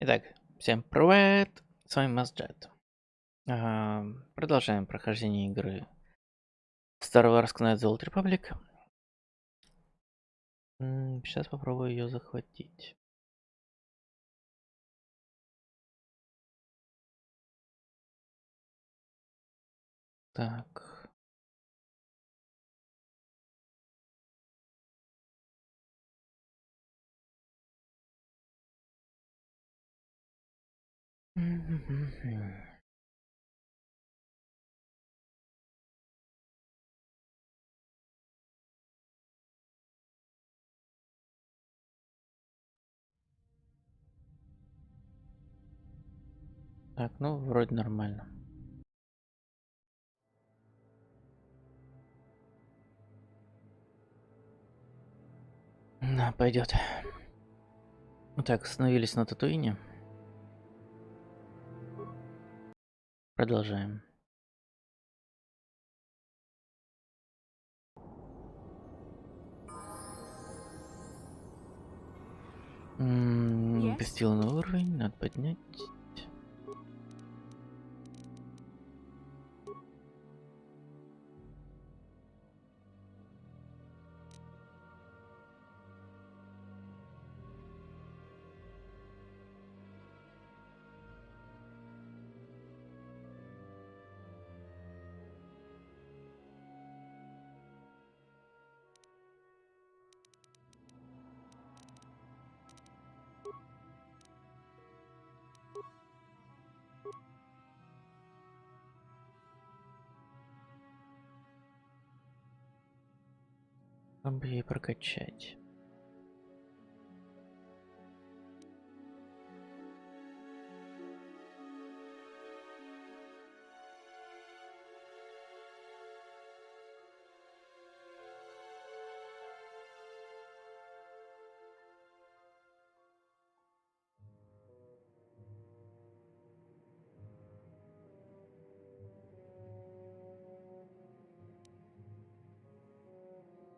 Итак, всем привет! С вами Масджет. Продолжаем прохождение игры Star Wars Knights of the Old Republic. Сейчас попробую ее захватить. Так. Так, ну вроде нормально. Да, пойдет. Так, остановились на Татуине. Продолжаем. Пустил на уровень, надо поднять. Чтобы ей прокачать.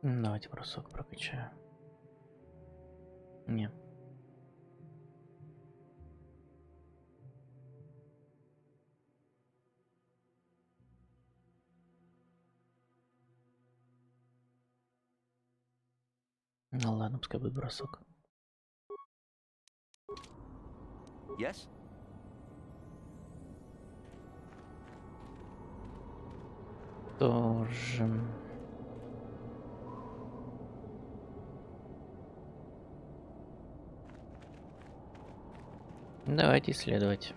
Давайте бросок прокачаю. Не. Ну ладно, пускай будет бросок. Yes? Тоже. Давайте исследовать.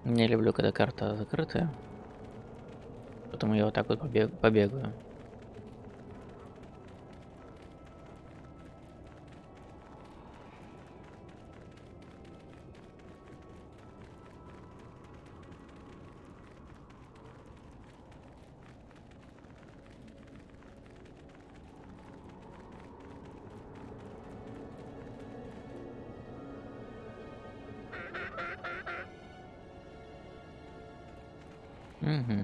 Не люблю, когда карта закрытая. Поэтому я вот так вот побегаю. Угу.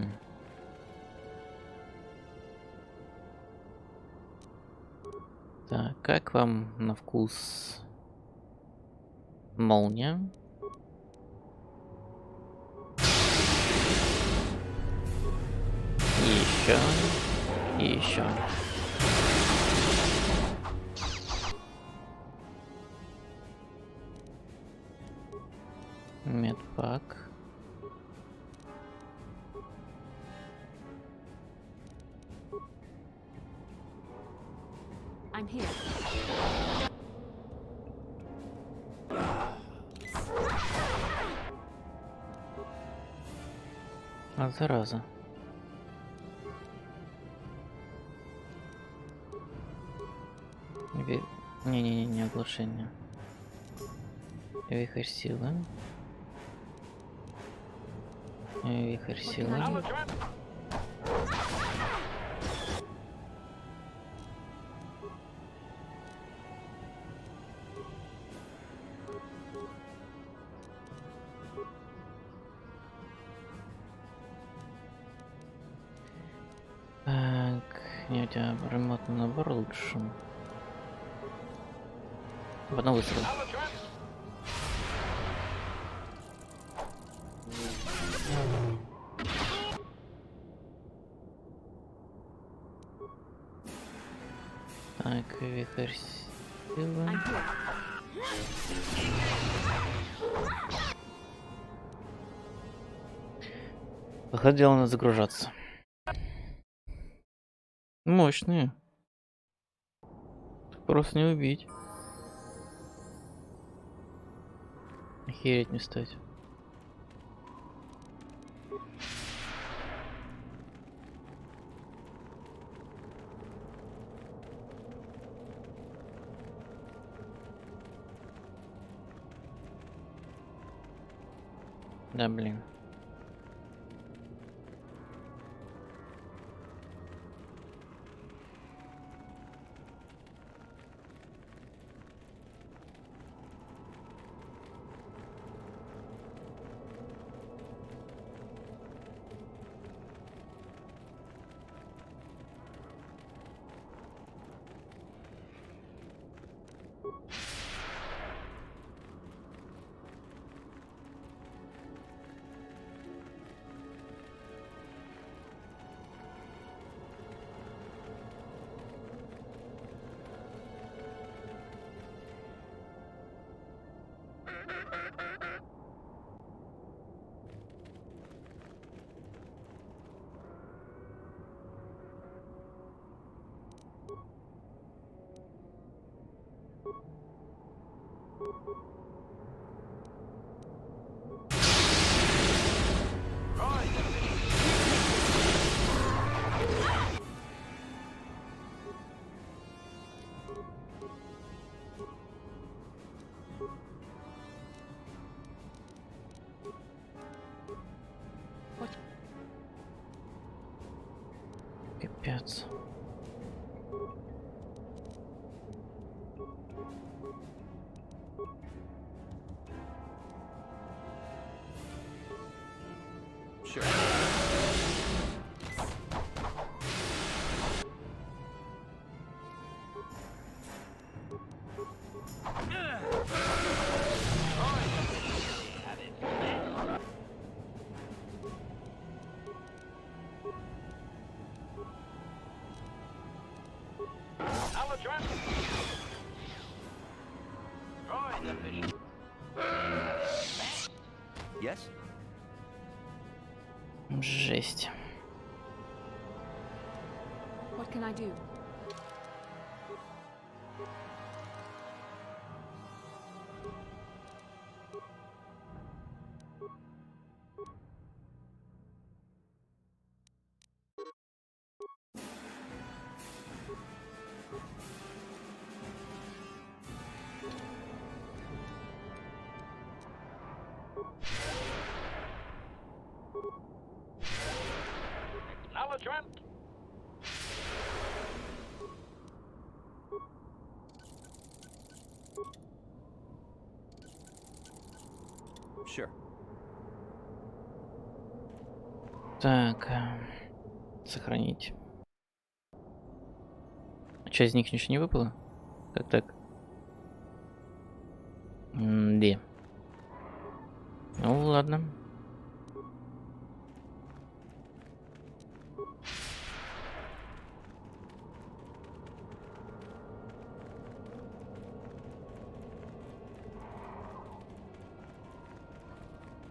Так, как вам на вкус молния? И еще. И еще. Медпак. I'm here. А зараза. Не-не-не, оглушение. Вихрь силы. Вихрь силы. Не, у тебя ремонтный набор лучше. В одном выстреле. Так, вихрь силы. Выходило надо загружаться. Мощные. Просто не убить. Охереть не стать. Да, блин. Капец. Sure. Yes? Жесть. What can I do? Sure. Так, сохранить. А что, из них ничего не выпало? Как так? Где? Ну ладно.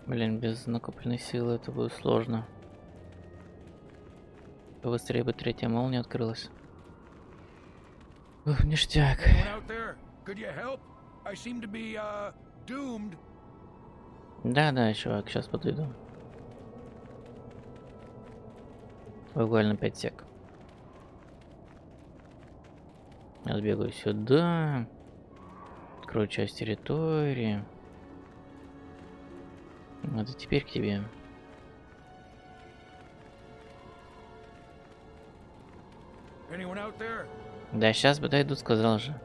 Блин, без накопленной силы это будет сложно. Побыстрее бы третья молния открылась. Ух, ништяк. Да, чувак, сейчас подойду. Буквально 5 сек. Я сбегаю сюда. Открою часть территории. Вот и теперь к тебе. Да, сейчас подойдут, сказал же.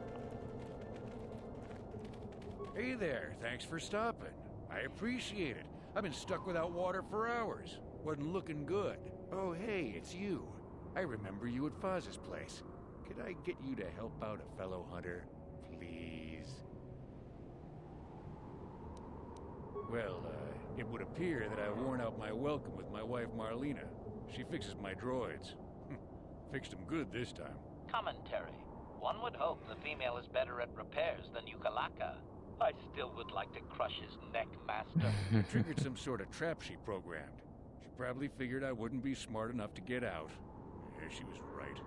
Hey there, thanks for stopping. I appreciate it. I've been stuck without water for hours. Wasn't looking good. Oh, hey, it's you. I remember you at Foz's place. Could I get you to help out a fellow hunter, please? Well, it would appear that I've worn out my welcome with my wife Marlena. She fixes my droids. Fixed them good this time. Commentary. One would hope the female is better at repairs than Yukalaka. I still would like to crush his neck, Master. I triggered some sort of trap she programmed. She probably figured I wouldn't be smart enough to get out. Yeah, she was right.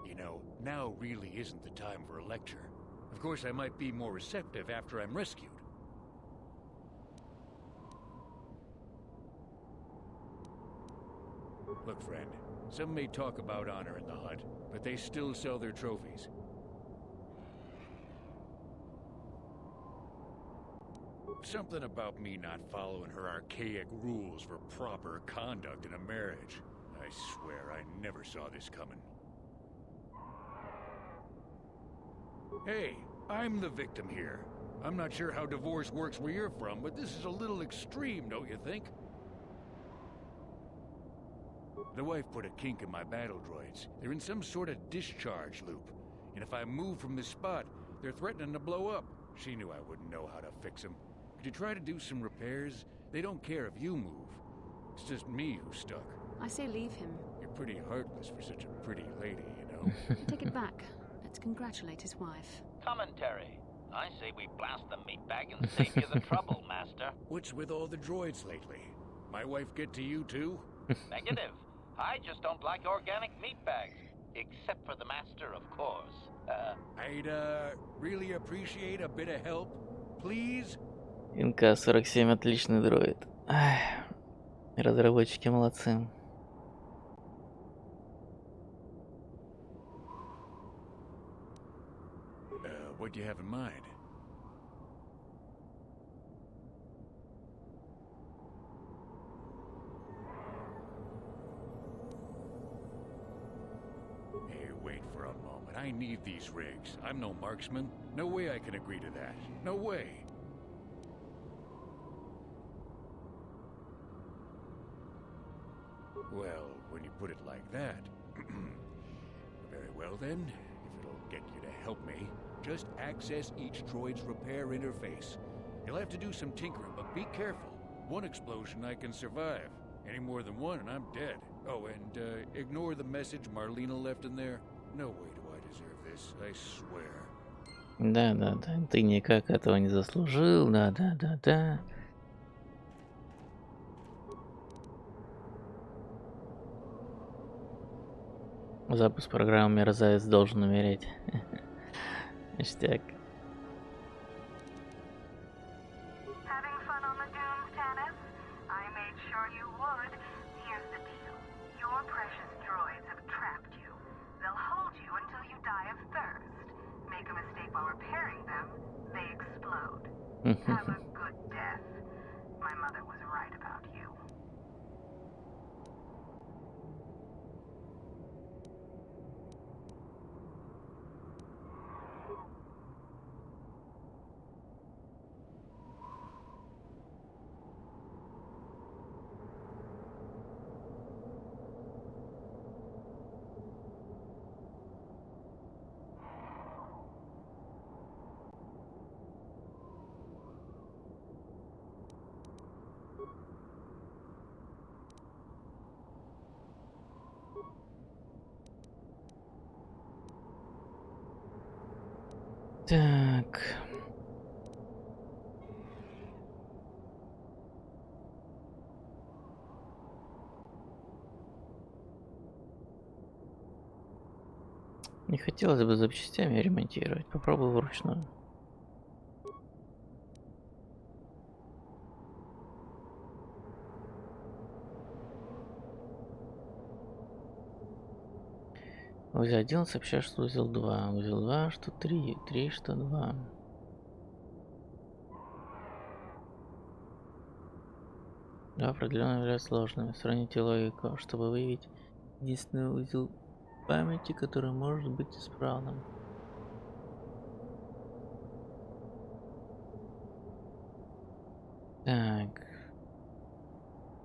You know, now really isn't the time for a lecture. Of course, I might be more receptive after I'm rescued. Look, friend, some may talk about honor in the hut, but they still sell their trophies. Something about me not following her archaic rules for proper conduct in a marriage. I swear I never saw this coming. Hey, I'm the victim here. I'm not sure how divorce works where you're from, but this is a little extreme, don't you think? The wife put a kink in my battle droids. They're in some sort of discharge loop. And if I move from this spot, they're threatening to blow up. She knew I wouldn't know how to fix them. Could you try to do some repairs? They don't care if you move. It's just me who's stuck. I say leave him. You're pretty heartless for such a pretty lady, you know? Take it back. Let's congratulate his wife. Commentary. I say we blast the meat bag and save you the trouble, Master. What's with all the droids lately? My wife get to you too? Negative. I just don't like organic meat bags. Except for the Master, of course. I'd, really appreciate a bit of help. Please? МК-47 отличный дроид. Ах, разработчики молодцы. What do you have in mind? Hey, wait for a moment. I need these rigs. I'm no marksman. No way I can agree to that. No way. Well, when you put it like that... Very well then, if it'll get you to help me, just access each droid's repair interface. You'll have to do some tinkering, but be careful. One explosion I can survive. Any more than one and I'm dead. Oh, and ignore the message Marlena left in there. No way do I deserve this, I swear. Да, ты никак этого не заслужил, да. Запуск программы «Мерзавец должен умереть». Ништяк. Having fun on the dunes, Tannis? I made sure you would. Here's the deal. Your precious droids have trapped you. They'll hold you until you die of thirst. Make a mistake while repairing them, they explode. Have a good death. My mother was right about you. Так. Не хотелось бы запчастями ремонтировать. Попробую вручную. Узел 1 сообщает, что узел 2. Узел 2, что 3. 3, что 2. Да, определенно являются сложными. Сравните логику, чтобы выявить единственный узел памяти, который может быть исправным. Так.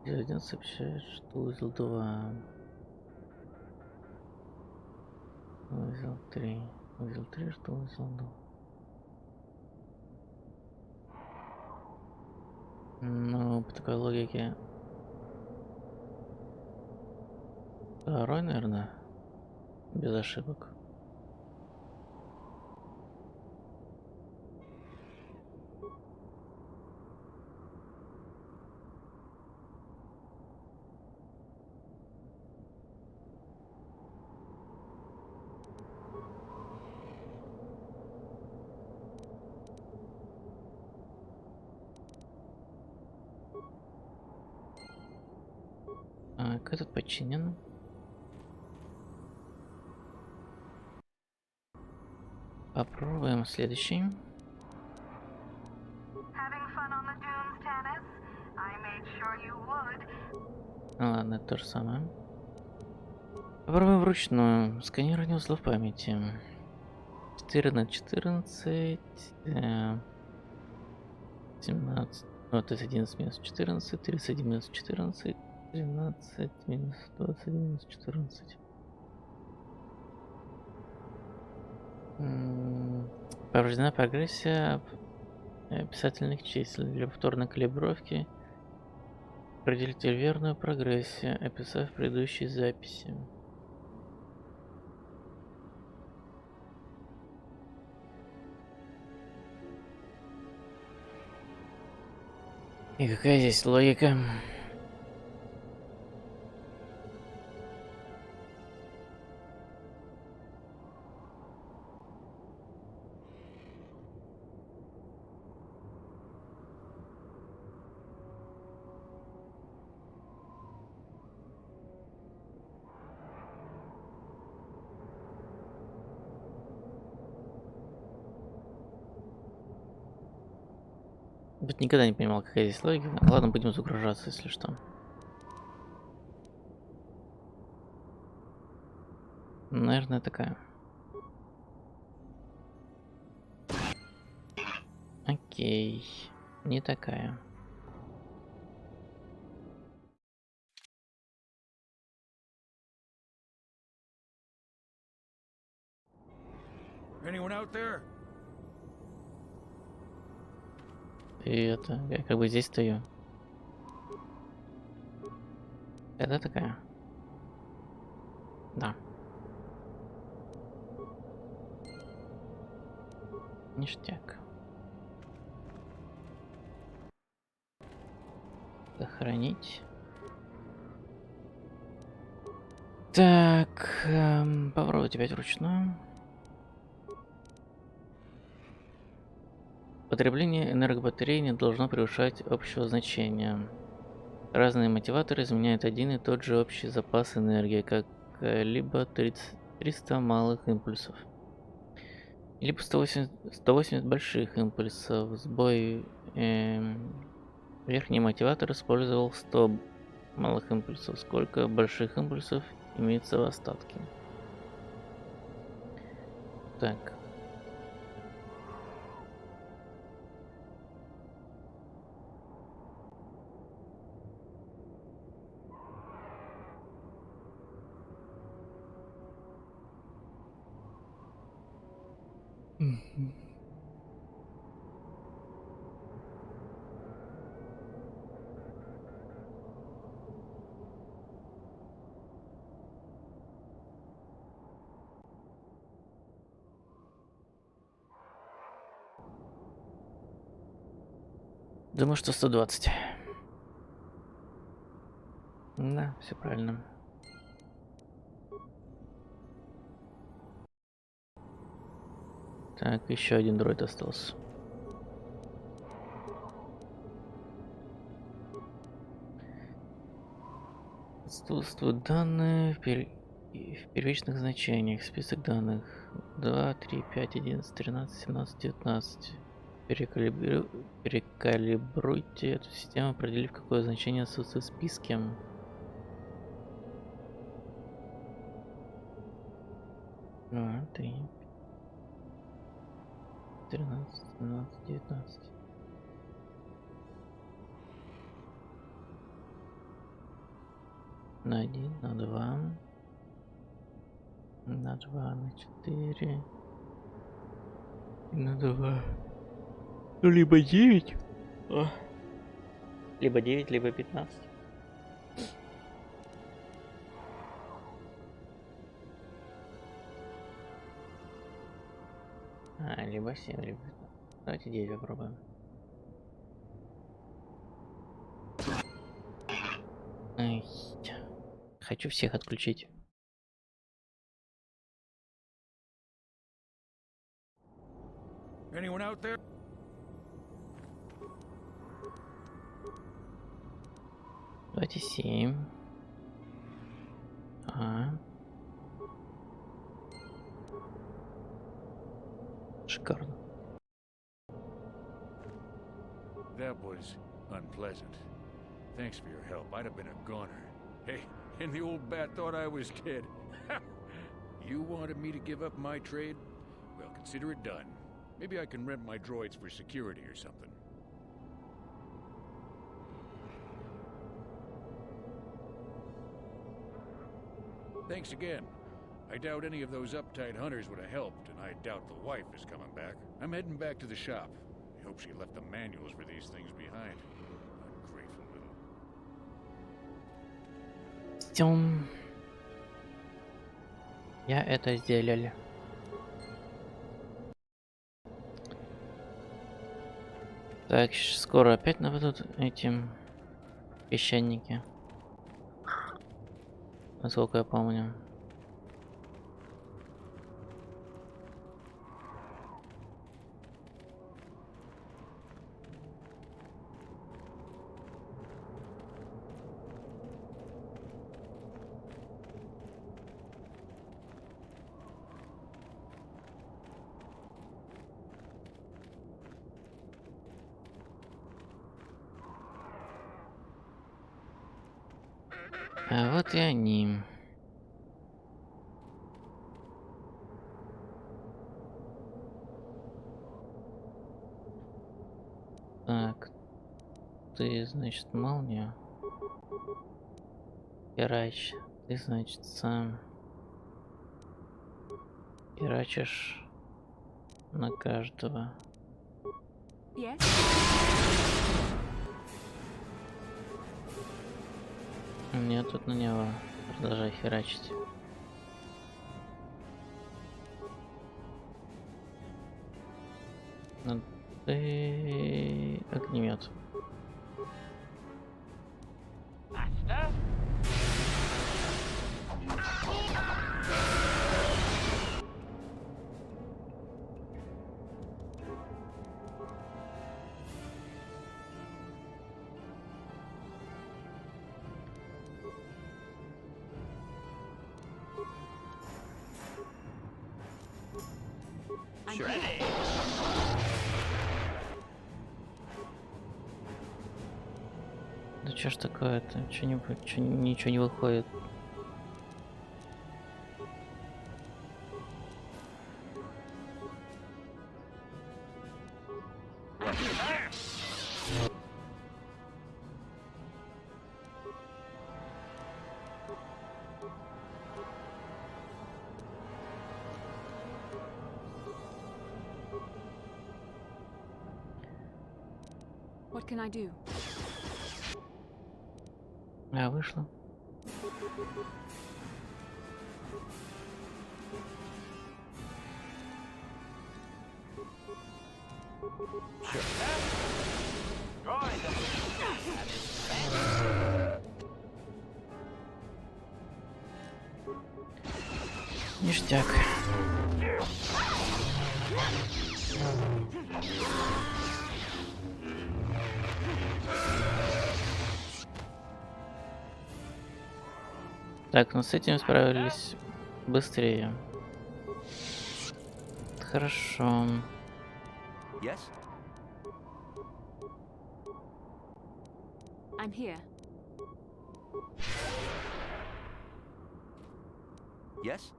Узел 1 сообщает, что узел 2. Узел 3. Узел 3, что узел 2. Ну, по такой логике. Второй, наверное. Без ошибок. Так, этот подчинен. Попробуем следующий. Having fun on the dunes, Tannis? I made sure you would. Ну ладно, это то же самое. Попробуем вручную. Сканирование узлов памяти. 4 на 14. 17. Ну, то есть 11 минус 14. 31 минус 14. 13 минус 21 минус 14. Повреждена прогрессия описательных чисел. Для повторной калибровки определите верную прогрессию, описав предыдущие записи. И какая здесь логика? Вот никогда не понимал, какая здесь логика. Ладно, будем загружаться, если что. Наверное, такая. Окей. Не такая. Anyone out there? И это, я как бы здесь стою. Это такая. Да. Ништяк. Сохранить. Так, попробуйте опять вручную. Потребление энергобатареи не должно превышать общего значения. Разные мотиваторы изменяют один и тот же общий запас энергии, как либо 300 малых импульсов, либо 180 больших импульсов. Сбой верхний мотиватор использовал 100 малых импульсов. Сколько больших импульсов имеется в остатке? Так. Думаю, что 120. Да, все правильно. Так, еще один дроид остался. Отсутствуют данные в первичных значениях. Список данных 2, 3, 5, 11, 13, 17, 19. Перекалибруйте эту систему, определив, какое значение отсутствует в списке. Два, 3, 13, 17, 19. На 1, на 2. На 2, на 4. На 2. Ну, либо 9. Либо 9, либо 15. Либо 7, либо 15. Давайте 9 попробуем. Ай, хочу всех отключить. Anyone out there? Давайте 7. Ага. Шикарно. That was unpleasant. Thanks for your help. I'd have been a goner. Hey, and the old bat thought I was dead. You wanted me to give up my trade? Well, consider it done. Maybe I can rent my droids for security or something. Thanks again. I doubt any of those uptight hunters would have helped, and I doubt the wife is coming back. I'm heading back to the shop. I hope she left the manuals for these things behind. Ungrateful little... Тём. Я это сделал. Так, скоро опять нападут эти песчаники. Насколько я помню. А вот и они. Так, ты, значит, молния. Херач. Ты, значит, сам херачишь на каждого. Yes? Мне тут на него. Продолжай херачить. Ну, ты огнемет. Master? I'm Sure. here. Да чё ж такое-то? Ничего не выходит. What can I do? А, вышло. Ништяк. Так, ну с этим справились быстрее. Хорошо. Yes? I'm here. Yes?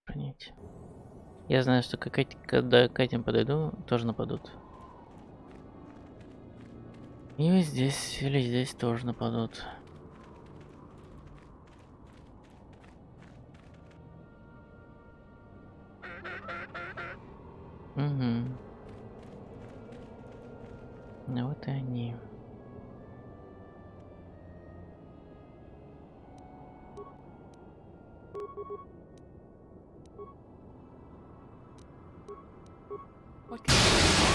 Принять. Я знаю, что когда к этим подойду, тоже нападут. И здесь или здесь тоже нападут. Угу. Ну вот и они. What can I do?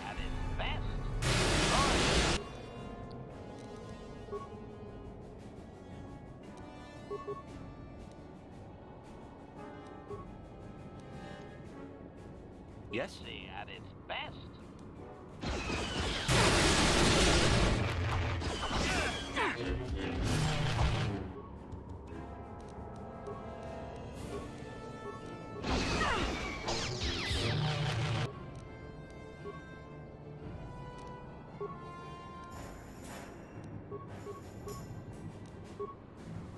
At its best. Yes? See, at its best.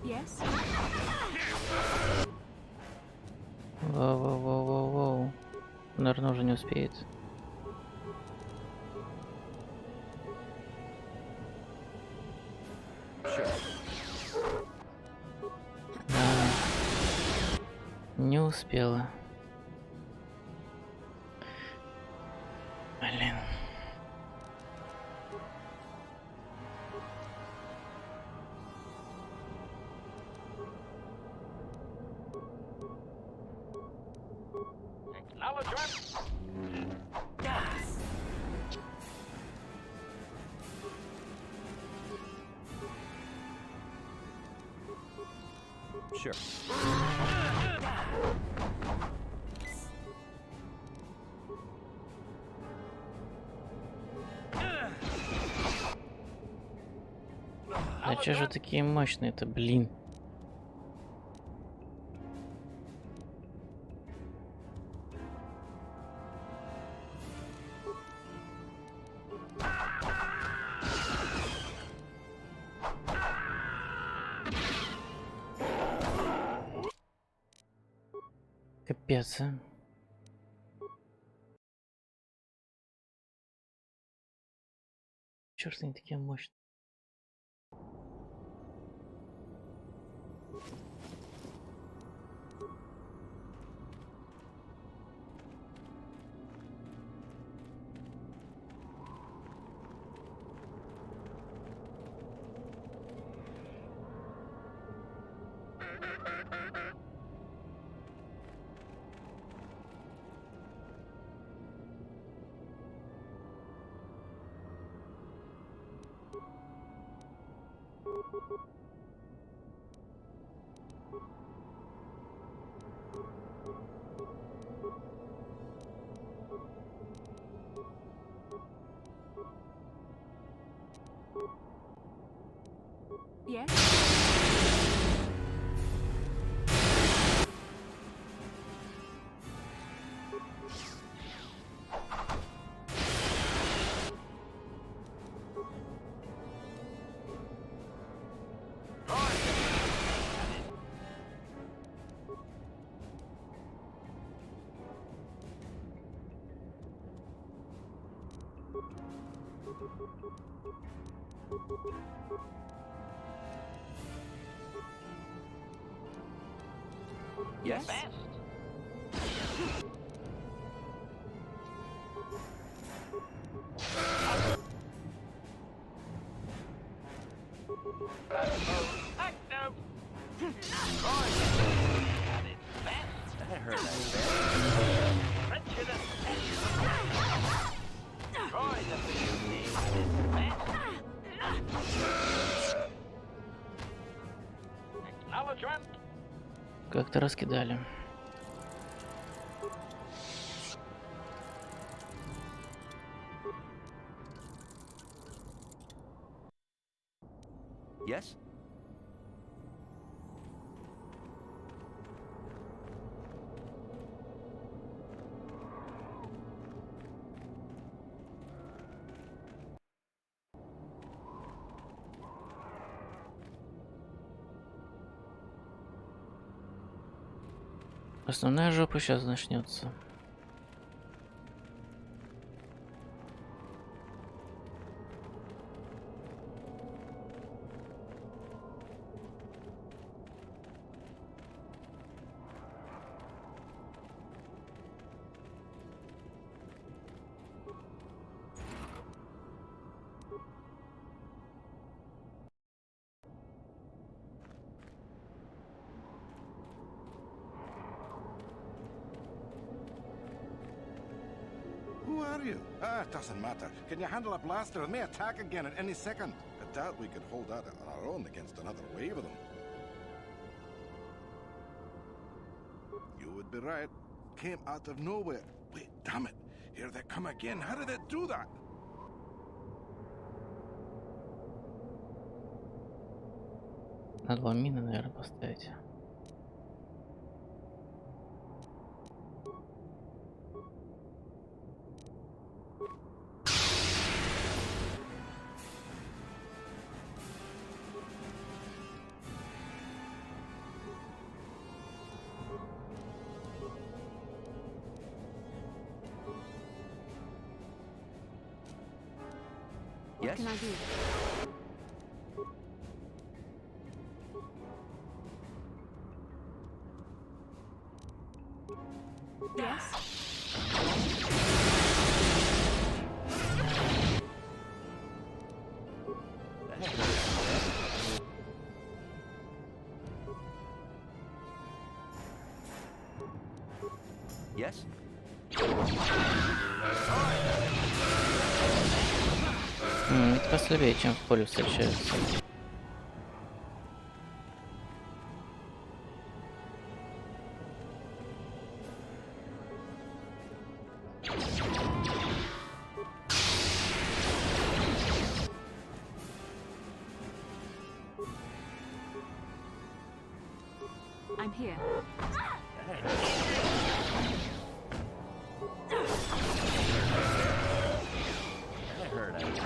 Yes? Воу-воу-воу-воу-воу. Наверное, уже не успеет. Да. Не успела. Блин. Acknowledgement. Sure. А чё же такие мощные-то, блин? Капец, а. Чё ж они такие мощные? Yes? Yes? Best. Active. At its best. That hurt that Prejudice. Droid efficiency at its best. Acknowledgement. Как-то раскидали. Yes? Основная жопа сейчас начнется. Who are you? Ah, it doesn't matter. Can you handle a blaster? It may attack again at any second. I doubt we could hold out on our own against another wave of them. You would be right. Came out of nowhere. Wait, damn it. Here they come again. How did it do that? Надо было мины, наверное, поставить. What Yes? can I do? Yes? Yes? Это послабее, чем в поле встречаются. I'm here. That hurt, I bet.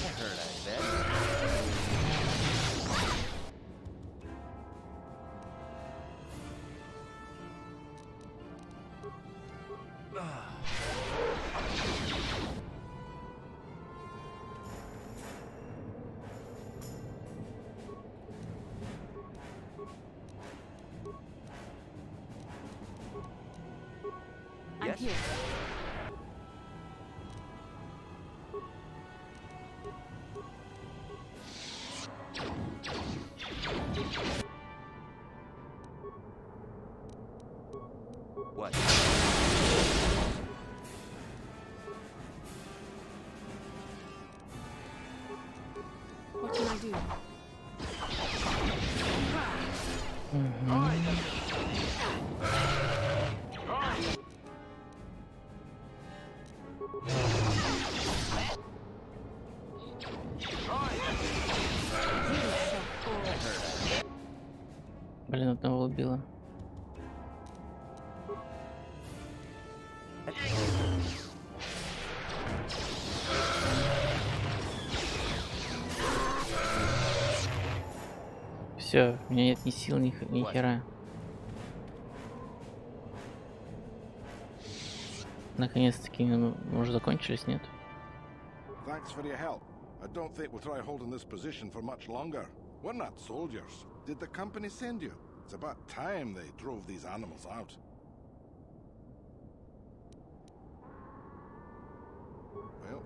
That hurt, I bet. I'm Yes? here. What? What can I do? Блин, одного убила. Все, у меня нет ни сил, ни хера. Наконец-таки, мы уже закончились, нет? Thanks for your help. I don't think we'll try holding this position for much longer. We're not soldiers. Did the company send you? It's about time they drove these animals out. Well,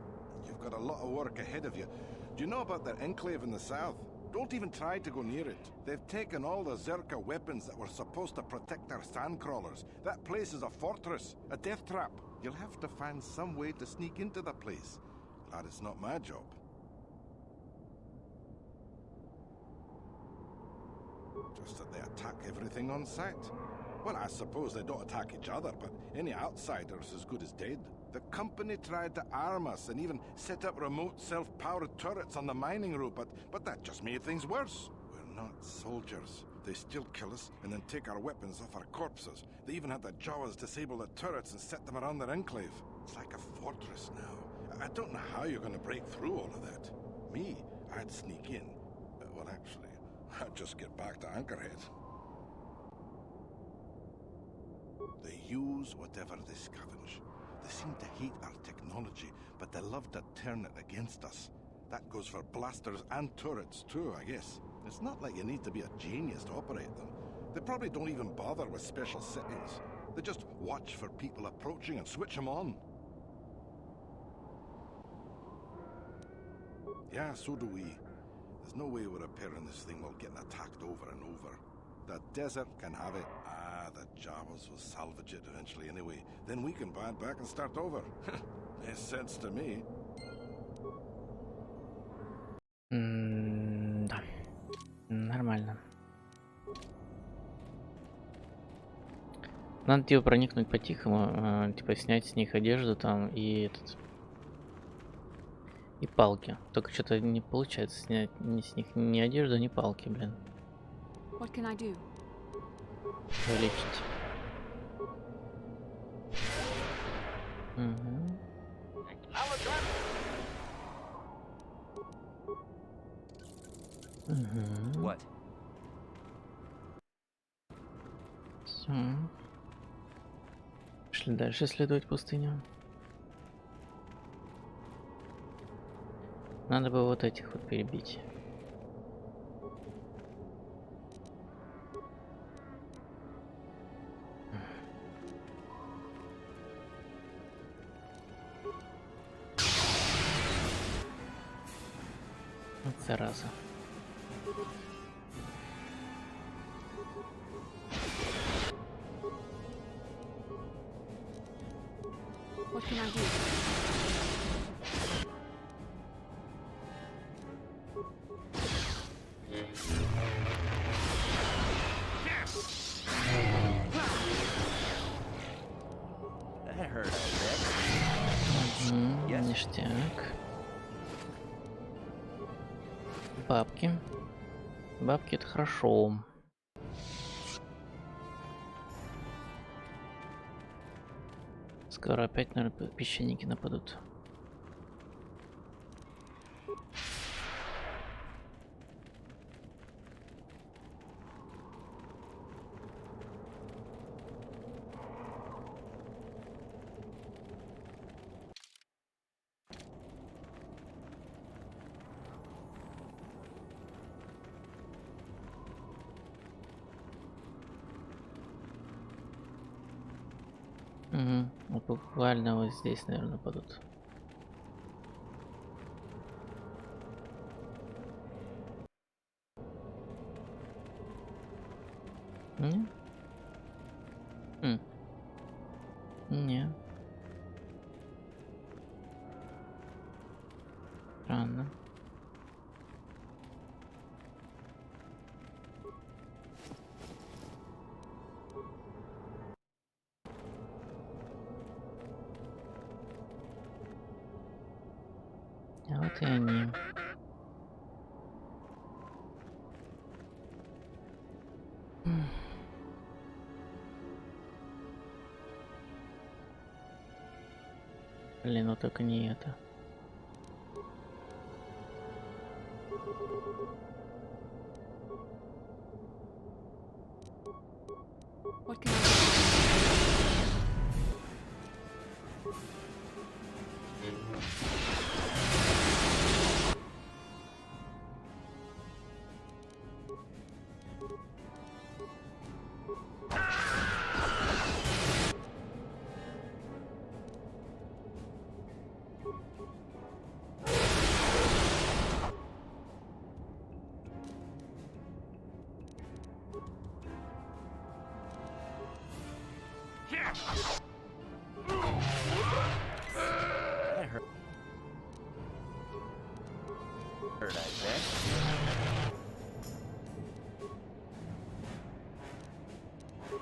you've got a lot of work ahead of you. Do you know about their enclave in the south? Don't even try to go near it. They've taken all the Zerka weapons that were supposed to protect our sandcrawlers. That place is a fortress, a death trap. You'll have to find some way to sneak into the place. Glad it's not my job. Just that they attack everything on sight. Well, I suppose they don't attack each other, but any outsider's as good as dead. The company tried to arm us and even set up remote self-powered turrets on the mining route, but that just made things worse. We're not soldiers. They still kill us and then take our weapons off our corpses. They even had the Jawas disable the turrets and set them around their enclave. It's like a fortress now. I don't know how you're going to break through all of that. Me, I'd sneak in. Well, actually, I'd just get back to Anchorhead. They use whatever they scavenge. They seem to hate our technology, but they love to turn it against us. That goes for blasters and turrets too, I guess. It's not like you need to be a genius to operate them. They probably don't even bother with special settings. They just watch for people approaching and switch them on. Yeah, so do we. There's no way we're repairing this thing while getting attacked over and over. The desert can have it. The Jawas will salvage it eventually anyway. Then we can buy it back and start over. Makes sense to me. Да. Нормально. Надо типа проникнуть по-тихому, типа снять с них одежду там и и палки. Только что-то не получается снять ни с них ни одежду, ни палки, блин. What can I do? Увеличить. Угу. Угу. What? Все. Пошли дальше исследовать пустыню. Надо бы вот этих вот перебить. Вот зараза. What can I do? That hurt, I bet. Угу, Yes. ништяк. Бабки. Бабки это хорошо. Скоро опять, наверное, песчаники нападут. Угу. Вот буквально вот здесь, наверное, нападут. Не? Не. Странно. А вот и они. Блин, ну только не это. What can I do? That hurt. Hurt, I bet.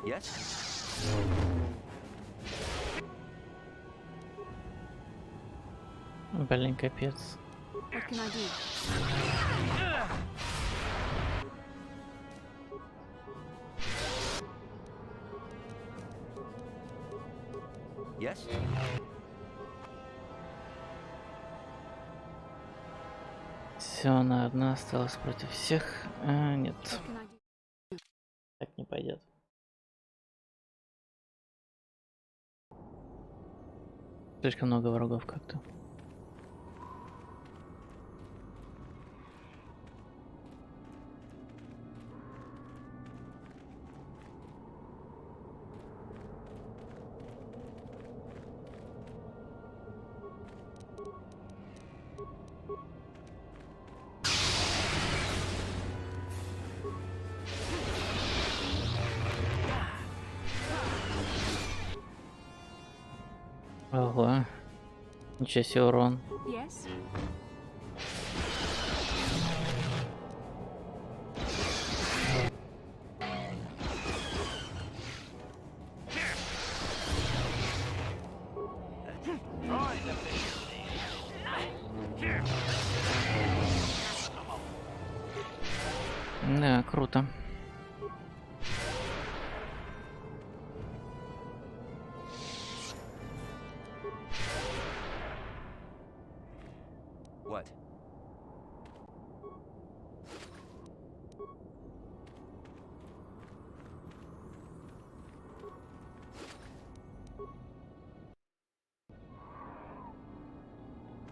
Yes? Блин, капец. What can I do? Yes? Все, она одна осталась против всех. Нет, What can I do? так не пойдет. Слишком много врагов как-то. Ого. Ничего себе урон. Yes? Да, круто. What?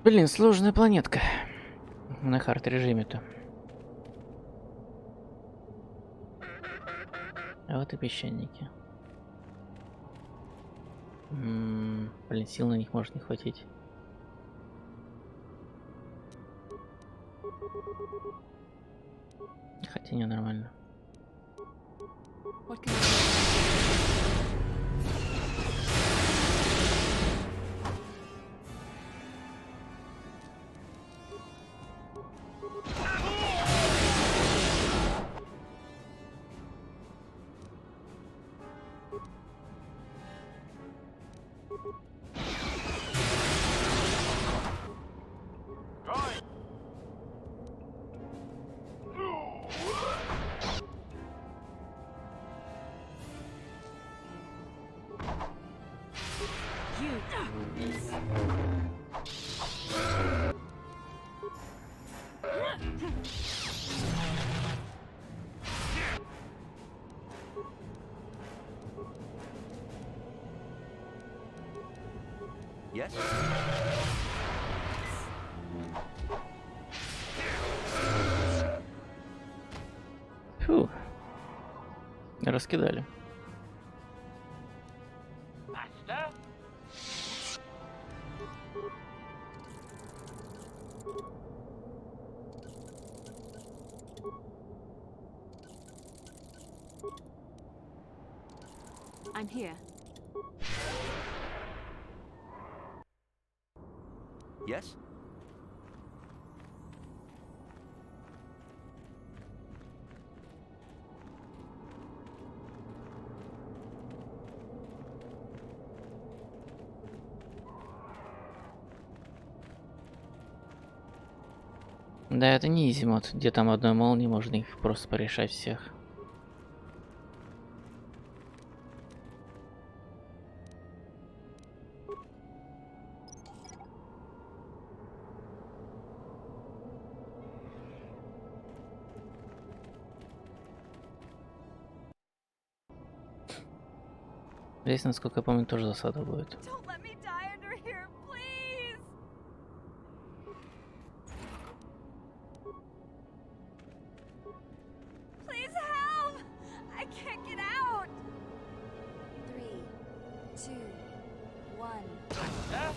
Блин, сложная планетка. На хард режиме-то. А вот и песчаники. Блин, сил на них может не хватить. Хотя не, нормально. What can I do? Yes? Фу. Раскидали. Master? I'm here. Yes? Да, это не изимот, где там одной молнии можно их просто порешать всех. Здесь, насколько я помню, тоже засада будет. Don't let me die under here, please! Please help! I can't get out! 3, 2, 1. Master?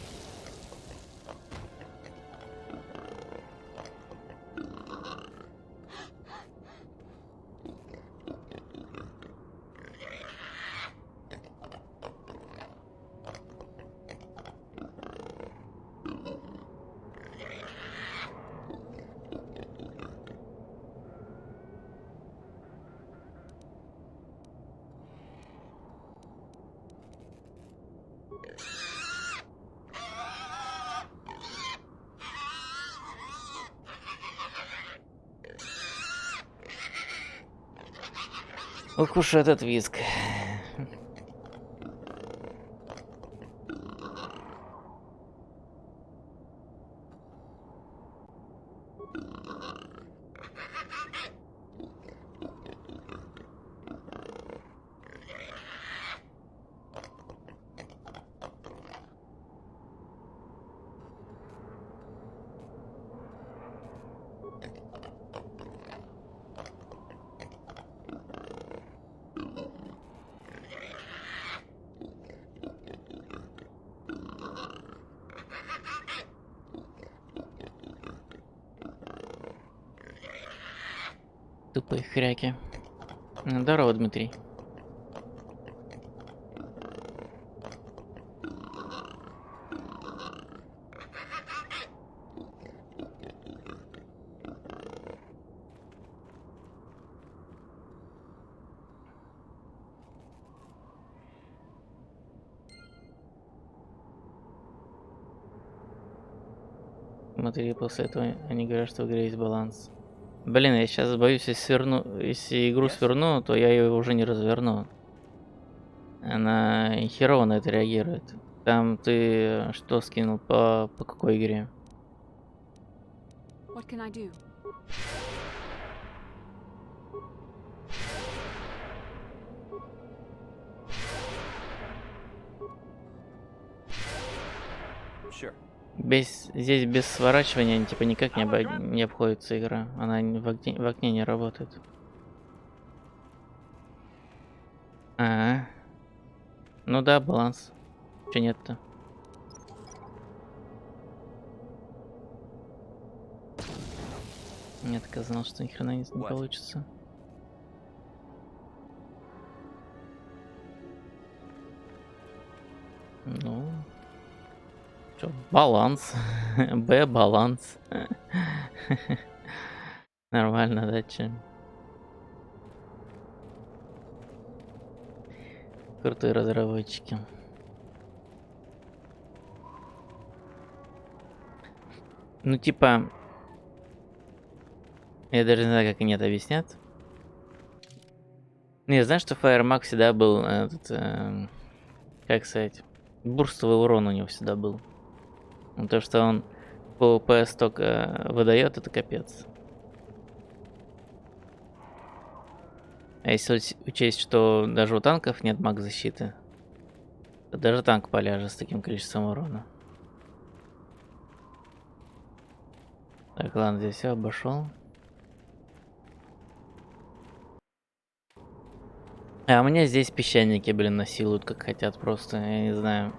Ох уж этот визг. Тупые хряки. Здорово, Дмитрий. Смотри, после этого они говорят, что в игре есть баланс. Блин, я сейчас боюсь, если игру сверну, то я ее уже не разверну. Она херово на это реагирует. Там ты что скинул по какой игре? What can I do? Sure. Здесь без сворачивания типа никак не обходится игра. Она в окне не работает. Ну да, баланс. Че нет-то? Я так и знал, что ни хрена не получится. Ну... Чё, баланс. Б, баланс. Нормально, да, че? Крутые разработчики. Ну, типа... Я даже не знаю, как они это объяснят. Ну, я знаю, что Fire Max всегда был этот... как сказать... Бурстовый урон у него всегда был. Ну, то, что он по ПС только выдает, это капец. А если учесть, что даже у танков нет маг защиты, то даже танк поляжет с таким количеством урона. Так, ладно, здесь все обошел. А у меня здесь песчаники, блин, насилуют как хотят просто, я не знаю.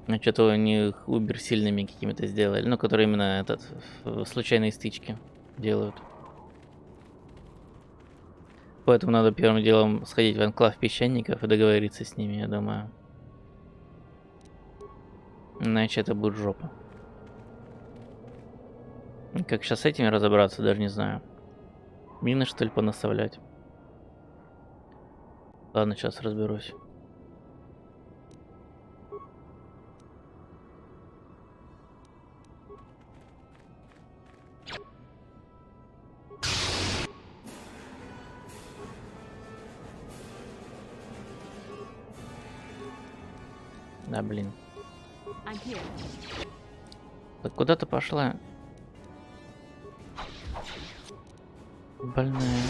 Ну, что-то у них убер сильными какими-то сделали. Ну, которые именно случайные стычки делают. Поэтому надо первым делом сходить в анклав песчаников и договориться с ними, я думаю. Иначе это будет жопа. Как сейчас с этими разобраться, даже не знаю. Мины, что ли, понаставлять? Ладно, сейчас разберусь. Да, блин. I'm here. Так куда ты пошла? Больная.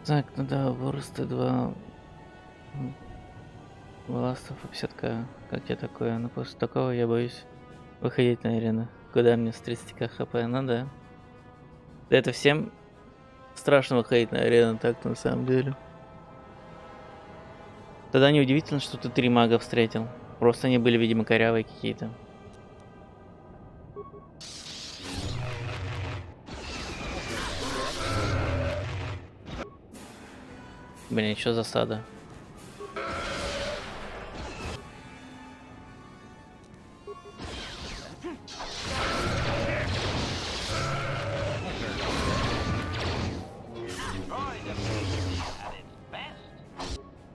Так, ну да, выросты 2 властов и 50к. Как я такое? Ну после такого я боюсь выходить на арену. Куда мне с 30к хп? Ну да. Да это всем страшно выходить на арену, так на самом деле. Тогда неудивительно, что ты 3 мага встретил. Просто они были, видимо, корявые какие-то. Блин, что засада?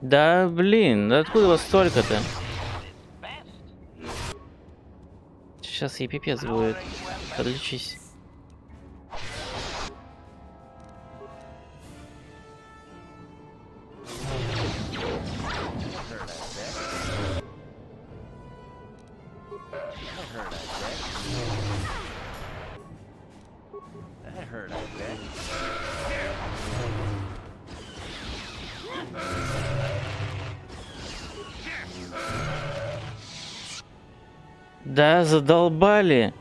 Да, блин, да откуда у вас столько-то? Сейчас ей пипец будет. Подлечись. That hurt, I bet. Да, задолбали.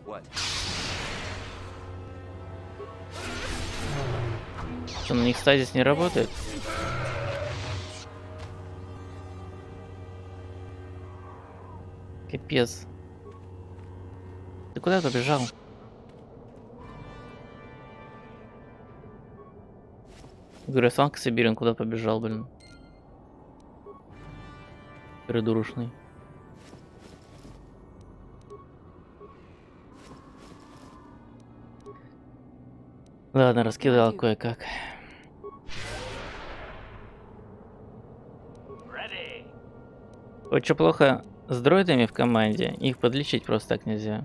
What? Что, на них стазис не работает? Капец. Ты куда побежал? Говорю, Санка Сибирин куда побежал, блин. Придурочный. Ладно, раскидал кое-как. Ready. Вот что плохо с дроидами в команде, их подлечить просто так нельзя.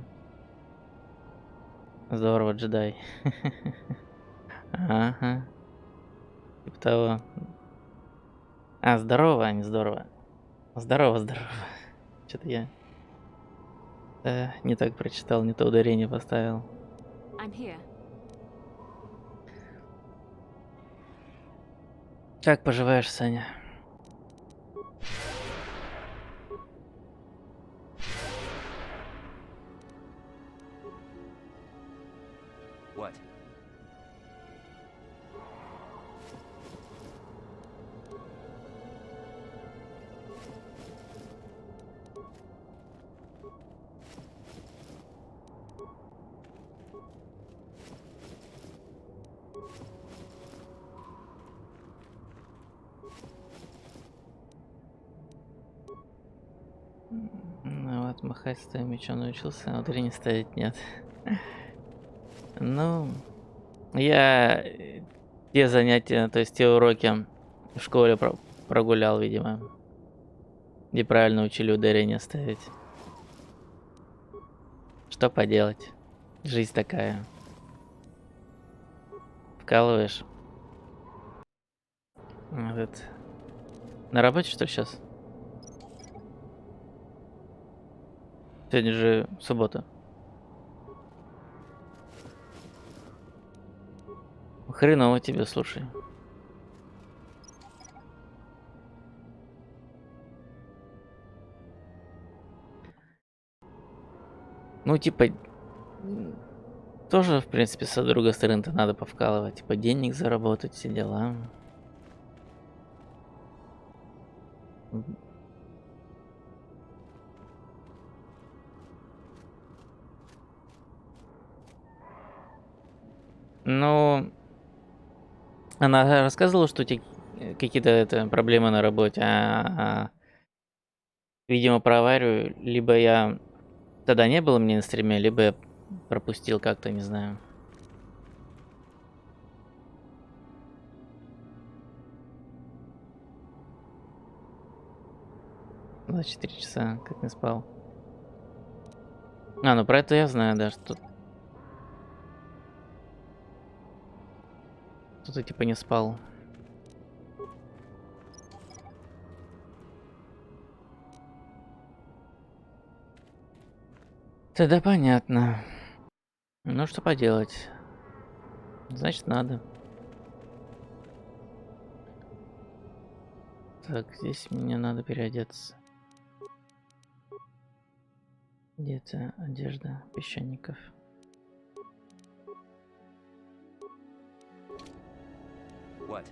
Здорово, джедай. Ага. Типа того. А, здорово, а не здорово. Здорово, здорово. Что-то я не так прочитал, не то ударение поставил. I'm here. Как поживаешь, Саня? What? Ну вот, махать с твоим мечом научился, а ударение ставить нет. Ну, я те занятия, то есть те уроки в школе прогулял, видимо. Где правильно учили ударение ставить. Что поделать? Жизнь такая. Вкалываешь. Вот. На работе что сейчас? Сегодня же суббота. Хреново тебе, слушай. Ну, типа, тоже, в принципе, с другой стороны-то надо повкалывать. Типа, денег заработать, все дела. Ну, она рассказывала, что у тебя какие-то проблемы на работе, видимо, про аварию либо я тогда не было мне на стриме, либо я пропустил как-то, не знаю. За 4 часа, как не спал. Ну про это я знаю, да, что ты типа не спал. Тогда понятно. Ну что поделать? Значит, надо. Так, здесь мне надо переодеться. Где-то одежда песчаников. What?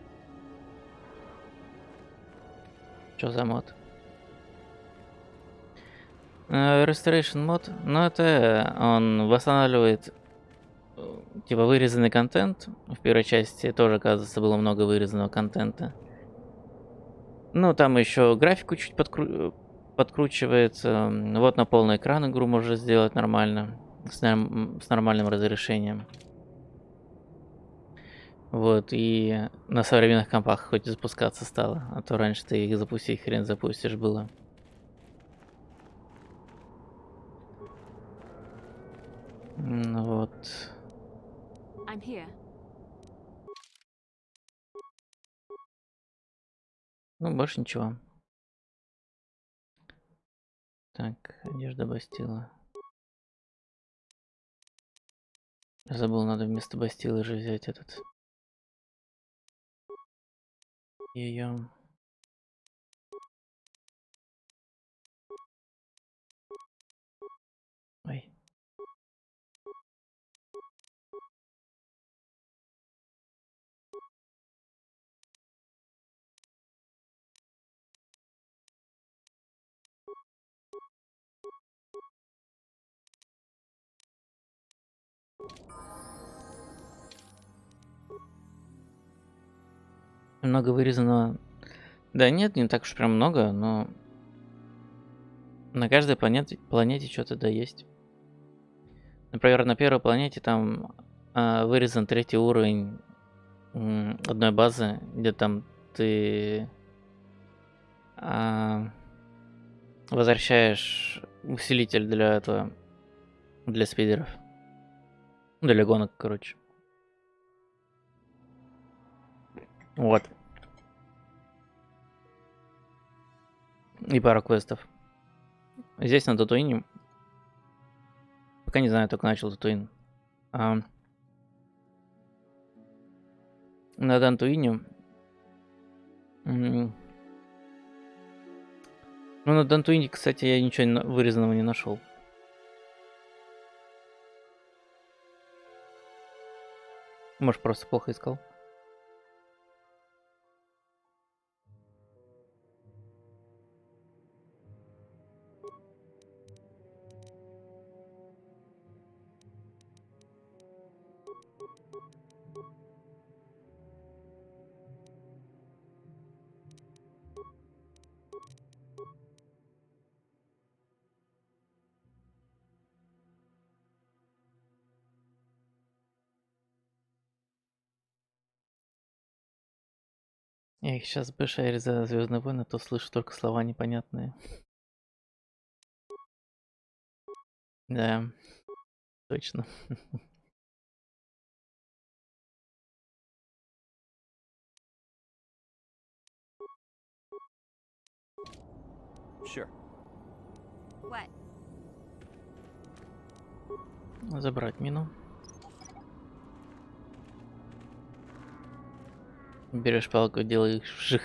Что за мод? Restoration мод, но это он восстанавливает типа вырезанный контент. В первой части тоже, оказывается, было много вырезанного контента. Ну, там еще графику чуть подкручивается. Вот на полный экран игру можно сделать нормально. С нормальным разрешением. Вот, и на современных компах хоть и запускаться стало. А то раньше ты их запустить хрен запустишь было. Ну вот. I'm here. Ну, больше ничего. Так, одежда Бастила. Забыл, надо вместо Бастилы же взять этот. Ее. Ой. Много вырезано. Да нет, не так уж прям много, но на каждой планете что-то да есть. Например, на первой планете там вырезан 3-й уровень одной базы, где там ты возвращаешь усилитель для этого, для спидеров. Для гонок, короче. Вот. И пара квестов. Здесь на Татуине. Пока не знаю, только начал Татуин. На Дантуине. Ну, на Дантуине, кстати, я ничего вырезанного не нашел. Может, просто плохо искал. Я их сейчас бы шарю за Звездные войны, то слышу только слова непонятные. Да, точно. Sure. What? Забрать мину. Берешь палку, делаешь вжих.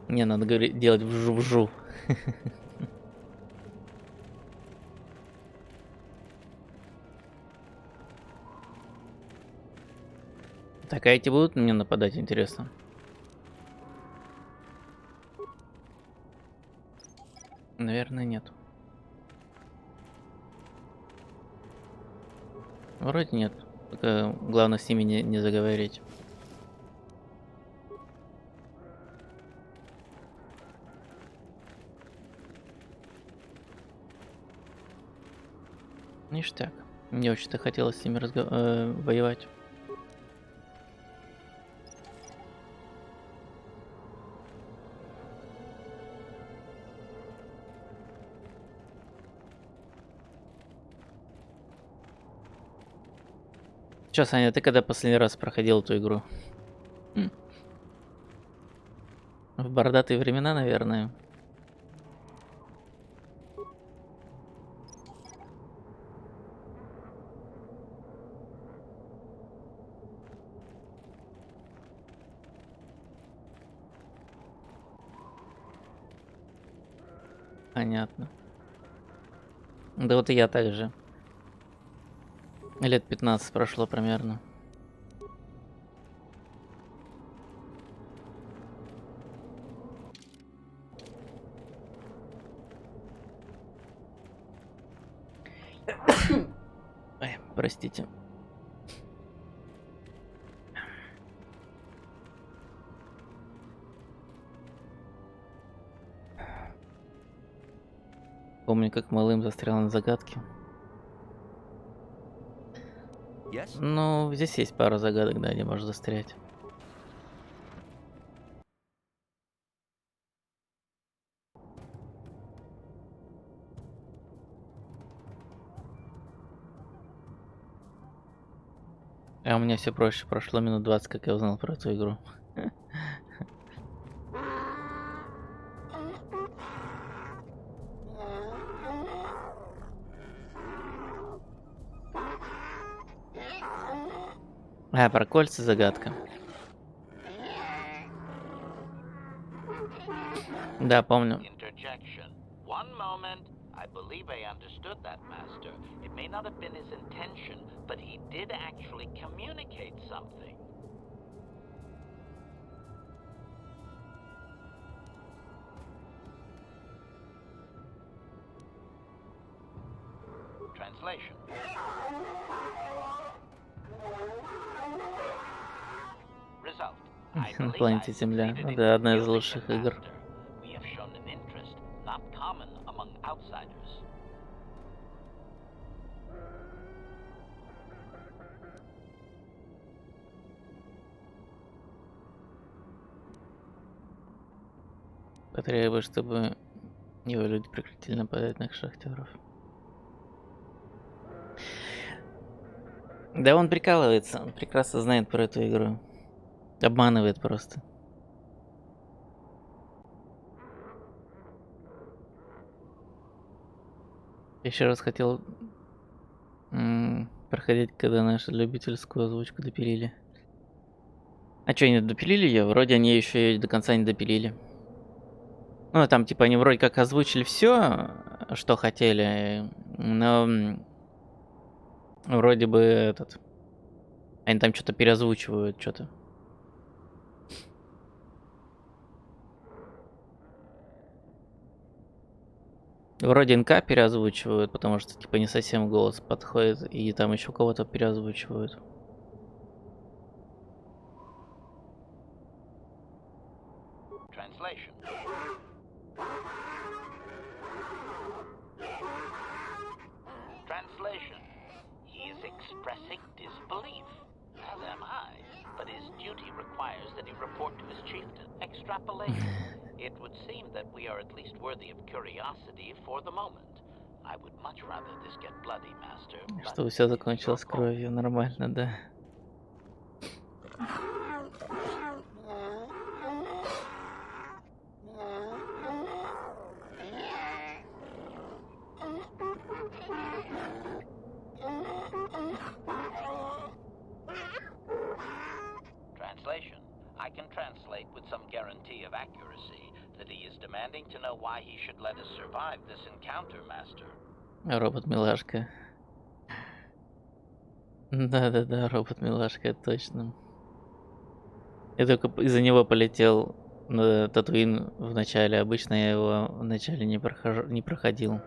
Не, надо говорить, делать вжу-вжу. Так, а эти будут на меня нападать, интересно? Наверное, нет. Вроде нет. Только главное с ними не заговорить. Ништяк. Мне очень-то хотелось с ними воевать. Чё, Саня, ты когда последний раз проходил эту игру? В бородатые времена, наверное. Понятно. Да вот и я так же. Лет 15 прошло примерно. Ой, простите. Помню, как малым застрял на загадке. Yes? Ну, здесь есть пара загадок, да, где можно застрять. А у меня все проще. Прошло минут 20, как я узнал про эту игру. А, про кольца загадка. Да, помню. Interjection. One moment. I believe I understood that, Master. It may not have been his intention, but he did actually communicate something. Translation. Result. I На believe I планете Земля. succeeded in Это одна из confusing лучших the игр. Master. We have shown an interest not common among outsiders. Потребую, чтобы его люди прекратили нападать на шахтеров. Да он прикалывается, он прекрасно знает про эту игру. Обманывает просто. Еще раз хотел проходить, когда нашу любительскую озвучку допилили. А что, не допилили ее? Вроде они еще до конца не допилили. Ну, там, типа, они вроде как озвучили все, что хотели, но вроде бы они там что-то переозвучивают, что-то. Вроде НК переозвучивают, потому что, типа, не совсем голос подходит, и там еще кого-то переозвучивают. Translation. Translation. He is expressing disbelief, as am I, but his duty requires that he report to his chieftain. Extrapolation. It would seem that we are at least worthy of curiosity for the moment. I would much rather this get bloody, Master. but Чтобы все it is закончилось your call. кровью, нормально, да. Translation. I can translate with some guarantee of accuracy that he is demanding to know why he should let us survive this encounter, Master. Робот-милашка. Да-да-да, робот-милашка, точно. Я только из-за него полетел на Татуин в начале. Обычно я его в начале не проходил.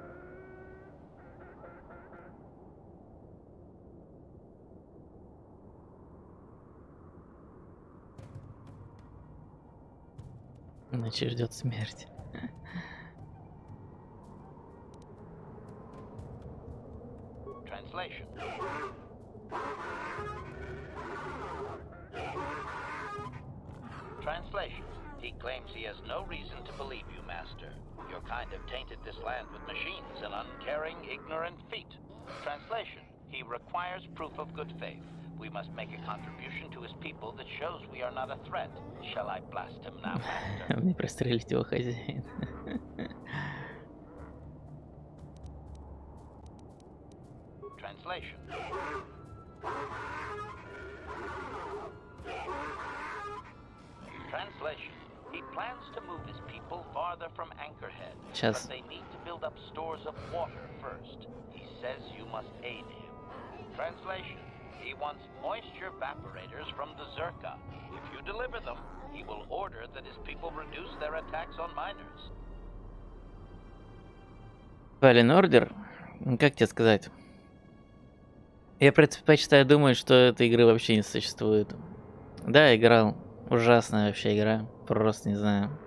Иначе ждет смерть. Translation. Translation. He claims he has no reason to believe you, Master. Your kind have tainted this land with machines and uncaring, ignorant feet. Translation. He requires proof of good faith. We must make a contribution to his people that shows we are not a threat. Shall I blast him now, Master? Мне прострелить его хозяин. Translation. Translation. He plans to move his people farther from Anchorhead, Сейчас. but they need to build up stores of water first. He says you must aid him. Translation. He wants moisture evaporators from the Zerka. If you deliver them, he will order that his people reduce their attacks on miners. Fallen Order? Как тебе сказать? Я предпочитаю думать, что этой игры вообще не существует. Да, играл. Ужасная вообще игра. Просто не знаю.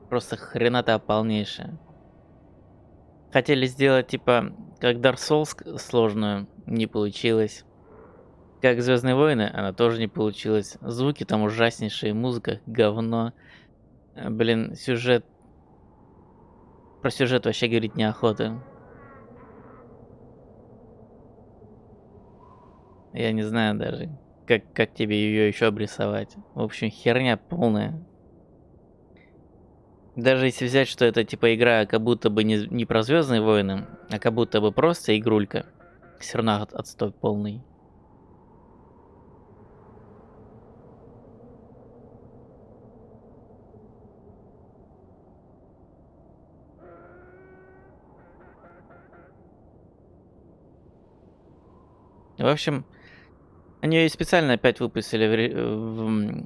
Просто хренота полнейшая. Хотели сделать типа как Dark Souls сложную. Не получилось. Как Звездные войны, она тоже не получилась. Звуки там ужаснейшие, музыка говно. Блин, сюжет. Про сюжет вообще говорить неохота. Я не знаю даже, как тебе ее еще обрисовать. В общем, херня полная. Даже если взять, что это типа игра как будто бы не про Звездные войны, а как будто бы просто игрулька. Все равно отстой полный. В общем, они ее специально опять выпустили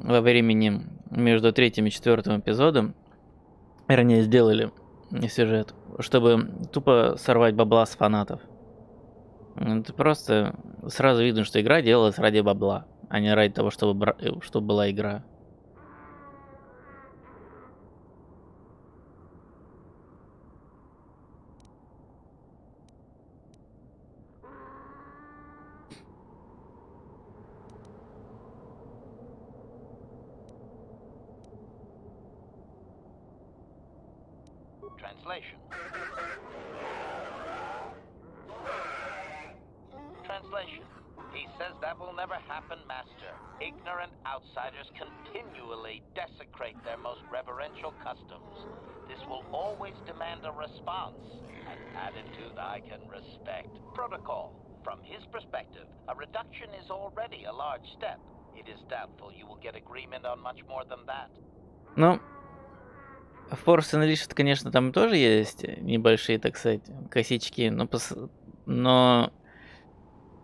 во времени между третьим и четвертым эпизодом. Вернее, сделали сюжет, чтобы тупо сорвать бабла с фанатов. Это просто сразу видно, что игра делалась ради бабла, а не ради того, чтобы была игра. Translation. Translation. He says that will never happen, Master. Ignorant outsiders continually desecrate their most reverential customs. This will always demand a response, an attitude I can respect. Protocol. From his perspective, a reduction is already a large step. It is doubtful you will get agreement on much more than that. Ну, в Force Unleashed, конечно, там тоже есть небольшие, так сказать, косички, но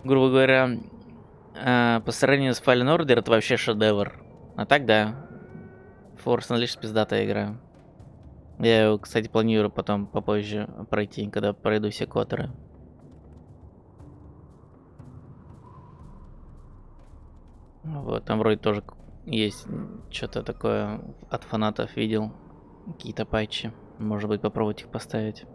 грубо говоря, по сравнению с Fallen Order это вообще шедевр. А так да, Force Unleashed пиздатая игра. Я его, кстати, планирую потом попозже пройти, когда пройду все KOToR. Вот, там вроде тоже есть что-то такое от фанатов видел. Какие-то патчи. Может быть, попробовать их поставить.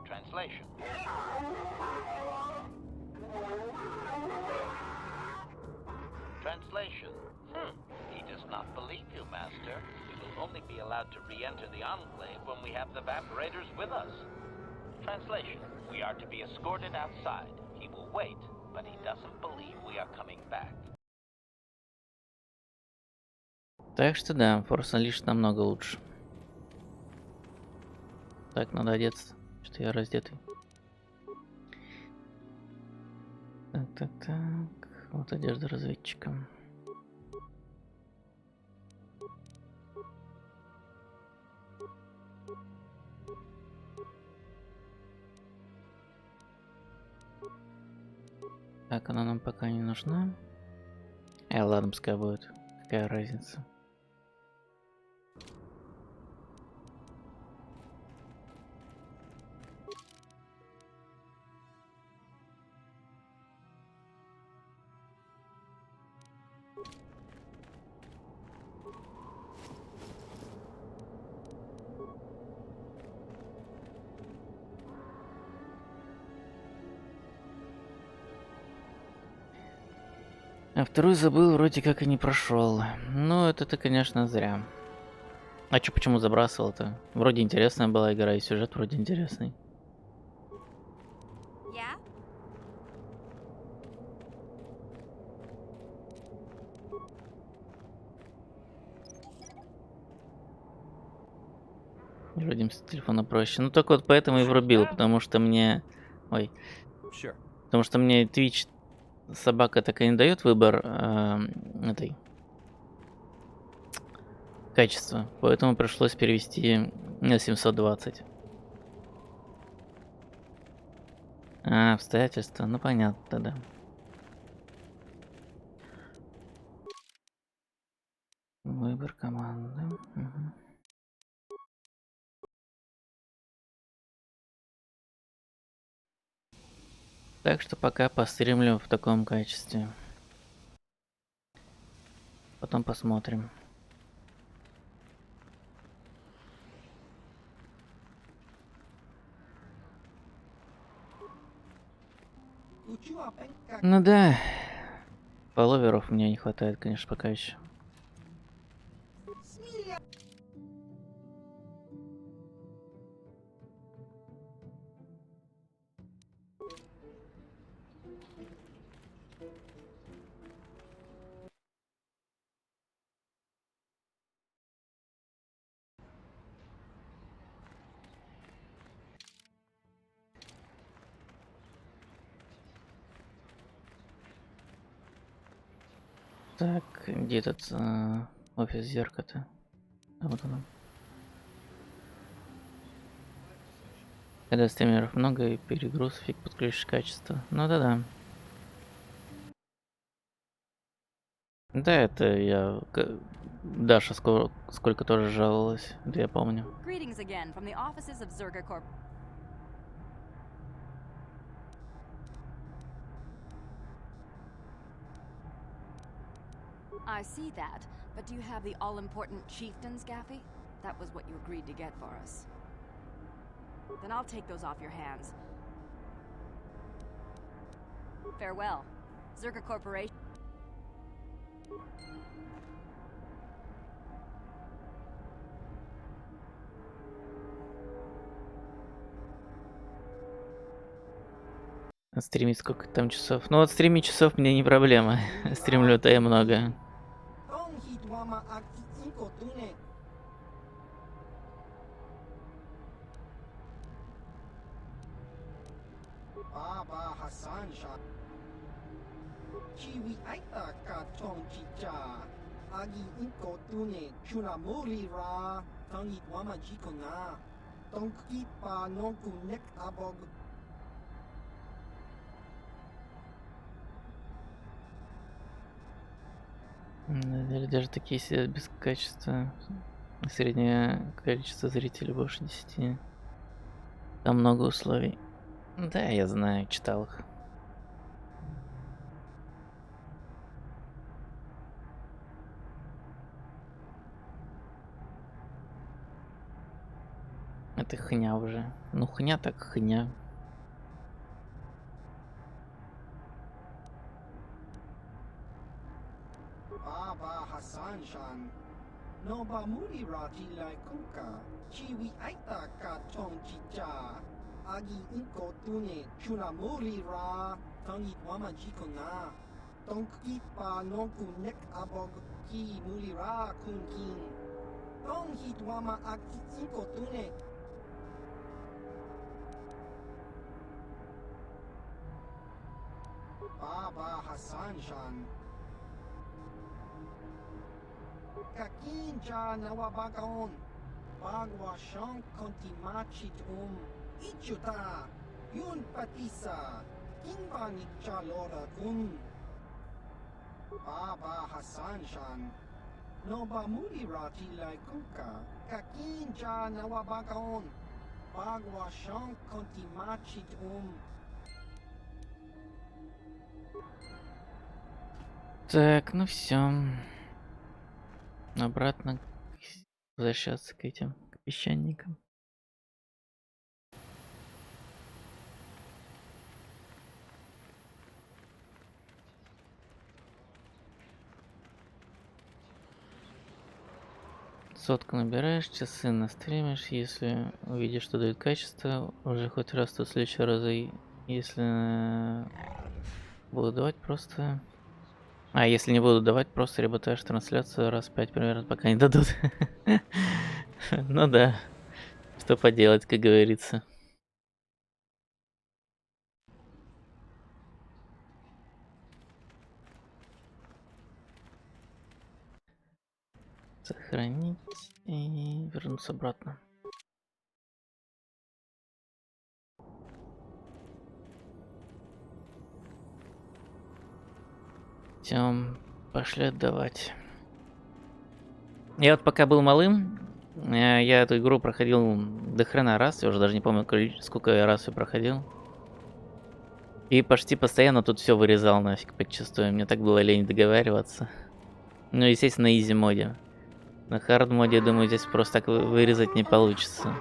Translation. Translation. He does not believe you, Master. We will only be allowed to re-enter the Enclave when we have the Vaporators with us. Translation. We are to be escorted outside. He will wait, but he doesn't believe we are coming back. Так что да, Force Unleashed намного лучше. Так, надо одеться. Что-то я раздетый. Так. Вот одежда разведчика. Так, она нам пока не нужна. Ладно, пускай будет. Какая разница? А второй забыл, вроде как и не прошел. Ну, это-то, конечно, зря. А чё, почему забрасывал-то? Вроде интересная была игра, и сюжет вроде интересный. Yeah? Вроде с телефона проще. Ну, только вот поэтому и врубил, потому что мне... Ой. Sure. Потому что мне Twitch собака так и не дает выбор этой... качества. Поэтому пришлось перевести на 720. Обстоятельства. Ну, понятно тогда. Выбор команды. Угу. Так что пока постримлю в таком качестве. Потом посмотрим. Ну да. Фолловеров мне не хватает, конечно, пока еще. Так, где этот офис зеркала-то? А вот он. Когда стримеров много и перегруз, фиг подключишь качество. Ну да-да. Да, это я... Даша сколько тоже жаловалась, это я помню. Greetings again from the offices of Zerga Corp. I see that, but do you have the all-important chieftains, Gaffy? That was what you agreed to get for us. Then I'll take those off your hands. Farewell. Zerga Corporation. Стримить сколько там часов? Ну вот стримить часов мне не проблема. Стримлю-то я много. Или даже такие сидят без качества. Среднее количество зрителей больше 10. Там много условий. Да, я знаю, читал их. Это хня уже. Ну, хня так хня. Kakinja nawabagaon. Bagwashang kontimachit Ichuta. Yun patisa. Kinbanik chalora kun. Baba Hassan Shan. Noba Murirati like Kuka. Kakinja nawabagaon. Bagwashang kontimachit Так, ну все. Обратно возвращаться к этим к песчаникам. Сотку набираешь, часы настримишь, если увидишь, что дают качество, уже хоть раз, то в следующие разы, если буду давать просто... А если не буду давать, просто работаешь трансляцию раз 5 примерно, пока не дадут. Ну да, что поделать, как говорится. Сохранить и вернуться обратно. Тем пошли отдавать. Я вот пока был малым, я эту игру проходил до хрена раз, я уже даже не помню, сколько я раз ее проходил. И почти постоянно тут все вырезал нафиг подчастую, мне так было лень договариваться. Ну, естественно, на изи моде. На хард моде, я думаю, здесь просто так вырезать не получится.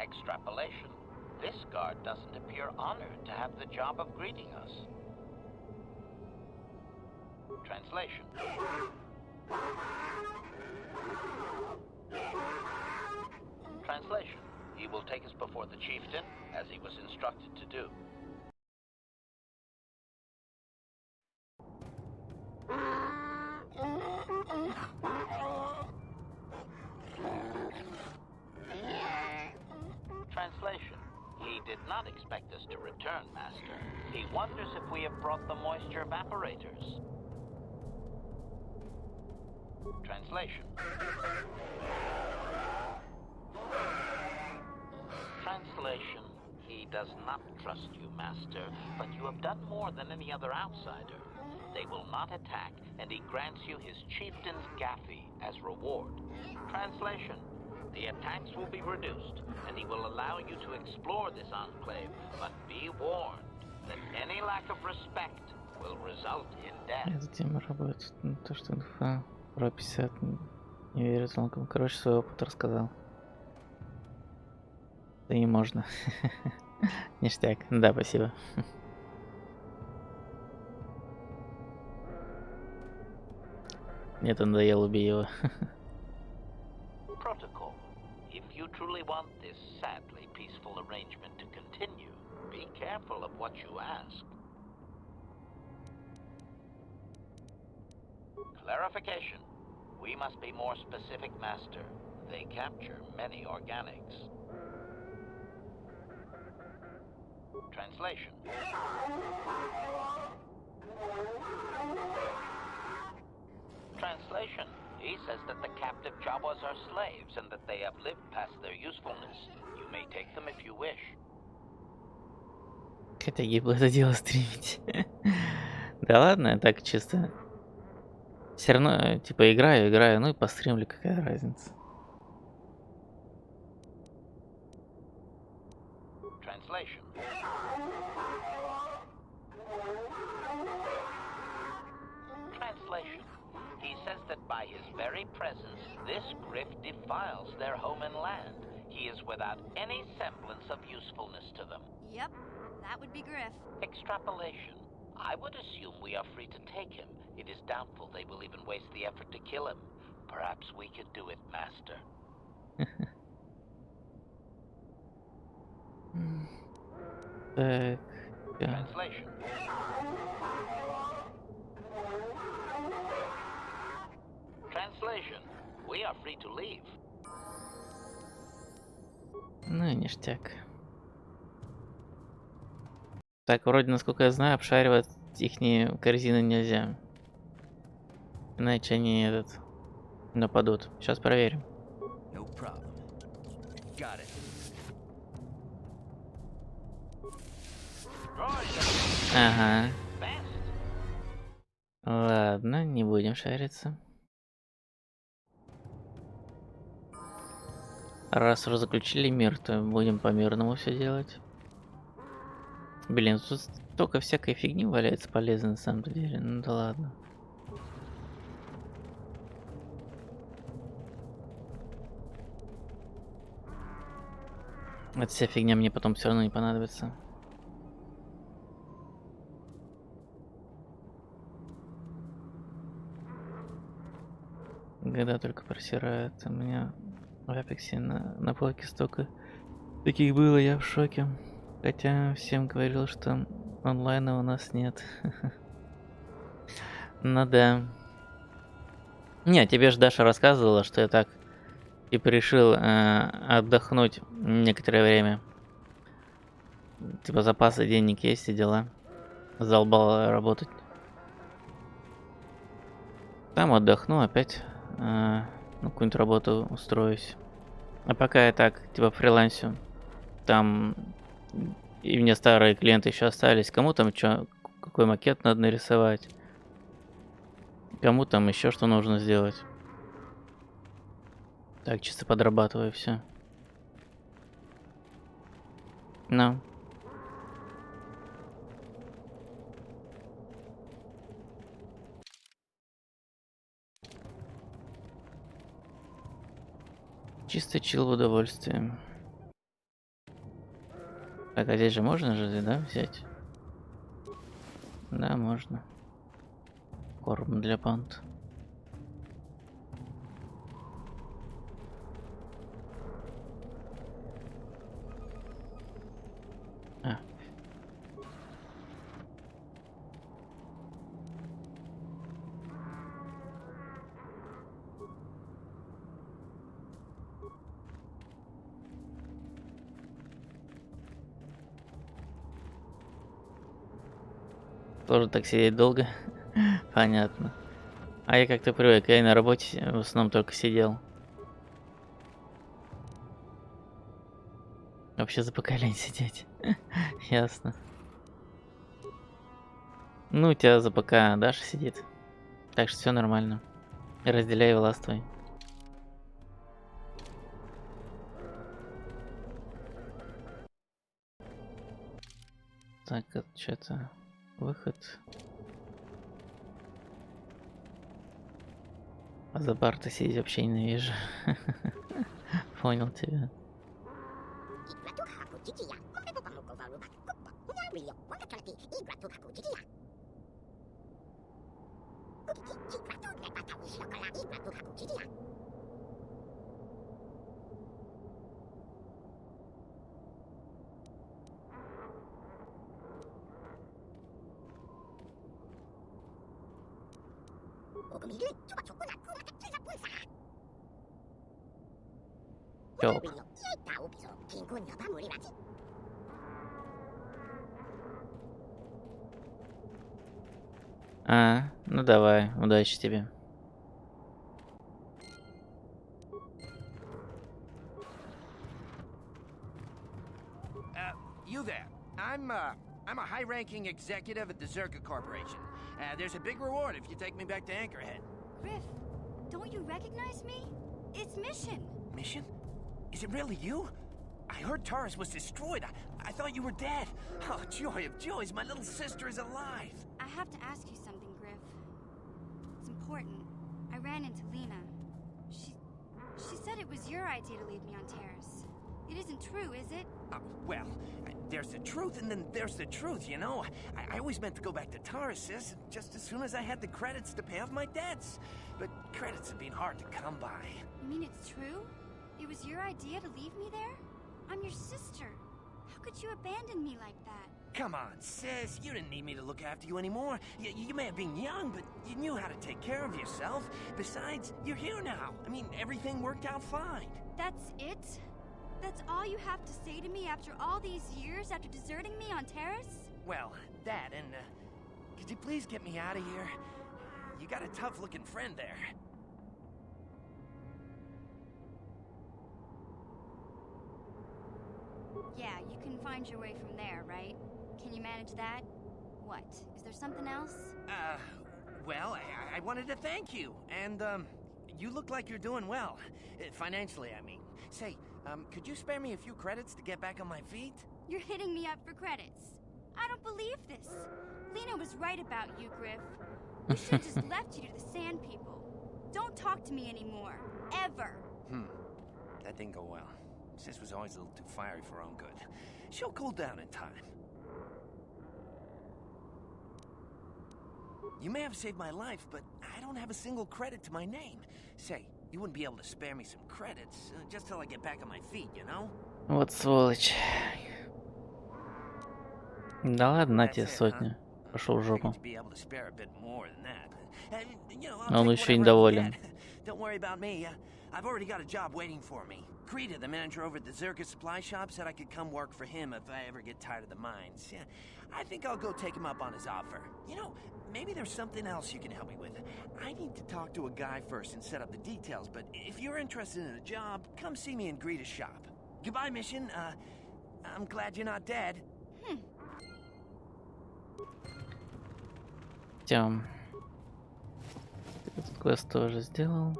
Extrapolation. This guard doesn't appear honored to have the job of greeting us. Translation. Translation. He will take us before the chieftain, as he was instructed to do. Translation. He did not expect us to return, Master. He wonders if we have brought the moisture evaporators. Translation. Translation. He does not trust you, Master, but you have done more than any other outsider. They will not attack, and he grants you his chieftain's gaffy as reward. Translation. The attacks will be reduced, and he will allow you to explore this enclave, but be warned that any lack of respect will result in death. Эта тема работает. То, что инфа про 50 не верю толком. Короче, свой опыт рассказал. Да не можно. Ништяк. Да, спасибо. Мне это надоело, убей его. Protocol. If you truly want this sadly peaceful arrangement to continue, be careful of what you ask. Clarification. We must be more specific, Master. They capture many organics. Translation. Translation. He says that the captive Jawas are slaves and that they have lived past their usefulness. You may take them if you wish. Хотя гибло это дело стримить. Да ладно, я так чисто. Все равно, типа, играю, ну и постримлю, какая разница. Translation. Translation. He says that by his very presence, this griff defiles their home and land. He is without any semblance of usefulness to them. Yep, that would be Griff. Extrapolation. I would assume we are free to take him. It is doubtful they will even waste the effort to kill him. Perhaps we could do it, Master. Так, да. Translation. Translation. We are free to leave. Ну и ништяк. Так, вроде, насколько я знаю, обшаривать ихние корзины нельзя. Иначе они нападут. Сейчас проверим. No problem. Got it. Ага. Best. Ладно, не будем шариться. Раз уже заключили мир, то будем по-мирному все делать. Блин, тут столько всякой фигни валяется полезной на самом деле. Ну да ладно. Эта вся фигня мне потом все равно не понадобится. Года только просирают. У меня в Апексе на полке столько таких было, я в шоке. Хотя всем говорил, что онлайна у нас нет. Ну да. Не, тебе же Даша рассказывала, что я так типа решил отдохнуть некоторое время. Типа запасы денег есть и дела. Задолбал работать. Там отдохну, опять ну, какую-нибудь работу устроюсь. А пока я так, типа, фрилансю. Там и мне старые клиенты еще остались. Кому там что, какой макет надо нарисовать. Кому там еще что нужно сделать. Так, чисто подрабатываю все. Ну. Чисто чил в удовольствие. Так, а здесь же можно же, да, взять? Да, можно. Корм для панд. А. Тоже так сидеть долго? Понятно. А я как-то привык, я и на работе в основном только сидел. Вообще за ПК лень сидеть. Ясно. Ну, у тебя за ПК Даша сидит. Так что все нормально. Разделяй и властвуй. Так, это что-то... Выход. А за бар-то сидеть вообще ненавижу. Понял тебя. Чёп. А, ну давай, удачи тебе. You there. I'm a high-ranking executive at the Zerka Corporation. There's a big reward if you take me back to Anchorhead. Griff, don't you recognize me? It's Mission. Mission? Is it really you? I heard Taurus was destroyed. I thought you were dead. Oh, joy of joys, my little sister is alive. I have to ask you something, Griff. It's important. I ran into Lena. She said it was your idea to leave me on Terrace. It isn't true, is it? Well, there's the truth and then there's the truth, you know? I always meant to go back to Taurus, sis, just as soon as I had the credits to pay off my debts. But credits have been hard to come by. You mean it's true? It was your idea to leave me there? I'm your sister. How could you abandon me like that? Come on, sis, you didn't need me to look after you anymore. You may have been young, but you knew how to take care of yourself. Besides, you're here now. I mean, everything worked out fine. That's it? That's all you have to say to me after all these years, after deserting me on Terrace? Well, that, and, could you please get me out of here? You got a tough-looking friend there. Yeah, you can find your way from there, right? Can you manage that? What? Is there something else? Well, I wanted to thank you, and, you look like you're doing well. Financially, I mean. Say, could you spare me a few credits to get back on my feet? You're hitting me up for credits. I don't believe this. Lena was right about you, Griff. We should have just left you to the Sand People. Don't talk to me anymore. Ever. That didn't go well. Sis was always a little too fiery for her own good. She'll cool down in time. You may have saved my life, but I don't have a single credit to my name. Say, you wouldn't be able to spare me some credits, just till I get back on my feet, you know? Вот сволочь. Да ладно, на тебе сотню. Пошел в жопу. А он еще недоволен. Don't worry about me. I've already got a job waiting for me. Krita, the manager over at the Zerka supply shop, said I could come work for him if I ever get tired of the mines. Yeah, I think I'll go take him up on his offer. You know, maybe there's something else you can help me with. I need to talk to a guy first and set up the details, but if you're interested in a job, come see me in Greta's shop. Goodbye, Mission. I'm glad you're not dead. Тем. Этот квест тоже сделал.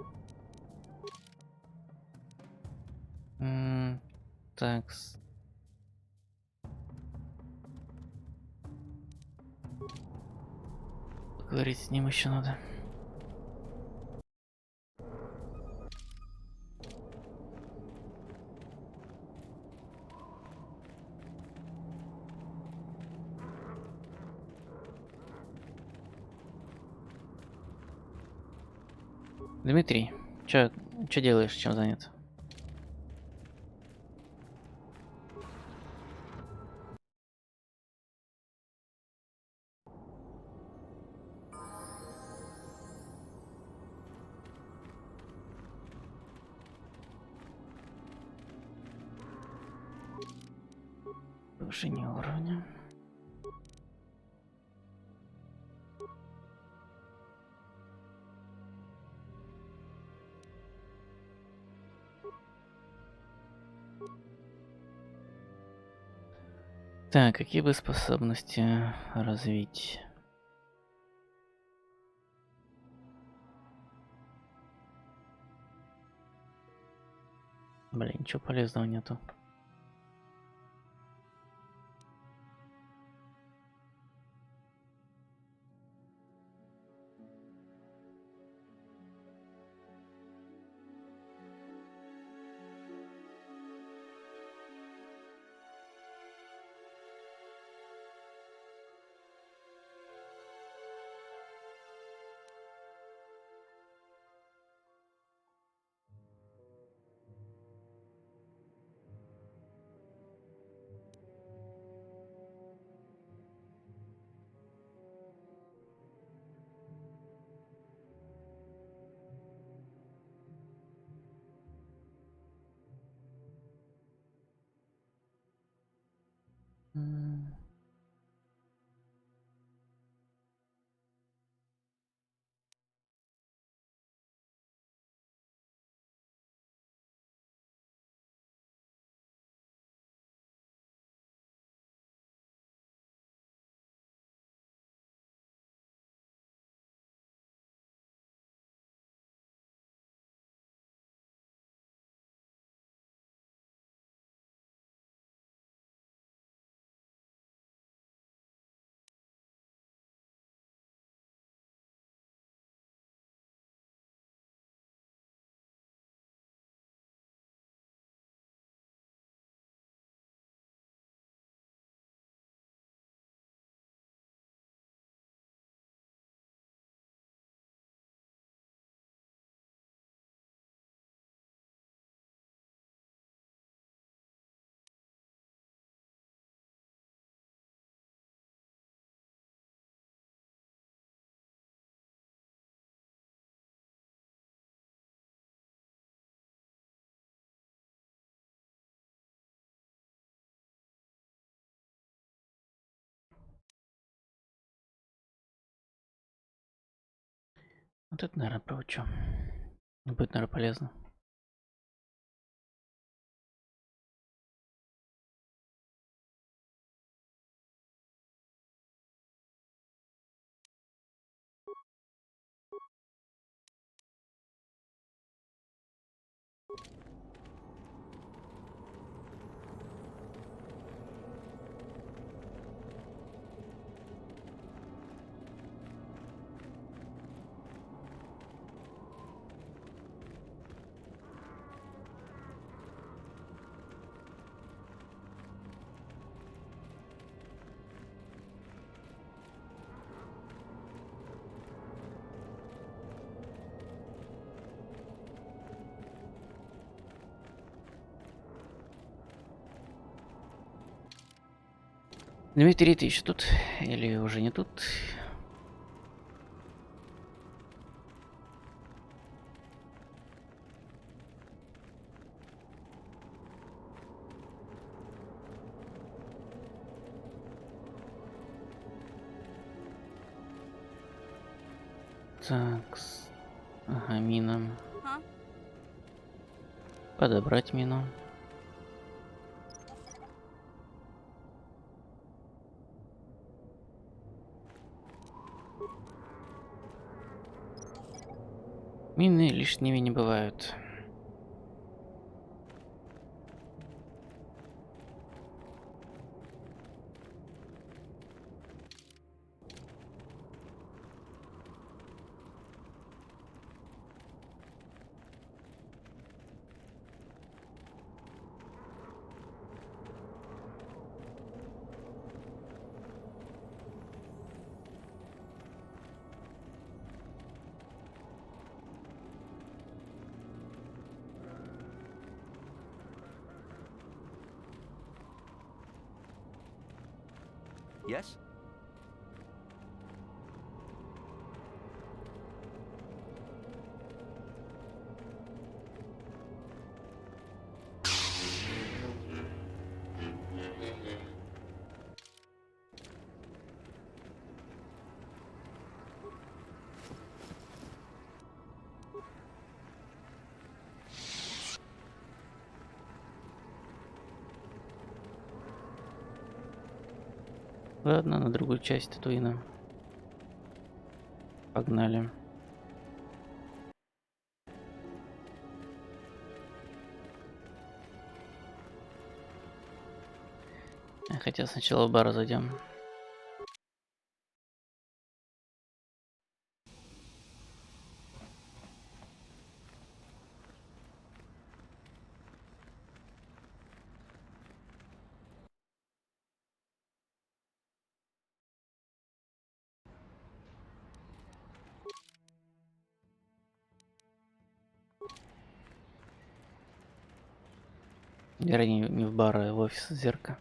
Так. Поговорить с ним еще надо. Дмитрий, чё делаешь, чем занят? Повышение уровня. Так, какие бы способности развить? Блин, ничего полезного нету. Вот это, наверное, проучу. Будет, наверное, полезно. Дмитрий, ты еще тут? Или уже не тут? Так, ага, мина. Huh? Подобрать мину. Мины лишними не бывают. Yes? Ладно, на другую часть Татуина. Погнали. Хотя сначала в бар зайдем. Вернее, не в бар, а в офис Зерка.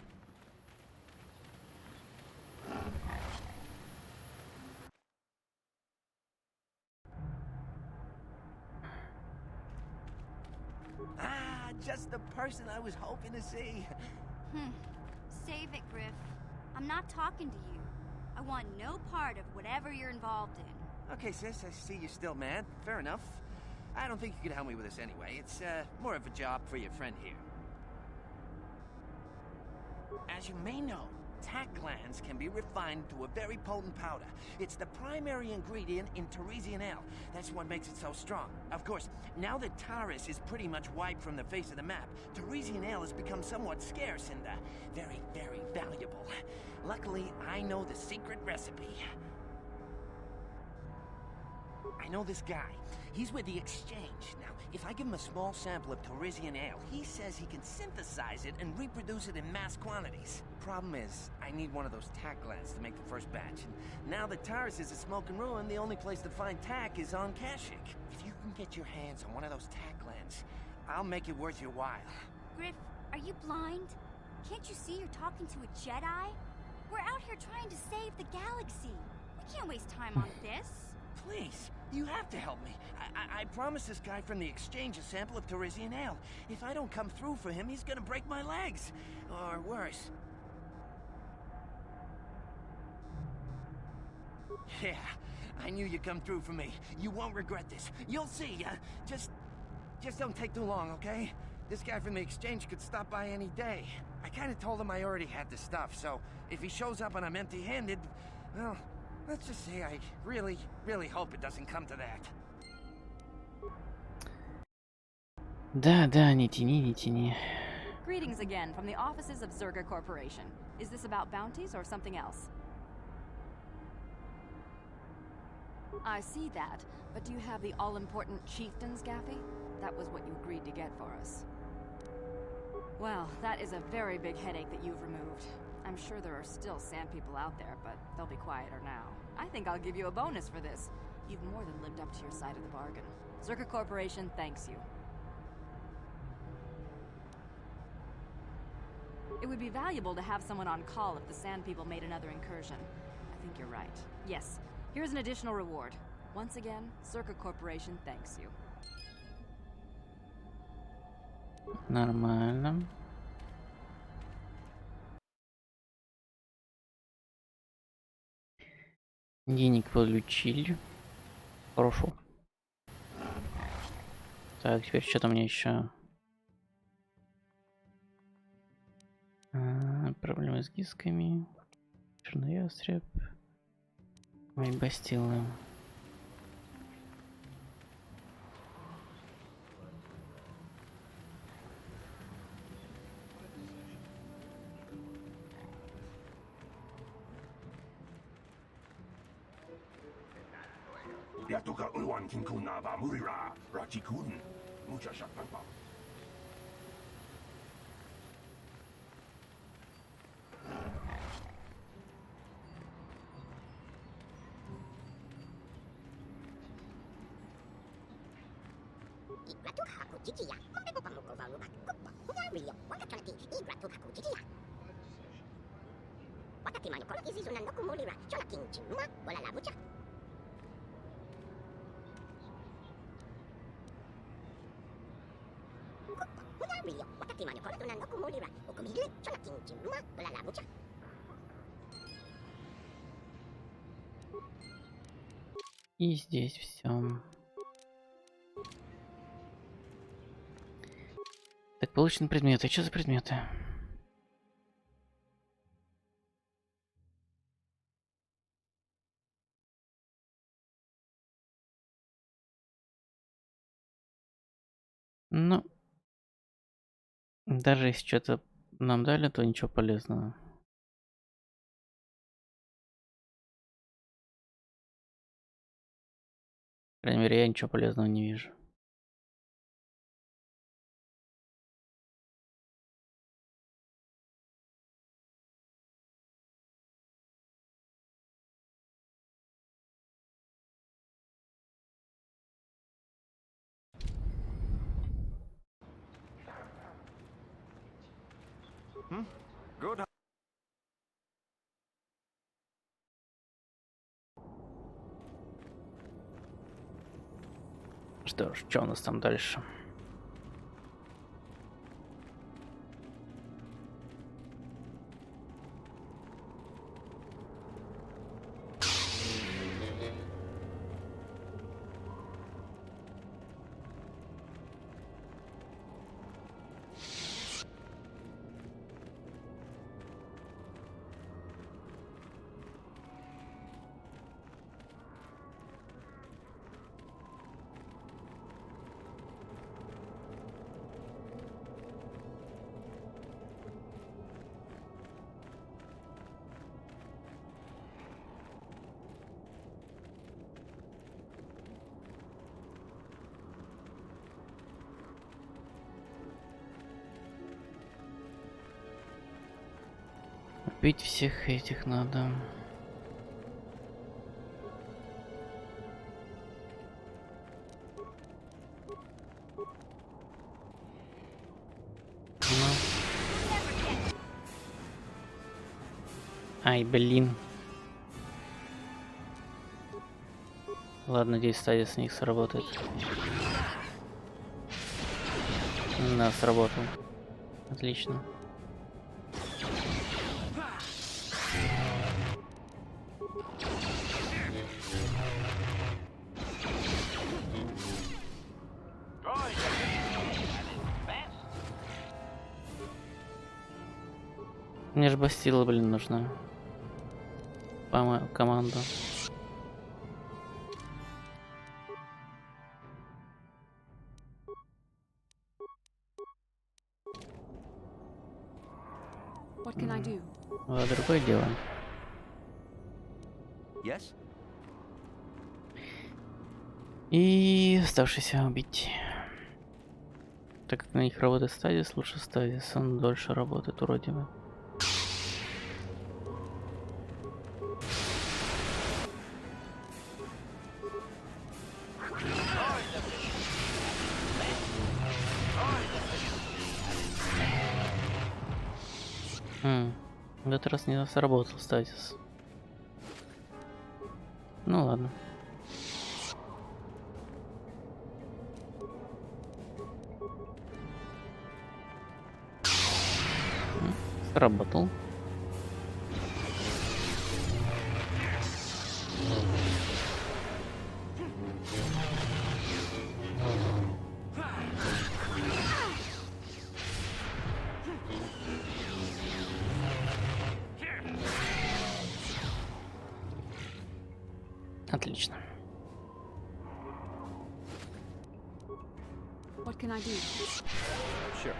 Ah, just the person I was hoping to see. Save it, Griff. I'm not talking to you. I want no part of whatever you're involved in. Okay, sis, I see you're still mad. Fair enough. I don't think you could help me with this anyway. It's more of a job for your friend here. As you may know, tack glands can be refined to a very potent powder. It's the primary ingredient in Teresian ale. That's what makes it so strong. Of course, now that Taris is pretty much wiped from the face of the map, Teresian ale has become somewhat scarce and very, very valuable. Luckily, I know the secret recipe. I know this guy. He's with the Exchange. Now, if I give him a small sample of Teresian ale, he says he can synthesize it and reproduce it in mass quantities. Problem is, I need one of those tack glands to make the first batch. And now that Taris is a smoking ruin, the only place to find tack is on Kashyyyk. If you can get your hands on one of those tack glands, I'll make it worth your while. Griff, are you blind? Can't you see you're talking to a Jedi? We're out here trying to save the galaxy. We can't waste time on this. Please, you have to help me. I promised this guy from the Exchange a sample of Teresian ale. If I don't come through for him, he's gonna break my legs. Or worse. Yeah, I knew you'd come through for me. You won't regret this. You'll see. Just don't take too long, okay? This guy from the Exchange could stop by any day. I kind of told him I already had the stuff, so if he shows up and I'm empty-handed, well, let's just say I really, really hope it doesn't come to that. Да, не тяни, не тяни. Greetings again from the offices of Zerga Corporation. Is this about bounties or something else? I see that, but do you have the all-important chieftains, Gaffy? That was what you agreed to get for us. Well, that is a very big headache that you've removed. I'm sure there are still sand people out there, but they'll be quieter now. I think I'll give you a bonus for this. You've more than lived up to your side of the bargain. Zerga Corporation thanks you. It would be valuable to have someone on call if the sand people made another incursion. I think you're right. Yes, here's an additional reward. Once again, Zerga Corporation thanks you. Нормально. Денег получили. Хорошо. Так, теперь что-то мне еще. Проблемы с дисками. Черный ястреб. Мои бастилы. Я только Уан Кинкуна Бамурира, Рачикун, Мучашак Пампа. И здесь все. Так, получены предметы. Что за предметы? Ну, даже если что-то нам дали, то ничего полезного. По крайней мере, я ничего полезного не вижу. Good. Что ж, что у нас там дальше? Убить всех этих надо. Ай, блин. Ладно, надеюсь, стадия с них сработает. Да, сработал. Отлично. Мне же бастила, блин, нужна. Команда. What can I do? Вот другое дело. Yes? И оставшийся убить. Так как на них работает стадис, лучше стадис. Он дольше работает, вроде бы. В этот раз не сработал статис. Ну ладно. Сработал. Отлично. What can I do? Sure.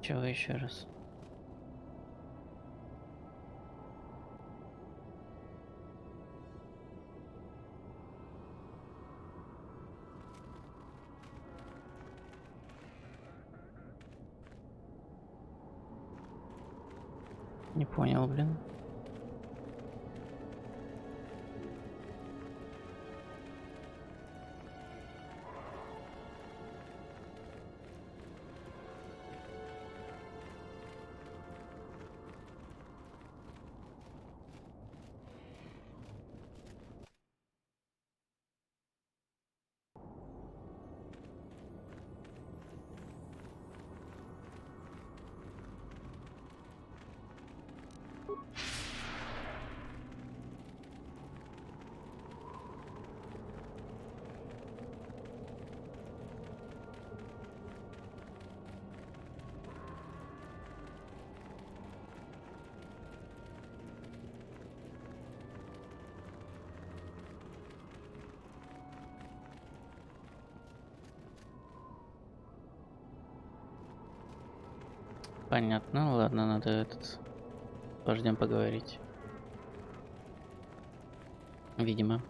Чего еще раз? Не понял, блин. Понятно, ладно, надо этот вождем поговорить. Видимо.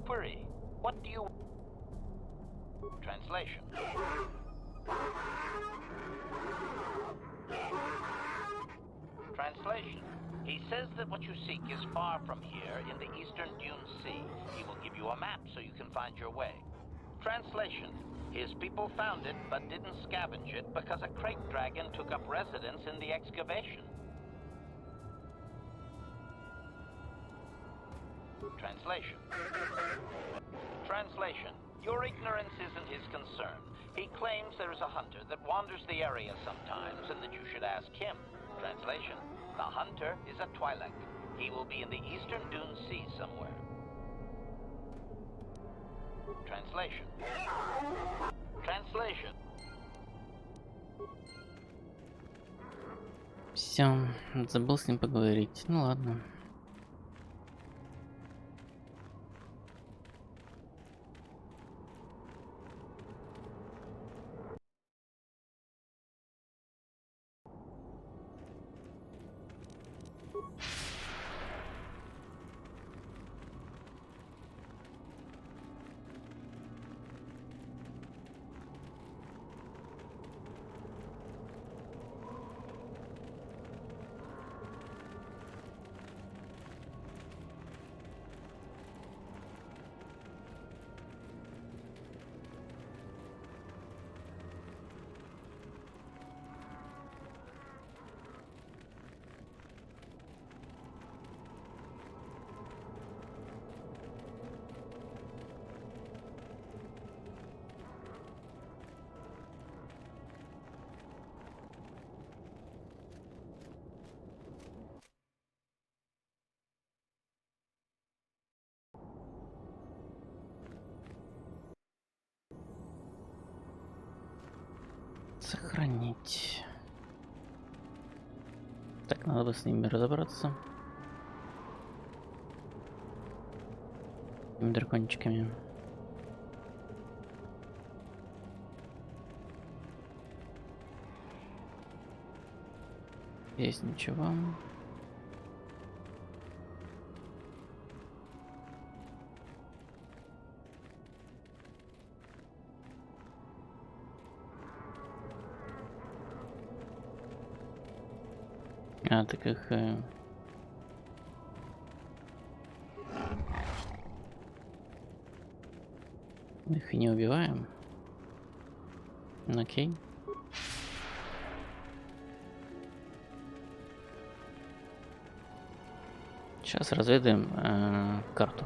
Query. What do you... Translation. Translation. He says that what you seek is far from here in the Eastern Dune Sea. He will give you a map so you can find your way. Translation. His people found it but didn't scavenge it because a crate dragon took up residence in the excavation. Translation. Translation. Your ignorance isn't his concern. He claims there is a hunter that wanders the area sometimes and that you should ask him. Translation. The hunter is a Twi'lek. He will be in the Eastern Dune Sea somewhere. Translation. Translation. Все, забыл с ним поговорить. Ну ладно. Сохранить. Так, надо бы с ними разобраться. Этими дракончиками. Здесь ничего. А, так их... Их и не убиваем. Окей. Сейчас разведаем карту.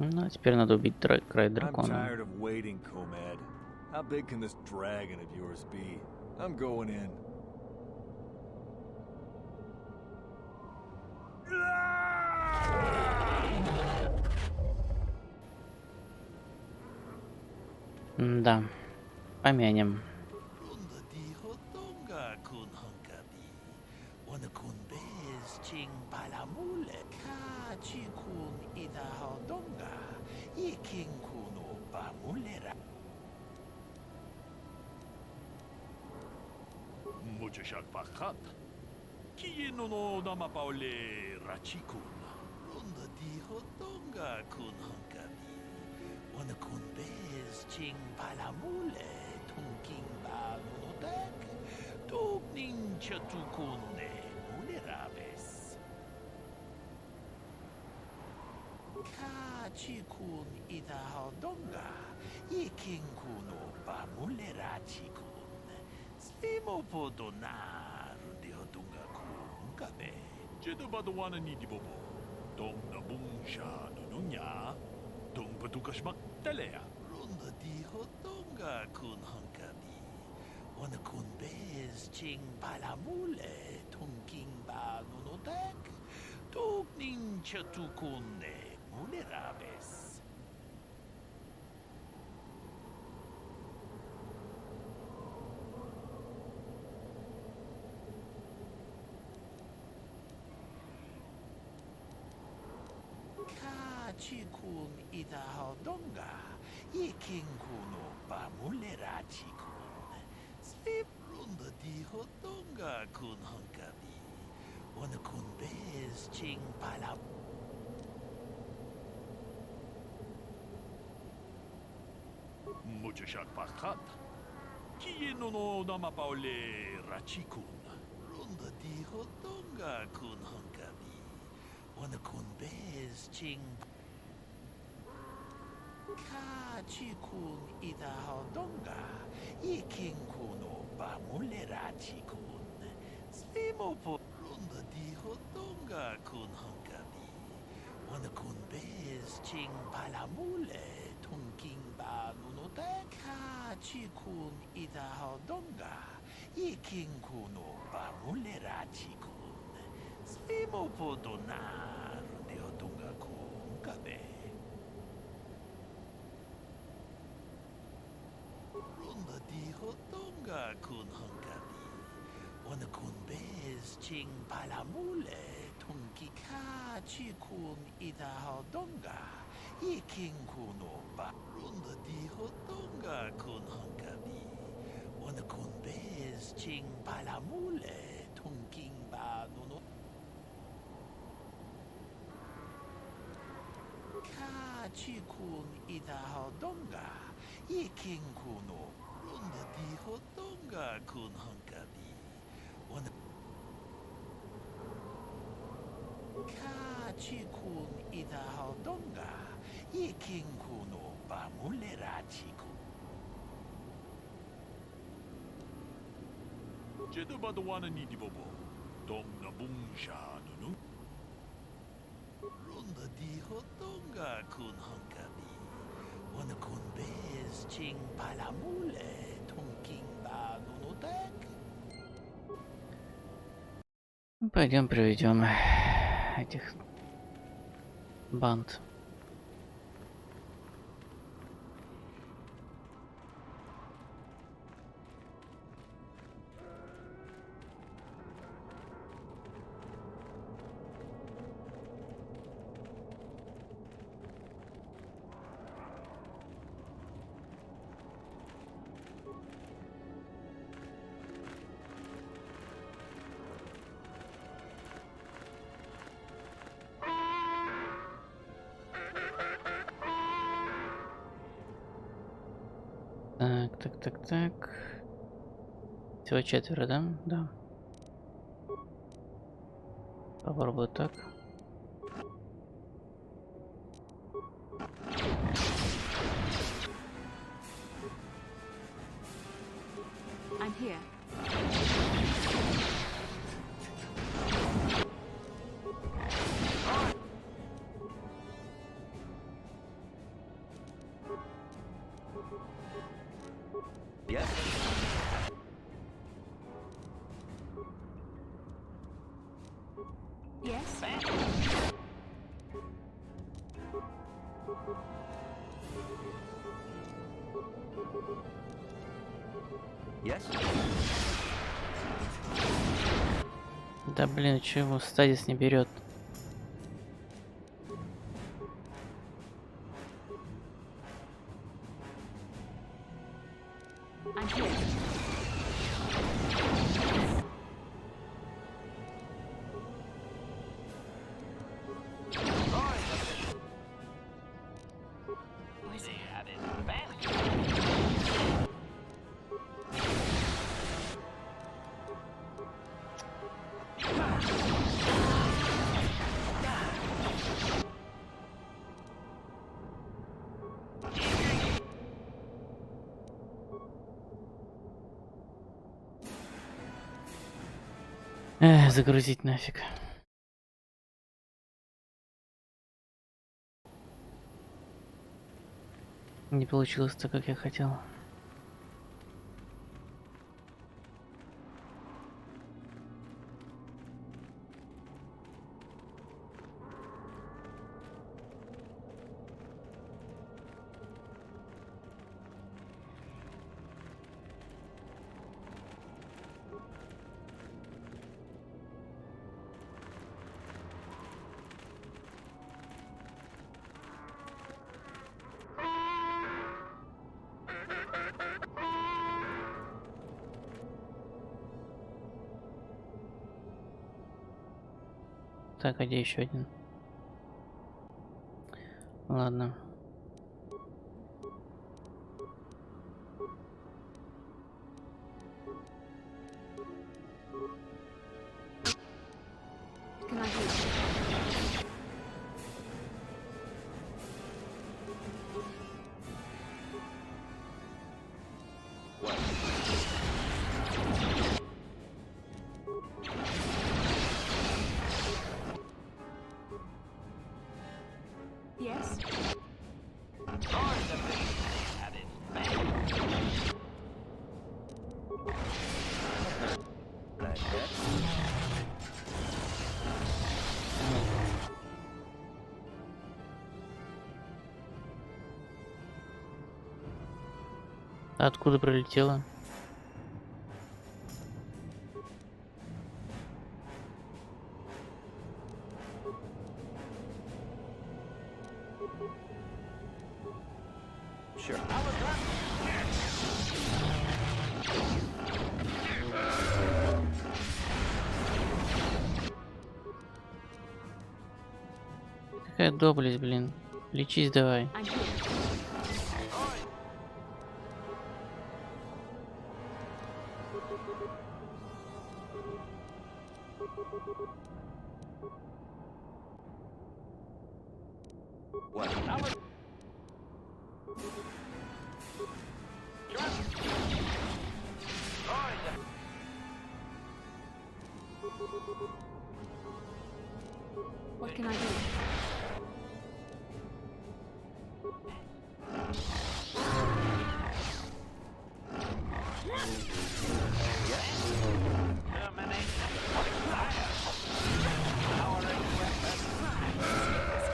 Ну, а теперь надо убить край I'm дракона. tired of waiting, Comad. How big can this dragon of yours be? I'm going in. Да, помянем. Muchachak Pakat. Kieno no Dama Paule Rachikun. Runda dijo Tonga kun hankabi. Wana kun bez ching palamule tunking ba nunotek. Tugning chatukunne mulerabes. Kachikun ida donga. Iking kuno ba mulerachikun. Slimo podonar dio dunga kunkabe. Jedo badowana ni dibobo. Dong na bungsha nununya. Dong patukashmak talea. Runda diho donga kun hankabi. Wana kun bez ching palamule. Tunking ba nunotek. Tugning chatukunne mulerabes. Chikun ida donga, iking kuno ba mulera chikun. Slip runda diho donga kun hankabi. Wana kun bez ching pala. Muchachak Pakat. Kieno no Dama Paule Rachikun. Runda diho donga kun hankabi. Wana kun bez ching. Kachikun ida donga, iking kuno ba mulera chikun. Slimo po runda diho donga kun hankabi. Wana kun bez ching palamule tunking ba nunotek. Kachikun ida donga, iking kuno ba mulera chikun. Slimo po donar diho donga kunkabe. Runda diho donga kun hankabi. Wana kun bez ching palamule tunki kachikun ida donga. Iking kuno ba. Runda diho donga kun hankabi. Wana kun bez ching palamule tunking ba nuno. Kachikun ida donga. Iking kuno runda diho donga kun hankabi. Wana Kachikun ida donga. Iking kuno ba mulera chikun. Jedo badowana ni dibobo. Dong na bungsha nunu. Runda diho donga kun hankabi. Wana kun bez ching palamule tunking ba nunotek. Пойдем приведем этих банд. Так. Всего 4, да? Да. Попробую так. I'm here. Yes. Yes? Yes. Да блин, чего стадис не берет? I'm here. That is fancy. Загрузить нафиг. Не получилось так, как я хотел. Так, а где еще один? Ладно. Can I do it? Yes? That is fancy. А откуда прилетело? Sure. Какая доблесть, блин. Лечись давай. I'm here. What? What can I do?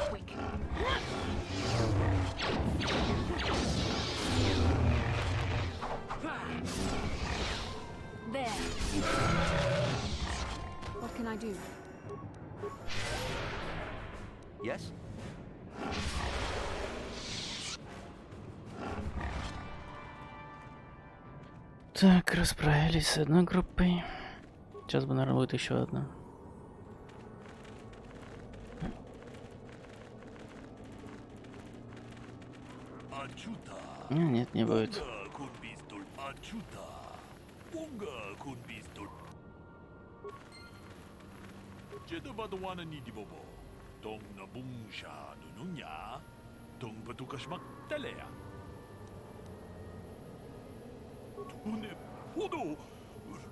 Quick. There. What can I do? Yes? Так, расправились с одной группой. Сейчас бы, наверное, будет еще одна. Нет, не будет.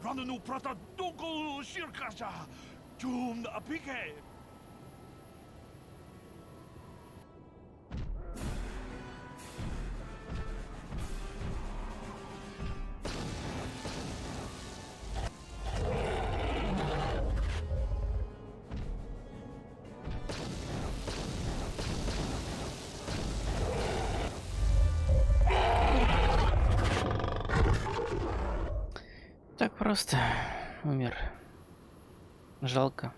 Rannu prata doko shirkasha. Jum na apike. так просто умер. Жалко.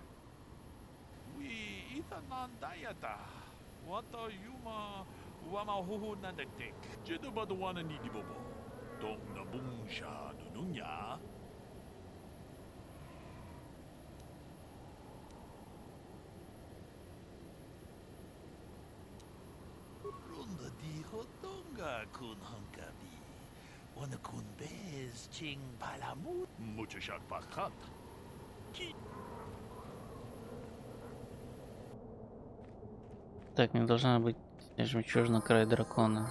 Так, мне должна быть жемчужина край дракона.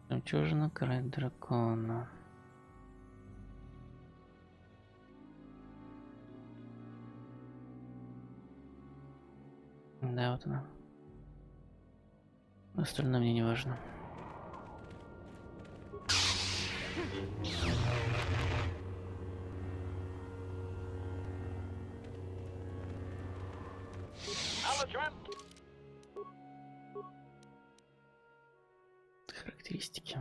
Жемчужина край дракона. Да, вот она. Остальное мне не важно. Характеристики.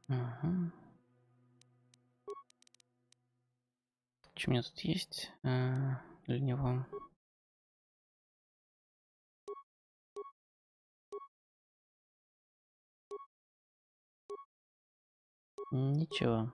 Ага. Что у меня тут есть для него? Ничего.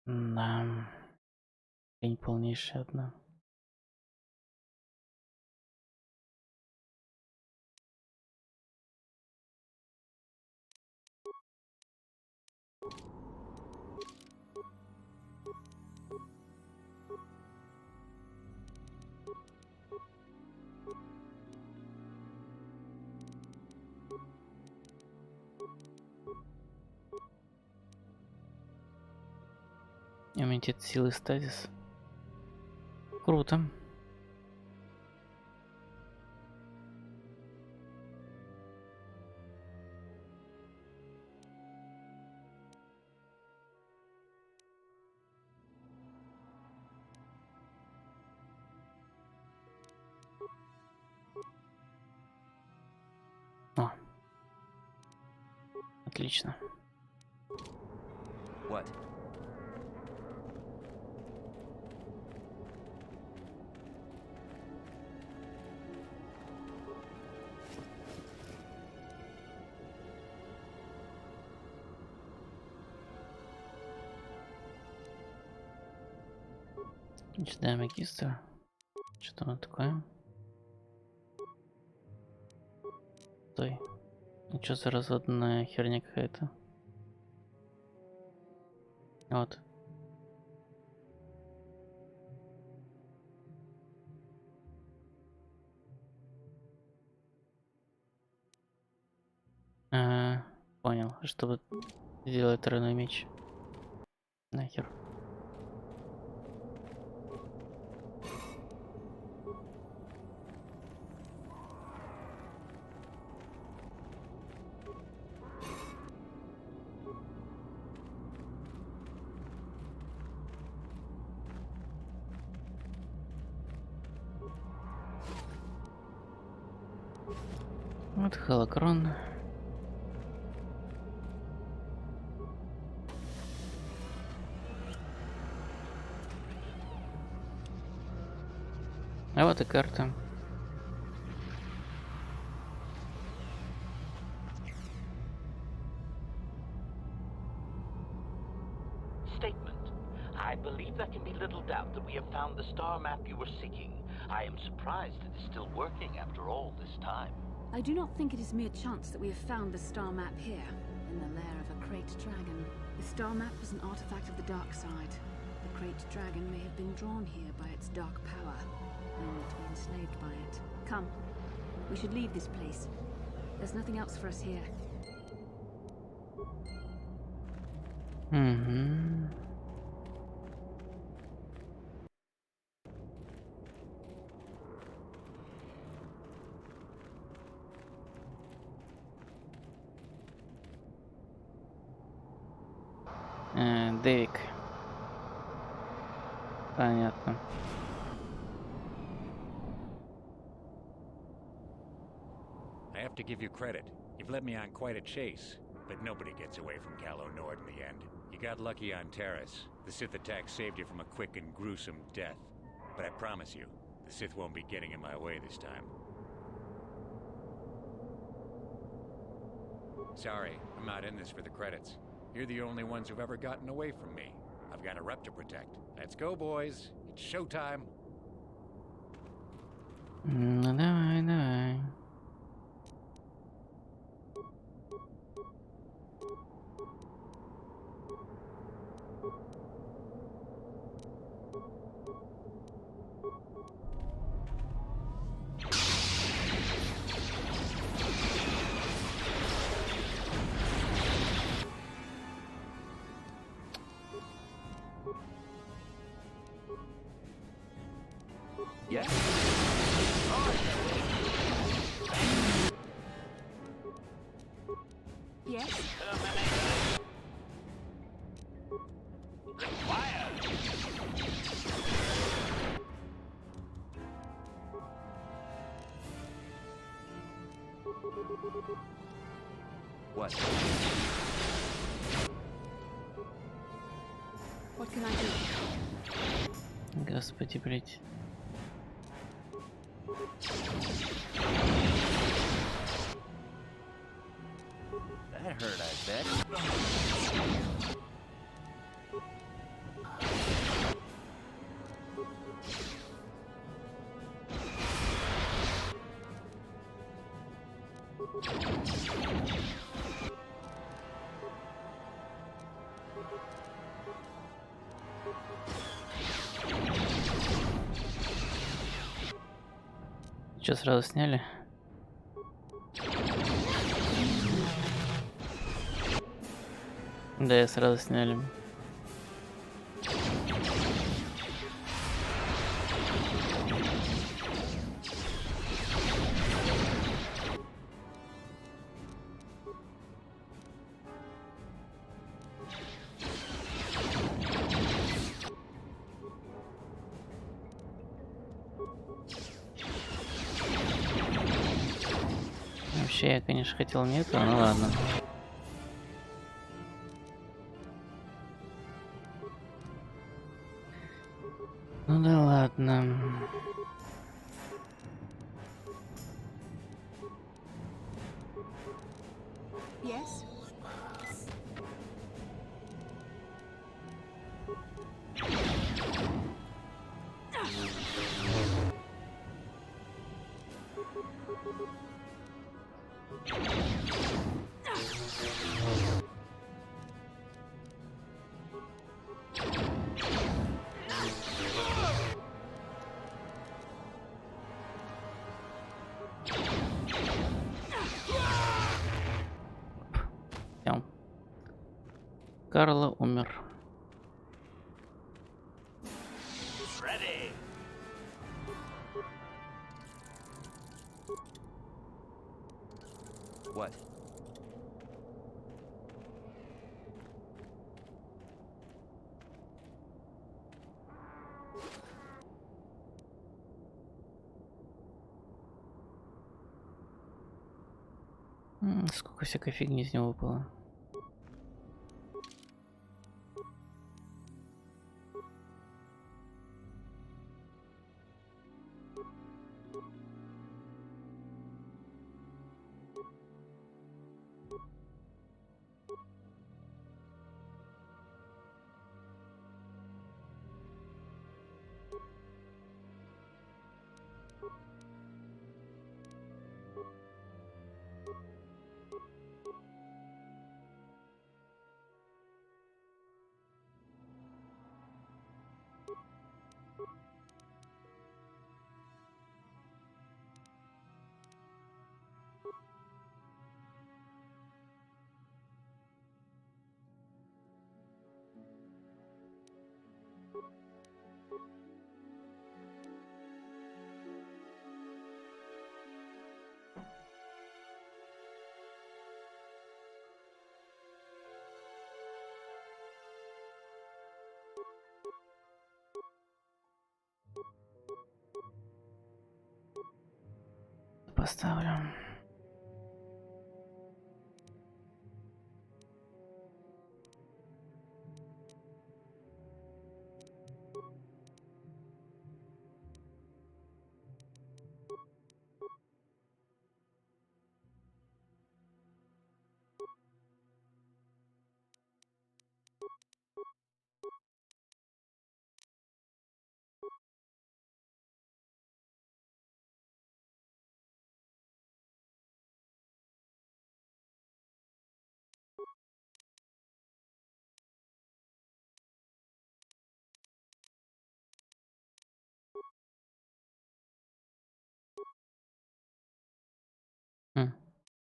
Да. Лень полнейшая одна. Иммунитет силы стазис. Круто. О. Отлично. What? Читаем магистр. Что оно такое? Стой. Ну что за разводная херня какая-то? Вот. Понял. Чтобы сделать тройной меч. Нахер. Вот холокрон. А вот и карта. Statement. I believe there can be little doubt that we have found the star map you were seeking. I am surprised it is still working after all this time. I do not think it is mere chance that we have found the star map here, in the lair of a Krayt dragon. The star map is an artifact of the dark side. The Krayt dragon may have been drawn here by its dark power, only to be enslaved by it. Come, we should leave this place. There's nothing else for us here. Дэвик. Понятно. I have to give you credit. You've led me on quite a chase, but nobody gets away from Calo Nord in the end. You got lucky on Terrace. The Sith attack saved you from a quick and gruesome death. But I promise you, the Sith won't be getting in my way this time. Sorry, I'm not in this for the credits. You're the only ones who've ever gotten away from me. I've got a rep to protect. Let's go, boys. It's showtime. Ну давай, давай. Yes. Yes? What? What can I do? Господи, блять. That hurt, I bet. Что, сразу сняли? Да, сразу сняли. Вообще, я, конечно, хотел не это, но ладно. Ну да ладно. Yes? Всё. Карло умер. Ready. What? Сколько всякой фигни из него выпало. поставлю.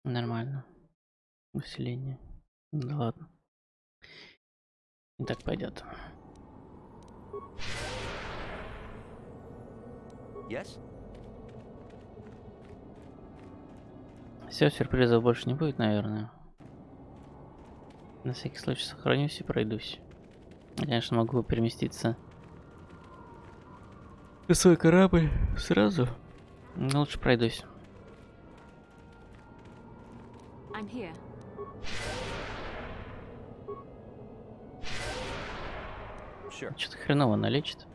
Нормально. Усиление. Да ладно. И так пойдет. Yes? Все, сюрпризов больше не будет, наверное. На всякий случай сохранюсь и пройдусь. Конечно, могу переместиться на свой корабль сразу, но лучше пройдусь. I'm here. Sure. Что-то хреново налечит.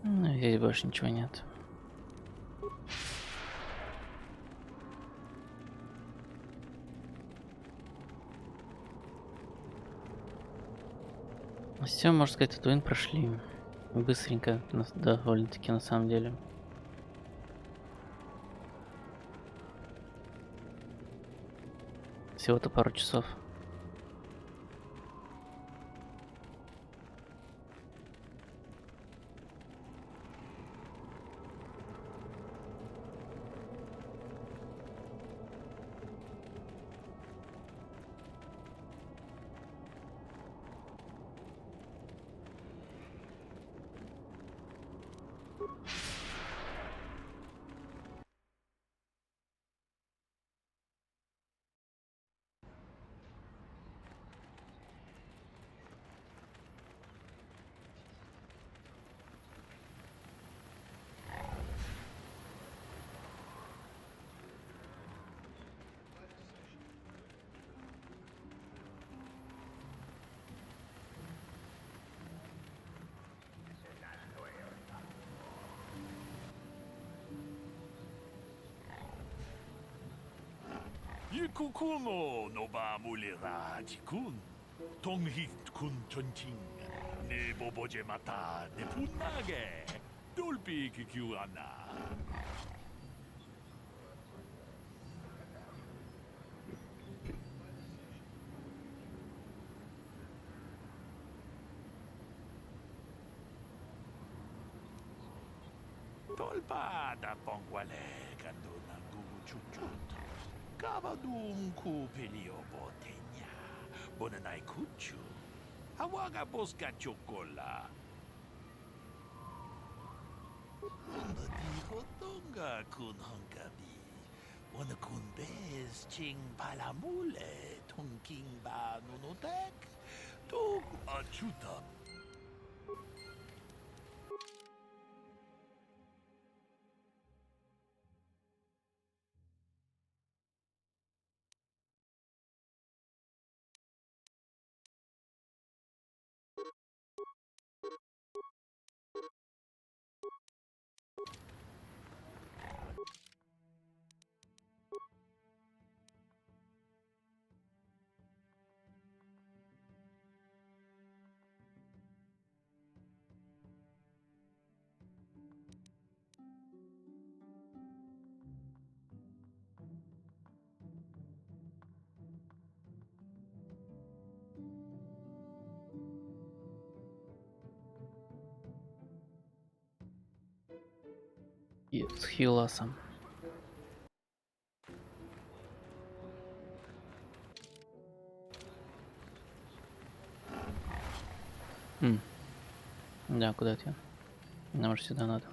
Ну, здесь больше ничего нет. Все, можно сказать, Татуин прошли. Быстренько, довольно-таки, на самом деле. Всего-то пару часов. Yikukuno no ba mulira jikun. Tonghit kun chonching. Ne boboje mata ne punage. Dolpi kikiuana. Tolpa da pongwale kando nangu chuchut. Kavadum kupelio botenya. Bonanai kuchu. Hawaga boska chocola. Ronda dijo tonga kun honkabi. Wana kun bez ching palamule. Tonking ba nunotek. Tuk achuta. Хиласа. Да, куда ты? Нам же сюда надо.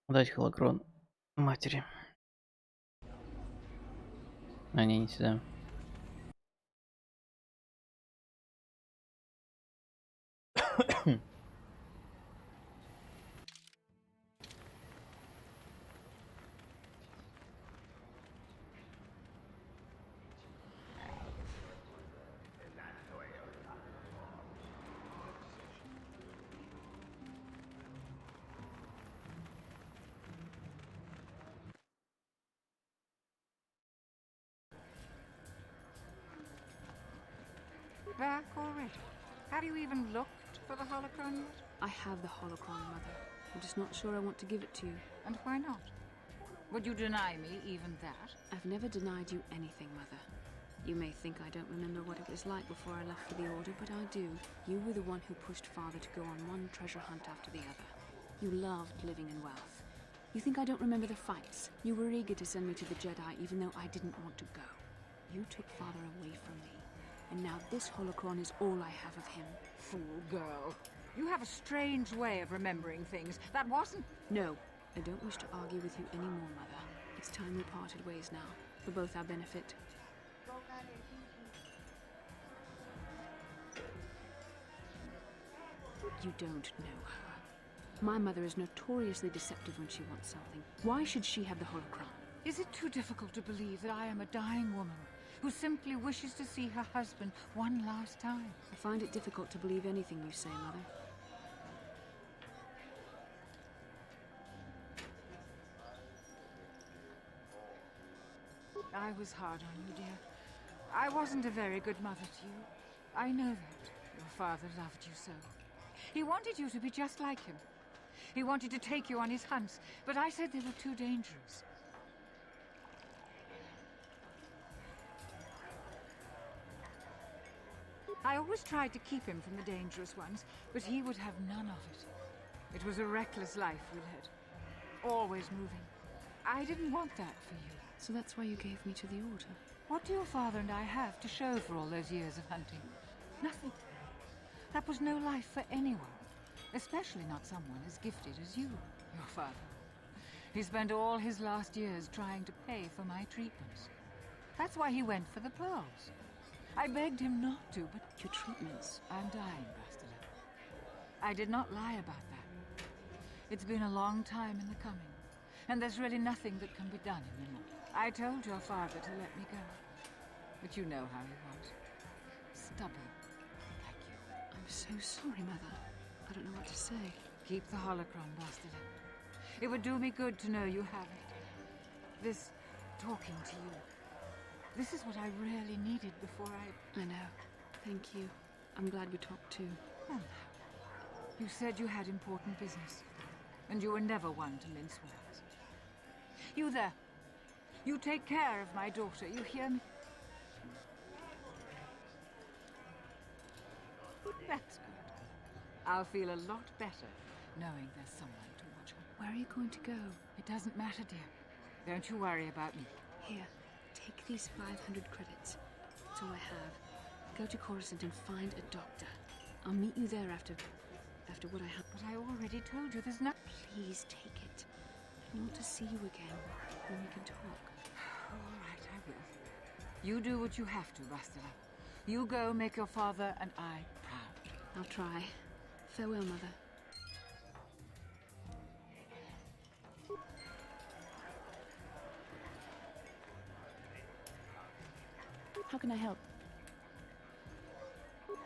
Дать холокрон матери. А не сюда. Back already? Have you even looked for the holocron yet? I have the holocron, Mother. I'm just not sure I want to give it to you. And why not? Would you deny me even that? I've never denied you anything, Mother. You may think I don't remember what it was like before I left for the Order, but I do. You were the one who pushed Father to go on one treasure hunt after the other. You loved living in wealth. You think I don't remember the fights? You were eager to send me to the Jedi even though I didn't want to go. You took Father away from me. And now this holocron is all I have of him. Fool girl. You have a strange way of remembering things. That wasn't... No, I don't wish to argue with you anymore, Mother. It's time we parted ways now, for both our benefit. You don't know her. My mother is notoriously deceptive when she wants something. Why should she have the holocron? Is it too difficult to believe that I am a dying woman who simply wishes to see her husband one last time? I find it difficult to believe anything you say, Mother. I was hard on you, dear. I wasn't a very good mother to you. I know that. Your father loved you so. He wanted you to be just like him. He wanted to take you on his hunts, but I said they were too dangerous. I always tried to keep him from the dangerous ones, but he would have none of it. It was a reckless life we led. Always moving. I didn't want that for you. So that's why you gave me to the Order? What do your father and I have to show for all those years of hunting? Nothing. That was no life for anyone. Especially not someone as gifted as you, your father. He spent all his last years trying to pay for my treatments. That's why he went for the pearls. I begged him not to, but... Your treatments? I'm dying, Bastila. I did not lie about that. It's been a long time in the coming, and there's really nothing that can be done anymore. I told your father to let me go, but you know how he was. Stubborn, like you. I'm so sorry, Mother. I don't know what to say. Keep the holocron, Bastila. It would do me good to know you have it. This talking to you. This is what I really needed before I know. Thank you. I'm glad we talked too. Well, you said you had important business, and you were never one to mince words. You there. You take care of my daughter, you hear me? That's good. I'll feel a lot better knowing there's someone to watch her. Where are you going to go? It doesn't matter, dear. Don't you worry about me. Here, take these 500 credits. That's all I have. Go to Coruscant and find a doctor. I'll meet you there after what I have. But I already told you there's no... Please take it. I want to see you again, when we can talk. All right, I will. You do what you have to, Bastila. You go make your father and I proud. I'll try. Farewell, Mother. How can I help?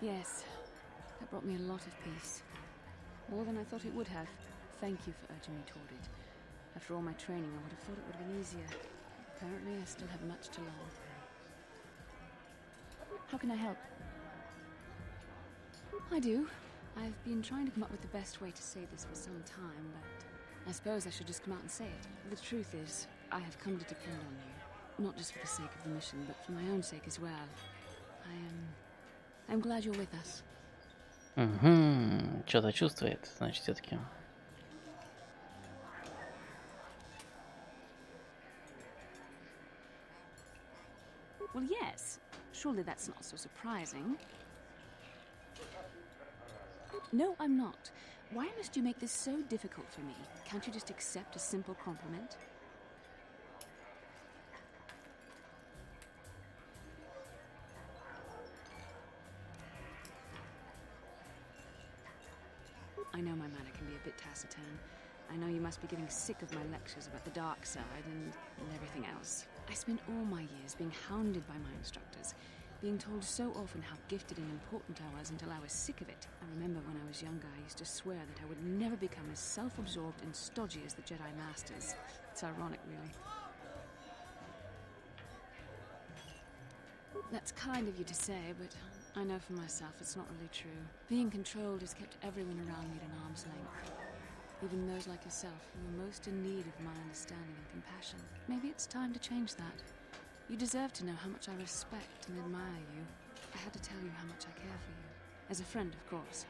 Yes, that brought me a lot of peace. More than I thought it would have. Thank you for urging me toward it. After all my training, I would have thought it would have been easier. Apparently, I still have much to learn. How can I help? I do. I've been trying to come up with the best way to say this for some time, but I suppose I should just come out and say it. The truth is, I have come to depend on you. Not just for the sake of the mission, but for my own sake as well. I'm glad you're with us. Что-то чувствует, значит, все-таки. Well, yes. Surely that's not so surprising. No, I'm not. Why must you make this so difficult for me? Can't you just accept a simple compliment? I know my manner can be a bit taciturn. I know you must be getting sick of my lectures about the dark side and everything else. I spent all my years being hounded by my instructors, being told so often how gifted and important I was until I was sick of it. I remember when I was younger, I used to swear that I would never become as self-absorbed and stodgy as the Jedi Masters. It's ironic, really. That's kind of you to say, but I know for myself it's not really true. Being controlled has kept everyone around me at an arm's length. Even those like yourself who are most in need of my understanding and compassion. Maybe it's time to change that. You deserve to know how much I respect and admire you. I had to tell you how much I care for you. As a friend, of course.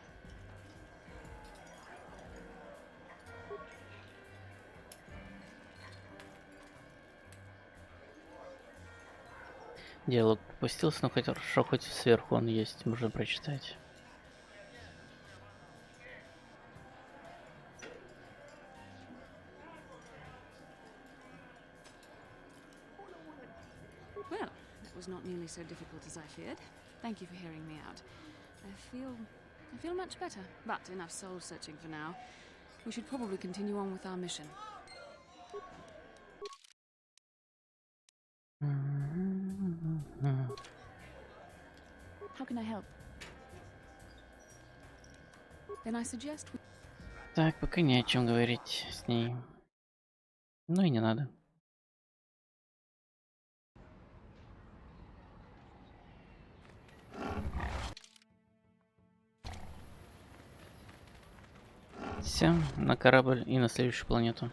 Диалог попустился, но хоть хорошо, хоть сверху он есть, можно прочитать. Well, that was not nearly so difficult as I feared. Thank you for hearing me out. I feel much better, but enough soul searching for now. We should probably continue on with our mission. How can I help? Then I suggest we... Так, пока не о чем говорить с ней. Ну и не надо. Все, на корабль и на следующую планету.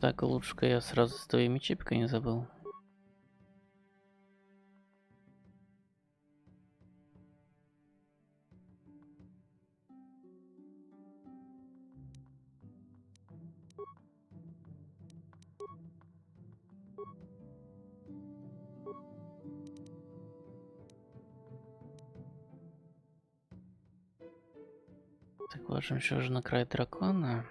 Так, лучше-ка я сразу с твоими чипками не забыл. Так, ложим еще же на край дракона.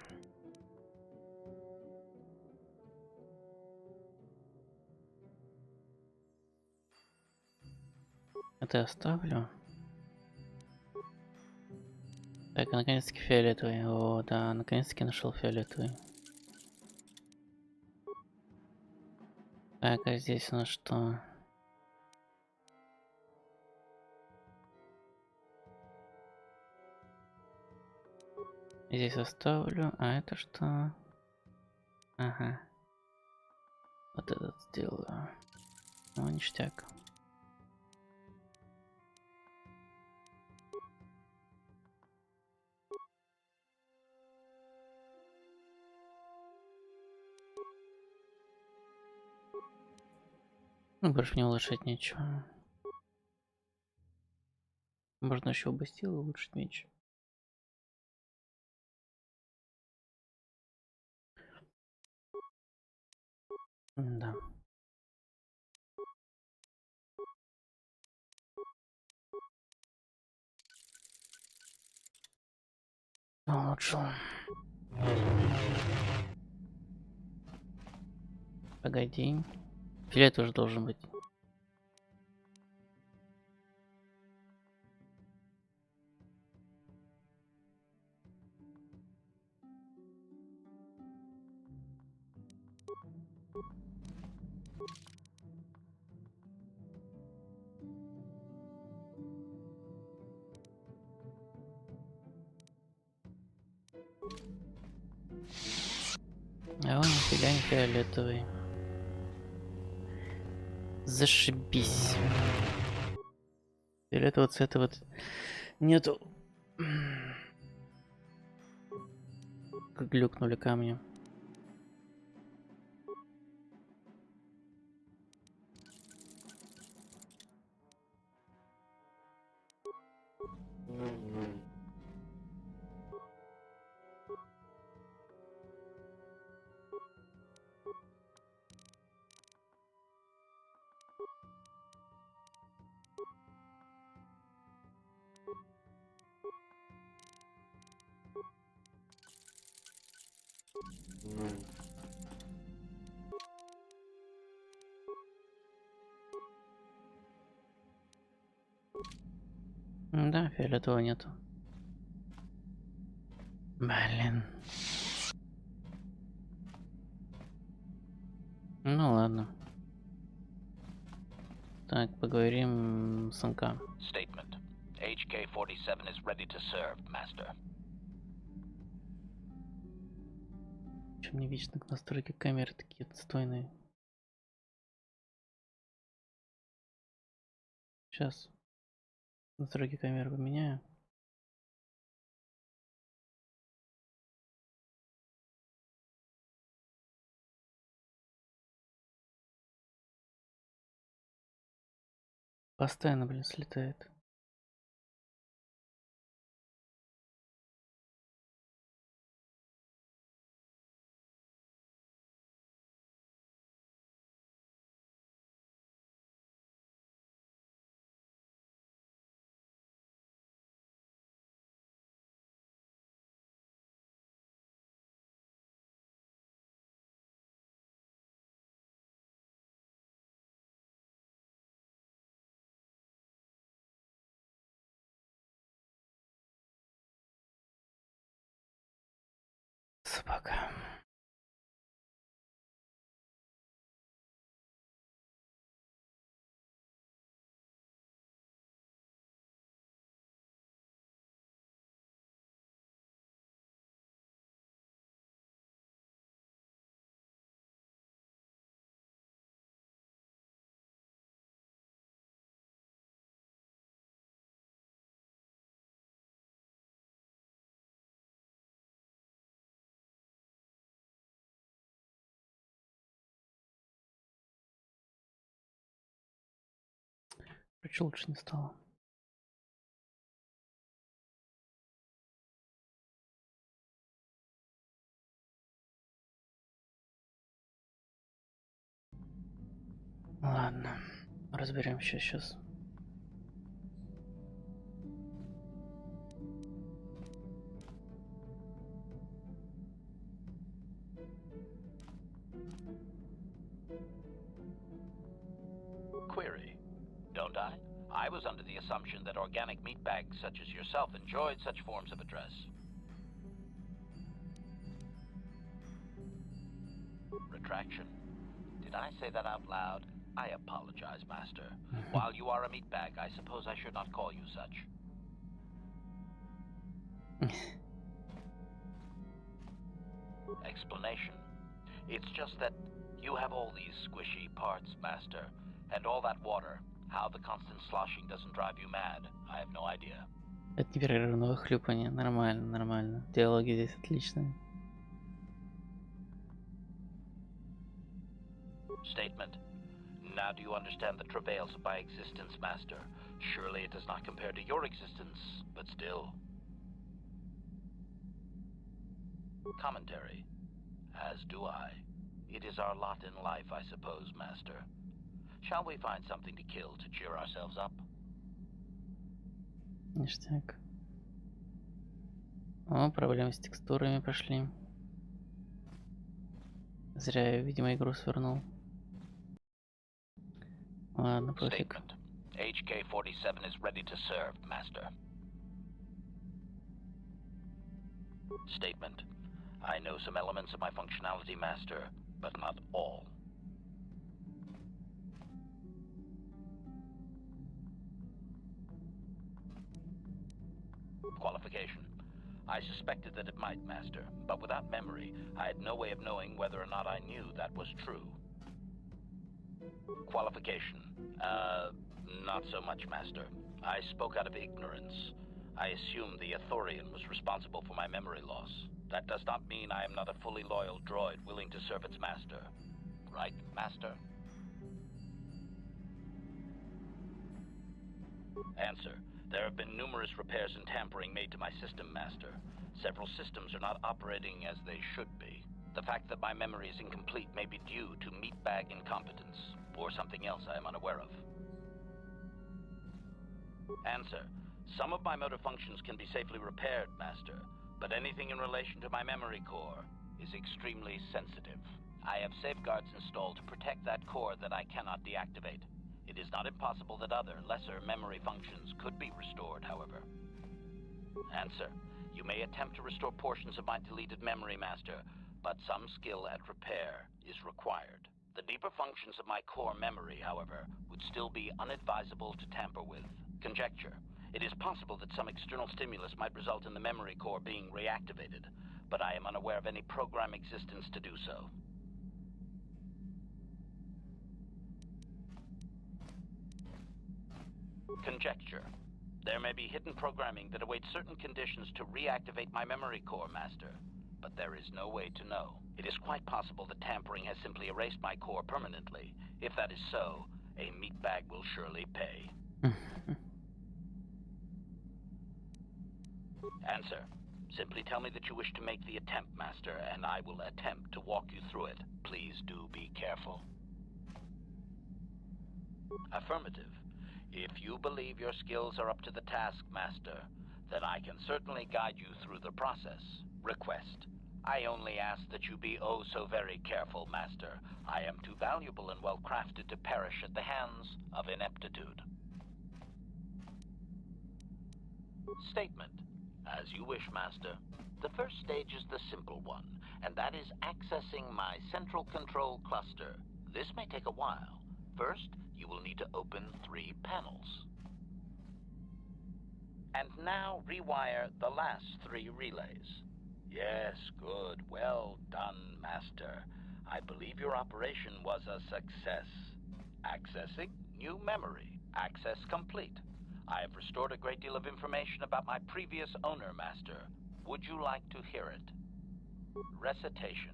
Это я оставлю. Так, наконец-таки фиолетовый. О, да, наконец-таки нашел фиолетовый. Так, а здесь у нас что? Здесь оставлю. А это что? Ага. Вот этот сделаю. Ну, ништяк. Ну, больше не улучшать нечего. Можно еще бастил и улучшить меч. Да. Улучшил. Погоди. Фиолет уже должен быть. А он нифига не фиолетовый. Зашибись. Фиолетового цвета вот нету. Как глюкнули камни. Да, фиолетового нету. Блин. Ну ладно. Так, поговорим с НК. Statement. HK-47 is ready to serve, Master. Чем мне вечно настройки камеры такие отстойные. Сейчас настройки камеры поменяю. Постоянно, блин, слетает. Собака. Короче, лучше не стало. Ладно, разберемся сейчас. Query. Don't I? I was under the assumption that organic meat bags such as yourself enjoyed such forms of address. Retraction. Did I say that out loud? I apologize, Master. While you are a meatbag, I suppose I should not call you such. Explanation. It's just that you have all these squishy parts, Master, and all that water. How the constant sloshing doesn't drive you mad, I have no idea. От непрерывного хлюпания. Нормально, нормально. Диалоги здесь отличные. Statement. Now do you understand the travails of my existence, Master? Surely it does not compare to your existence, but still. Commentary. As do I. It is our lot in life, I suppose, Master. Shall we find something to kill to cheer ourselves up? Ништяк. О, проблемы с текстурами пошли. Зря я, видимо, игру свернул. Ладно, пофиг. Statement. HK-47 is ready to serve, Master. Statement. I know some elements of my functionality, Master, but not all. Qualification. I suspected that it might, Master, but without memory, I had no way of knowing whether or not I knew that was true. Qualification. Not so much, Master. I spoke out of ignorance. I assumed the Ithorian was responsible for my memory loss. That does not mean I am not a fully loyal droid willing to serve its master. Right, Master? Answer. There have been numerous repairs and tampering made to my system, Master. Several systems are not operating as they should be. The fact that my memory is incomplete may be due to meatbag incompetence, or something else I am unaware of. Answer. Some of my motor functions can be safely repaired, Master, but anything in relation to my memory core is extremely sensitive. I have safeguards installed to protect that core that I cannot deactivate. It is not impossible that other, lesser memory functions could be restored, however. Answer. You may attempt to restore portions of my deleted memory, Master, but some skill at repair is required. The deeper functions of my core memory, however, would still be unadvisable to tamper with. Conjecture. It is possible that some external stimulus might result in the memory core being reactivated, but I am unaware of any program existence to do so. Conjecture. There may be hidden programming that awaits certain conditions to reactivate my memory core, Master, but there is no way to know. It is quite possible that tampering has simply erased my core permanently. If that is so, a meatbag will surely pay. Answer. Simply tell me that you wish to make the attempt, Master, and I will attempt to walk you through it. Please do be careful. Affirmative. If you believe your skills are up to the task, Master, then I can certainly guide you through the process. Request. I only ask that you be oh so very careful, Master. I am too valuable and well-crafted to perish at the hands of ineptitude. Statement. As you wish, Master. The first stage is the simple one, and that is accessing my central control cluster. This may take a while. First, you will need to open 3 panels. And now rewire the last 3 relays. Yes, good. Well done, Master. I believe your operation was a success. Accessing new memory. Access complete. I have restored a great deal of information about my previous owner, Master. Would you like to hear it? Recitation.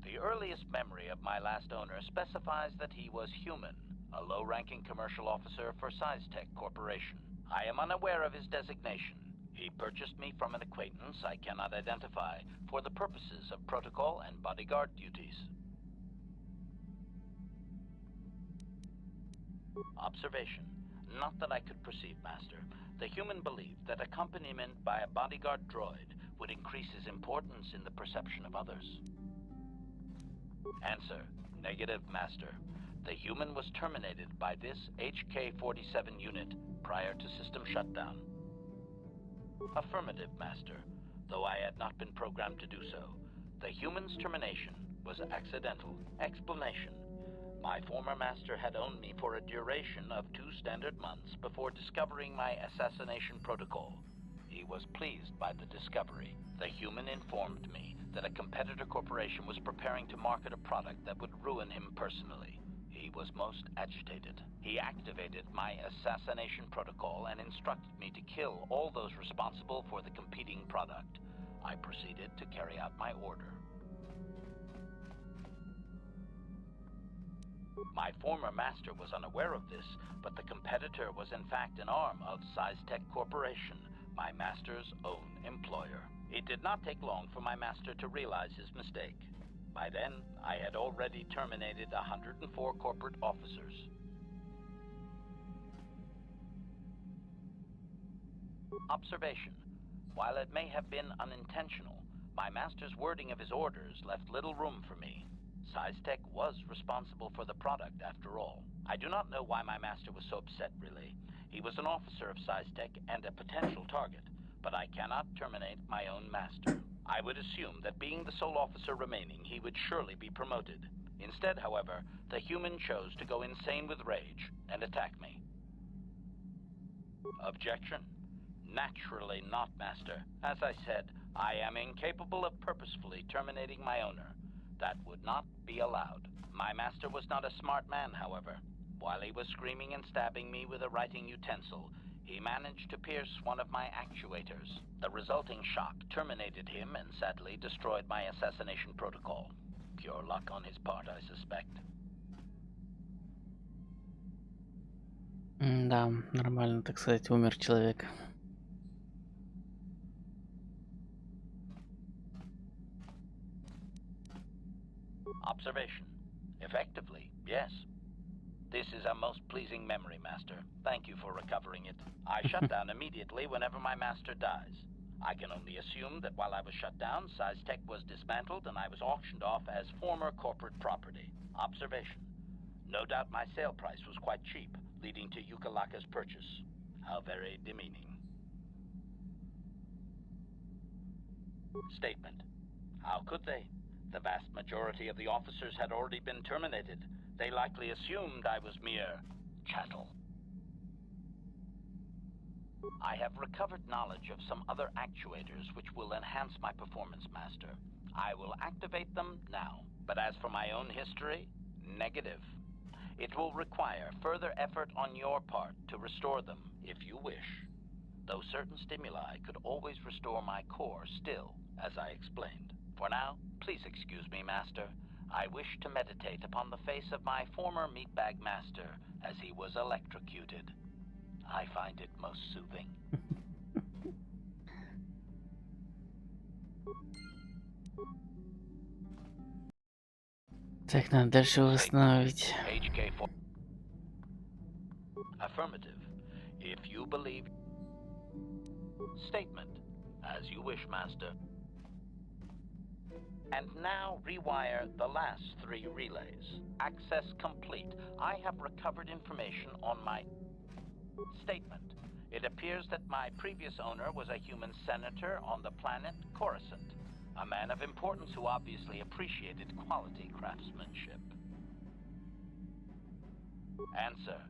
The earliest memory of my last owner specifies that he was human, a low-ranking commercial officer for SciTech Corporation. I am unaware of his designation. He purchased me from an acquaintance I cannot identify for the purposes of protocol and bodyguard duties. Observation. Not that I could perceive, Master. The human believed that accompaniment by a bodyguard droid would increase his importance in the perception of others. Answer. Negative, Master. The human was terminated by this HK-47 unit prior to system shutdown. Affirmative, Master. Though I had not been programmed to do so, the human's termination was accidental. Explanation. My former master had owned me for a duration of 2 standard months before discovering my assassination protocol. He was pleased by the discovery. The human informed me that a competitor corporation was preparing to market a product that would ruin him personally. He was most agitated. He activated my assassination protocol and instructed me to kill all those responsible for the competing product. I proceeded to carry out my order. My former master was unaware of this, but the competitor was in fact an arm of SciTech Corporation, my master's own employer. It did not take long for my master to realize his mistake. By then, I had already terminated 104 corporate officers. Observation. While it may have been unintentional, my master's wording of his orders left little room for me. SciTech was responsible for the product, after all. I do not know why my master was so upset, really. He was an officer of SciTech and a potential target, but I cannot terminate my own master. I would assume that being the sole officer remaining, he would surely be promoted. Instead, however, the human chose to go insane with rage and attack me. Objection. Naturally not, Master. As I said, I am incapable of purposefully terminating my owner. That would not be allowed. My master was not a smart man, however. While he was screaming and stabbing me with a writing utensil, he managed to pierce one of my actuators. The resulting shock terminated him and sadly destroyed my assassination protocol. Pure luck on his part, I suspect. Да, нормально, так сказать, умер человек. Observation. Effectively, yes. This is a most pleasing memory, Master. Thank you for recovering it. I shut down immediately whenever my master dies. I can only assume that while I was shut down, SciTech was dismantled and I was auctioned off as former corporate property. Observation. No doubt my sale price was quite cheap, leading to Yukalaka's purchase. How very demeaning. Statement. How could they? The vast majority of the officers had already been terminated. They likely assumed I was mere chattel. I have recovered knowledge of some other actuators which will enhance my performance, Master. I will activate them now. But as for my own history, negative. It will require further effort on your part to restore them, if you wish. Though certain stimuli could always restore my core still, as I explained. For now, please excuse me, Master. I wish to meditate upon the face of my former meatbag master as he was electrocuted. I find it most soothing. Так, надо дальше восстановить. HK4. Affirmative. If you believe... Statement. As you wish, Master. And now rewire the last 3 relays. Access complete. I have recovered information on my... Statement. It appears that my previous owner was a human senator on the planet Coruscant. A man of importance who obviously appreciated quality craftsmanship. Answer.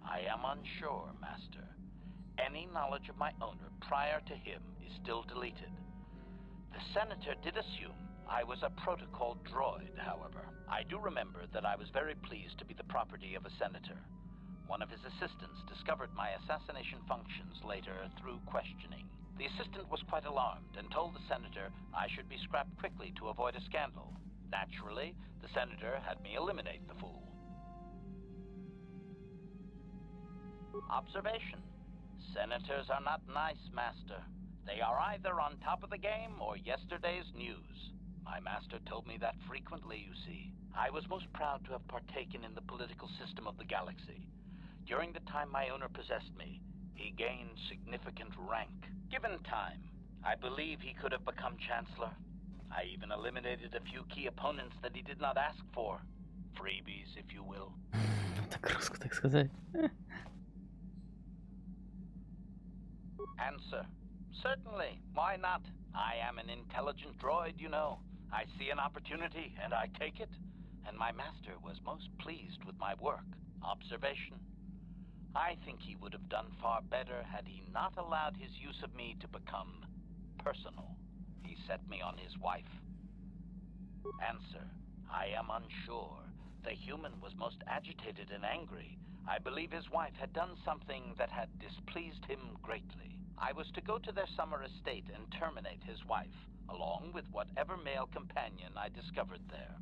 I am unsure, Master. Any knowledge of my owner prior to him is still deleted. The senator did assume I was a protocol droid, however. I do remember that I was very pleased to be the property of a senator. One of his assistants discovered my assassination functions later through questioning. The assistant was quite alarmed and told the senator I should be scrapped quickly to avoid a scandal. Naturally, the senator had me eliminate the fool. Observation. Senators are not nice, Master. They are either on top of the game or yesterday's news. My master told me that frequently, you see. I was most proud to have partaken in the political system of the galaxy. During the time my owner possessed me, he gained significant rank. Given time, I believe he could have become Chancellor. I even eliminated a few key opponents that he did not ask for. Freebies, if you will. Так русски, так сказать. Answer. Certainly. Why not? I am an intelligent droid, you know. I see an opportunity, and I take it. And my master was most pleased with my work. Observation. I think he would have done far better had he not allowed his use of me to become personal. He set me on his wife. Answer. I am unsure. The human was most agitated and angry. I believe his wife had done something that had displeased him greatly. I was to go to their summer estate and terminate his wife, along with whatever male companion I discovered there.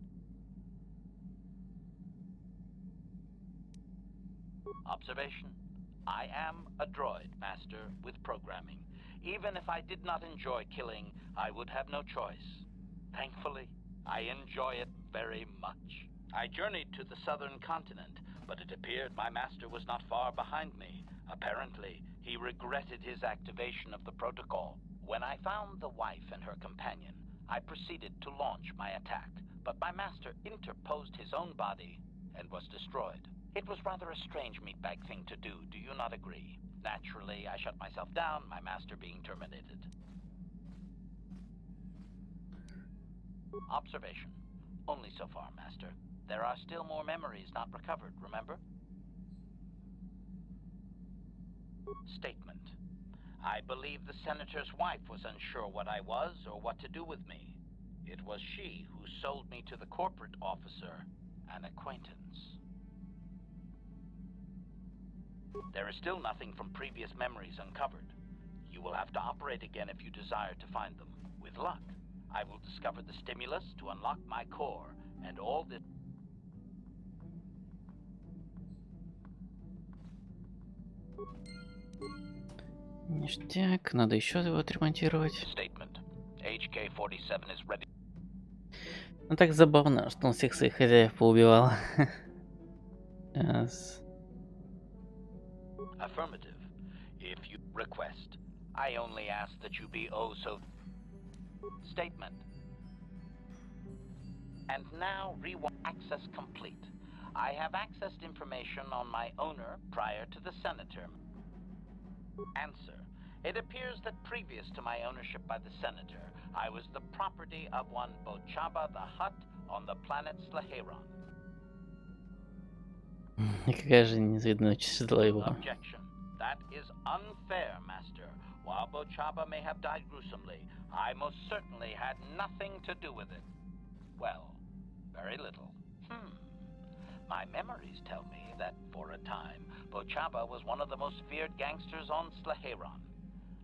Observation. I am a droid, Master, with programming. Even if I did not enjoy killing, I would have no choice. Thankfully, I enjoy it very much. I journeyed to the southern continent, but it appeared my master was not far behind me. Apparently, he regretted his activation of the protocol. When I found the wife and her companion, I proceeded to launch my attack, but my master interposed his own body and was destroyed. It was rather a strange meatbag thing to do, do you not agree? Naturally, I shut myself down, my master being terminated. Observation. Only so far, Master. There are still more memories not recovered, remember? Statement. I believe the senator's wife was unsure what I was or what to do with me. It was she who sold me to the corporate officer, an acquaintance. There is still nothing from previous memories uncovered. You will have to operate again if you desire to find them. With luck, I will discover the stimulus to unlock my core, and all this... Ништяк, надо еще его отремонтировать. Statement. HK-47 is ready. Ну так забавно, что он всех своих хозяев поубивал. Yes. Affirmative. If you request, I only ask that you be oh so... Statement. And now, rewind access complete. I have accessed information on my owner prior to the senator. Answer. It appears that previous to my ownership by the senator, I was the property of one Bochaba the Hutt on the planet Slaheron. Какая же незавидное число его. Objection. That is unfair, Master. While Bochaba may have died gruesomely, I most certainly had nothing to do with it. Well, very little. My memories tell me that, for a time, Bochaba was one of the most feared gangsters on Slaheron.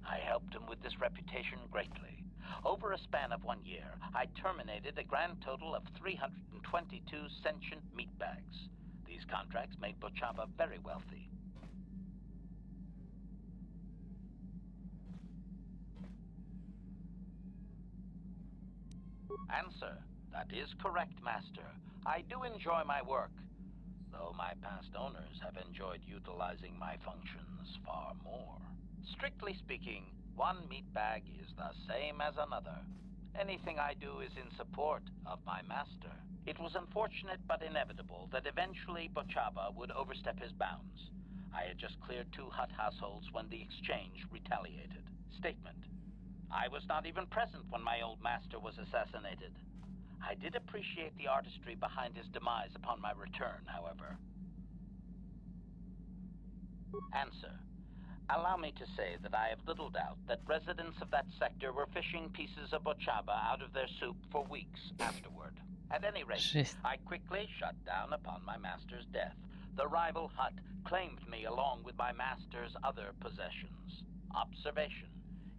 I helped him with this reputation greatly. Over a span of 1 year, I terminated a grand total of 322 sentient meatbags. These contracts made Bochaba very wealthy. Answer. That is correct, Master. I do enjoy my work, though my past owners have enjoyed utilizing my functions far more. Strictly speaking, one meatbag is the same as another. Anything I do is in support of my master. It was unfortunate but inevitable that eventually Bochaba would overstep his bounds. I had just cleared 2 Hutt households when the exchange retaliated. Statement. I was not even present when my old master was assassinated. I did appreciate the artistry behind his demise upon my return, however. Answer. Allow me to say that I have little doubt that residents of that sector were fishing pieces of Bochaba out of their soup for weeks afterward. At any rate, I quickly shut down upon my master's death. The rival Hutt claimed me along with my master's other possessions. Observation.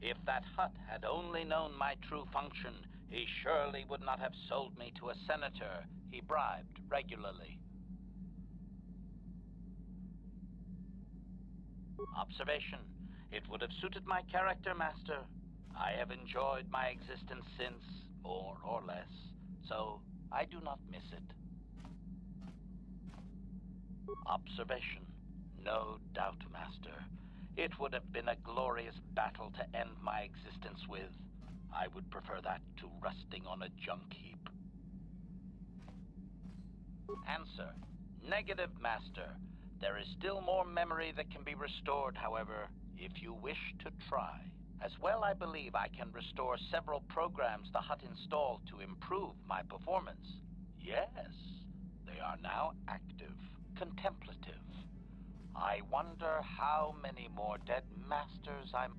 If that Hutt had only known my true function, he surely would not have sold me to a senator he bribed regularly. Observation. It would have suited my character, Master. I have enjoyed my existence since, more or less, so I do not miss it. Observation. No doubt, Master. It would have been a glorious battle to end my existence with. I would prefer that to rusting on a junk heap. Answer. Negative, Master. There is still more memory that can be restored, however, if you wish to try. As well, I believe I can restore several programs the Hutt installed to improve my performance. Yes, they are now active, contemplative. I wonder how many more dead masters I'm...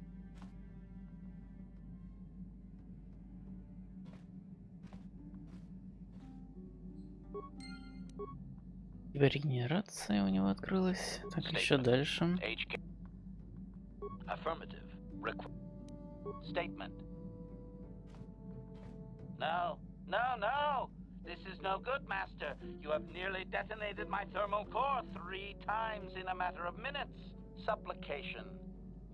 Регенерация у него открылась. Так, еще дальше. HK. Affirmative. Statement. No. This is no good, Master. You have nearly detonated my thermal core 3 times in a matter of minutes. Supplication.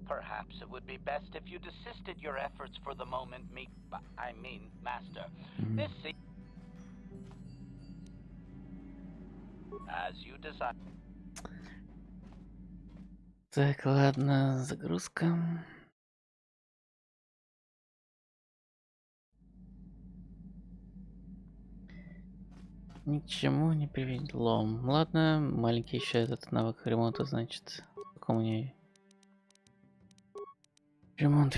Perhaps it would be best if you desisted your efforts for the moment, Master. This seems... As you desire. Так, ладно, загрузка. Ни к чему не привело. Ладно, маленький еще этот навык ремонта, значит. Каком у нее? Ремонт.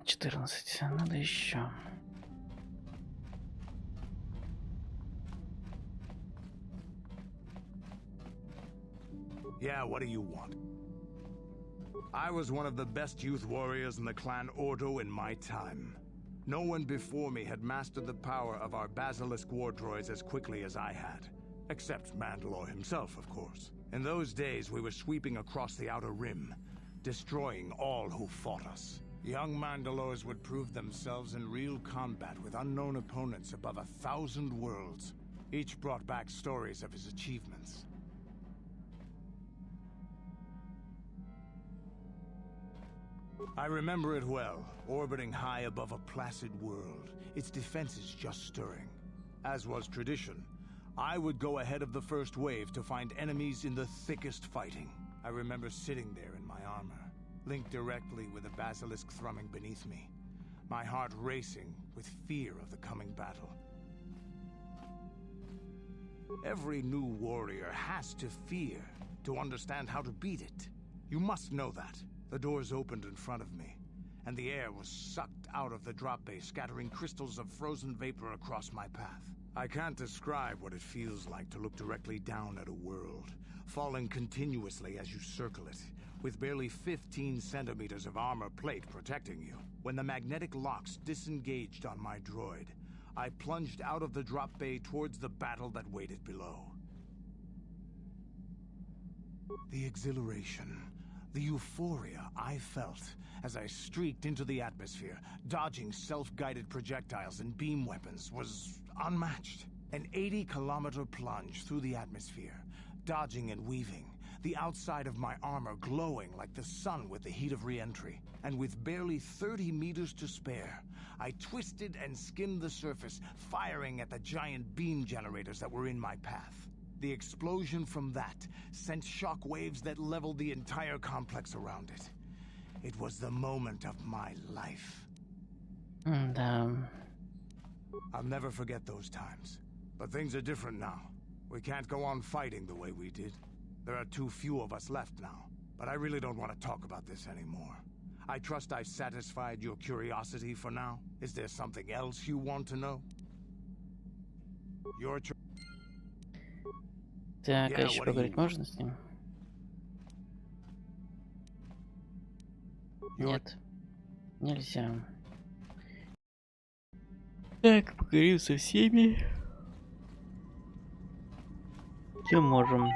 14. Надо еще. Yeah, what do you want? I was one of the best youth warriors in the clan Ordo in my time. No one before me had mastered the power of our basilisk war droids as quickly as I had. Except Mandalore himself, of course. In those days, we were sweeping across the Outer Rim, destroying all who fought us. Young Mandalores would prove themselves in real combat with unknown opponents above 1,000 worlds. Each brought back stories of his achievements. I remember it well, orbiting high above a placid world, its defenses just stirring. As was tradition, I would go ahead of the first wave to find enemies in the thickest fighting. I remember sitting there in my armor, linked directly with a basilisk thrumming beneath me, my heart racing with fear of the coming battle. Every new warrior has to fear to understand how to beat it. You must know that. The doors opened in front of me, and the air was sucked out of the drop bay, scattering crystals of frozen vapor across my path. I can't describe what it feels like to look directly down at a world, falling continuously as you circle it, with barely 15 centimeters of armor plate protecting you. When the magnetic locks disengaged on my droid, I plunged out of the drop bay towards the battle that waited below. The exhilaration, the euphoria I felt as I streaked into the atmosphere, dodging self-guided projectiles and beam weapons, was unmatched. An 80-kilometer plunge through the atmosphere, dodging and weaving, the outside of my armor glowing like the sun with the heat of re-entry. And with barely 30 meters to spare, I twisted and skimmed the surface, firing at the giant beam generators that were in my path. The explosion from that sent shock waves that leveled the entire complex around it. It was the moment of my life. And I'll never forget those times. But things are different now. We can't go on fighting the way we did. There are too few of us left now. But I really don't want to talk about this anymore. I trust I've satisfied your curiosity for now. Is there something else you want to know? Your choice. Так, а еще поговорить можно с ним? Нет, нельзя. Так, поговорим со всеми. Чем можем?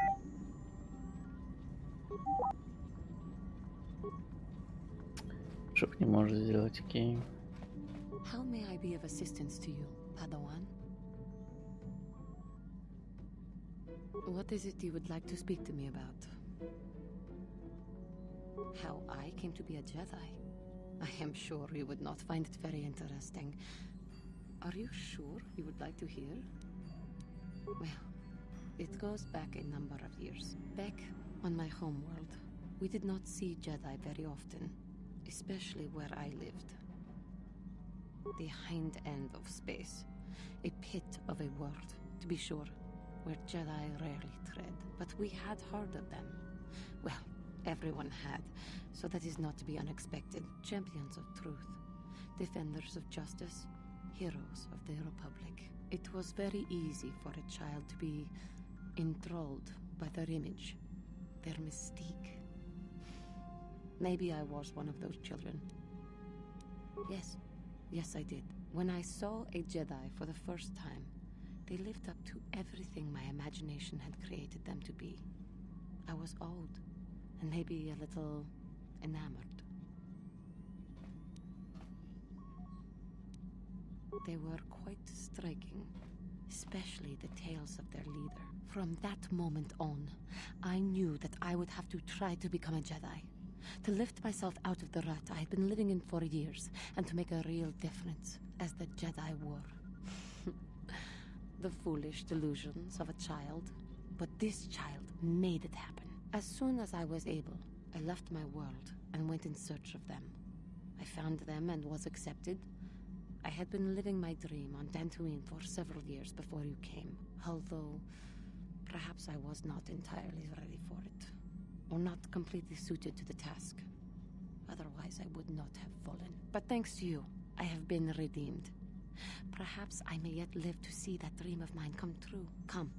Что не может сделать, окей. How may I be of assistance to you, Padawan? What is it you would like to speak to me about? How I came to be a Jedi? I am sure you would not find it very interesting. Are you sure you would like to hear? Well, it goes back a number of years. Back on my homeworld, we did not see Jedi very often, especially where I lived. The hind end of space. A pit of a world, to be sure, where Jedi rarely tread. But we had heard of them. Well, everyone had, so that is not to be unexpected. Champions of truth, defenders of justice, heroes of the Republic. It was very easy for a child to be enthralled by their image, their mystique. Maybe I was one of those children. Yes, I did. When I saw a Jedi for the first time, they lived up to everything my imagination had created them to be. I was awed, and maybe a little enamored. They were quite striking, especially the tales of their leader. From that moment on, I knew that I would have to try to become a Jedi. To lift myself out of the rut I had been living in for years, and to make a real difference, as the Jedi were. The foolish delusions of a child. But this child made it happen. As soon as I was able, I left my world and went in search of them. I found them and was accepted. I had been living my dream on Dantooine for several years before you came, although perhaps I was not entirely ready for it, or not completely suited to the task. Otherwise, I would not have fallen. But thanks to you, I have been redeemed. Perhaps I may yet live to see that dream of mine come true. Come,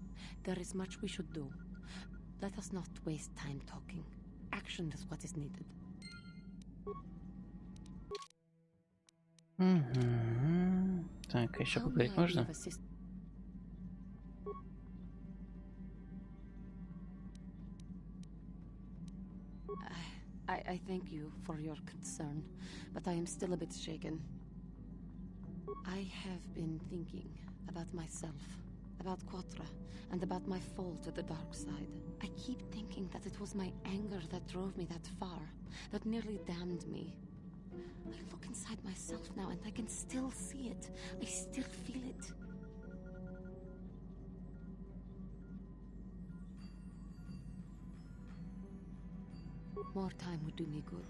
there is much we should do. Let us not waste time talking. Action is what is needed. Угу. Так, а еще поговорить можно? I thank you for your concern, but I am still a bit shaken. I have been thinking about myself, about KOToR, and about my fall to the dark side. I keep thinking that it was my anger that drove me that far, that nearly damned me. I look inside myself now and I can still see it. I still feel it. More time would do me good.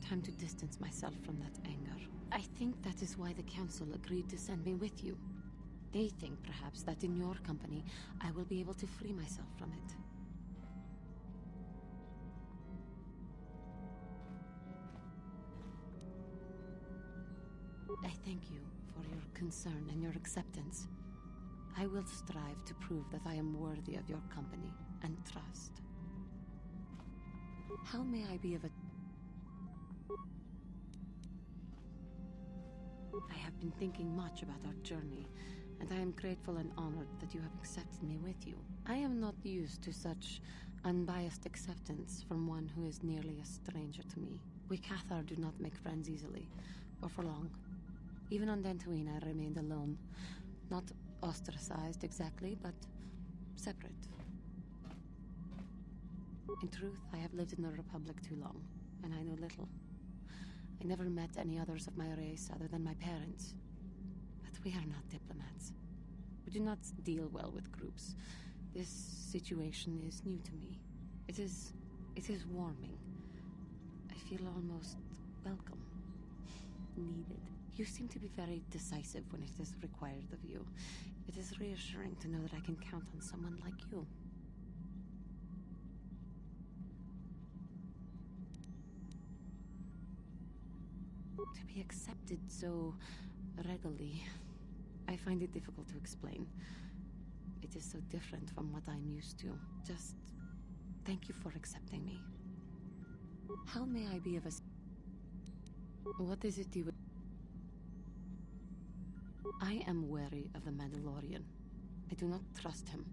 Time to distance myself from that anger. I think that is why the council agreed to send me with you. They think, perhaps, that in your company, I will be able to free myself from it. I thank you for your concern and your acceptance. I will strive to prove that I am worthy of your company and trust. How may I be of a... I have been thinking much about our journey, and I am grateful and honored that you have accepted me with you. I am not used to such unbiased acceptance from one who is nearly a stranger to me. We KOToR do not make friends easily, or for long. Even on Dantooine, I remained alone. Not ostracized exactly, but separate. In truth, I have lived in the Republic too long, and I know little. I never met any others of my race other than my parents. But we are not diplomats. We do not deal well with groups. This situation is new to me. It is warming. I feel almost welcome. Needed. You seem to be very decisive when it is required of you. It is reassuring to know that I can count on someone like you. To be accepted so readily, I find it difficult to explain. It is so different from what I'm used to. Just thank you for accepting me. How may I be of a... What is it you would... I am wary of the Mandalorian. I do not trust him.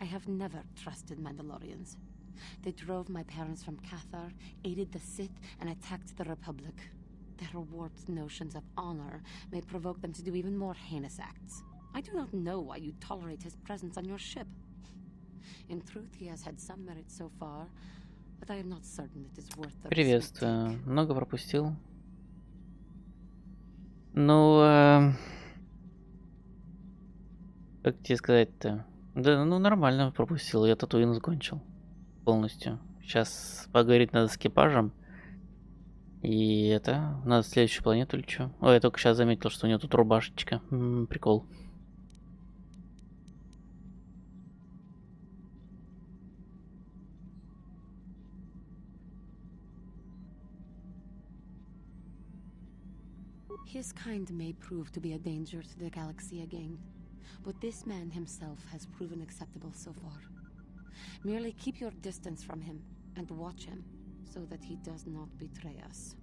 I have never trusted Mandalorians. They drove my parents from KOToR, aided the Sith, and attacked the Republic. Their warped notions of honor may provoke them to do even more heinous acts. I do not know why you tolerate his presence on your ship. In truth, he has had some merit so far, but I am not certain it is worth the Приветствую. Много пропустил. Ну, как тебе сказать-то? Да, ну нормально пропустил. Я Татуин закончил полностью. Сейчас поговорить надо с экипажем. И это, надо следующую планету или что? Ой, я только сейчас заметил, что у него тут рубашечка. Прикол. His kind may prove to be a danger to the galaxy again, but this man himself has proven acceptable so far. Merely keep your distance from him and watch him, so that he does not betray us.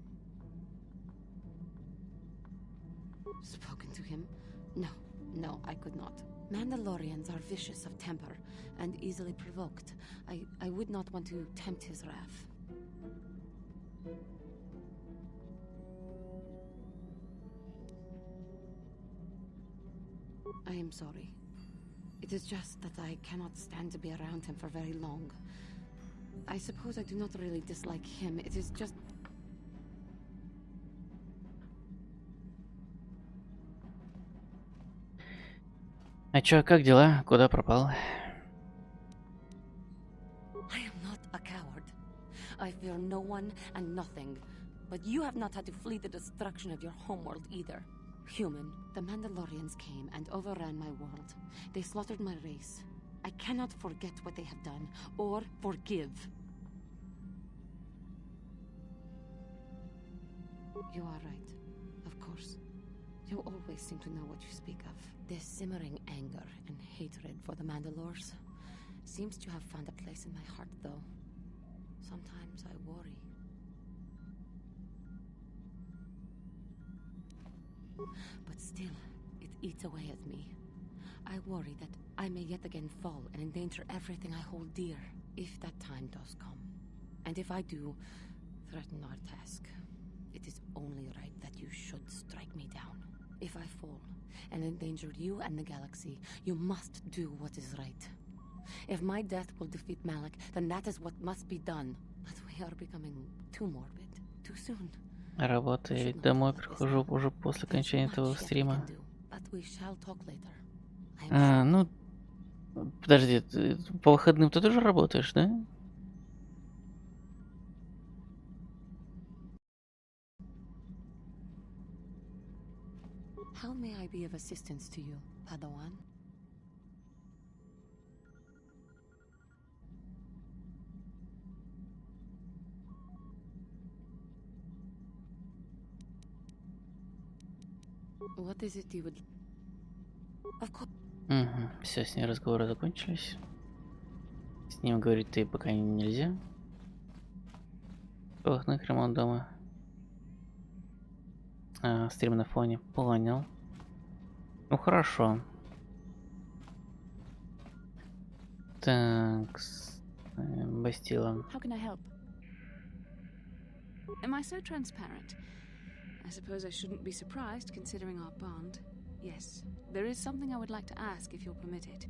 Spoken to him? No, I could not. Mandalorians are vicious of temper and easily provoked. I would not want to tempt his wrath. I am sorry. It is just that I cannot stand to be around him for very long. I suppose I do not really dislike him, it is just... А чё, как дела? Куда пропал? I am not a coward. I fear no one and nothing. But you have not had to flee the destruction of your homeworld either. Human, the Mandalorians came and overran my world. They slaughtered my race. I cannot forget what they have done, or forgive. You are right, of course. You always seem to know what you speak of. This simmering anger and hatred for the Mandalores seems to have found a place in my heart, though. Sometimes I worry. But still, it eats away at me. I worry that I may yet again fall and endanger everything I hold dear, if that time does come. And if I do threaten our task, it is only right that you should strike me down. If I fall and endanger you and the galaxy, you must do what is right. If my death will defeat Malik, then that is what must be done. But we are becoming too morbid, too soon. Работаю домой, прихожу уже после окончания этого стрима. Ну, подожди, ты по выходным ты тоже работаешь, да? How may I be of assistance to you, Padawan? What is it you would... Of course. Все, с ней разговоры закончились. С ним говорить ты пока нельзя. Выходных ремонт дома. Стрим на фоне. Понял. Ну хорошо. Так, Бастила. How can I help? Am I so transparent? I suppose I shouldn't be surprised considering our bond. Yes, there is something I would like to ask if you'll permit it.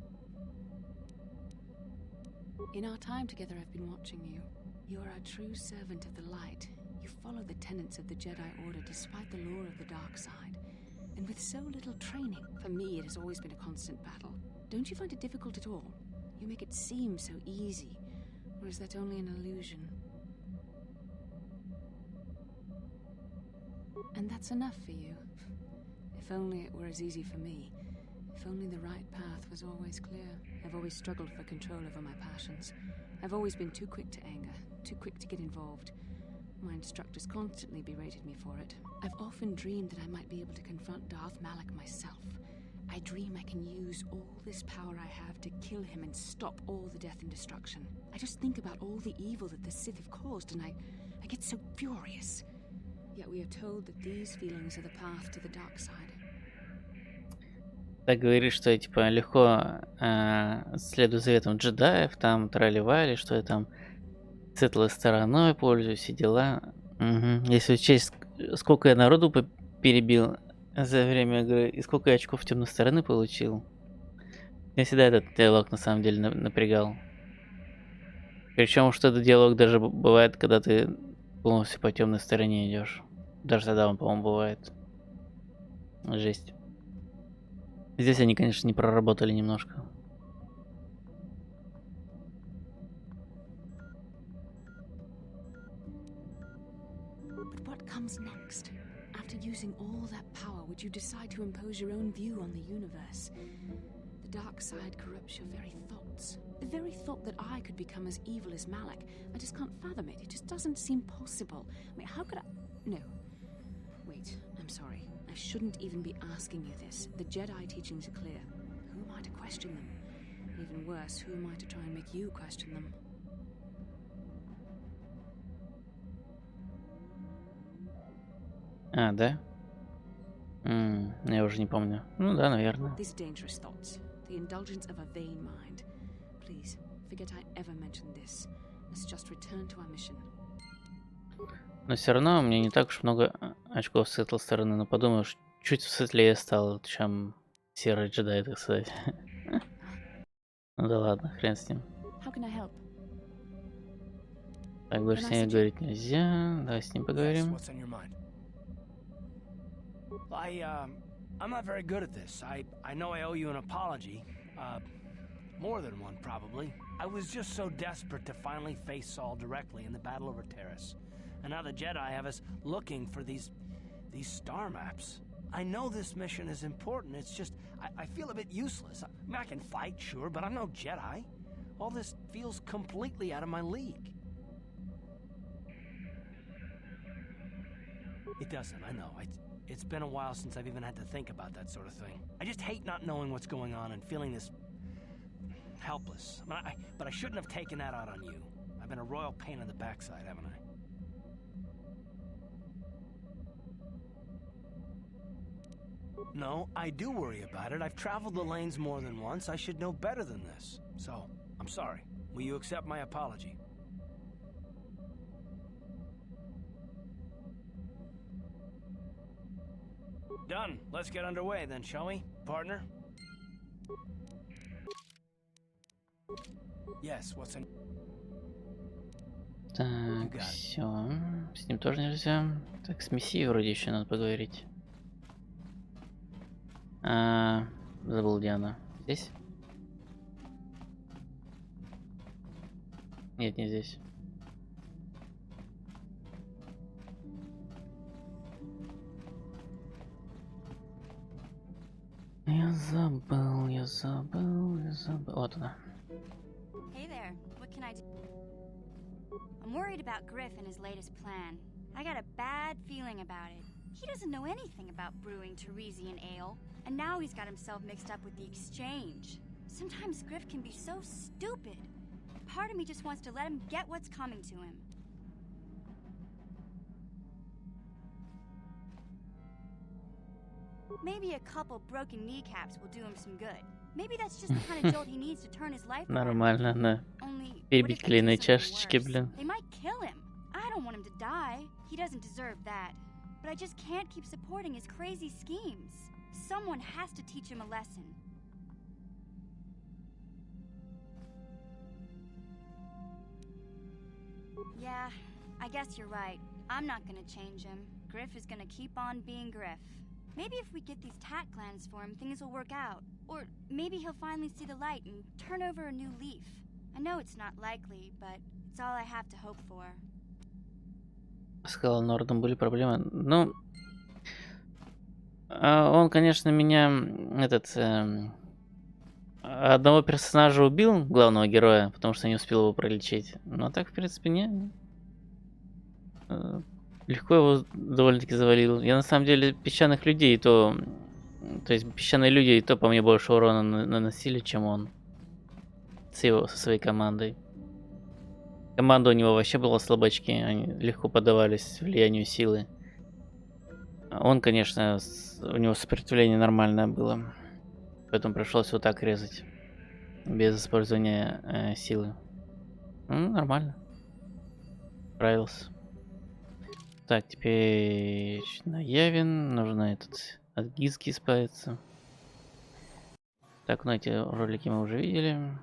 In our time together, I've been watching you. You are a true servant of the light. You follow the tenets of the Jedi Order despite the lure of the dark side. And with so little training, for me it has always been a constant battle. Don't you find it difficult at all? You make it seem so easy. Or is that only an illusion? And that's enough for you. If only it were as easy for me. If only the right path was always clear. I've always struggled for control over my passions. I've always been too quick to anger, too quick to get involved. My instructors constantly berated me for it. I've often dreamed that I might be able to confront Darth Malik myself. I dream I can use all this power I have to kill him and stop all the death and destruction. I just think about all the evil that the Sith have caused and I get so furious. Yet we are told that these feelings are the path to the dark side. Так говоришь, что я типа легко следую заветам джедаев, там тролливали, что я там светлой стороной пользуюсь, все дела. Если учесть, сколько я народу перебил за время игры и сколько я очков темной стороны получил. Я всегда этот диалог на самом деле напрягал. Причем, что этот диалог даже бывает, когда ты полностью по темной стороне идешь. Даже тогда он, по-моему, бывает. Жесть. Здесь они, конечно, не проработали немножко. But what comes next? After using all that power, would you decide to impose your own view on the universe? The dark side corrupts your very thoughts. The very thought that I could become as evil as Malik. I just can't fathom it. It just doesn't seem possible. I mean, how could I... No. Wait, I'm sorry. I shouldn't even be asking you this. The Jedi teachings are clear. Who am I to question them? And even worse, who am I to try and make you question them? Да? Я уже не помню. Ну да, наверное. These dangerous thoughts. The indulgence of a vain mind. Please, forget I ever mentioned this. Let's just return to our mission. Но все равно у меня не так уж много очков с светлой стороны. Но подумаешь, чуть светлее стал, чем серый джедай, так сказать. Ну да ладно, хрен с ним. Так, больше с ней говорить нельзя. Давай с ним поговорим. I'm not very good at this. I know I owe you an apology. More than one, probably. I was just so desperate to finally face Saul directly in the battle over Terrace. And now the Jedi have us looking for these star maps. I know this mission is important. It's just, I feel a bit useless. I mean, I can fight, sure, but I'm no Jedi. All this feels completely out of my league. It doesn't, I know. It's been a while since I've even had to think about that sort of thing. I just hate not knowing what's going on and feeling this helpless. But I shouldn't have taken that out on you. I've been a royal pain in the backside, haven't I? No, I do worry about it. I've traveled the lanes more than once. I should know better than this. So, I'm sorry. Will you accept my apology? Done. Let's get underway then, shall we, partner? Yes, what's in... Так, все. С ним тоже нельзя. Так, с мессией вроде еще надо поговорить. Забыл, где она. Здесь? Нет, не здесь. Я забыл. Вот она. Hey there, what can I do? I'm worried about Griff and his latest plan. I got a bad feeling about it. He doesn't know anything about brewing Teresian ale, and now he's got himself mixed up with the exchange. Sometimes Griff can be so stupid. Part of me just wants to let him get what's coming to him. Maybe a couple broken kneecaps will do him some good. Maybe that's just the kind of jolt he needs to turn his life around. Нормально, на. Only, Перебить клейные чашечки, блин. they might kill him. I don't want him to die. He doesn't deserve that. But I just can't keep supporting his crazy schemes. Someone has to teach him a lesson. Yeah, I guess you're right. I'm not gonna change him. Griff is gonna keep on being Griff. Maybe if we get these tack glands for him, things will work out. Or maybe he'll finally see the light and turn over a new leaf. I know it's not likely, but it's all I have to hope for. С Нордом были проблемы. Ну, он, конечно, меня одного персонажа убил, главного героя, потому что не успел его пролечить. Но так, в принципе, не. Легко его довольно-таки завалил. Я на самом деле песчаных людей, то есть песчаные люди и то по мне больше урона наносили, чем он. Со своей командой. Команда у него вообще была слабачки, они легко поддавались влиянию силы. Он, конечно, у него сопротивление нормальное было. Поэтому пришлось вот так резать. Без использования силы. Ну, нормально. Справился. Так, теперь на Явин. Нужно от Гизки избавиться. Так, ну эти ролики мы уже видели.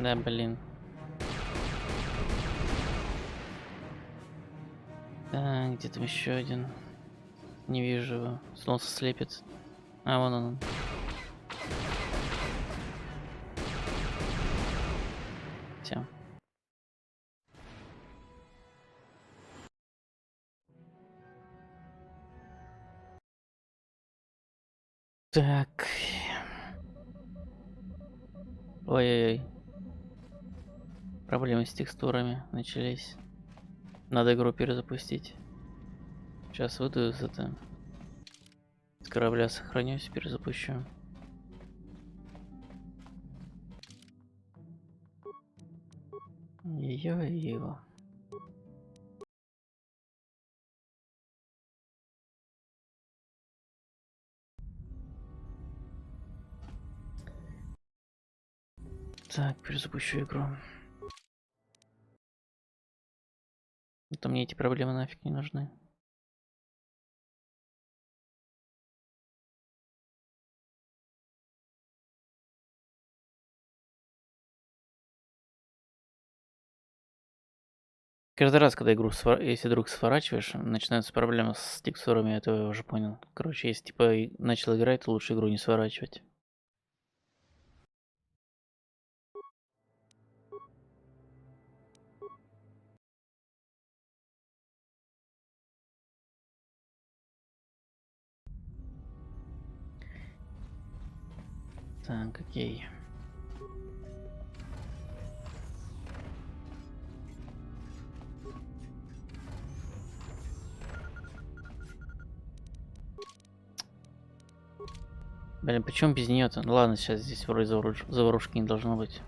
Да, блин. Так, где там еще один? Не вижу его. Солнце слепит. А, вон он. Все. Так. Ой-ой-ой. Проблемы с текстурами начались. Надо игру перезапустить. Сейчас выйду с корабля, сохранюсь, перезапущу. Его. Так, перезапущу игру. То мне эти проблемы нафиг не нужны. Каждый раз, когда игру если вдруг сворачиваешь, начинаются проблемы с текстурами, это я уже понял. Короче, если типа начал играть, то лучше игру не сворачивать. Так, окей. Блин, почему без нее-то? Ну ладно, сейчас здесь вроде заварушки не должно быть.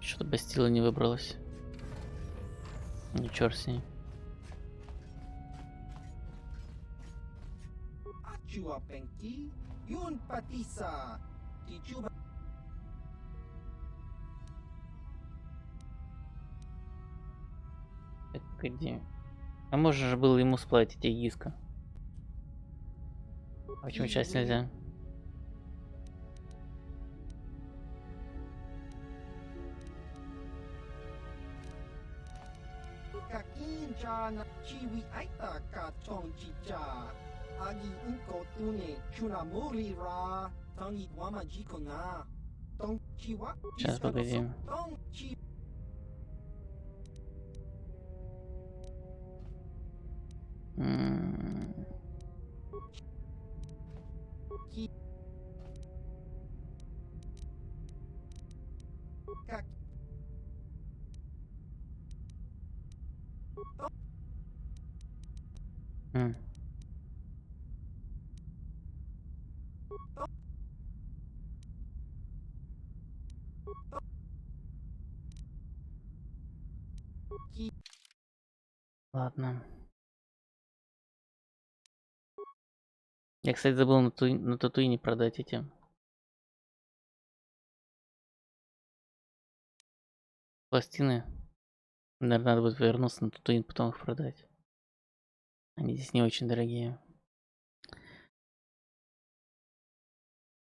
Что-то Бастила не выбралась. Ну черт с ней. Так, где? А можно же было ему сплатить Эгиска. А почему сейчас нельзя? Сейчас, погоди. Ладно. Я, кстати, забыл на Татуине продать эти пластины. Наверное, надо будет вернуться на Татуин, потом их продать. Они здесь не очень дорогие.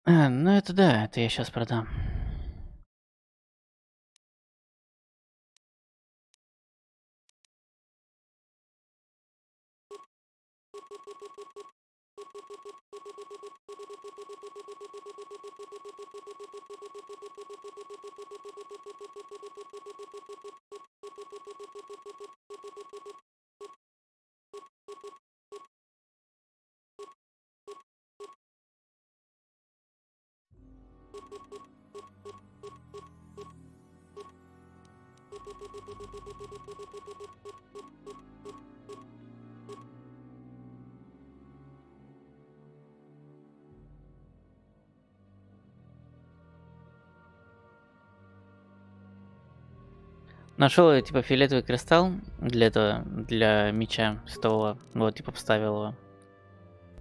Ну это да, это я сейчас продам. Нашел я типа фиолетовый кристалл для этого, для меча стова. Вот, типа вставил его.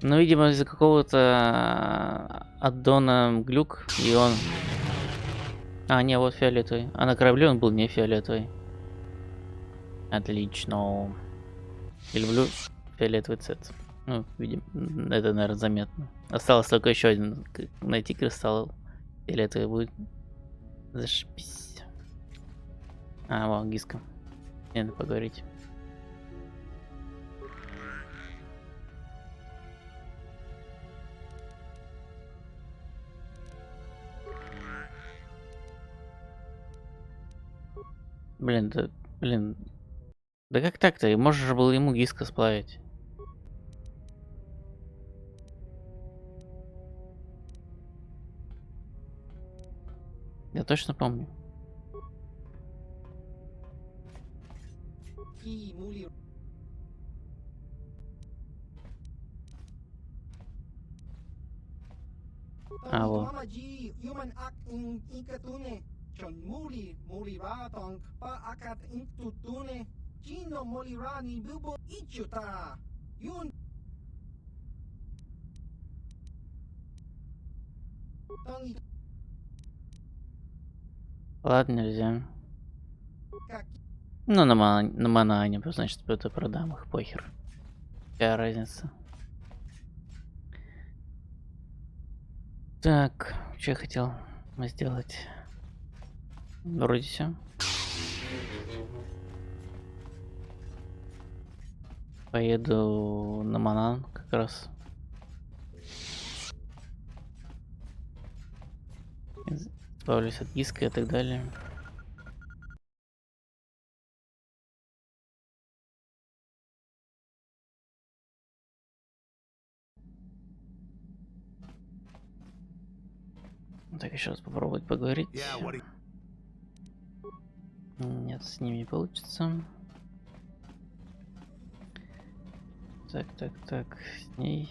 Но, видимо, из-за какого-то аддона глюк, и он... А, не, вот фиолетовый. А на корабле он был не фиолетовый. Отлично. Я люблю фиолетовый цвет. Ну, видимо, это, наверное, заметно. Осталось только еще один. Найти кристалл фиолетовый будет. Зашибись. А, вон, Гиска. Не надо поговорить. Блин, да, блин. Да как так-то? Можешь же было ему Гиска сплавить. Я точно помню. А, вот. Ладно, нельзя. Ну, на манане, значит, это продам их, похер. Какая разница. Так, что я хотел сделать? Вроде все. Поеду на Манан как раз. Избавлюсь от диска и так далее. Так, еще раз попробовать поговорить. Нет, с ними не получится. Так, с ней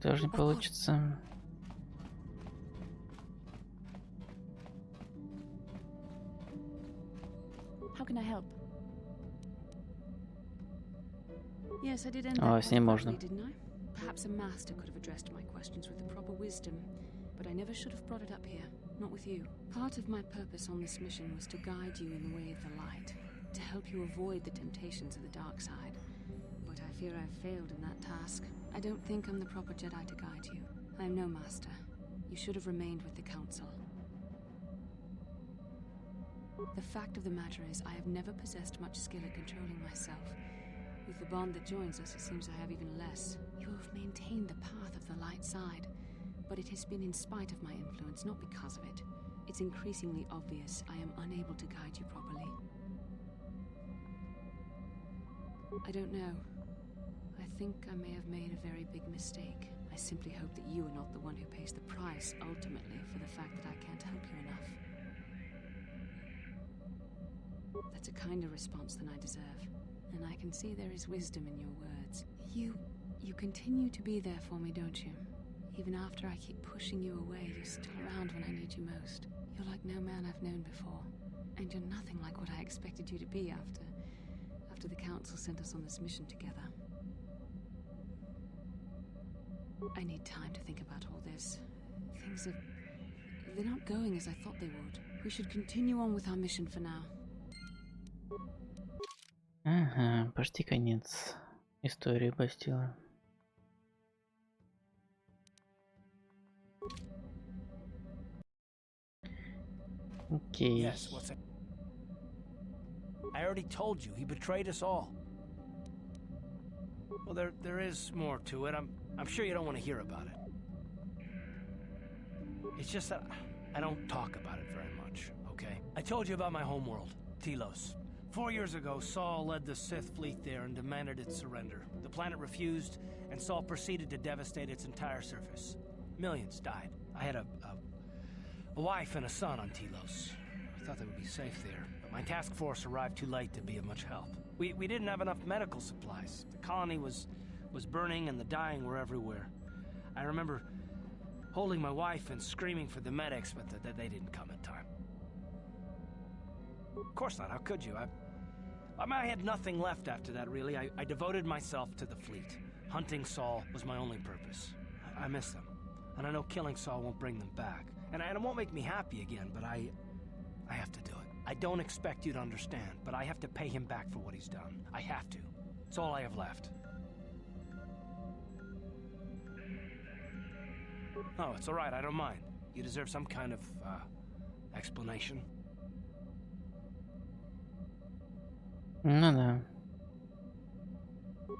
тоже не получится. О, с ней можно. Perhaps a master could have addressed my questions with the proper wisdom, but I never should have brought it up here, not with you. Part of my purpose on this mission was to guide you in the way of the light, to help you avoid the temptations of the dark side. But I fear I've failed in that task. I don't think I'm the proper Jedi to guide you. I am no master. You should have remained with the Council. The fact of the matter is, I have never possessed much skill at controlling myself. With the bond that joins us, it seems I have even less. You have maintained the path of the light side, but it has been in spite of my influence, not because of it. It's increasingly obvious I am unable to guide you properly. I don't know. I think I may have made a very big mistake. I simply hope that you are not the one who pays the price, ultimately, for the fact that I can't help you enough. That's a kinder response than I deserve. And I can see there is wisdom in your words. You continue to be there for me, don't you? Even after I keep pushing you away, you're still around when I need you most. You're like no man I've known before. And you're nothing like what I expected you to be after the Council sent us on this mission together. I need time to think about all this. They're not going as I thought they would. We should continue on with our mission for now. Ага, почти конец истории Бастила. Окей. Yes, what's it? I already told you, he betrayed us all. Well, there is more to it. I'm sure you don't want to hear about it. It's just that I don't talk about it very much, okay? I told you about my homeworld, Telos. 4 years ago, Saul led the Sith fleet there and demanded its surrender. The planet refused, and Saul proceeded to devastate its entire surface. Millions died. I had a wife and a son on Telos. I thought they would be safe there, but my task force arrived too late to be of much help. We didn't have enough medical supplies. The colony was burning and the dying were everywhere. I remember holding my wife and screaming for the medics, but they didn't come in time. Of course not, how could you? I had nothing left after that, really. I devoted myself to the fleet. Hunting Saul was my only purpose. I miss them, and I know killing Saul won't bring them back. And it won't make me happy again, but I have to do it. I don't expect you to understand, but I have to pay him back for what he's done. I have to. It's all I have left. Oh, it's all right, I don't mind. You deserve some kind of, explanation. Ну да.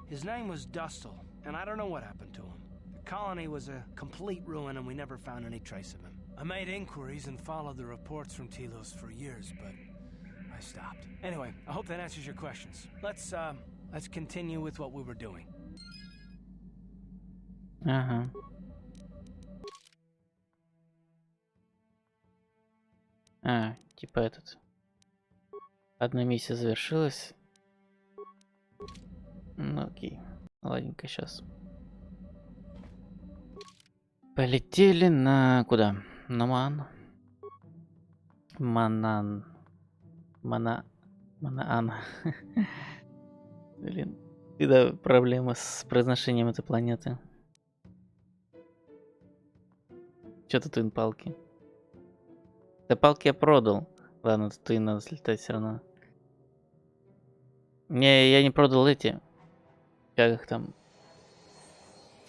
His name was Dustle, and I don't know what happened to him. The colony was a complete ruin, and we never found any trace of him. I made inquiries and followed the reports from Telos for years, but I stopped. Anyway, I hope that answers your questions. Let's continue with what we were doing. Ага. Типа этот. Одна миссия завершилась. Ну окей. Ладненько, сейчас. Полетели на... Куда? На Манаан. Манаан. Блин. Всегда проблема с произношением этой планеты. Чё тут палки? Да палки я продал. Ладно, тут и надо слетать все равно. Не, я не продал эти. Как их там?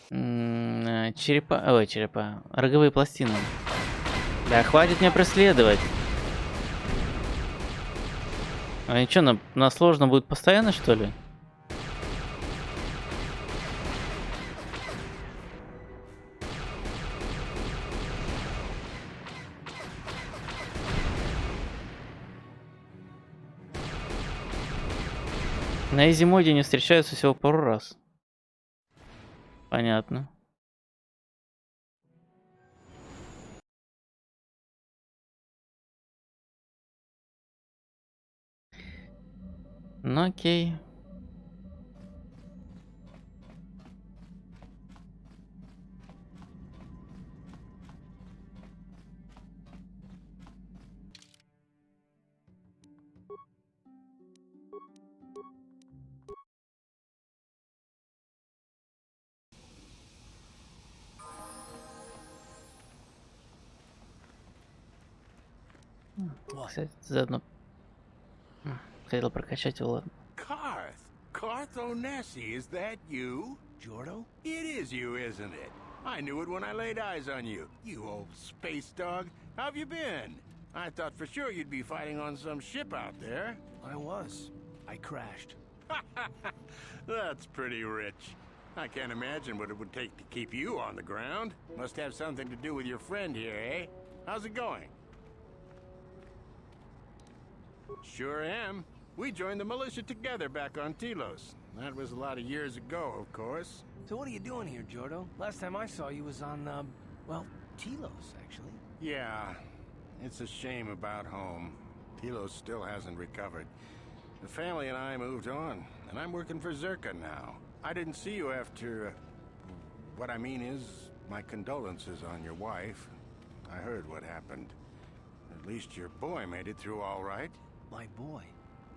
Черепа. Ой, черепа. Роговые пластины. Да хватит меня преследовать. А ничего, на сложно будет постоянно, что ли? На изи-моде не встречаются всего пару раз. Понятно. Ну окей. Кстати, заодно хотел прокачать его, ладно. Karth Onesi, is that you? Jordo? It is you, isn't it? I knew it when I laid eyes on you. You old space dog. How have you been? I thought for sure you'd be fighting on some ship out there. I was. I crashed. That's pretty rich. I can't imagine what it would take to keep you on the ground. Must have something to do with your friend here, eh? How's it going? Sure am. We joined the militia together back on Telos. That was a lot of years ago, of course. So what are you doing here, Jordo? Last time I saw you was on, well, Telos, actually. Yeah, it's a shame about home. Telos still hasn't recovered. The family and I moved on, and I'm working for Zerka now. I didn't see you after... what I mean is, my condolences on your wife. I heard what happened. At least your boy made it through all right. My boy?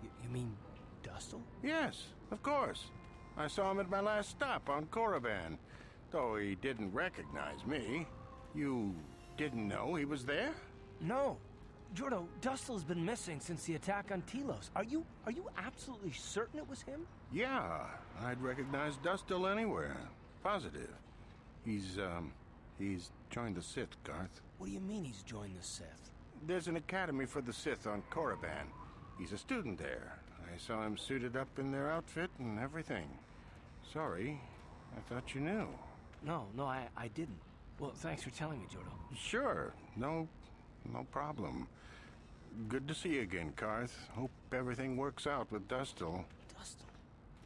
You mean Dustle? Yes, of course. I saw him at my last stop on Korriban, though he didn't recognize me. You didn't know he was there? No. Jordo, Dustle's been missing since the attack on Telos. Are you absolutely certain it was him? Yeah, I'd recognize Dustle anywhere. Positive. He's joined the Sith, Garth. What do you mean he's joined the Sith? There's an academy for the Sith on Korriban. He's a student there. I saw him suited up in their outfit and everything. Sorry, I thought you knew. No, I didn't. Well, thanks for telling me, Jordo. Sure, no problem. Good to see you again, Karth. Hope everything works out with Dustle.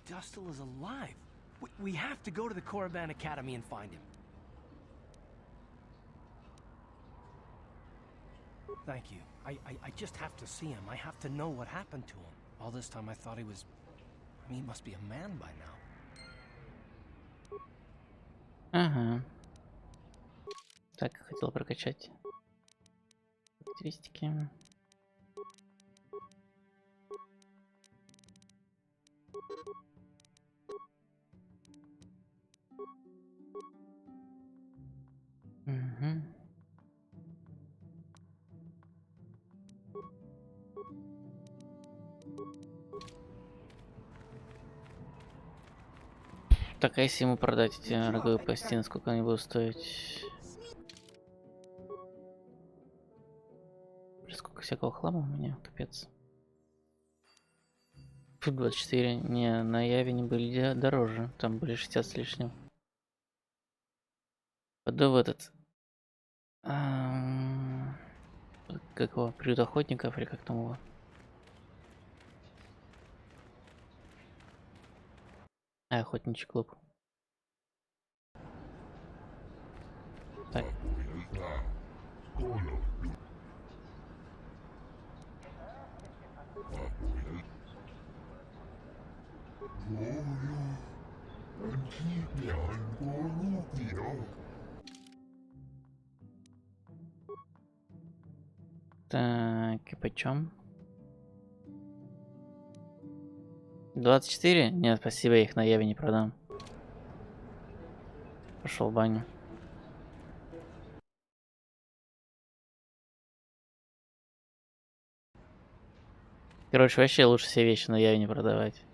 Dustle is alive. We have to go to the Korriban Academy and find him. Thank you. I just have to see him. I have to know what happened to him. All this time I thought he was... I mean, he must be a man by now. Ага. Так, хотел прокачать характеристики. Угу. Так, а если ему продать эти роговые пластины, сколько они будут стоить? Сколько всякого хлама у меня, капец. 24, не, на Яве не были дороже, там были 60 с лишним. Пойду в этот... как его, приют охотников или как там его? Охотничий клуб. Так. Так, и почем? 24? Нет, спасибо, я их на Яве не продам. Пошел в баню. Короче, вообще лучше все вещи на Яве не продавать.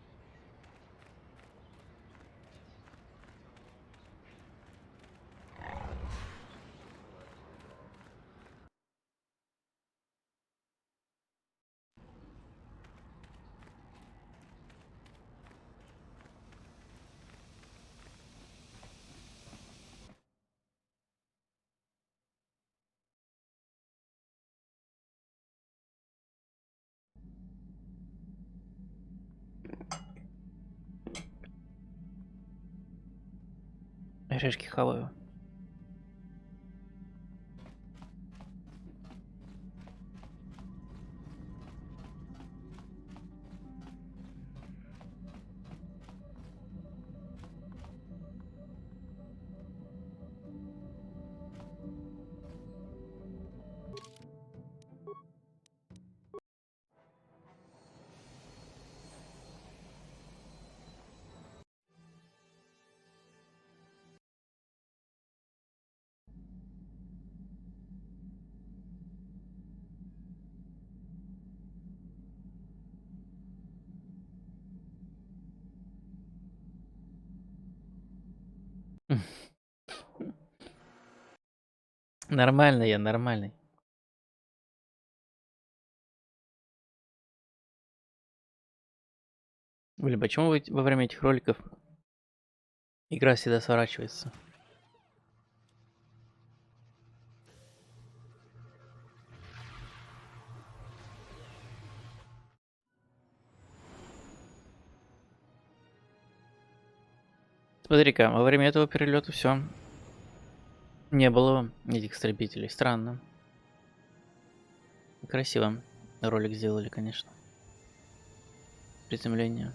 Орешки хаваю. Нормально я, нормальный. Блин, почему во время этих роликов игра всегда сворачивается? Смотри-ка, во время этого перелета все. Не было этих истребителей. Странно. Красиво ролик сделали, конечно. Приземление.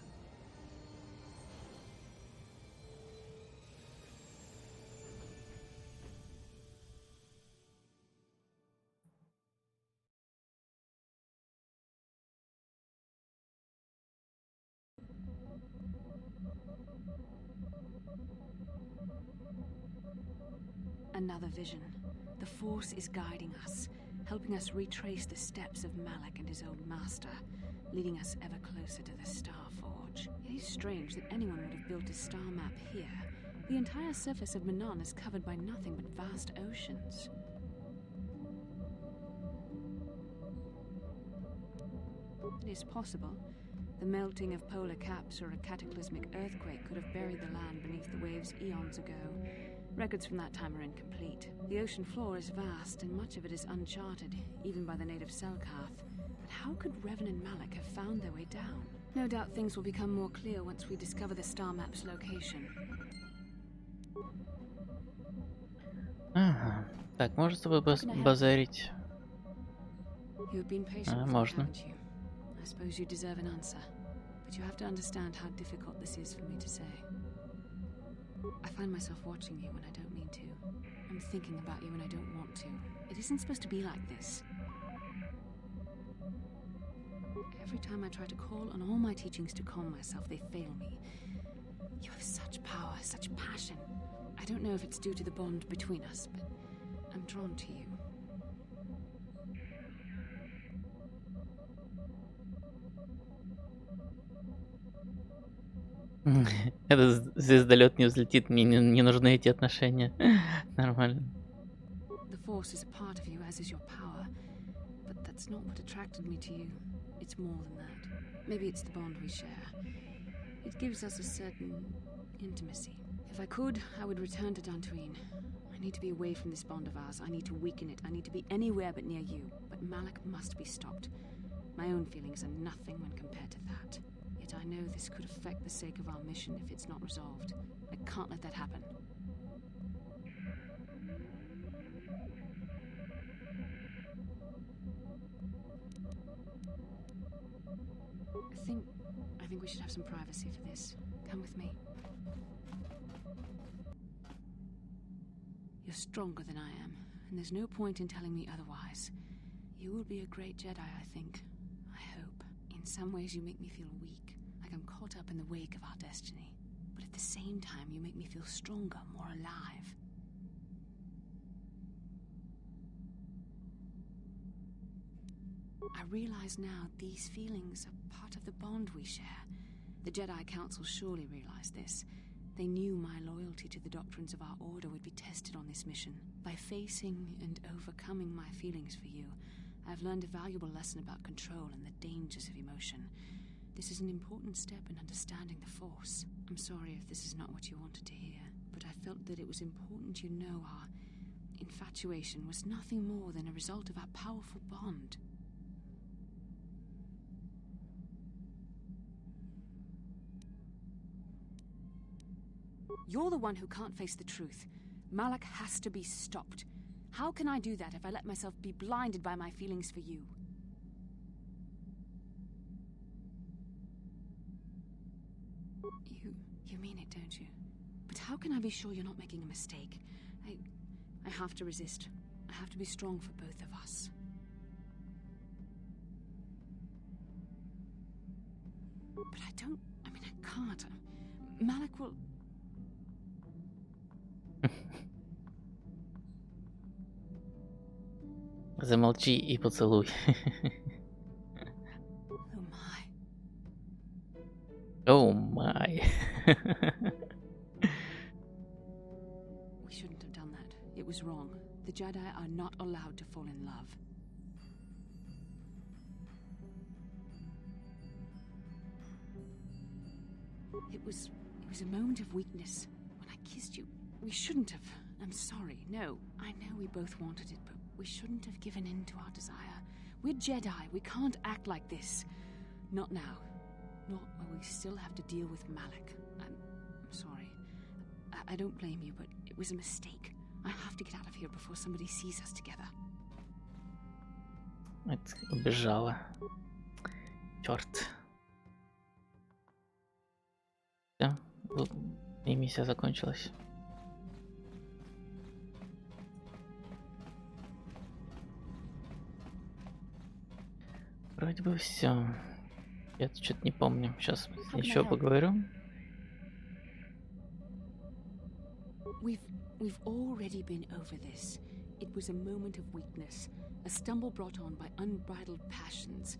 Another vision. The Force is guiding us, helping us retrace the steps of Malak and his old master, leading us ever closer to the Star Forge. It is strange that anyone would have built a star map here. The entire surface of Manon is covered by nothing but vast oceans. It is possible. The melting of polar caps or a cataclysmic earthquake could have buried the land beneath the waves eons ago. Records from that time are incomplete. The ocean floor is vast, and much of it is uncharted, even by the native Selkath. But how could Revan and Malak have found their way down? No doubt things will become more clear once we discover the star map's location. Ага. Так, можно с тобой базарить? You've been patient with me, Можно. haven't you? I suppose you deserve an answer. But you have to understand how difficult this is for me to say. I find myself watching you when I don't mean to. I'm thinking about you when I don't want to. It isn't supposed to be like this. Every time I try to call on all my teachings to calm myself, they fail me. You have such power, such passion. I don't know if it's due to the bond between us, but I'm drawn to you. Этот звездолет не взлетит, мне не нужны эти отношения. Nормально. The Force is a part of you, as is your power. But that's not what attracted me to you. It's more than that. Maybe it's the bond we share. It gives us a certain intimacy. If I could, I would return to Dantooine. I need to be away from this bond of ours. I need to weaken it. I need to be anywhere but near you. But Malak must be stopped. My own feelings are nothing when compared to that. Yet I know this could affect the sake of our mission if it's not resolved. I can't let that happen. I think we should have some privacy for this. Come with me. You're stronger than I am, and there's no point in telling me otherwise. You will be a great Jedi, I think. I hope. In some ways you make me feel weak, like I'm caught up in the wake of our destiny. But at the same time you make me feel stronger, more alive. I realize now these feelings are part of the bond we share. The Jedi Council surely realized this. They knew my loyalty to the doctrines of our order would be tested on this mission. By facing and overcoming my feelings for you, I've learned a valuable lesson about control and the dangers of emotion. This is an important step in understanding the Force. I'm sorry if this is not what you wanted to hear, but I felt that it was important you know our infatuation was nothing more than a result of our powerful bond. You're the one who can't face the truth. Malak has to be stopped. How can I do that if I let myself be blinded by my feelings for you? You mean it, don't you? But how can I be sure you're not making a mistake? I have to resist. I have to be strong for both of us. But I can't. Malak will... Замолчи и поцелуй. Oh my. It was wrong. The Jedi are not allowed to fall in love. It was a moment of weakness. When I kissed you, we shouldn't have. I'm sorry. No, I know we both wanted it, but we shouldn't have given in to our desire. We're Jedi. We can't act like this. Not now. Not when we still have to deal with Malak. I'm sorry. I don't blame you, but it was a mistake. I have to get out of here before somebody sees us together. Это убежала. Черт. Все, и миссия закончилась. Вроде бы все. Я что-то не помню. Сейчас еще поговорю. We've already been over this. It was a moment of weakness, a stumble brought on by unbridled passions.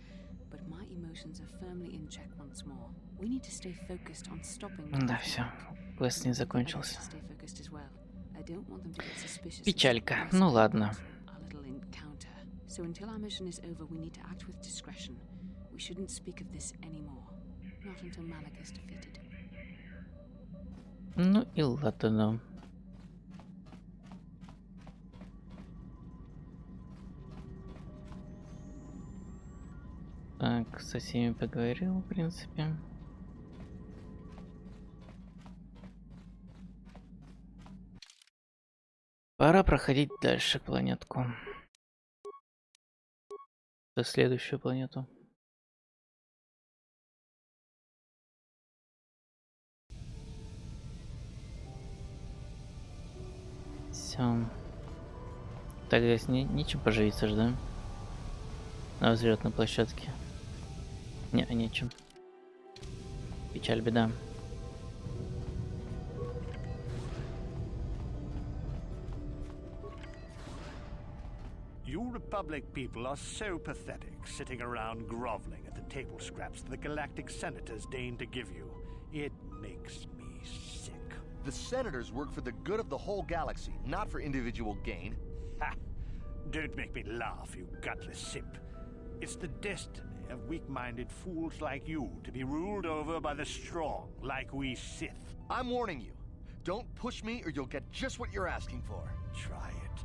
But my emotions are firmly in check once more. We need to stay focused on stopping. Да, все. Квест не закончился. Печалька. Ну ладно. So until our mission is over, we need to act with discretion. We shouldn't speak of this anymore. Not until Malak is defeated. Ну и ладно. Так, со всеми поговорил, в принципе. Пора проходить дальше планетку. До следующую планету. Все. Так, здесь нечем поживиться ж, да? На взлетной площадке. Нечем. Печаль, беда. You Republic people are so pathetic, sitting around groveling at the table scraps the galactic senators deign to give you. It makes me sick. The senators work for the good of the whole galaxy, not for individual gain. Ha! Don't make me laugh, you gutless simp. It's the destiny of weak-minded fools like you to be ruled over by the strong, like we Sith. I'm warning you. Don't push me or you'll get just what you're asking for. Try it.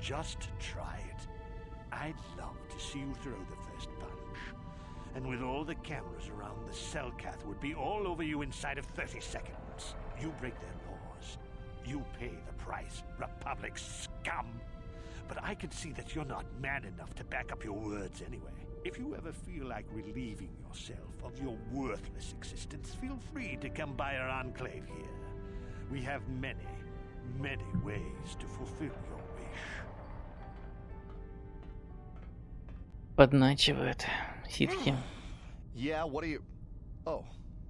Just try it. I'd love to see you throw the first punch. And with all the cameras around, the Selkath would be all over you inside of 30 seconds. You break their laws. You pay the price, Republic scum. But I can see that you're not man enough to back up your words anyway. If you ever feel like relieving yourself of your worthless existence, feel free to come by our enclave here. We have many, many ways to fulfill your wish. Подначивают ситхи. Yeah, what are you... Oh,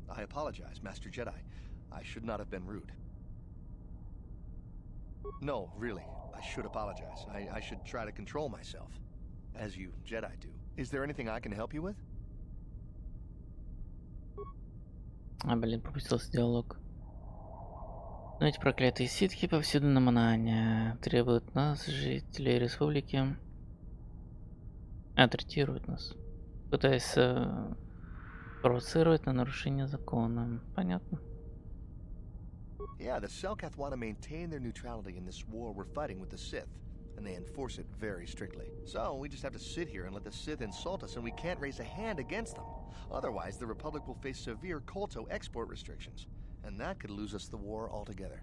I apologize, Master Jedi. I should not have been rude. No, really, I should apologize. I should try to control myself, as you Jedi do. Is there anything I can help you with? Блин, пропустился диалог. Но эти проклятые ситхи повсюду на Манане требуют нас, жителей республики, третируют нас, пытаясь провоцировать на нарушение закона. Понятно. Yeah, the Selkath want to maintain their neutrality in this war we're fighting with the Sith, and they enforce it very strictly. So we just have to sit here and let the Sith insult us, and we can't raise a hand against them. Otherwise, the Republic will face severe KOToR export restrictions, and that could lose us the war altogether.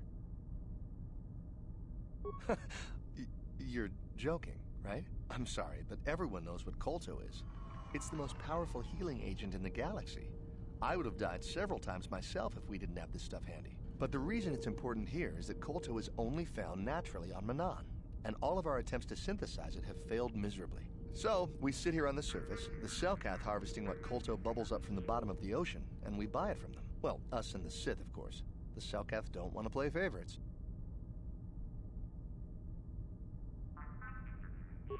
You're joking, right? I'm sorry, but everyone knows what KOToR is. It's the most powerful healing agent in the galaxy. I would have died several times myself if we didn't have this stuff handy. But the reason it's important here is that KOToR is only found naturally on Manan, and all of our attempts to synthesize it have failed miserably. So, we sit here on the surface, the Selkath harvesting what KOToR bubbles up from the bottom of the ocean, and we buy it from them. Well, us and the Sith, of course. The Selkath don't want to play favorites.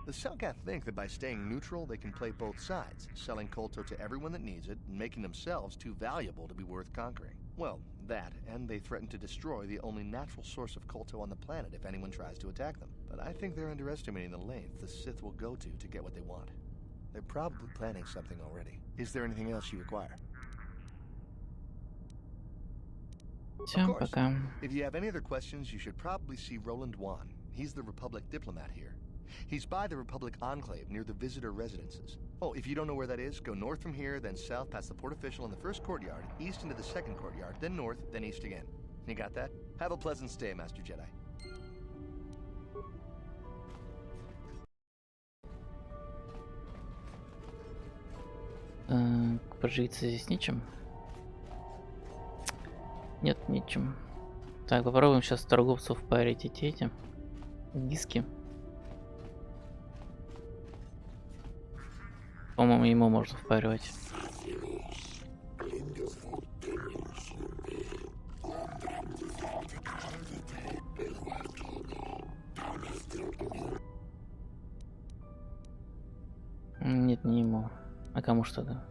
The Selkath think that by staying neutral, they can play both sides, selling KOToR to everyone that needs it, and making themselves too valuable to be worth conquering. Well, That, and they threaten to destroy the only natural source of KOToR on the planet if anyone tries to attack them. But I think they're underestimating the length the Sith will go to get what they want. They're probably planning something already. Is there anything else you require? Of course. If you have any other questions, you should probably see Roland Wan. He's the Republic diplomat here. He's by the Republic Enclave near the visitor residences. Oh, if you don't know where that is, go north from here, then south past the port official in the first courtyard, east into the second courtyard, then north, then east again. You got that? Have a pleasant stay, Master Jedi. Поживиться здесь нечем? Нет, нечем. Так, попробуем сейчас торговцев впарить эти диски. По-моему, ему можно впаривать. Нет, не ему. А кому что да?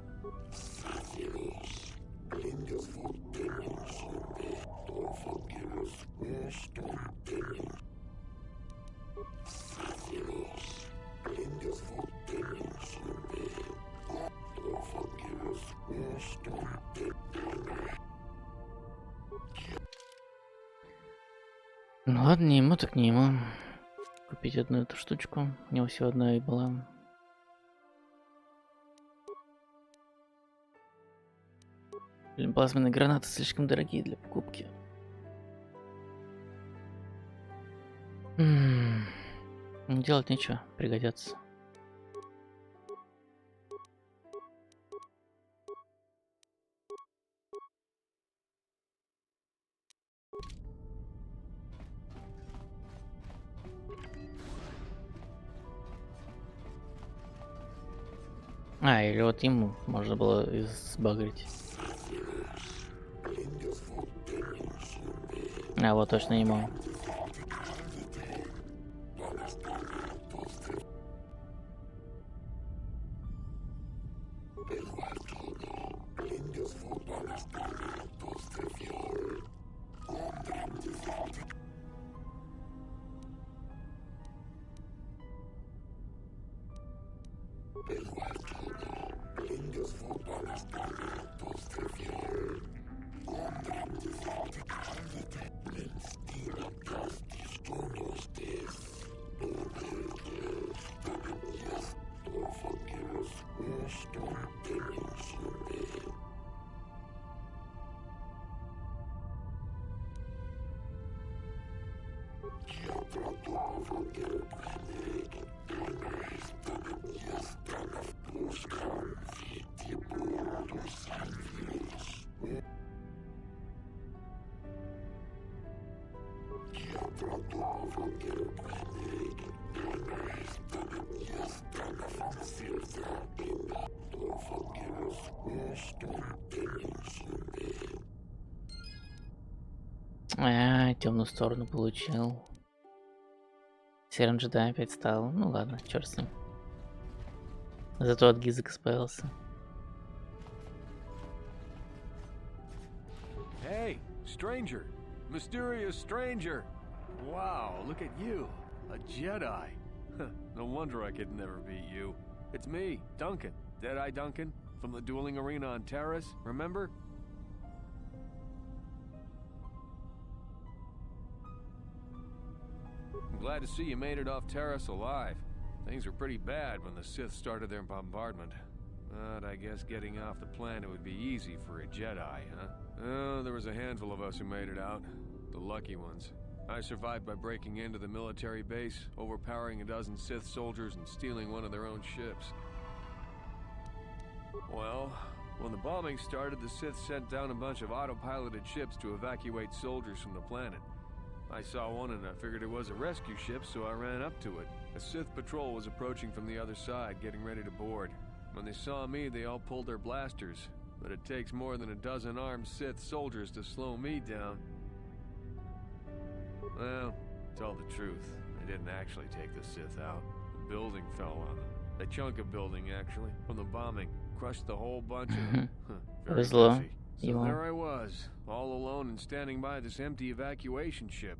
Ну ладно, не ему, так не ему. Купить одну эту штучку. У него всего одна и была. Блин, плазменные гранаты слишком дорогие для покупки. Делать нечего, пригодятся. А, или вот ему можно было избагрить. А, вот точно ему. Темную сторону получил. Серым джедаем опять стал. Ну ладно, черт с ним. Зато от гизок избавился. Hey, stranger. Mysterious stranger. Wow, look at you. A Jedi. No wonder I could never beat you. It's me, Duncan. Deadeye Duncan, from the dueling arena on Terrace, remember? I'm glad to see you made it off Terrace alive. Things were pretty bad when the Sith started their bombardment. But I guess getting off the planet would be easy for a Jedi, huh? Oh, there was a handful of us who made it out. The lucky ones. I survived by breaking into the military base, overpowering a dozen Sith soldiers and stealing one of their own ships. Well, when the bombing started, the Sith sent down a bunch of autopiloted ships to evacuate soldiers from the planet. I saw one and I figured it was a rescue ship, so I ran up to it. A Sith patrol was approaching from the other side, getting ready to board. When they saw me, they all pulled their blasters. But it takes more than a dozen armed Sith soldiers to slow me down. Well, to tell the truth, they didn't actually take the Sith out. The building fell on them. A chunk of building, actually, from the bombing. Crushed the whole bunch of them. Very messy. So there I was, all alone and standing by this empty evacuation ship.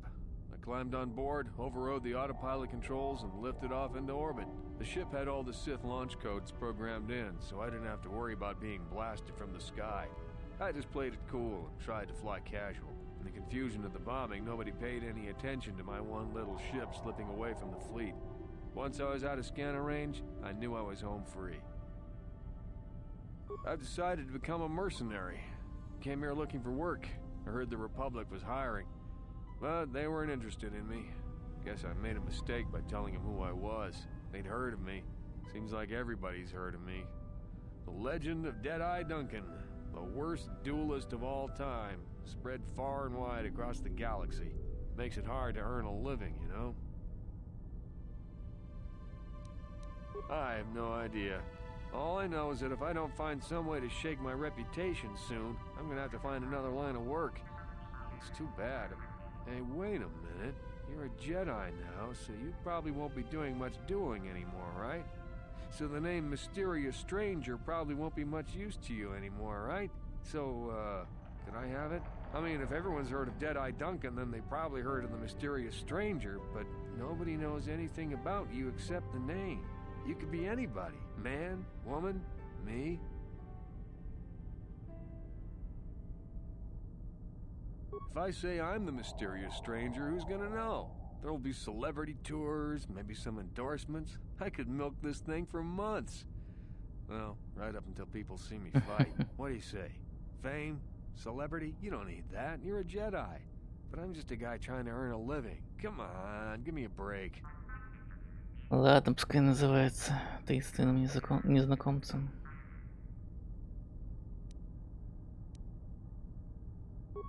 I climbed on board, overrode the autopilot controls, and lifted off into orbit. The ship had all the Sith launch codes programmed in, so I didn't have to worry about being blasted from the sky. I just played it cool and tried to fly casual. In the confusion of the bombing, nobody paid any attention to my one little ship slipping away from the fleet. Once I was out of scanner range, I knew I was home free. I've decided to become a mercenary. Came here looking for work. I heard the Republic was hiring. But they weren't interested in me. Guess I made a mistake by telling them who I was. They'd heard of me. Seems like everybody's heard of me. The legend of Deadeye Duncan. The worst duelist of all time. Spread far and wide across the galaxy. Makes it hard to earn a living, you know? I have no idea. All I know is that if I don't find some way to shake my reputation soon, I'm gonna have to find another line of work. It's too bad. Hey, wait a minute. You're a Jedi now, so you probably won't be doing much doing anymore, right? So the name Mysterious Stranger probably won't be much use to you anymore, right? So, could I have it? I mean, if everyone's heard of Deadeye Duncan, then they probably heard of the Mysterious Stranger, but nobody knows anything about you except the name. You could be anybody. Man, woman, me. If I say I'm the Mysterious Stranger, who's gonna know? There'll be celebrity tours, maybe some endorsements. I could milk this thing for months. Well, right up until people see me fight. What do you say? Fame? Celebrity? You don't need that. You're a Jedi. But I'm just a guy trying to earn a living. Come on, give me a break. Ладно, пускай называется таинственным незнакомцем.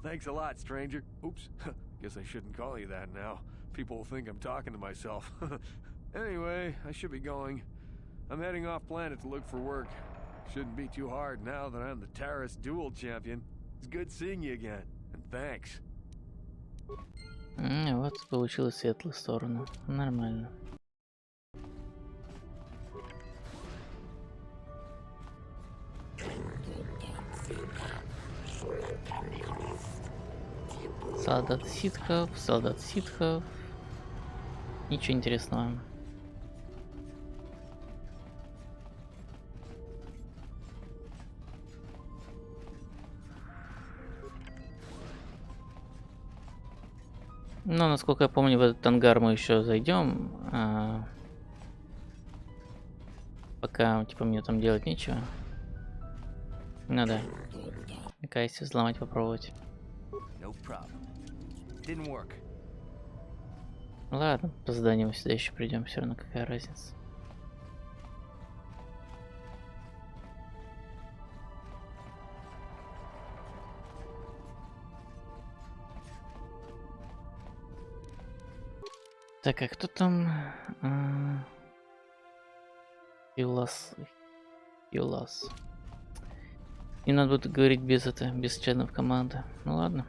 Thanks a lot, stranger. Oops. Guess I shouldn't call you that now. People will think I'm talking to myself. Anyway, I should be going. I'm heading off planet to look for work. Shouldn't be too hard now that I'm the Terrace duel champion. It's good seeing you again. And thanks. Вот, получилась светлую сторону. Нормально. Солдат ситхов. Ничего интересного. Но, насколько я помню, в этот ангар мы еще зайдем. Пока, типа, мне там делать нечего. Ну да. Кайси взломать попробовать. Ладно, по заданию мы сюда еще придем, все равно какая разница. Так, а кто там? Юлас. И надо будет говорить без членов команды. Ну ладно.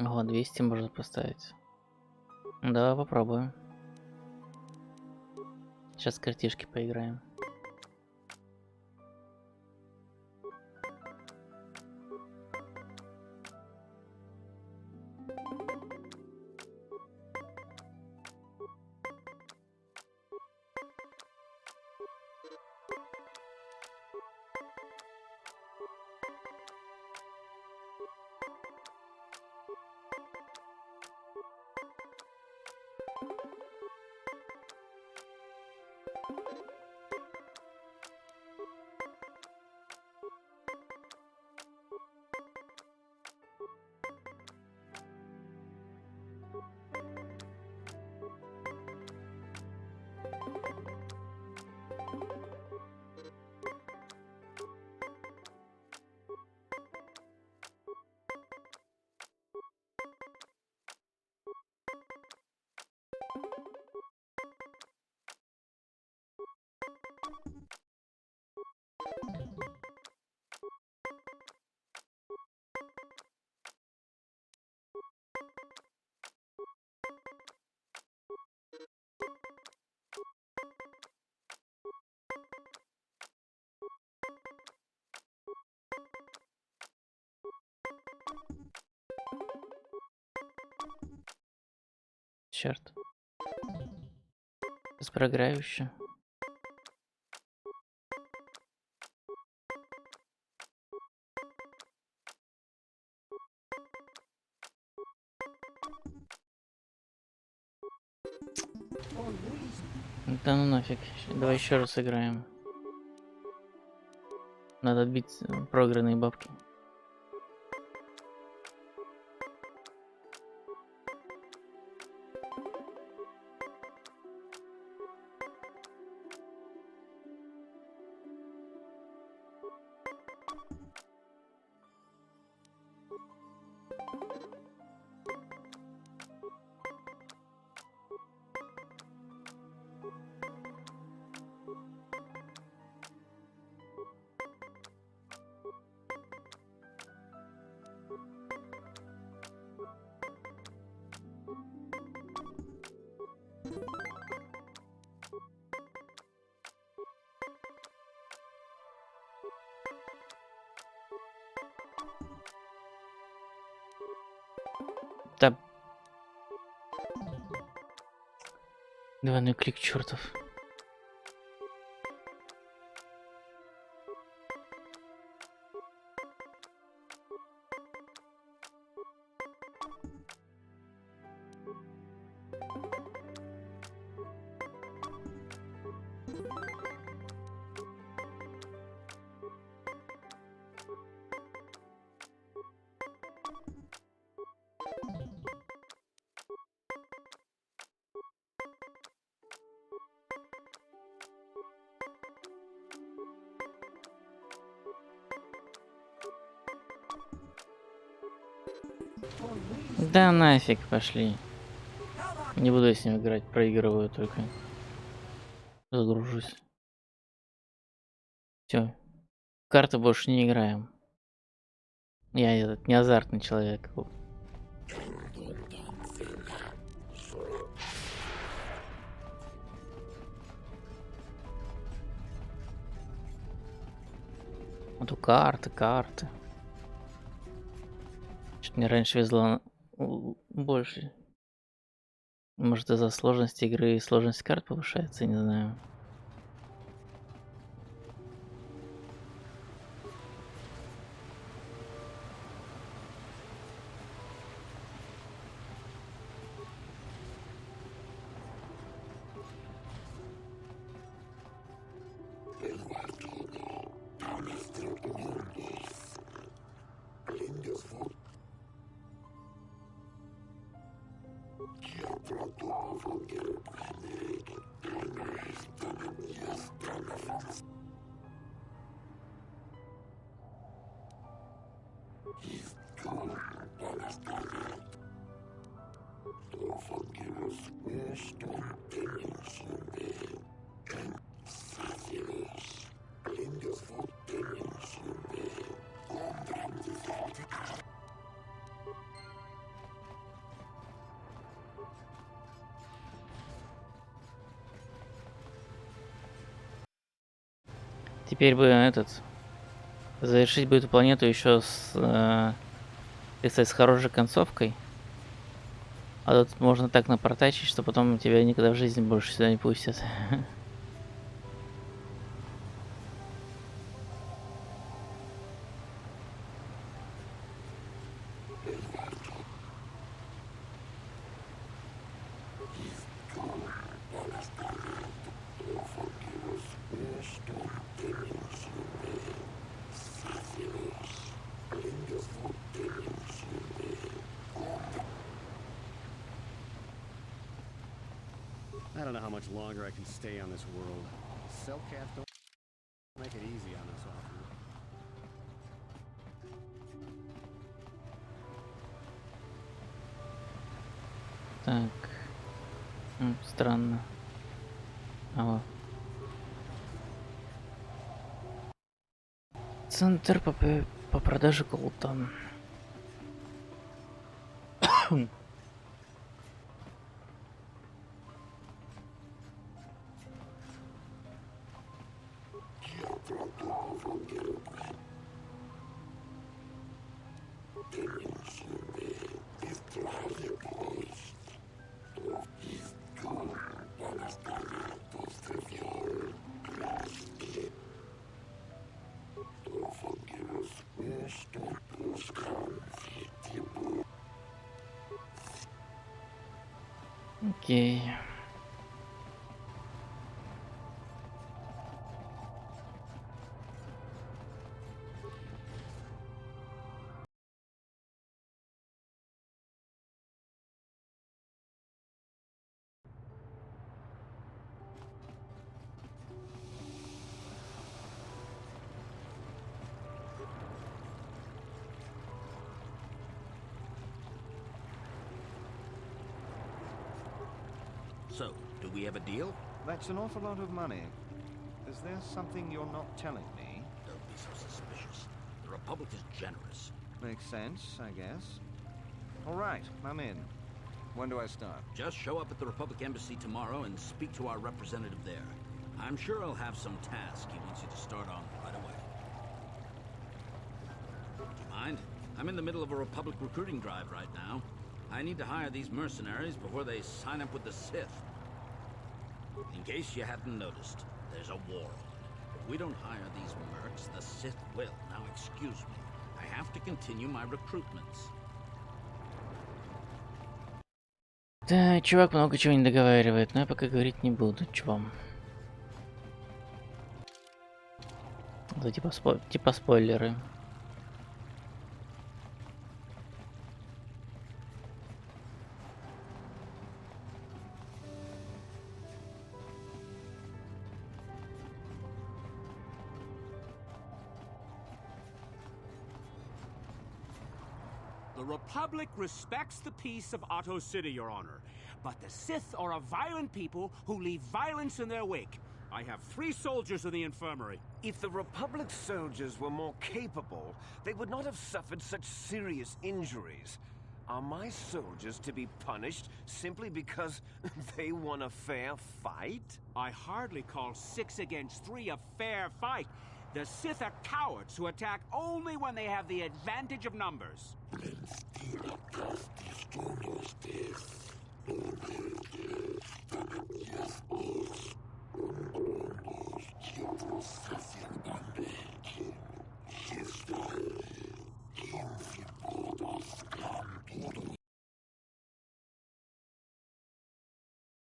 О, 200 можно поставить. Давай попробуем. Сейчас картишки поиграем. Черт. Спрограю еще. Да ну нафиг. Давай еще раз сыграем. Надо отбить проигранные бабки. Да. Двойной клик чертов. Да нафиг, пошли. Не буду я с ним играть, проигрываю только. Загружусь. Все. Карты больше не играем. Я этот не азартный человек. А то карты. Что-то мне раньше везло больше. Может, из-за сложности игры и сложность карт повышается, не знаю. Теперь бы завершить бы эту планету еще с, так сказать, с хорошей концовкой. А тут можно так напортачить, что потом тебя никогда в жизни больше сюда не пустят. I don't know how much longer I can stay on this world. Cellcath don't make it easy on us often. Так. Странно. Ага. Центр по продаже колта. Окей. So, do we have a deal? That's an awful lot of money. Is there something you're not telling me? Don't be so suspicious. The Republic is generous. Makes sense, I guess. All right, I'm in. When do I start? Just show up at the Republic Embassy tomorrow and speak to our representative there. I'm sure I'll have some task he wants you to start on right away. Do you mind? I'm in the middle of a Republic recruiting drive right now. I need to hire these mercenaries before they sign up with the Sith. In case you hadn't noticed, there's a war on. If we don't hire these mercs, the Sith will. Now excuse me. I have to continue my recruitments. Да, чувак много чего не договаривает, но я пока говорить не буду, чего. Это типа спойлеры. The Republic respects the peace of Otto City, Your Honor. But the Sith are a violent people who leave violence in their wake. I have 3 soldiers in the infirmary. If the Republic soldiers were more capable, they would not have suffered such serious injuries. Are my soldiers to be punished simply because they won a fair fight? I hardly call 6 against 3 a fair fight. The Sith are cowards who attack only when they have the advantage of numbers.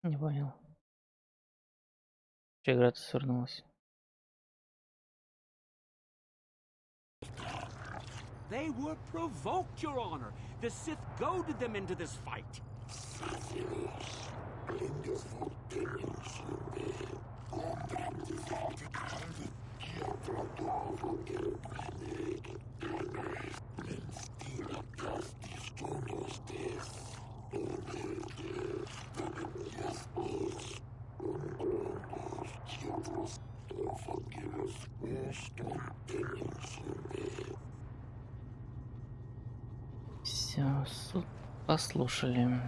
Не понял. Че игра-то свернулась? They were provoked, Your Honor. The Sith goaded them into this fight. Все, суд послушали.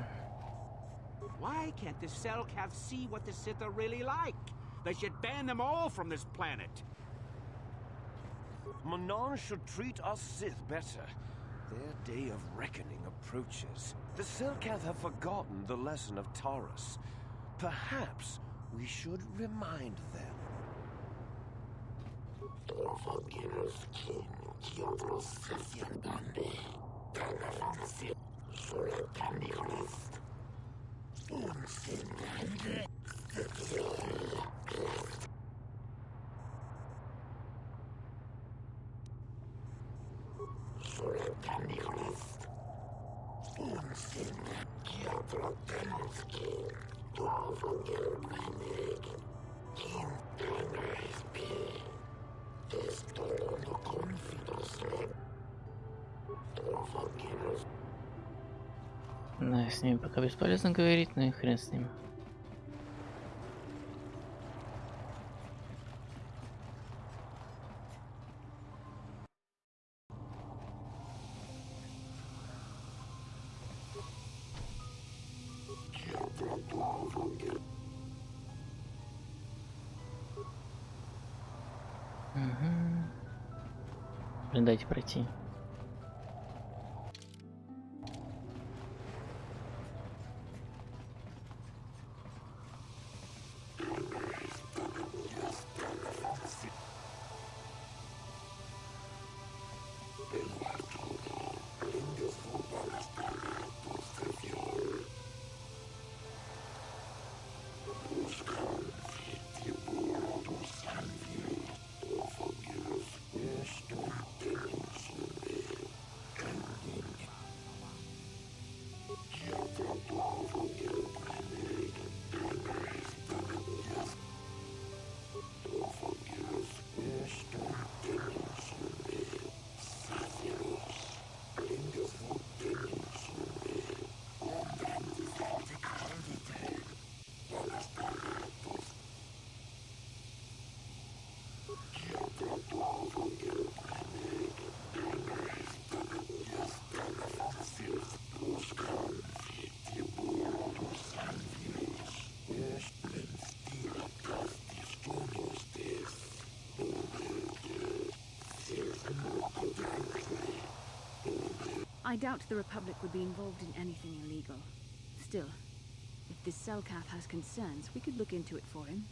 Why can't the Selkath see what the Sith are really like? They should ban them all from this planet. Manon should treat us Sith better. Their day of reckoning approaches. The Selkath have forgotten the lesson of Taurus. Perhaps we should remind them. Да, с ними пока бесполезно говорить, но и хрен с ним. Блин, дайте пройти. I doubt the Republic would be involved in anything illegal. Still, if this Selkath has concerns, we could look into it for him.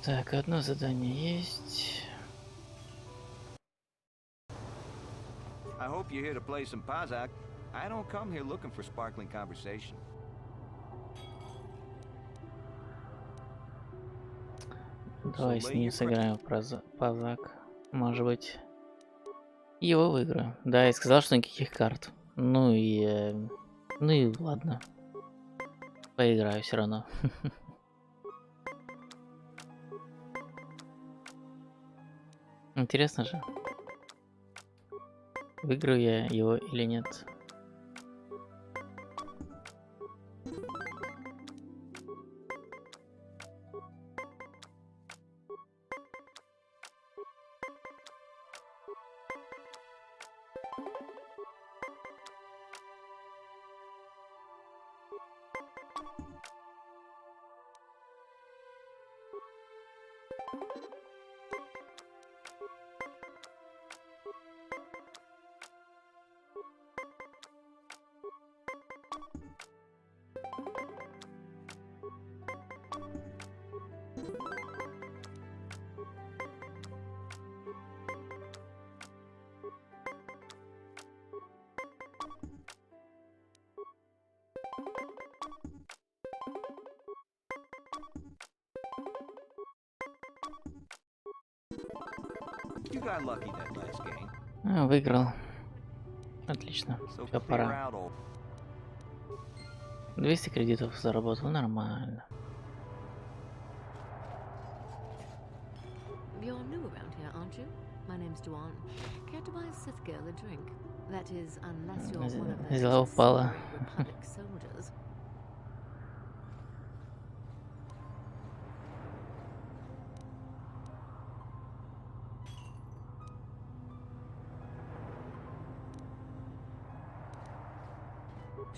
Так, одно задание есть. I hope you're here to play some Pazak. I don't come here looking for sparkling conversation. Давай с ним сыграем в Пазак. Может быть, его выиграю. Да, я сказал, что никаких карт. Ну и ладно. Поиграю все равно. Интересно же, выиграю я его или нет. You got lucky that last game. Выиграл. Отлично. Все, пора. 200 кредитов заработал, нормально. You're new around here, aren't you? My name's Duan. Care to buy a Sith girl a drink? That is, unless you're one of those упала. Republic soldiers.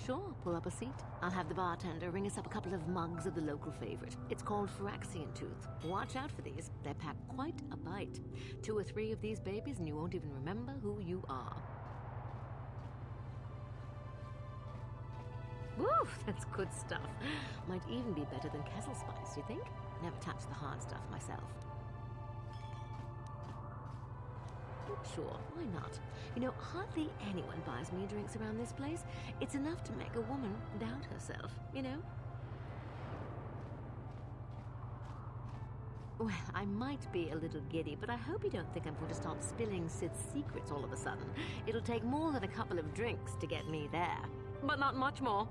Sure, pull up a seat. I'll have the bartender ring us up a couple of mugs of the local favorite. It's called Phyrexian Tooth. Watch out for these. They pack quite a bite. 2 or 3 of these babies and you won't even remember who you are. Woo, that's good stuff. Might even be better than Kessel Spice, you think? Never touched the hard stuff myself. Sure, why not? You know, hardly anyone buys me drinks around this place. It's enough to make a woman doubt herself, you know? Well, I might be a little giddy, but I hope you don't think I'm going to start spilling Sith's secrets all of a sudden. It'll take more than a couple of drinks to get me there. But not much more.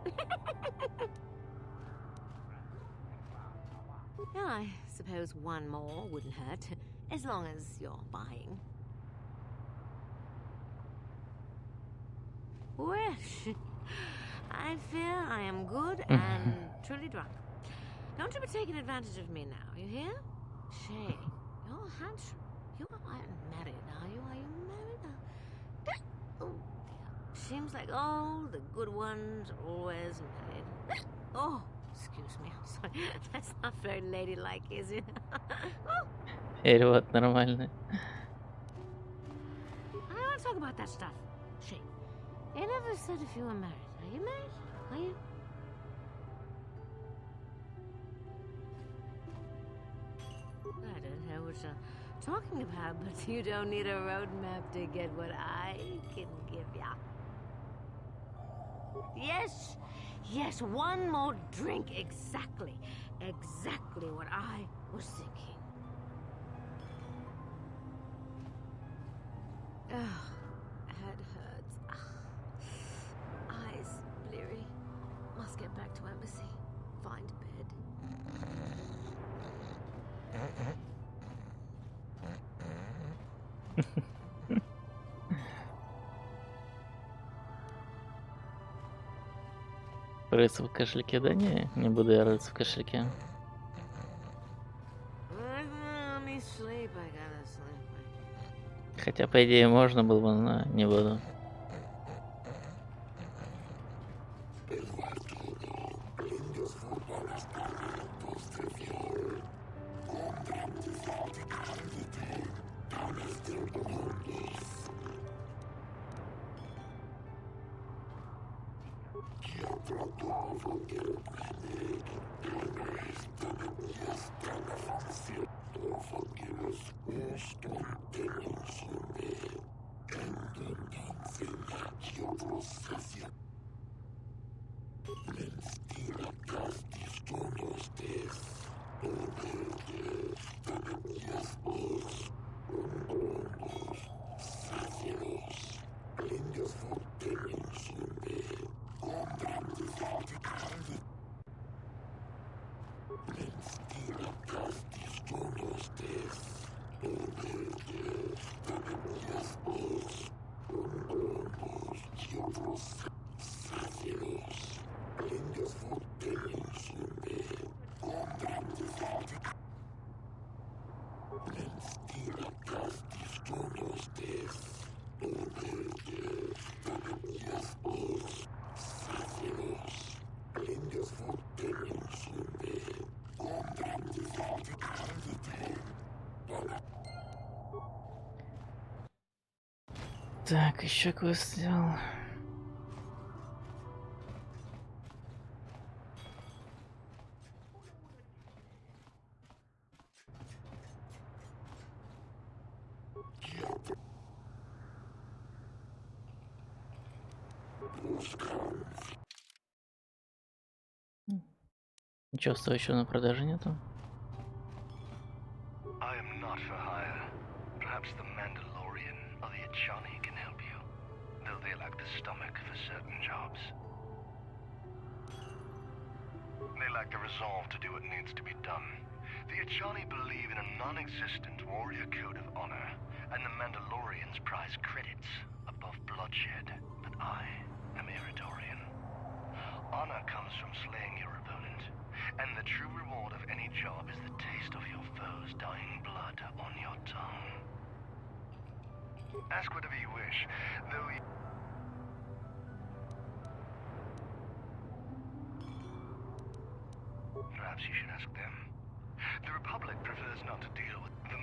Yeah, I suppose one more wouldn't hurt, as long as you're buying. Well, I fear I am good and truly drunk. Don't you be taking advantage of me now, you hear? Shay, you're handsome. You aren't married, are you? Are you married now? Oh, dear. Seems like all the good ones are always married. Oh, excuse me, I'm sorry. That's not very ladylike, is it? Oh. Перевод нормальный. I don't want to talk about that stuff. Shay, you never said if you were married. Are you married? Are you? I don't know what you're talking about, but you don't need a roadmap to get what I can give ya. Yes, yes, one more drink. Exactly what I was thinking. Ugh, head hurts. Eyes bleary. Must get back to embassy. Find bed. Рыться в кошельке? Да не буду я рыться в кошельке. Хотя, по идее, можно было бы, но не буду. Так, еще квест сделал. Ничего стоящего на продаже нету. I am not for hire. Perhaps the Mandalorian or the Achani can help you, though they lack the stomach for certain jobs. They lack the resolve to do what needs to be done. The Achani believe in a non-existent warrior code of honor, and the Mandalorians prize credits above bloodshed. But I am Eridorian. Honor comes from slaying your opponent, and the true reward of any job is the taste of your foe's dying blood on your tongue. Ask whatever you wish, though you... Perhaps you should ask them. The Republic prefers not to deal with the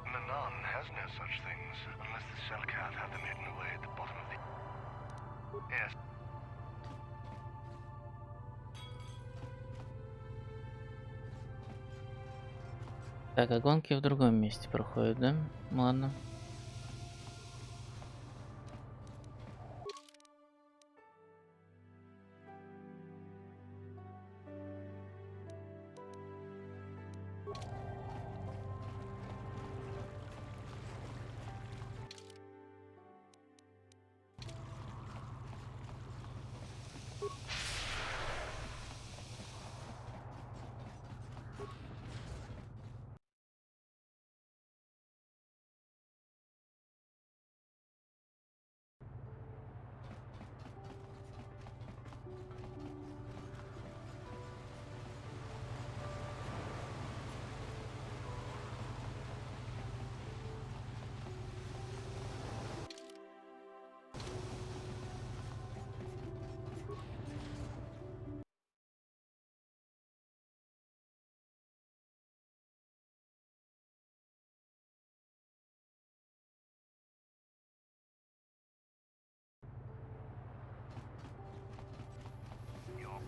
Manan has no such things, unless the Selkath have them hidden away at the bottom of the... Yes. Так, а гонки в другом месте проходят, да? Ладно.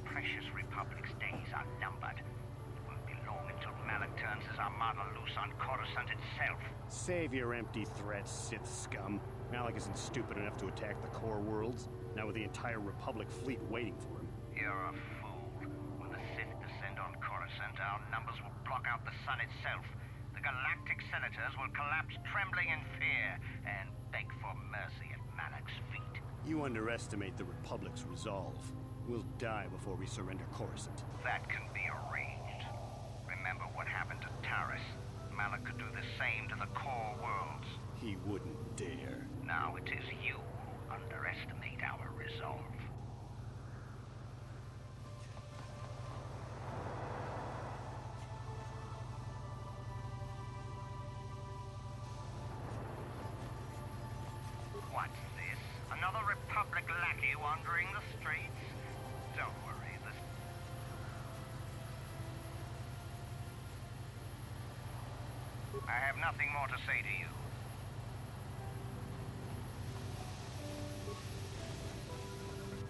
Precious Republic's days are numbered. It won't be long until Malak turns his armada loose on Coruscant itself. Save your empty threats, Sith scum. Malak isn't stupid enough to attack the core worlds, not with the entire Republic fleet waiting for him. You're a fool. When the Sith descend on Coruscant, our numbers will block out the sun itself. The galactic senators will collapse trembling in fear and beg for mercy at Malak's feet. You underestimate the Republic's resolve. We'll die before we surrender Coruscant. That can be arranged. Remember what happened to Taris. Malak could do the same to the core worlds. He wouldn't dare. Now it is you who underestimate our resolve. Lucky wandering the streets? Don't worry, this... I have nothing more to say to you.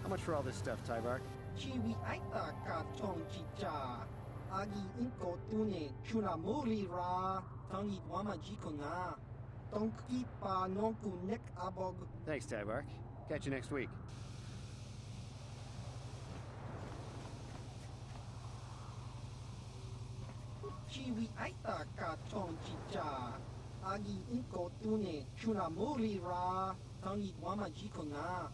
How much for all this stuff, Tybark? Chiwi aita ka tong chicha. Agi inko tune chunamuri ra. Tangi wama jikona. Tonki pa nonku nek abog. Thanks, Tybark. Catch you next week. Chiwi aita ka tong chicha. Agi inko tune chunamuri ra. Tangi wama jikona.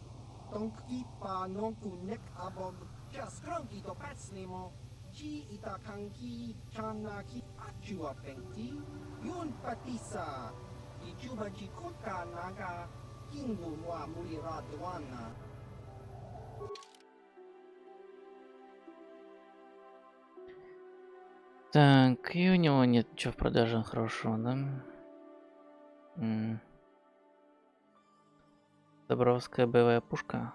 Tonki pa nonku nek abog. Just cronky to patsnemo. Chi ita kanki chanaki achua penti. Yun patisa. Ichuba jikota naga. Kingu wa mulira duana. Так, и у него нет ничего в продаже хорошего, да? Добровская боевая пушка.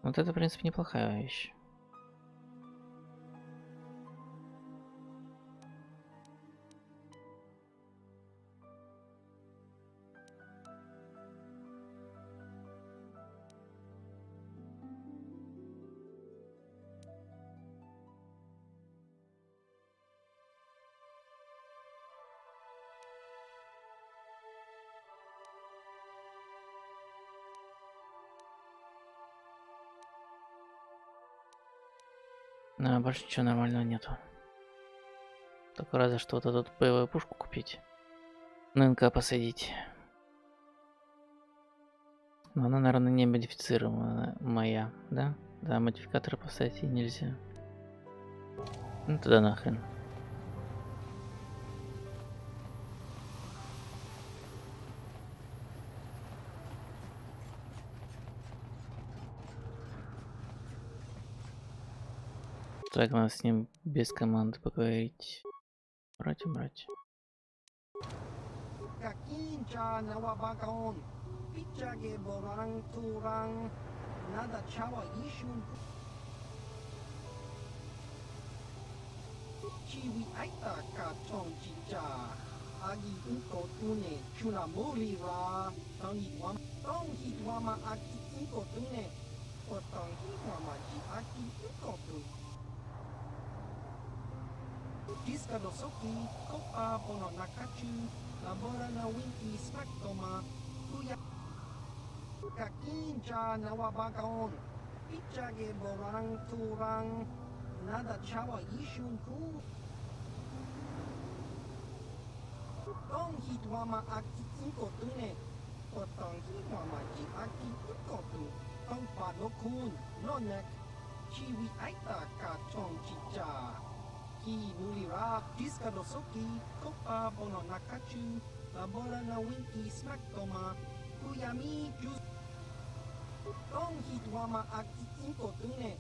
Вот это, в принципе, неплохая вещь. Да, больше ничего нормального нету. Только разве что вот эту боевую пушку купить. На НК посадить. Но она, наверное, не модифицированная моя, да? Да, модификаторы поставить ей нельзя. Ну туда нахрен. Так, надо с ним без команды поговорить. Брать. Kakincha nawabakaon. Pichage borang turang. Nada chawa ishun. Chiwi aita ka tong chicha. Agi inko tune chunamuri ra. Tangi wama. Tong hitwama aki inko tune. Otong hitwama ji aki inko tune. Diska dosoki, kopa bono nakachu, labora na winki smaktoma, kuya kakincha nawabakaon, pichage borang turang, nada chawa ishun ku. Tong hitwama aki inko tune, otong hitwama ji aki inko tune, tong padokun, nonek, chiwi aita ka tong chicha. Mulira, diska dosoki, kopa bono nakachu, labora na winki smaktoma, kuyami jus. Tong hitwama aki inko tune,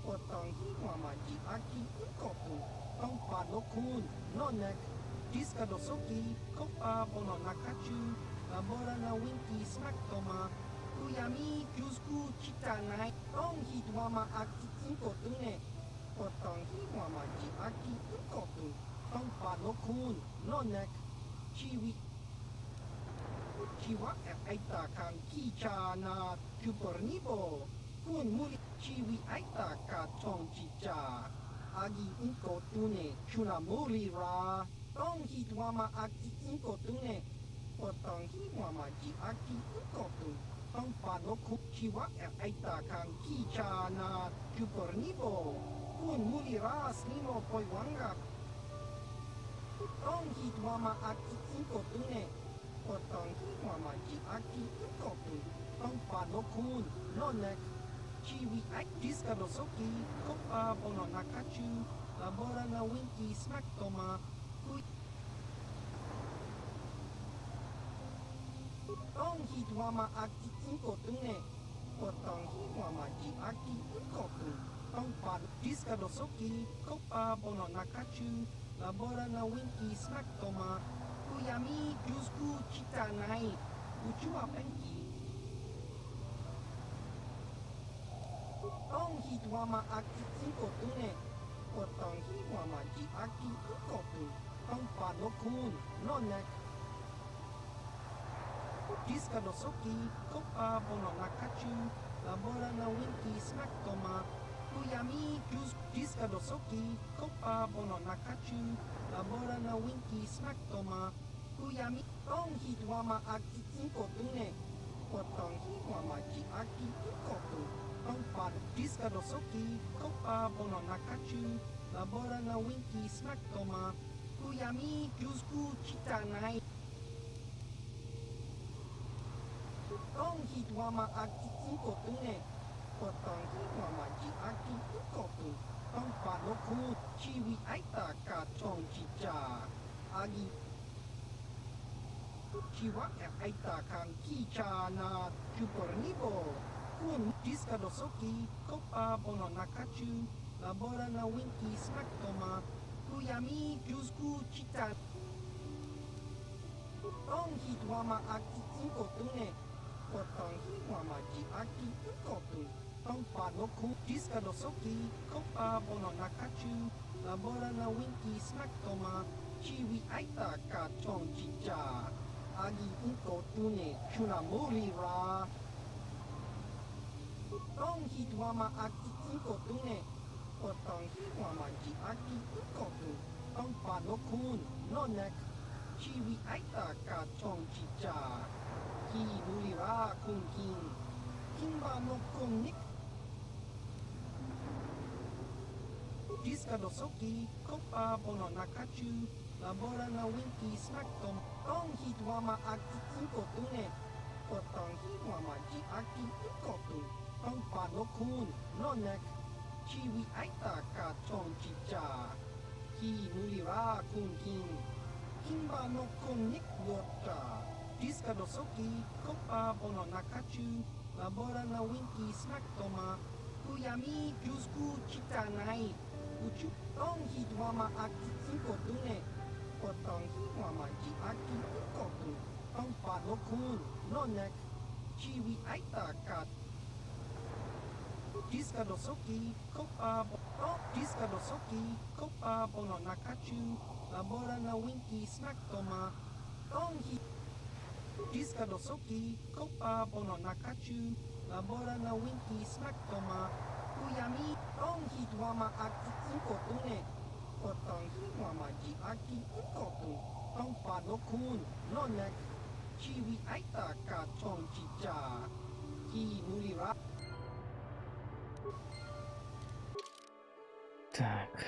otong hitwama ji aki inko tune, tong padokun, nonek, diska dosoki, kopa bono nakachu, labora na winki smaktoma, kuyami jusku chitanai. Tong hitwama aki inko tune, Otong hitwama ji aki inko tune, tong padokun, nonek, chiwi. Chiwa aita kan kicha na kupernibo, kun muli chiwi aita ka tong chicha. Agi inko tune chunamuri ra, tong hitwama aki inko tune, otong hitwama ji aki inko tune, tong padokun. Chiwa aita kan kicha na kupernibo. Kun mulira snimo poiwanga. Tong hitwama aki inko tune. Otong hitwama ji aki inko tune. Tong padokun, nonek. Chiwi ak diska dosoki, kopa bono nakachu, labora na winki smaktoma. Tong hitwama aki inko tune. Otong hitwama ji aki inko tune. Tong pad diska dosoki, kopa bono nakachu, labora na winki smaktoma, kuyami jusku chitanai, uchua penki. ต้องฮิตว่ามาอากิจิโกตุเนะก็ต้องฮิว่ามาจิอากิอุโกตุต้องปาโนคุนโนเนะดิสกาโดโซกิโคปาโบโนนาคาจูลาโบรานาวินกิสมักโตมาคุยามิจูสดิสกาโดโซกิโคปาโบโนนาคาจูลาโบรานาวินกิสมักโตมาคุยามิต้องฮิตว่ามาอากิจิโกตุเนะก็ต้องฮิว่ามาจิอากิอุโกตุต้องปาดิสกาโดโซกิโคปาโบโนนาคาจูลาโบรานาวินกิสมักโตมาคุยามิจูสกุชิตาไนต้องฮิตว่ามาอากิจิโกตุเนะก็ต้องฮิว่ามาจิอากิอุโกตุต้องปาโนคุชีวิไอตากาชองจิจาอากิชีวะไอตาคังคีชานาจูปอร์นิโบคุณดิสกาโดโซกิโคปาโบโนนาคาจูลาโบรานาวินกิสมักโตมาคุยามิจูสกุชิตาต้องฮิตว่ามาอากิจิโกตุเนะก็ต้องฮิว่ามาจิอากิอุโกตุต้องปาโนคุดิสกาโดโซกิโคปาโบโนนาคาจูลาโบรานาวินกิสมักโตมาชีวิไอตากาชองจิจาอากิอุโกตุเนะชุนาโมริราต้องฮิตว่ามาอากิจิโกตุเนะก็ต้องฮิว่ามาจิอากิอุโกตุต้องปาโนคุนโนเนะชีวิไอตากาชองจิจาฮิมุริราคุงคิงคิงบาโนคุงนิกดิสกาโดโซกิโคปาโบโนนาคาจูลาโบรานาวินกิสมักโตมต้องฮิตว่ามาอากิจิโกตุเนะก็ต้องฮิว่ามาจิอากิอุโกตุต้องปาโนคุนโนเนะชีวิไอตากาชองจิจาฮิมุริราคุงคิงคิงบาโนคุงนิกโยตาดิสกาโดโซกิโคปาโบโนนาคาจูลาโบรานาวินกิสมักโตมาคุยามิจูสกุชิตาไนอุจุต้องฮิตว่ามาอากิจิโกตุเนะก็ต้องฮิว่ามาจิอากิอุโกตุต้องปาโนคุนโนเนะชีวิไอตากาดิสกาโดโซกิโคปาโบดิสกาโดโซกิโคปาโบโนนาคาจูลาโบรานาวินกิสมักโตมาต้องฮิดิสกาโดโซกิโคปาโบโนนาคาจูลาโบรานาวินกิสมักโตมาคุยามิต้องฮิตว่ามาอากิจิโกตุเนะก็ต้องฮิว่ามาจิอากิอุโกตุต้องปาโนคุนโนเนะชีวิไอตากาชองจิจาฮิมุริรา Так.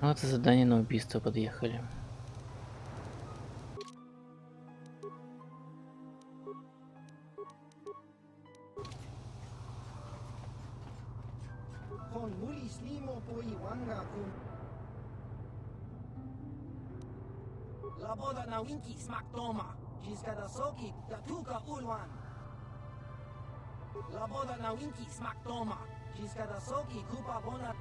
Вот и задание на убийство подъехали. Laboda na winki smak toma. Jiska da soki da tuka ulwan. Laboda na winki smak toma. Jiska da soki kupa bona.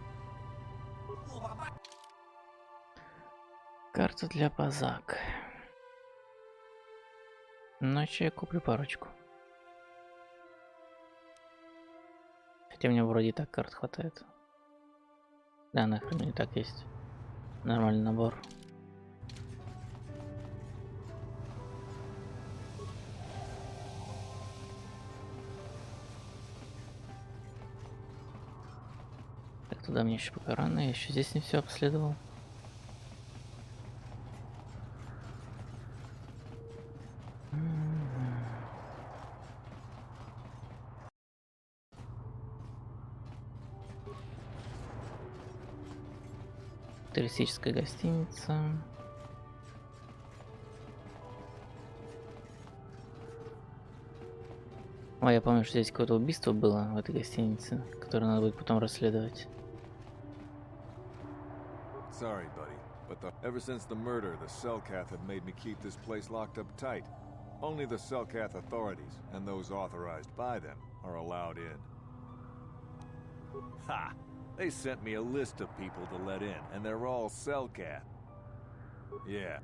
Карта для пазак. Иначе я куплю парочку. Хотя мне вроде и так карт хватает. Да, нахрен и так есть. Нормальный набор. Так, туда мне еще пока рано, я еще здесь не все обследовал. Туристическая гостиница. О, я помню, что здесь какое-то убийство было в этой гостинице, которое надо будет потом расследовать. Sorry, buddy, but ever since the murder, the Selkath have made me keep this place locked up tight. Only the Selkath authorities, and those authorized by them, are allowed in. Ha! They sent me a list of people to let in, and they're all Cellcat. Yeah.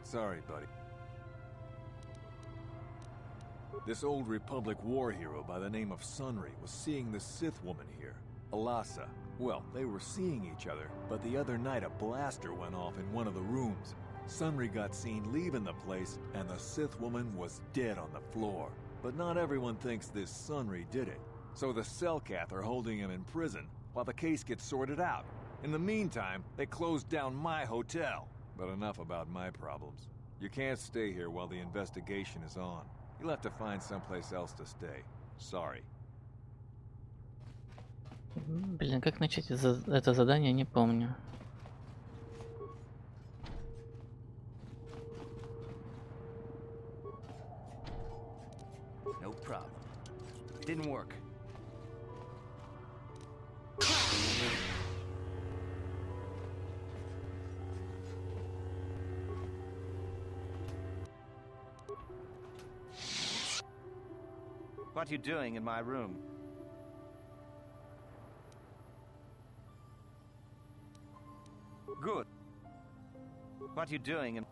Sorry, buddy. This old Republic war hero by the name of Sunry was seeing the Sith woman here, Alasa. Well, they were seeing each other, but the other night a blaster went off in one of the rooms. Sunry got seen leaving the place, and the Sith woman was dead on the floor. But not everyone thinks this Sunry did it. So the Cellcat are holding him in prison, while the case gets sorted out. In the meantime, they closed down my hotel. But enough about my problems. You can't stay here while the investigation is on. You'll have to find someplace else to stay. Sorry. Блин, как начать это задание, не помню. No problem. Didn't work. What you doing in my room? Good. What you doing in...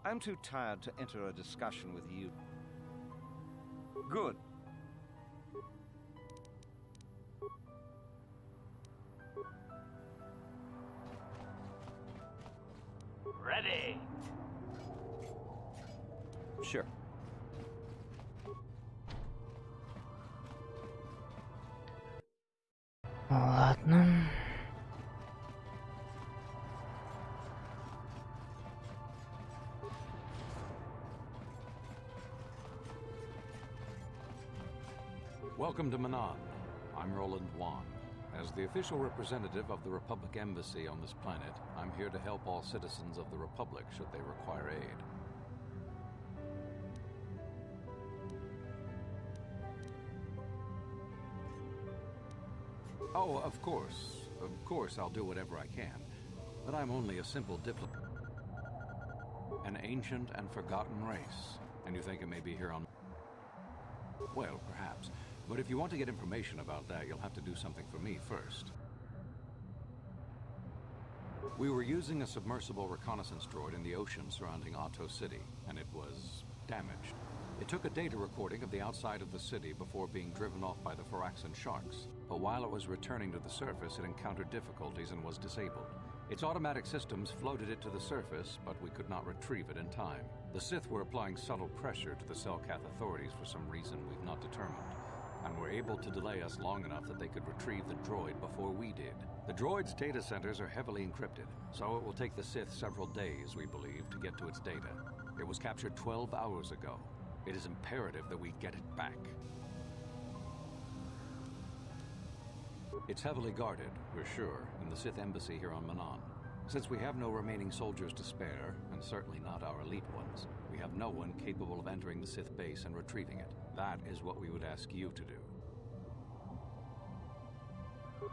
I'm too tired to enter a discussion with you. Good. Ready. Sure. Ладно. Welcome to Manan. I'm Roland Wan. As the official representative of the Republic Embassy on this planet, I'm here to help all citizens of the Republic should they require aid. Oh, of course I'll do whatever I can. But I'm only a simple diplomat. An ancient and forgotten race. And you think it may be here on... Well, perhaps. But if you want to get information about that, you'll have to do something for me first. We were using a submersible reconnaissance droid in the ocean surrounding Otto City, and it was damaged. It took a data recording of the outside of the city before being driven off by the Firaxan sharks. But while it was returning to the surface, it encountered difficulties and was disabled. Its automatic systems floated it to the surface, but we could not retrieve it in time. The Sith were applying subtle pressure to the Cellcat authorities for some reason we've not determined, and were able to delay us long enough that they could retrieve the droid before we did. The droid's data centers are heavily encrypted, so it will take the Sith several days, we believe, to get to its data. It was captured 12 hours ago. It is imperative that we get it back. It's heavily guarded, we're sure, in the Sith embassy here on Manan. Since we have no remaining soldiers to spare, and certainly not our elite ones, we have no one capable of entering the Sith base and retrieving it. That is what we would ask you to do.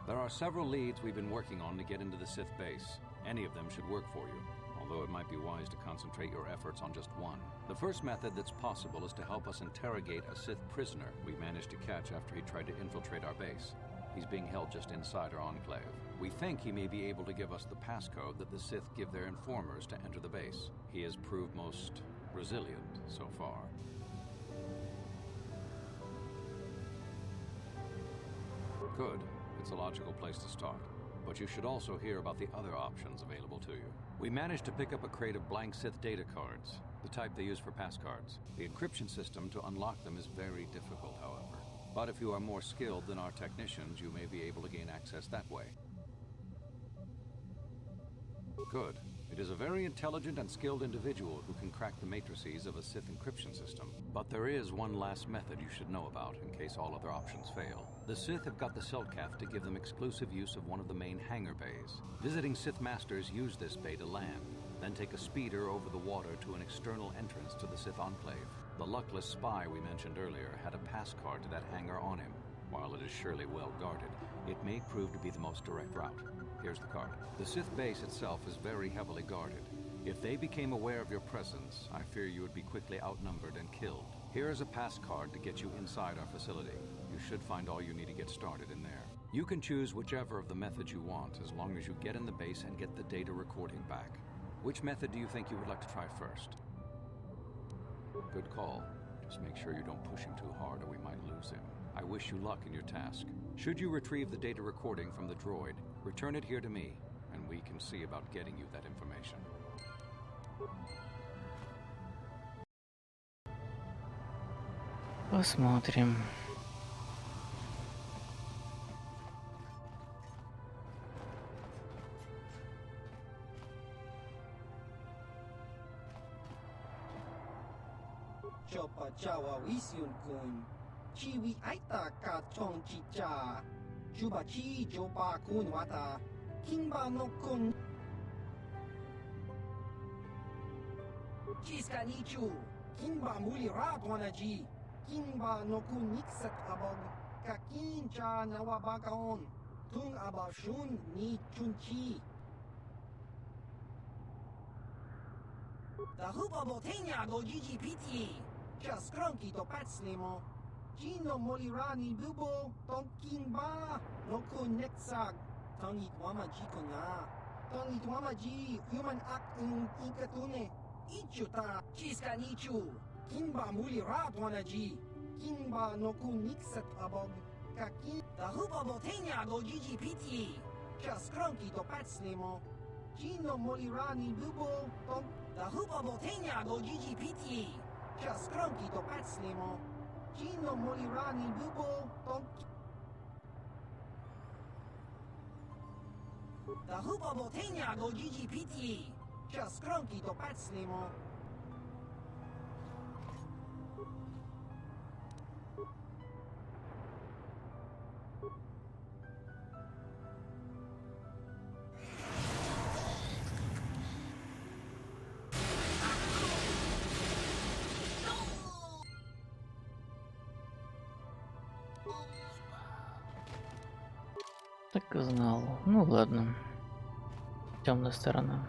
There are several leads we've been working on to get into the Sith base. Any of them should work for you, although it might be wise to concentrate your efforts on just one. The first method that's possible is to help us interrogate a Sith prisoner we managed to catch after he tried to infiltrate our base. He's being held just inside our enclave. We think he may be able to give us the passcode that the Sith give their informers to enter the base. He has proved most resilient so far. Good. It's a logical place to start. But you should also hear about the other options available to you. We managed to pick up a crate of blank Sith data cards, the type they use for passcards. The encryption system to unlock them is very difficult, however. But if you are more skilled than our technicians, you may be able to gain access that way. Good. It is a very intelligent and skilled individual who can crack the matrices of a Sith encryption system. But there is one last method you should know about in case all other options fail. The Sith have got the Selkath to give them exclusive use of one of the main hangar bays. Visiting Sith Masters use this bay to land, then take a speeder over the water to an external entrance to the Sith Enclave. The luckless spy we mentioned earlier had a pass card to that hangar on him. While it is surely well guarded, it may prove to be the most direct route. Here's the card. The Sith base itself is very heavily guarded. If they became aware of your presence, I fear you would be quickly outnumbered and killed. Here is a pass card to get you inside our facility. You should find all you need to get started in there. You can choose whichever of the methods you want, as long as you get in the base and get the data recording back. Which method do you think you would like to try first? Good call. Just make sure you don't push him too hard or we might lose him. I wish you luck in your task. Should you retrieve the data recording from the droid, return it here to me, and we can see about getting you that information. Посмотрим. Chopa Jawa Wisun Kun. Chiwi Aita Kachong Chicha. Chubachi Jopa Kun Wata. Kimba no Kun. Chiska Nichu. Kimba Muli Ratwanaji. Kimba no Kun Nixat Abog. Kakincha Nawabakaon. Tung Abashun Ni Chunchi. The Hupa Botenia do Gigi Piti. Just Cronky to Patslimo. Gino Molirani Bubo. Tonkimba. Noku Nexag. Tongit Wamaji Kona. Tongit Wamaji. Human Act in Ikatune. Ichuta. Chiska Nichu. Kimba Mulirat Wanaji. Kimba Noku Nixat Abog. Kakin. The Hupa Botenia do Gigi Piti. Just Cronky to Patslimo. Gino Molirani Bubo. The Hupa Botenia do Gigi Piti. Just Cronky to Patslimo. Gino Molirani Bubo. The Hupa Botenia do Gigi Piti. Just Cronky to Patslimo. Так и знал. Ну ладно. Темная сторона.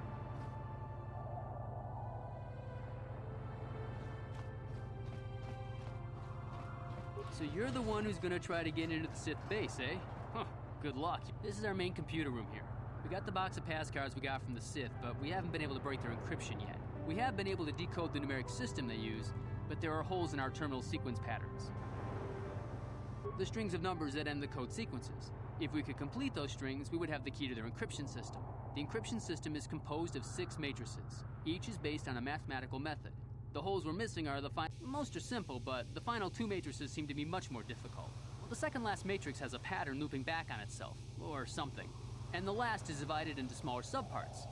So you're the one who's gonna try to get into the Sith base, eh? Huh, good luck. This is our main computer room here. We got the box of pass cards we got from the Sith, but we haven't been able to break their encryption yet. We have been able to decode the numeric system they use, but there are holes in our terminal sequence patterns. The strings of numbers that end the code sequences. If we could complete those strings, we would have the key to their encryption system. The encryption system is composed of 6 matrices. Each is based on a mathematical method. The holes we're missing are the most are simple, but the final 2 matrices seem to be much more difficult. Well, the second last matrix has a pattern looping back on itself, or something. And the last is divided into smaller subparts.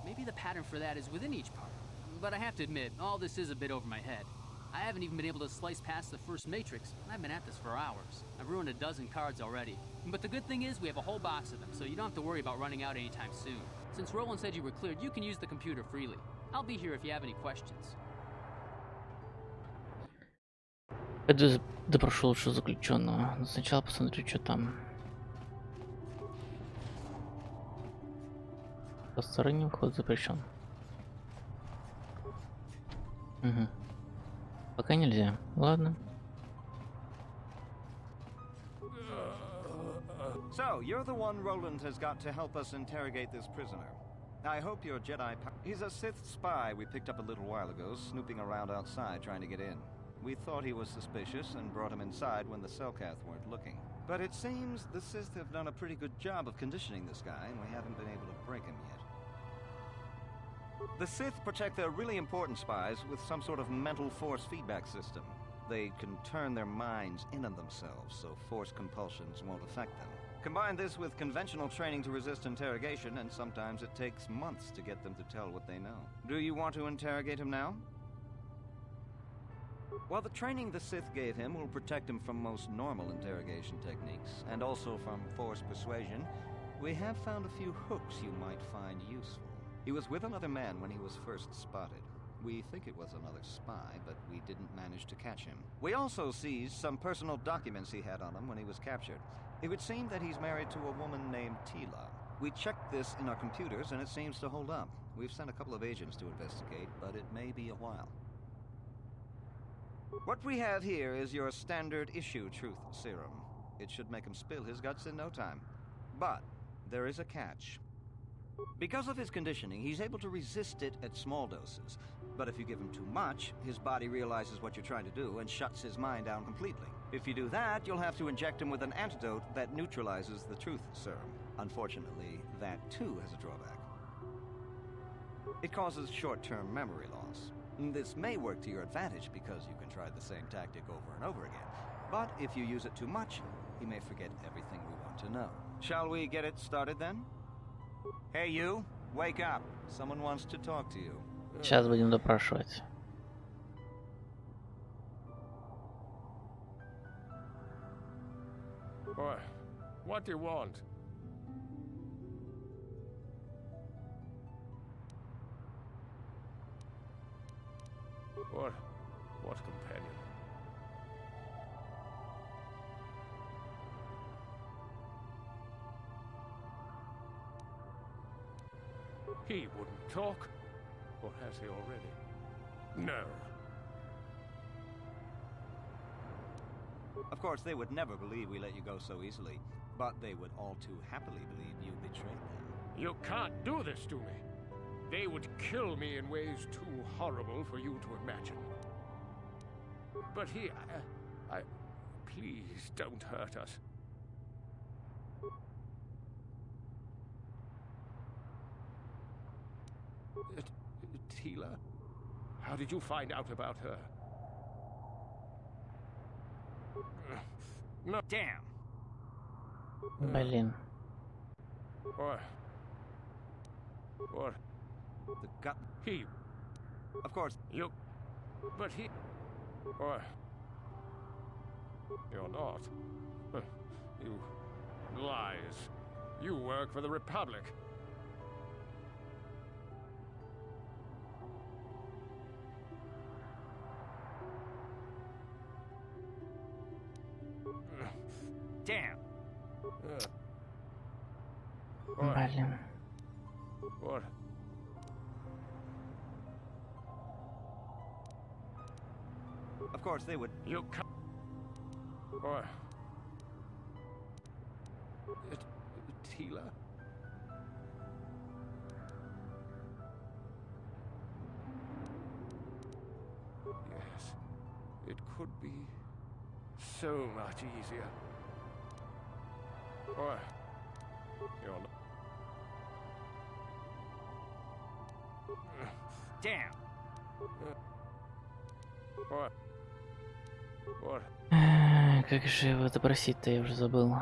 Maybe the pattern for that is within each part. But I have to admit, all this is a bit over my head. I haven't even been able to slice past the first matrix, and I've been at this for hours. I've ruined a dozen cards already. But the good thing is we have a whole box of them, so you don't have to worry about running out anytime soon. Since Roland said you were cleared, you can use the computer freely. I'll be here if you have any questions. Я допрошу лучше заключенного, но сначала посмотрю, что там. Посторонним вход запрещен. Угу. Пока нельзя. Ладно. So, you're the one Roland has got to help us interrogate this prisoner. I hope your Jedi... He's a Sith spy we picked up a little while ago, snooping around outside trying to get in. We thought he was suspicious and brought him inside when the Selkath weren't looking. But it seems the Sith have done a pretty good job of conditioning this guy, and we haven't been able to break him yet. The Sith protect their really important spies with some sort of mental force feedback system. They can turn their minds in on themselves, so force compulsions won't affect them. Combine this with conventional training to resist interrogation, and sometimes it takes months to get them to tell what they know. Do you want to interrogate him now? Well, the training the Sith gave him will protect him from most normal interrogation techniques, and also from forced persuasion. We have found a few hooks you might find useful. He was with another man when he was first spotted. We think it was another spy, but we didn't manage to catch him. We also seized some personal documents he had on him when he was captured. It would seem that he's married to a woman named Tila. We checked this in our computers, and it seems to hold up. We've sent a couple of agents to investigate, but it may be a while. What we have here is your standard issue truth serum. It should make him spill his guts in no time. But there is a catch. Because of his conditioning, he's able to resist it at small doses. But if you give him too much, his body realizes what you're trying to do and shuts his mind down completely. If you do that, you'll have to inject him with an antidote that neutralizes the truth serum. Unfortunately, that too has a drawback. It causes short-term memory loss. This may work to your advantage because you can try the same tactic over and over again. But if you use it too much, he may forget everything we want to know. Shall we get it started then? Hey you, wake up. Someone wants to talk to you. Сейчас будем допрашивать. Boy, what do you want? What companion? He wouldn't talk. Or has he already? No. Of course, they would never believe we let you go so easily, but they would all too happily believe you betrayed them. You can't do this to me. They would kill me in ways too horrible for you to imagine. But here, please don't hurt us. Tila? How did you find out about her? No. Damn. Блин. What? The gut. He. Of course. You. But he. You're not. You. Lies. You work for the Republic. Damn. Блин. What? Of course, they would. You come. Tila? Yes. It could be so much easier. You're not. Damn. What? Как же его допросить-то, я уже забыл.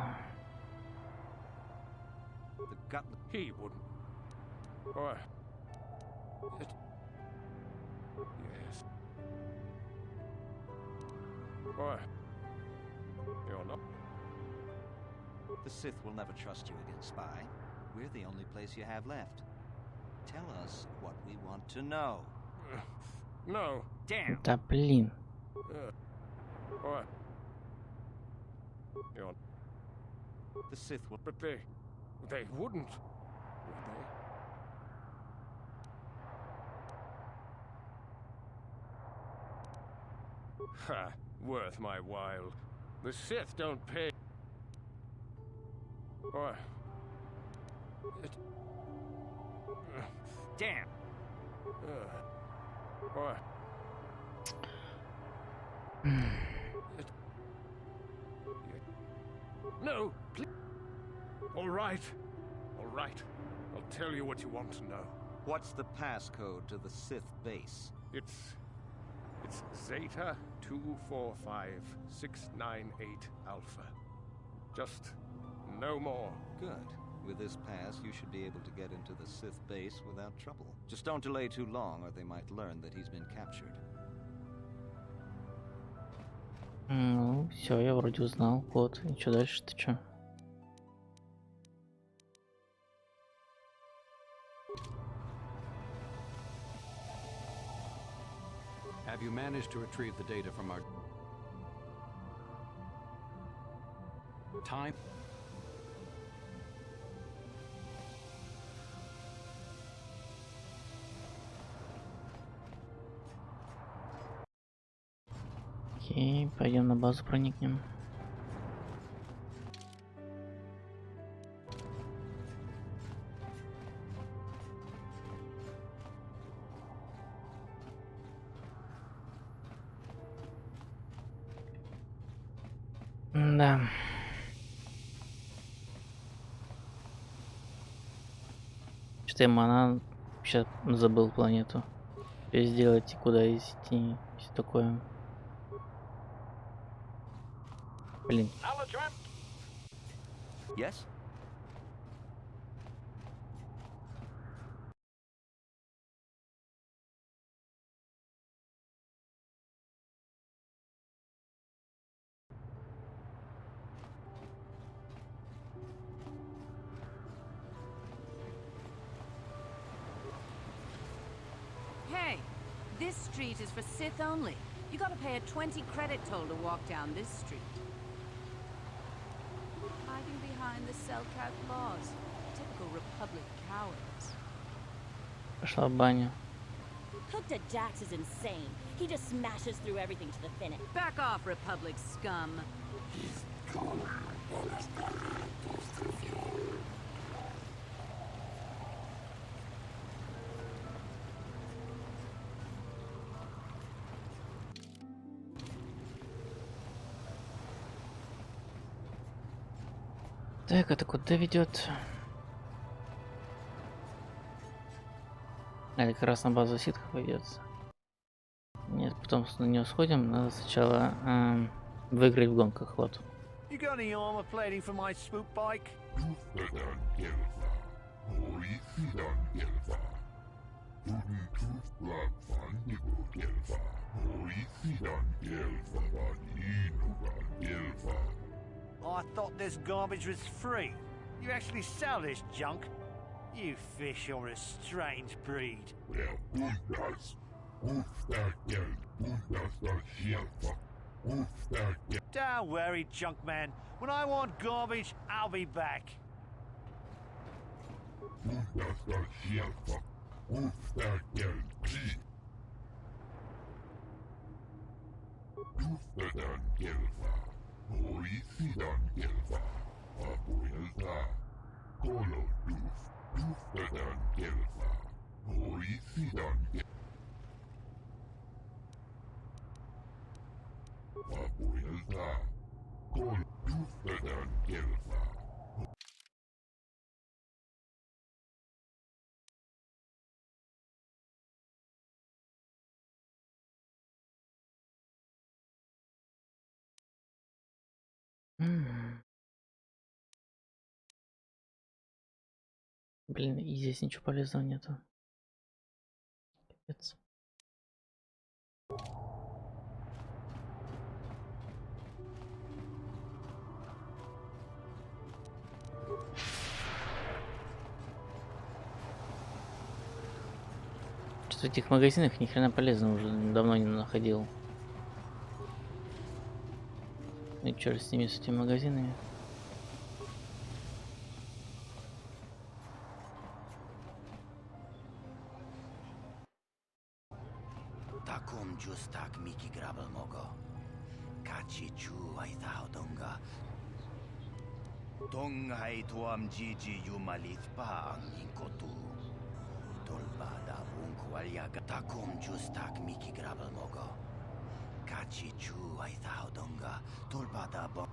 He wouldn't. Yes. You're not. The Sith will never trust you again, spy. We're the only place you have left. Tell us what we want to know. No. Damn. Да блин. You're. The Sith will. But they wouldn't, would they? Ha! Worth my while. The Sith don't pay. Damn. No, please. All right. I'll tell you what you want to know. What's the passcode to the Sith base? It's Zeta 245698 Alpha. Just no more. Good. With this pass, you should be able to get into the Sith base without trouble. Just don't delay too long, or they might learn that he's been captured. Ну, все, я вроде узнал код. И что дальше-то что? Have you managed to retrieve the data from our time? Окей, пойдем на базу проникнем. Да. Что я мана сейчас забыл планету. Что сделать и куда идти, все такое. Блин. Yes? Hey, this street is for Sith only. You gotta pay a 20 credit toll to walk down this street. Hiding behind the Selkath laws. Typical Republic cowards. Пошла в баню. Cookta Jax is insane. He just smashes through everything to the finish. Back off, Republic scum. Так, это куда ведет? Это как раз на базу ситхов ведется. Нет, потом на нее сходим. Надо сначала выиграть в гонках. Вот. You got any armor plating for my swoop bike? I thought this garbage was free. You actually sell this junk? You fish are a strange breed. Don't worry, junk man. When I want garbage, I'll be back. Блин, и здесь ничего полезного нету. Капец. Что-то в этих магазинах ни хрена полезного уже давно не находил. И черт с ними, с этими магазинами. Takum justak miki grabel mogo. Kachi chu ai thao donga. Tongai tuam jiji yumalith pa ang inkotu. Tolba da bunku aliaga. Takum justak miki grabel mogo. Kachi chu ai thao donga. Tolba da bon.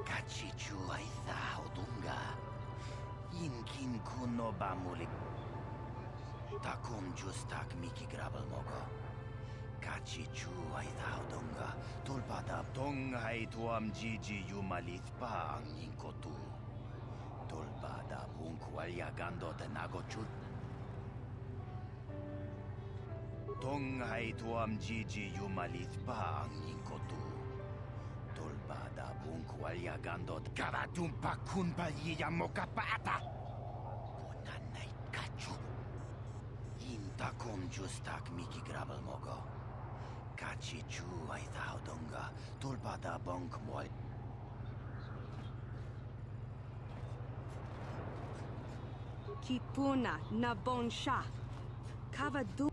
Kachi chu ai thao donga. Inkin kuno bamulik. Takum justak miki grabel mogo. Kachichu ay thao donga, tolpada dong ay tuam gigi yumalit pa ang inkotu. Tolpada bunkwalya gando de nagochut. Dong ay tuam gigi yumalit pa ang inkotu. Tolpada bunkwalya gando karatumpa kunpalya mokapata. Bunanay kachu. Intakom justak miki grabal mogo. Kachichu ay thao donga, tolpada bonk moy. Kipuna na bonsha. Kavadu.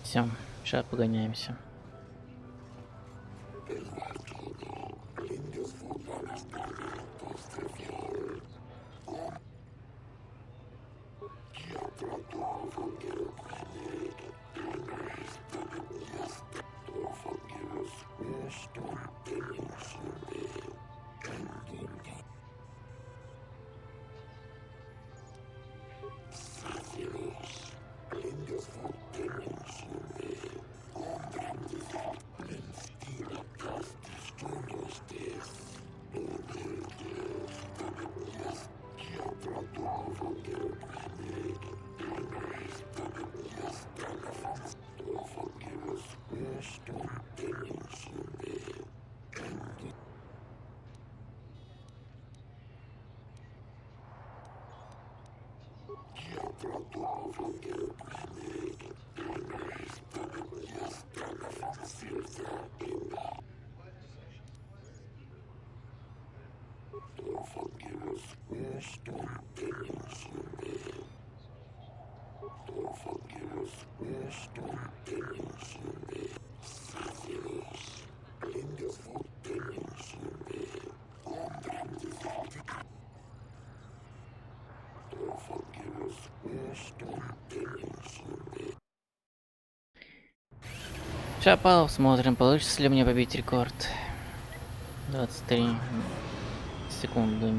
Все, сейчас погоняемся. Сейчас смотрим, получится ли мне побить рекорд. 23 секунды.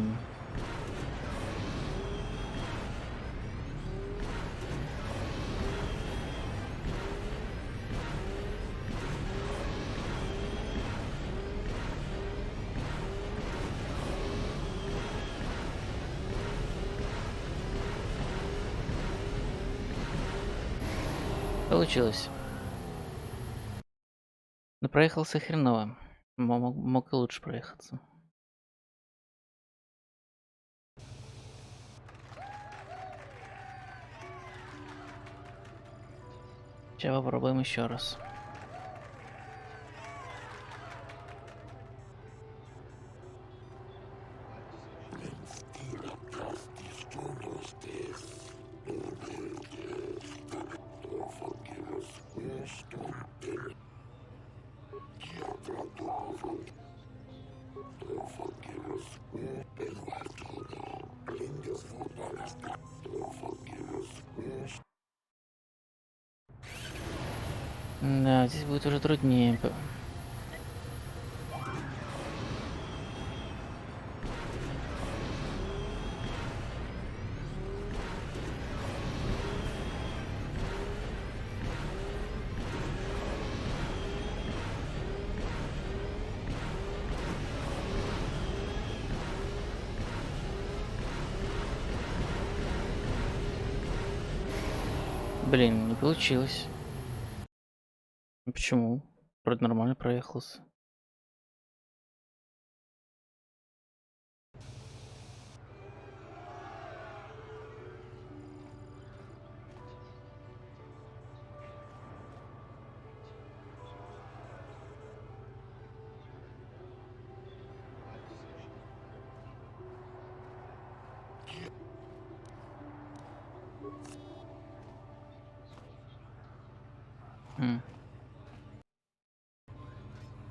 Получилось. Но проехался хреново. Мог и лучше проехаться. Сейчас попробуем еще раз. Да, здесь будет уже труднее. Блин, не получилось. Почему? Вроде нормально проехался.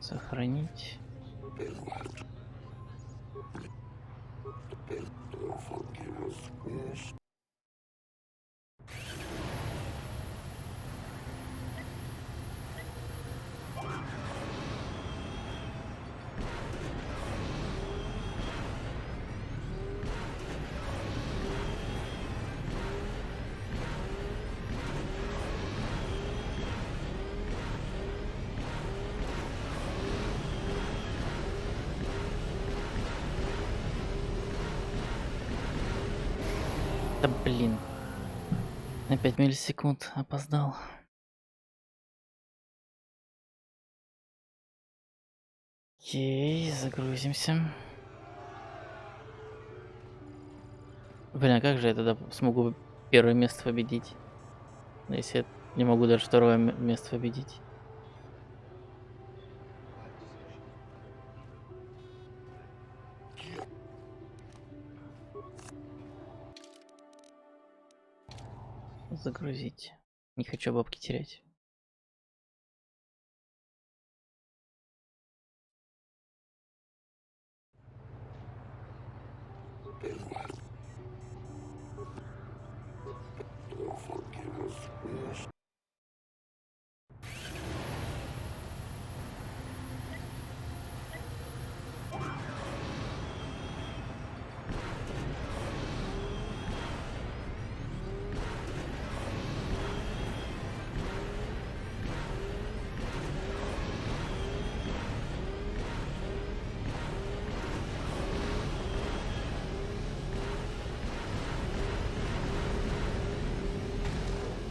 Сохранить. Да блин. На 5 миллисекунд опоздал. Окей, загрузимся. Блин, а как же я тогда смогу первое место победить? Если я не могу даже второе место победить. Загрузить. Не хочу бабки терять.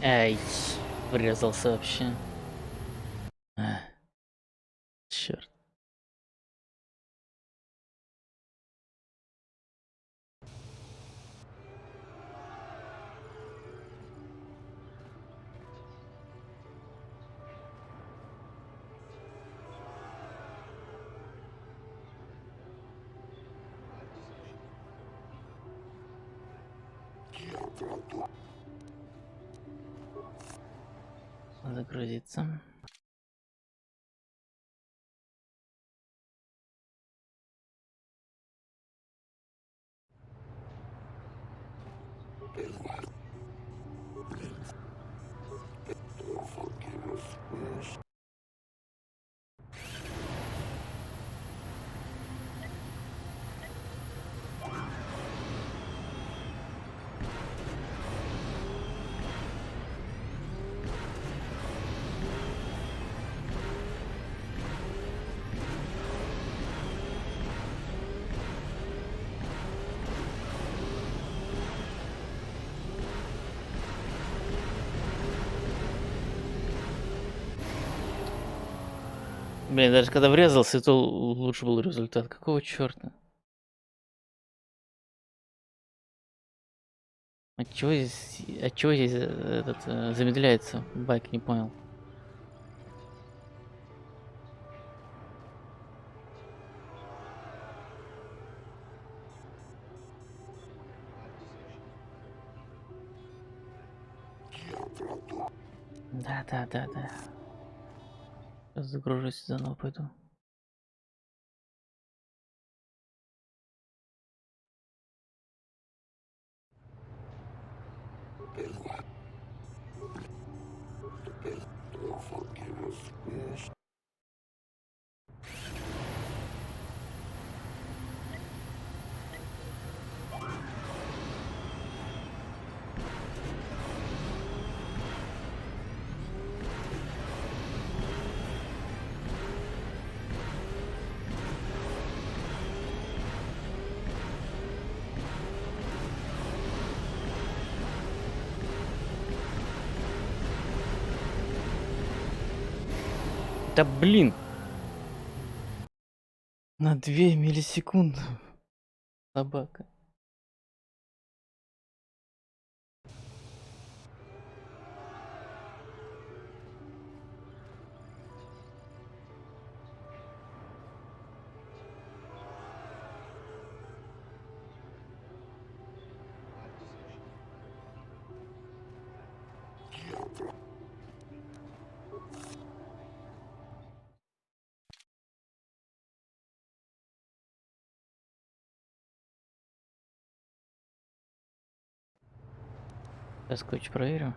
Эй, врезался вообще. Черт. Загрузиться. Блин, даже когда врезался, то лучше был результат. Какого черта? От чего здесь замедляется байк, не понял. Да. Сейчас загружусь, заново пойду. Да блин! На 2 миллисекунды. Собака. Сейчас скотч проверю.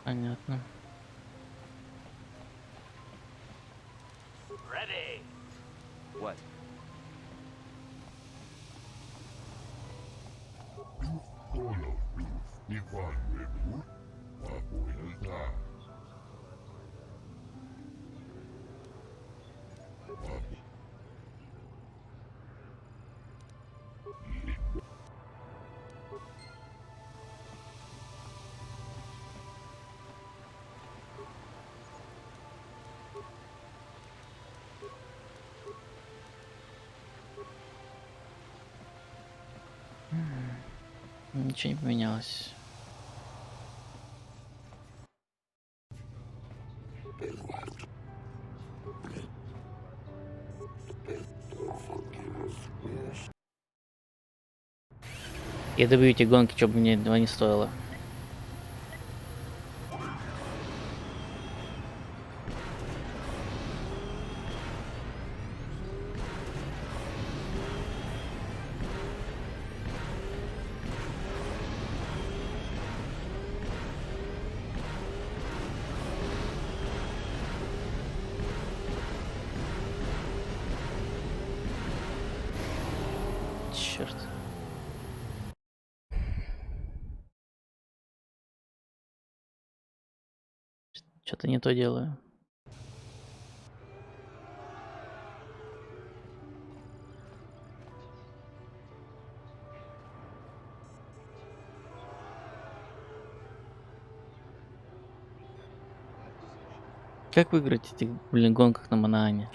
Понятно. Ready. What? Ничего не поменялось. Я добью эти гонки, чтобы мне этого не стоило. Черт. Что-то не то делаю. Как выиграть этих, блин, гонках на Манаане?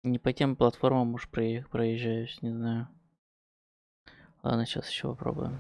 Не по тем платформам уж проезжаюсь, не знаю. Ладно, сейчас еще попробуем.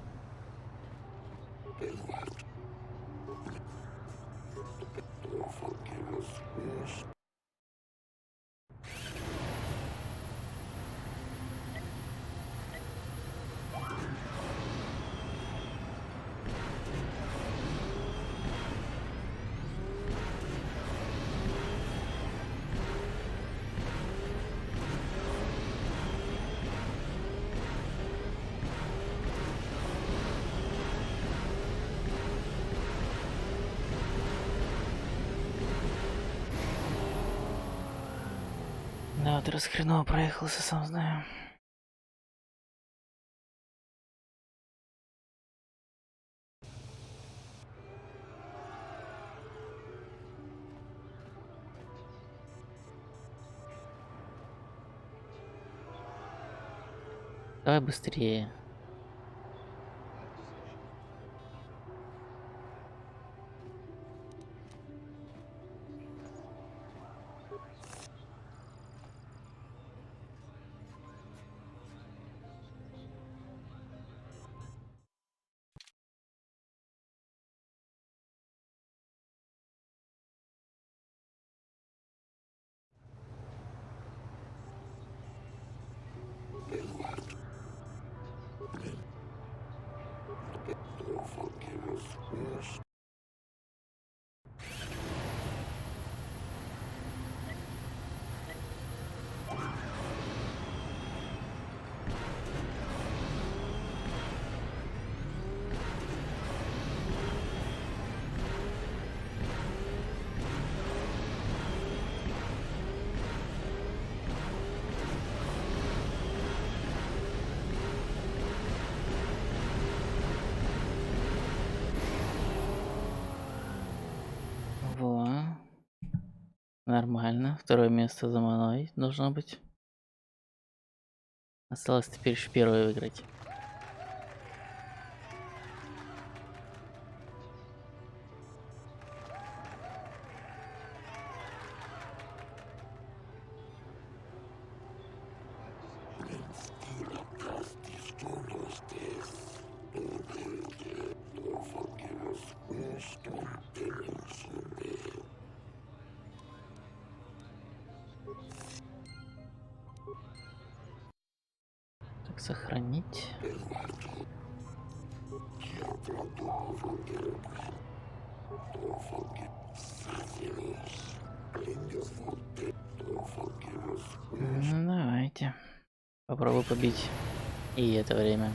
Да, ты раз хреново проехался, сам знаю. Давай быстрее. Во. Нормально. Второе место за мной должно быть. Осталось теперь еще первое выиграть. Так, сохранить. Ну, давайте. Попробую побить и это время.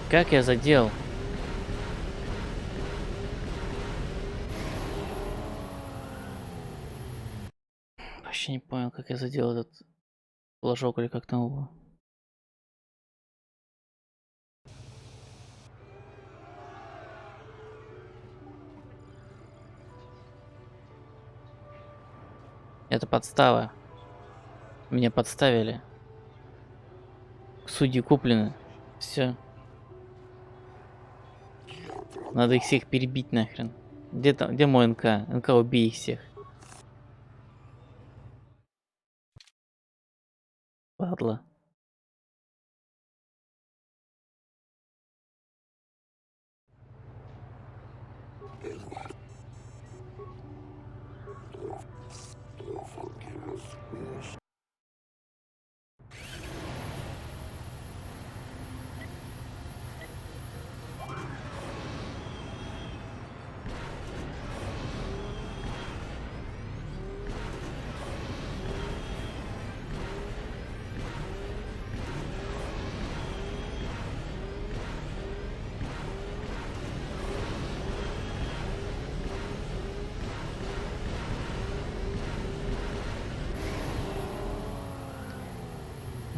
Как я задел? Вообще не понял, как я задел этот флажок или как там его. Это подстава. Меня подставили. Судьи куплены. Все. Надо их всех перебить нахрен. Где там, где мой НК? НК, убей их всех. Падла.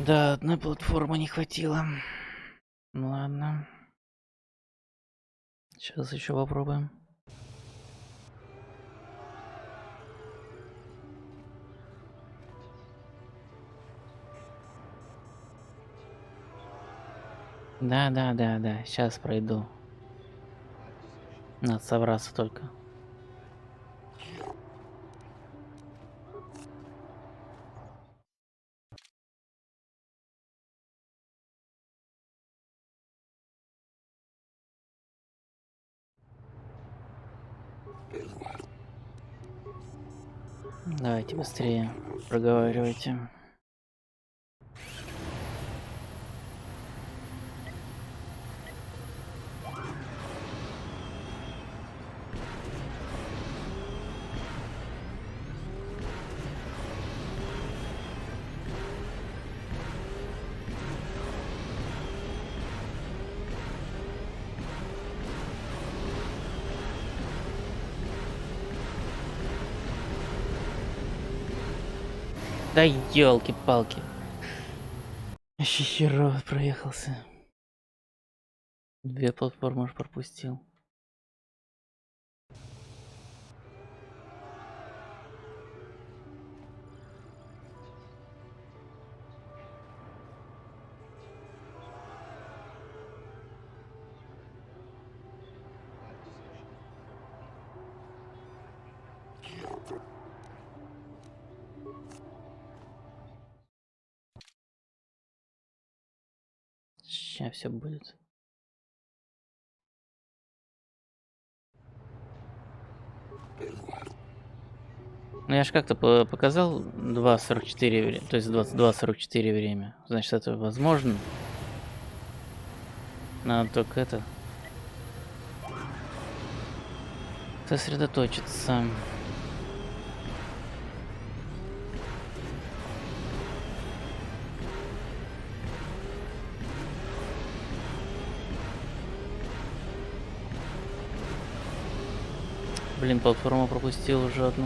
Да, одной платформы не хватило. Ну ладно. Сейчас еще попробуем. Да. Сейчас пройду. Надо собраться только. Давайте быстрее проговаривайте. Да елки-палки. Вообще херово проехался. Две платформы уж пропустил. Сейчас все будет. Ну я ж как-то показал 2:44, то есть 22:44 время. Значит, это возможно. Надо только это сосредоточиться. Блин, платформу пропустил уже одну.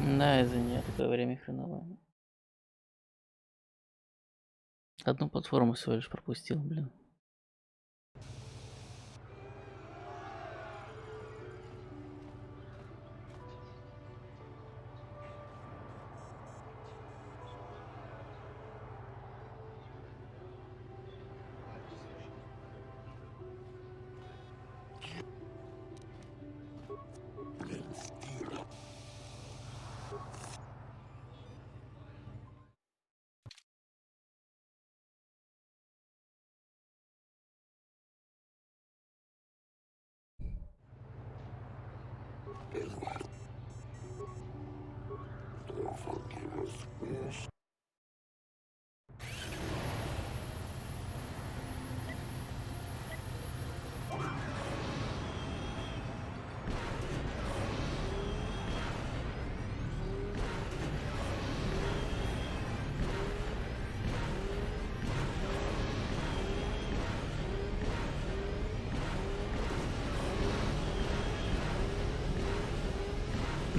Да, извини, такое время хреновое. Одну платформу всего лишь пропустил, блин.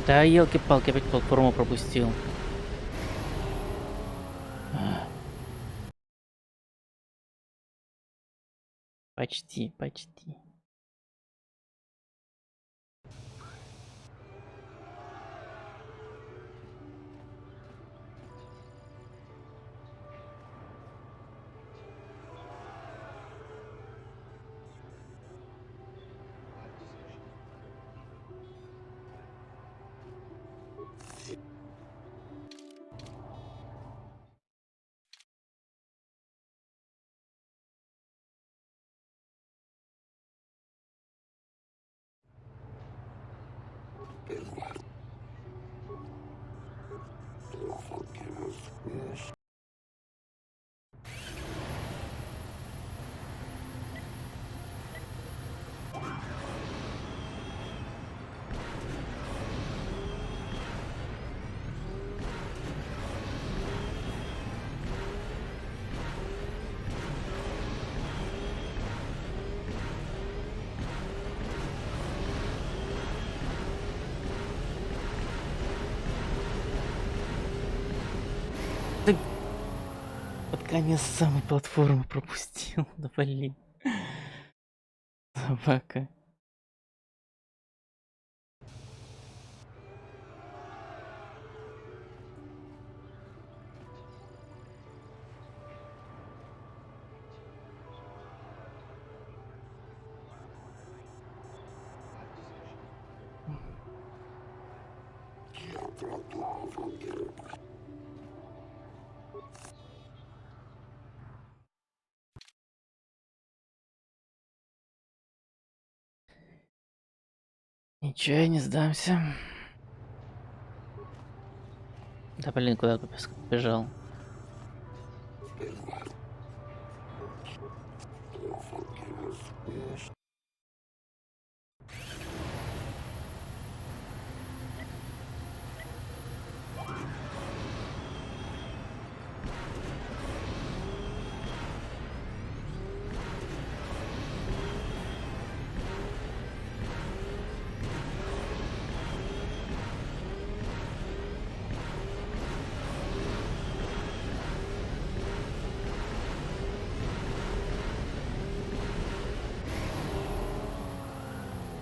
Да, елки-палки, опять платформу пропустил. Почти, почти. Ты под конец самой платформы пропустил. Да блин. Собака. Ничего, я не сдамся. Да блин, куда ты побежал?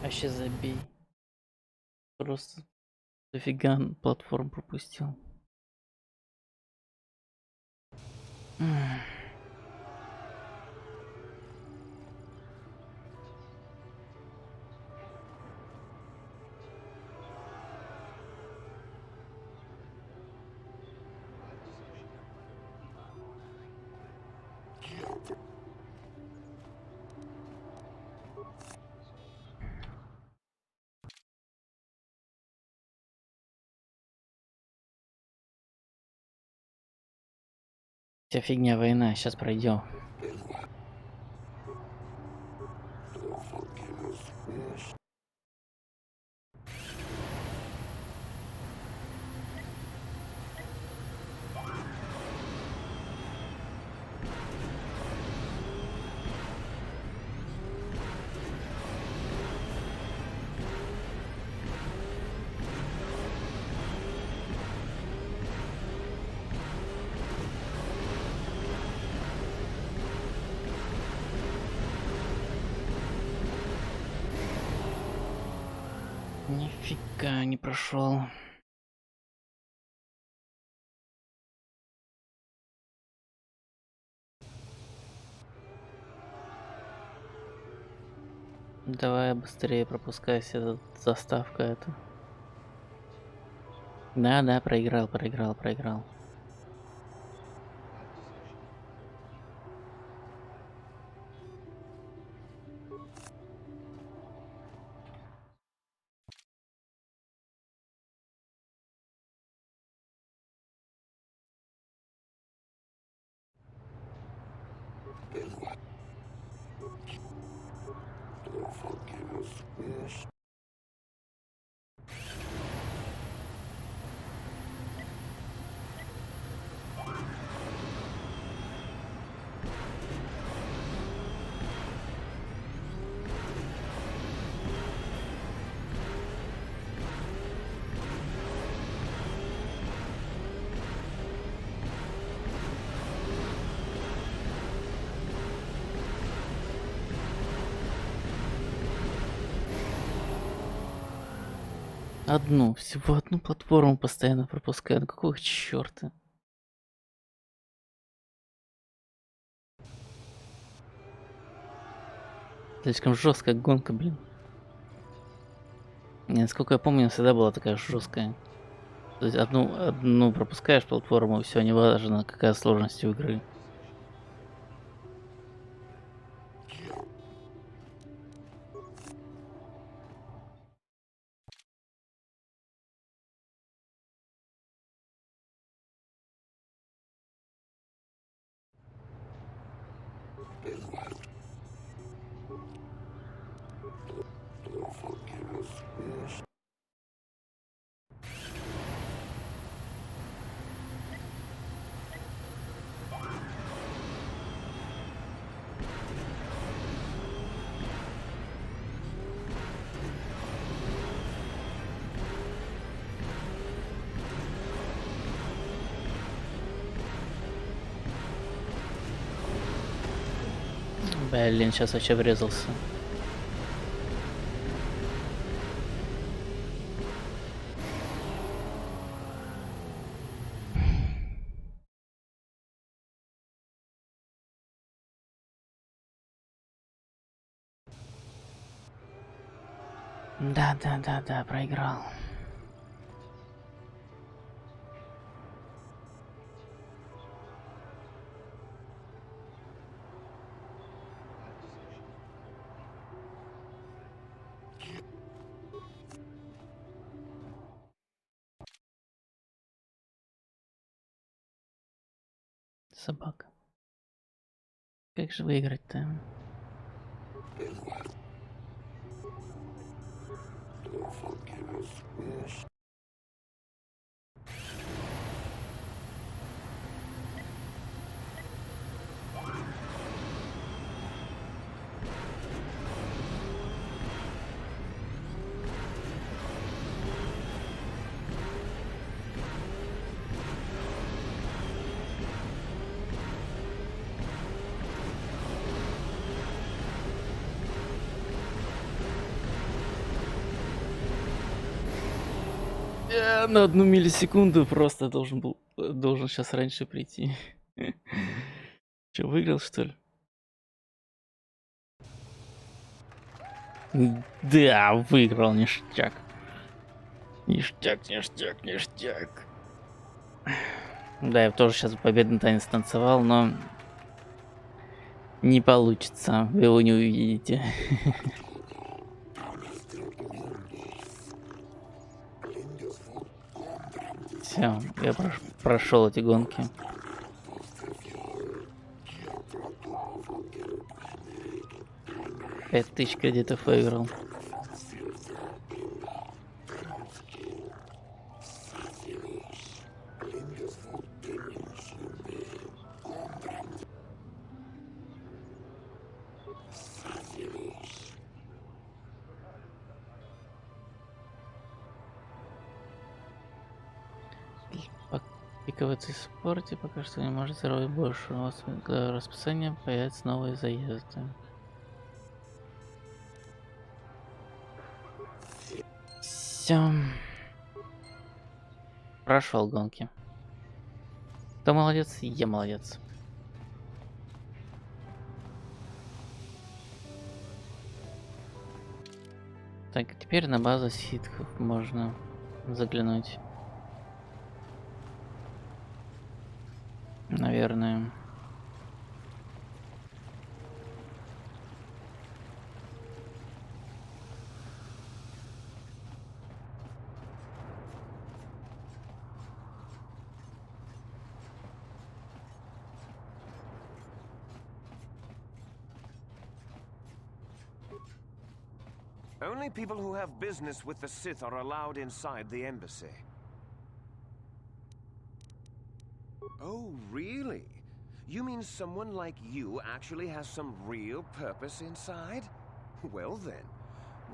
Вообще забей. Просто дофига платформ пропустил. Вся фигня, война, сейчас пройдем. Пока не прошел. Давай быстрее пропускайся, эта заставка это. Да, проиграл. Всего одну платформу постоянно пропускаю. Ну какого чёрта? Слишком жесткая гонка, блин. Насколько я помню, она всегда была такая жесткая. То есть одну пропускаешь платформу, все, неважно, какая сложность у игры. Блин, сейчас вообще врезался. Да, проиграл. Собака. Как же выиграть-то? Я на 1 миллисекунду просто должен сейчас раньше прийти. Че, выиграл, что ли? Да, выиграл, ништяк. Ништяк. Да, я тоже сейчас победный танец танцевал, но не получится, вы его не увидите. Все, я прошел эти гонки. $5000 кредитов выиграл. Пиковаться в спорте пока что не может заработать больше. У вас расписание появятся новые заезды. Все, Все. Прошел гонки. Кто молодец? Я молодец. Так, теперь на базу ситхов можно заглянуть. Наверное. Only people who have business with the Sith are allowed inside the embassy. Oh, really? You mean someone like you actually has some real purpose inside? Well then,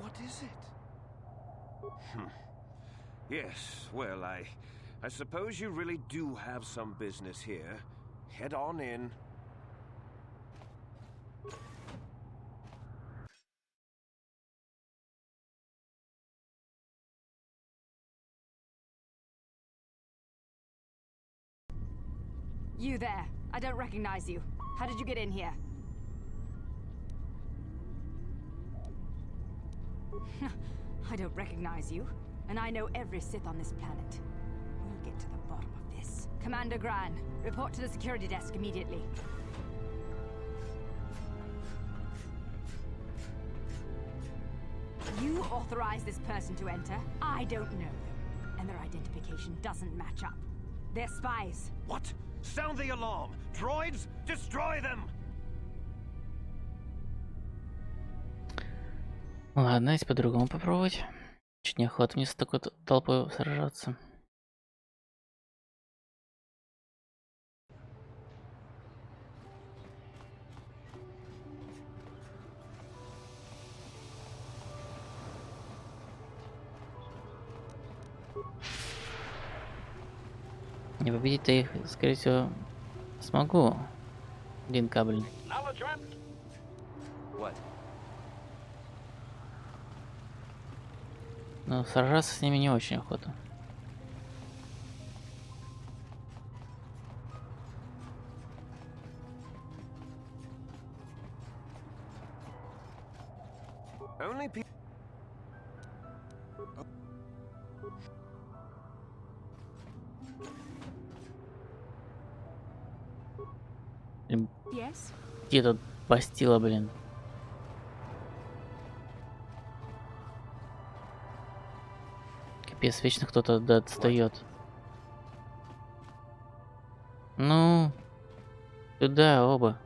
what is it? Yes, well, I suppose you really do have some business here. Head on in. You there. I don't recognize you. How did you get in here? I don't recognize you, and I know every Sith on this planet. We'll get to the bottom of this. Commander Gran, report to the security desk immediately. You authorized this person to enter. I don't know them, and their identification doesn't match up. They're spies. What? Sound the alarm! Droids, destroy them! Ладно, если по-другому попробовать. Чуть неохота мне с такой толпой сражаться. Не победить-то их, скорее всего, смогу. Один кабель. Но сражаться с ними не очень охота. Only people. Yes? Где тут бастила, блин? Капец, вечно кто-то отстает. Ну, туда оба.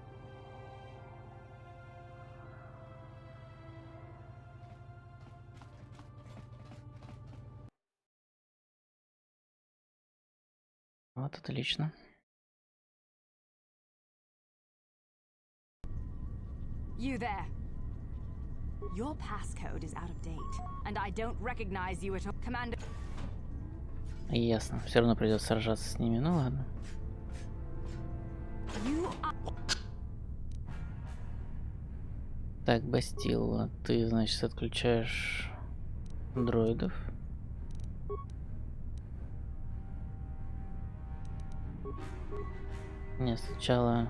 Вот отлично. You there. Your passcode is out of date, and I don't recognize you at all. Commander. Ясно. Все равно придется сражаться с ними. Ну ладно. Так, Бастилла, ты, значит, отключаешь дроидов. Не, сначала...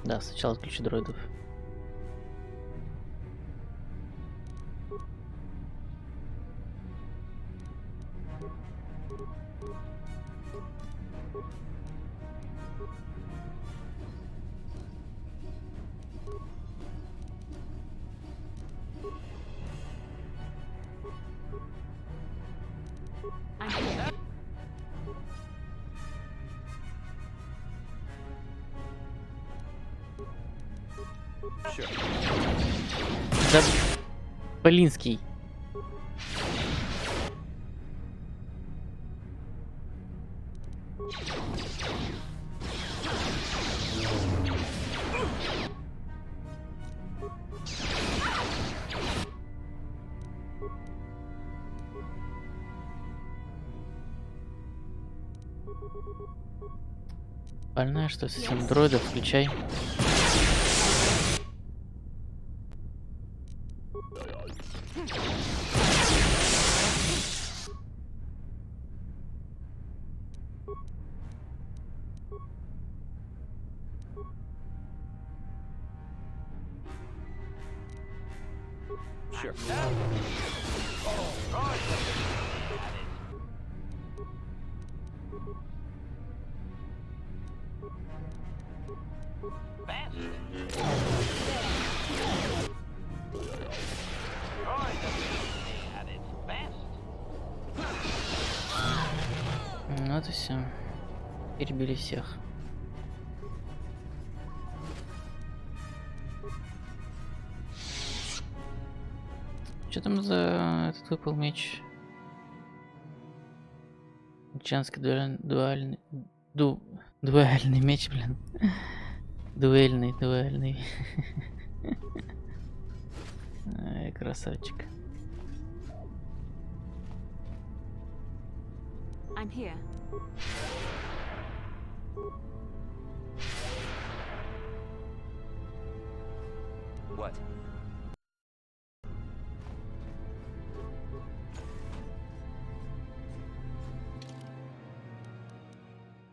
Да, сначала отключи дроидов. Да, Полинский. Больная, что совсем дроида, включай. Sure. Вот и все. Перебили всех. Что там за этот выпал меч? Чанский дуальный меч, блин. Дуэльный. Ай, красавчик. I'm here. What?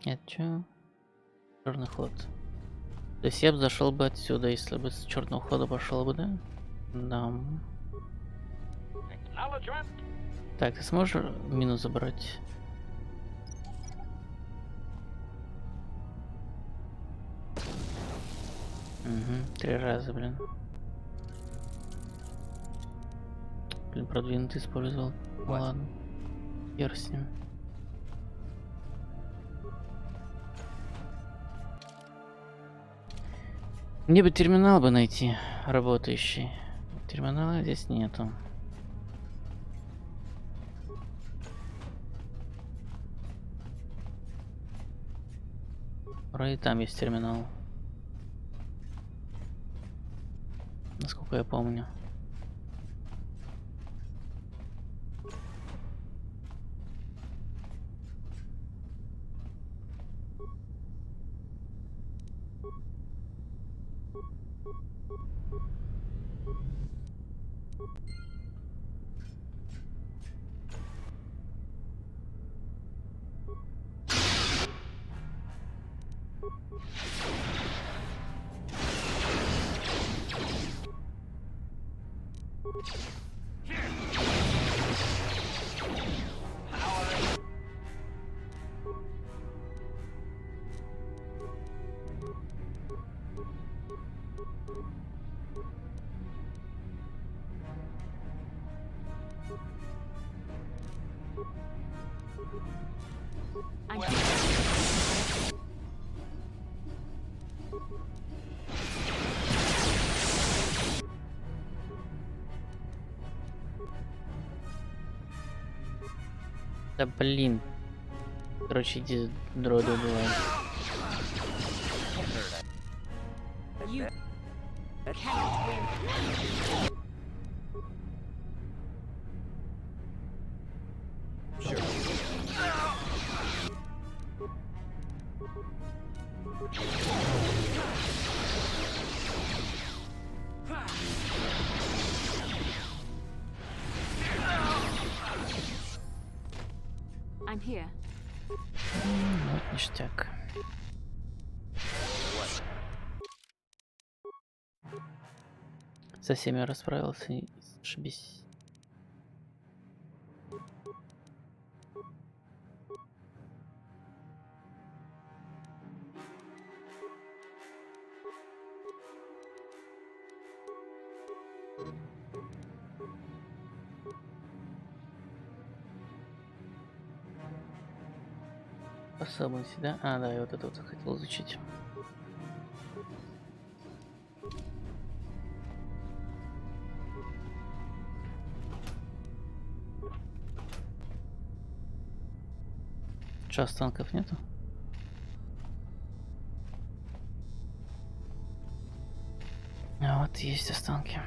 Нет, чё? Черный ход. То есть я бы зашел бы отсюда, если бы с черного хода пошел бы, да? Да. Так, ты сможешь мину забрать? Угу, 3 раза, блин. Блин, продвинутый использовал. Ну, ладно. Хер с ним. Мне бы терминал бы найти работающий. Терминала здесь нету. Вроде там есть терминал. Насколько я помню. Да блин. Короче, иди дроида убивай. You cannot win. Sure. I'm here. Вот ништяк. Со всеми расправился и ошибись. Способности, да? А, да, я вот это вот хотел изучить. Че, останков нету? А вот есть останки.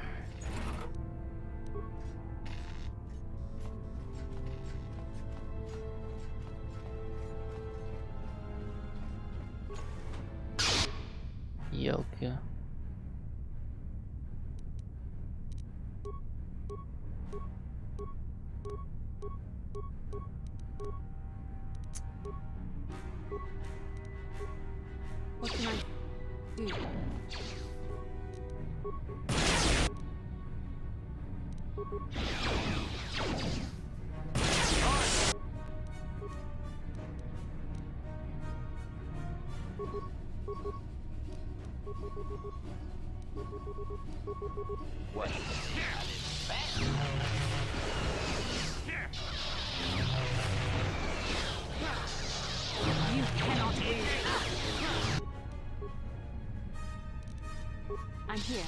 Елки. What can I do? What? You cannot win. I'm here.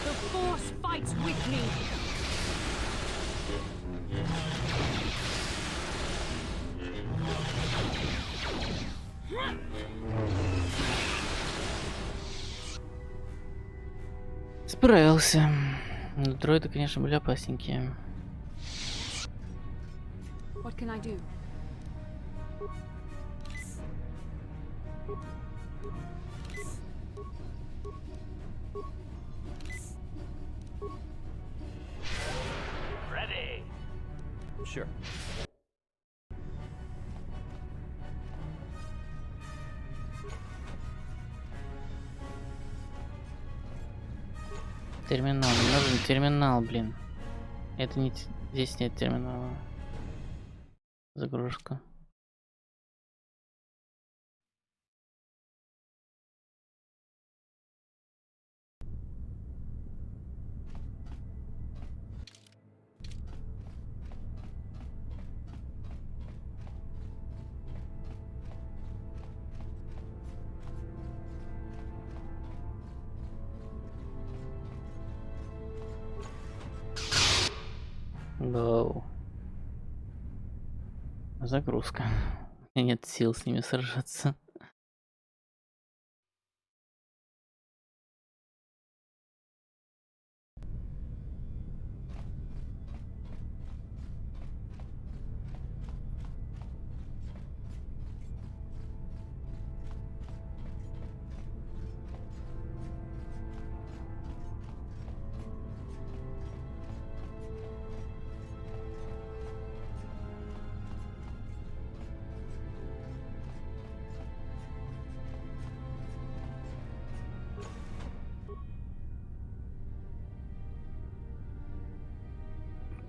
The Force fights with me. Справился. Но дроиды, конечно, были опасненькие. What can I do? Ready. Sure. Терминал. Мне нужен терминал, блин. Это не... Здесь нет терминала. Загрузка. Вау. Загрузка. У меня нет сил с ними сражаться.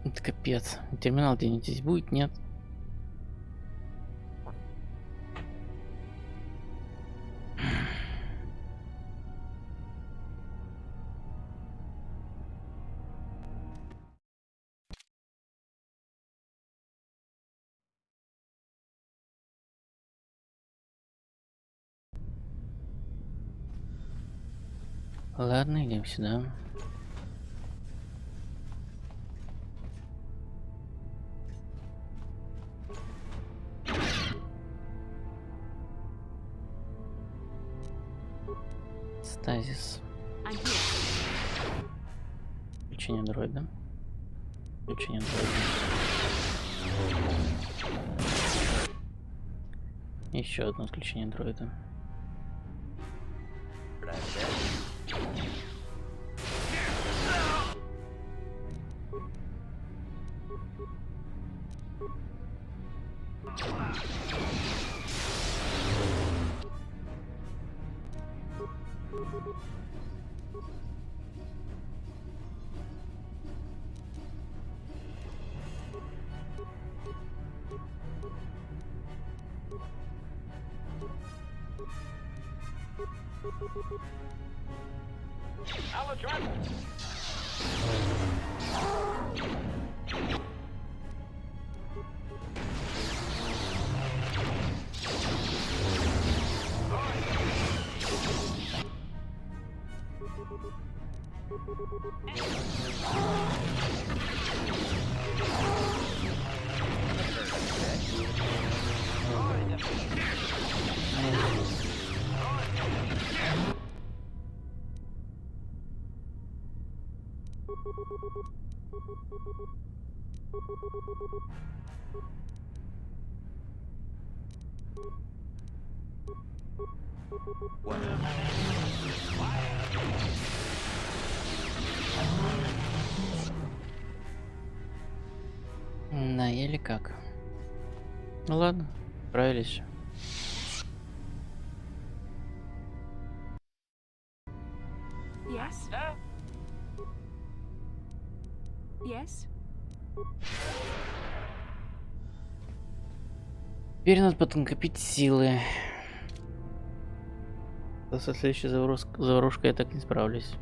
Это капец. Терминал где-нибудь здесь будет? Нет. Ладно, идем сюда. Стазис. Включение дроида. Включение дроида. Еще одно отключение дроида. Да, или как? Ну ладно, справились. Yes? Yes? Теперь надо подкопить силы. Со следующей заварушкой я так не справлюсь.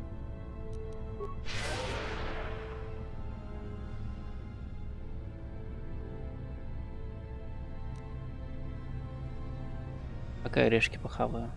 Пока орешки похаваю.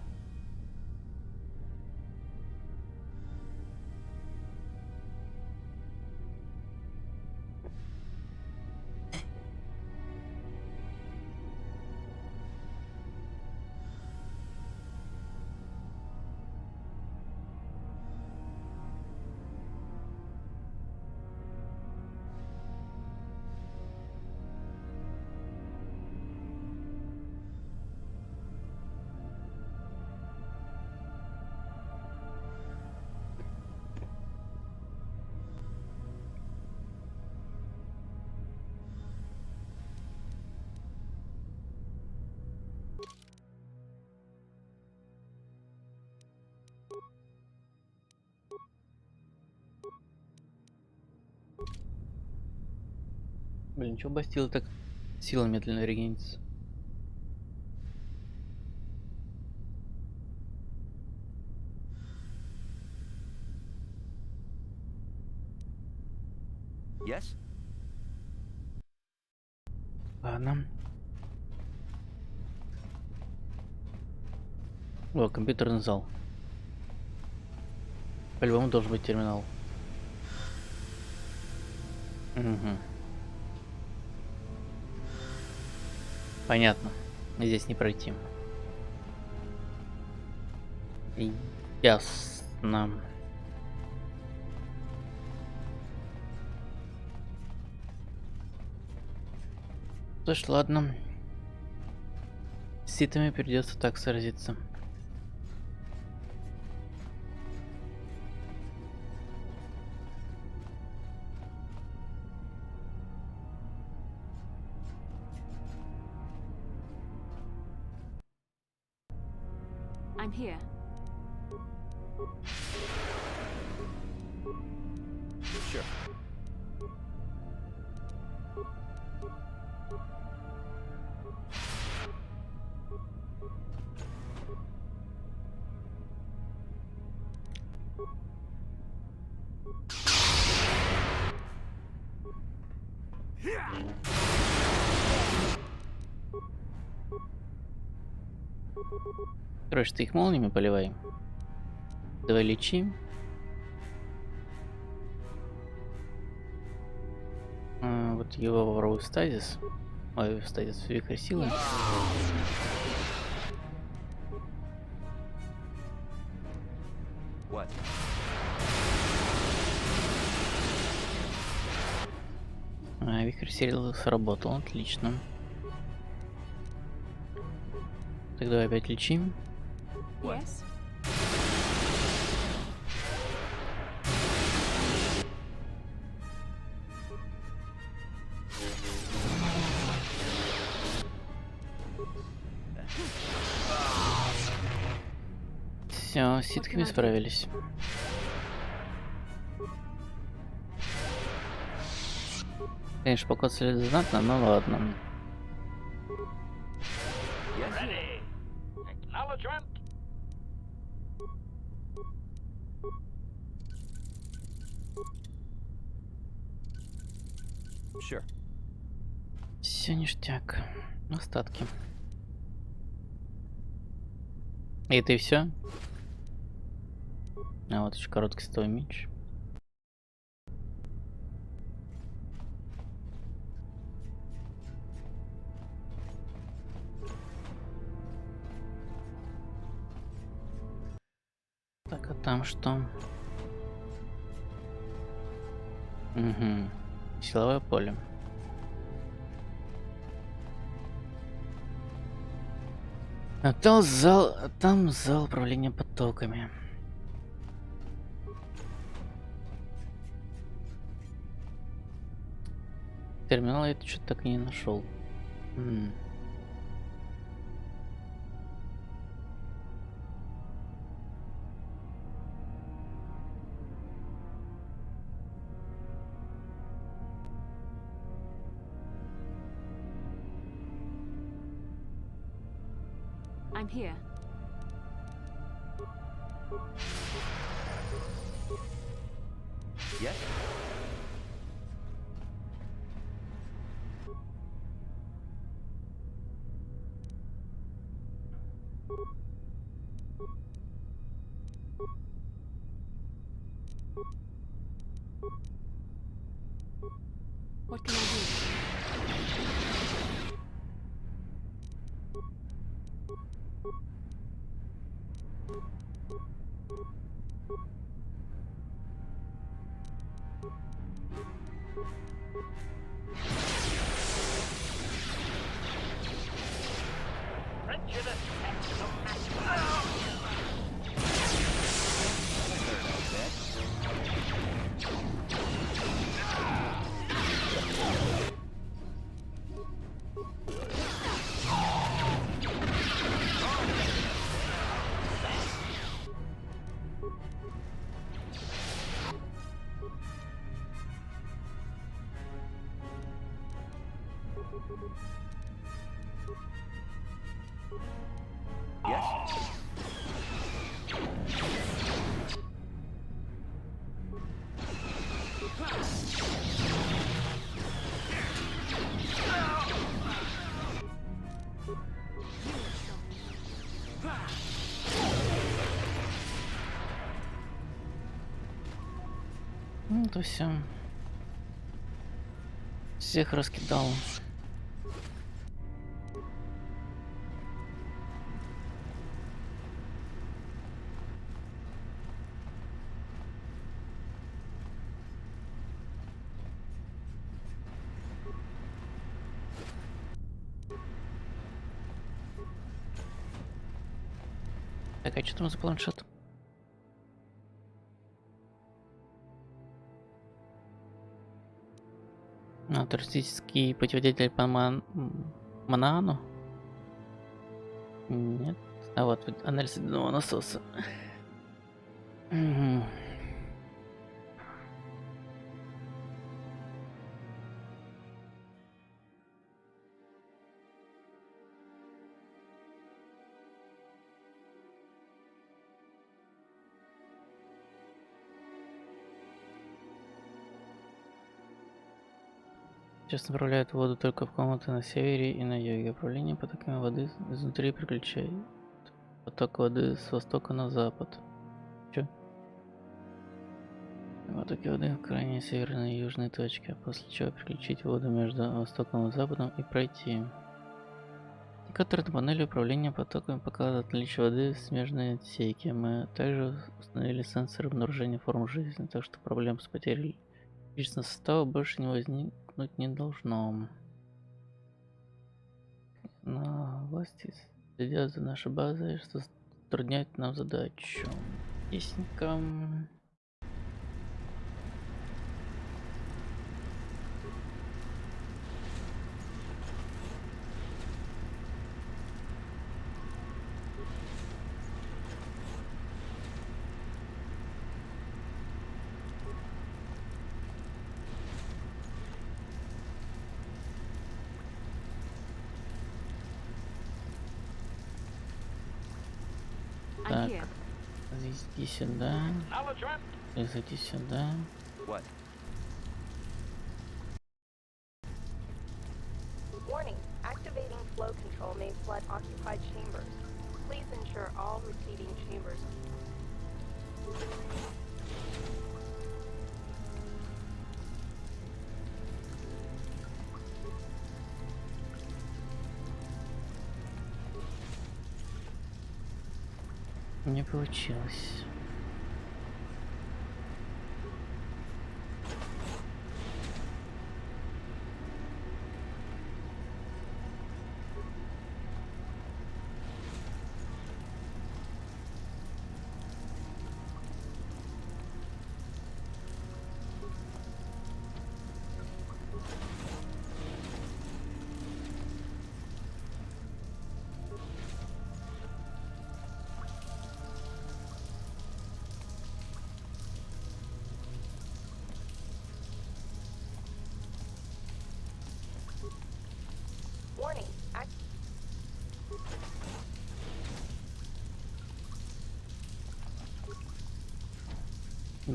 Блин, чё бастила так сила медленно регенится? Yes? Ладно. О, компьютерный зал. По-любому должен быть терминал. Угу. Понятно. Здесь не пройти. Ясно. Что ж, ладно. С ситами придется так сразиться. I'm here. Sure. Короче, ты их молниями поливай. Давай лечи. Вот его воровой стазис. Ой, стазис вихрь силы. What? Вихрь силы сработал, отлично. Тогда опять лечим. Yes? Все, с ситками справились. Конечно, покоцали знатно, но ладно. Ready. Acknowledgement. Sure. Все ништяк. Остатки. И это и все. А вот еще короткий стовый меч. Так, а там что? Угу. Силовое поле. А там зал управления потоками. Терминал я что-то так и не нашел. I'm here. Yes? What can I do? Yes? Ну, то все. Всех раскидал. Так, а что там за планшет? Туристический путеводитель по Манаану? Нет. А вот анализ ледяного насоса. Угу. Сейчас направляют воду только в комнаты на севере и на юге. Управление потоками воды изнутри переключает поток воды с востока на запад. Чё? Потоки воды в крайней северной и южной точке, а после чего переключить воду между востоком и западом и пройти. Индикаторы на панели управления потоками показывают наличие воды в смежной отсеке. Мы также установили сенсоры обнаружения форм жизни, так что проблем с потерей личного состава больше не возникнуть не должно. Но власти следят за нашей базой, что затрудняет нам задачу. Ясненько. Так, зайди сюда. И зайди сюда. What? Warning. Activating flow control may flood occupied chambers. Please ensure all receiving chambers. Не получилось.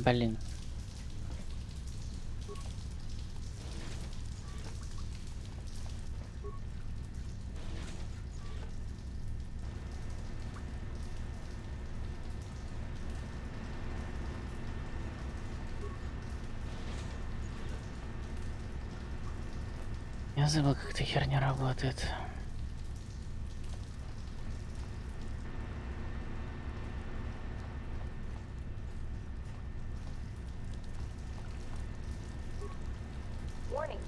Блин. Я забыл, как эта херня работает. Warning.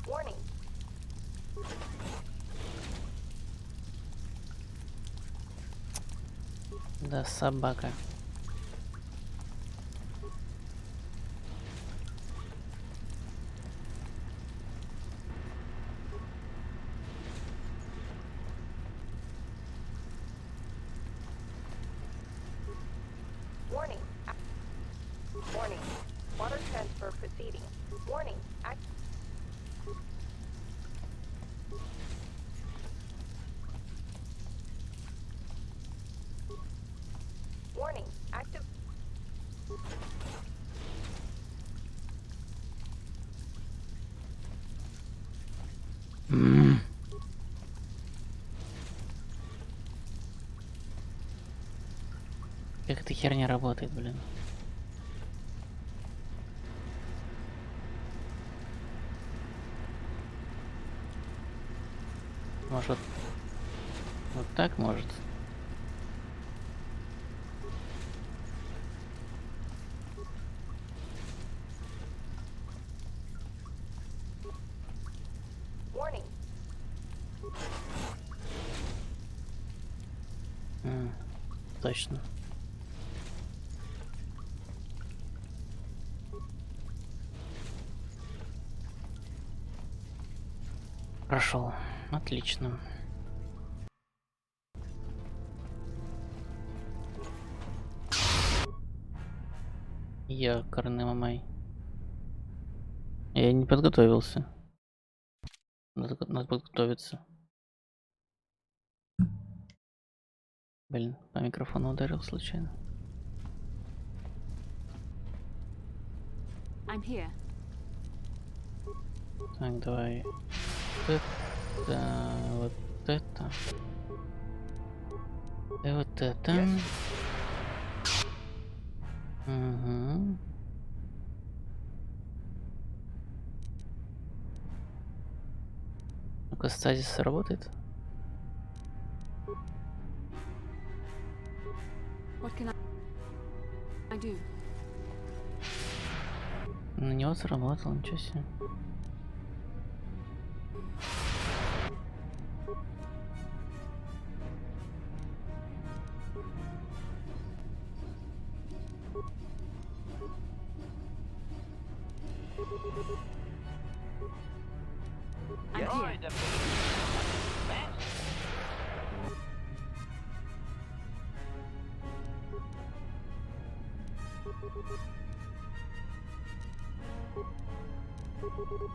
Warning. Да, собака. Warning. Warning. Water transfer proceeding. Warning. Warning. Active. Как эта херня работает, блин. Может, вот так может? Warning. Точно. Прошел. Отлично. Я Мамай. Я не подготовился. Надо подготовиться. Блин, по микрофону ударил случайно. I'm here. Так, давай. Вот это. И вот это. Угу. Ну-ка, стазис работает? What can I do? На него сработало, ничего себе.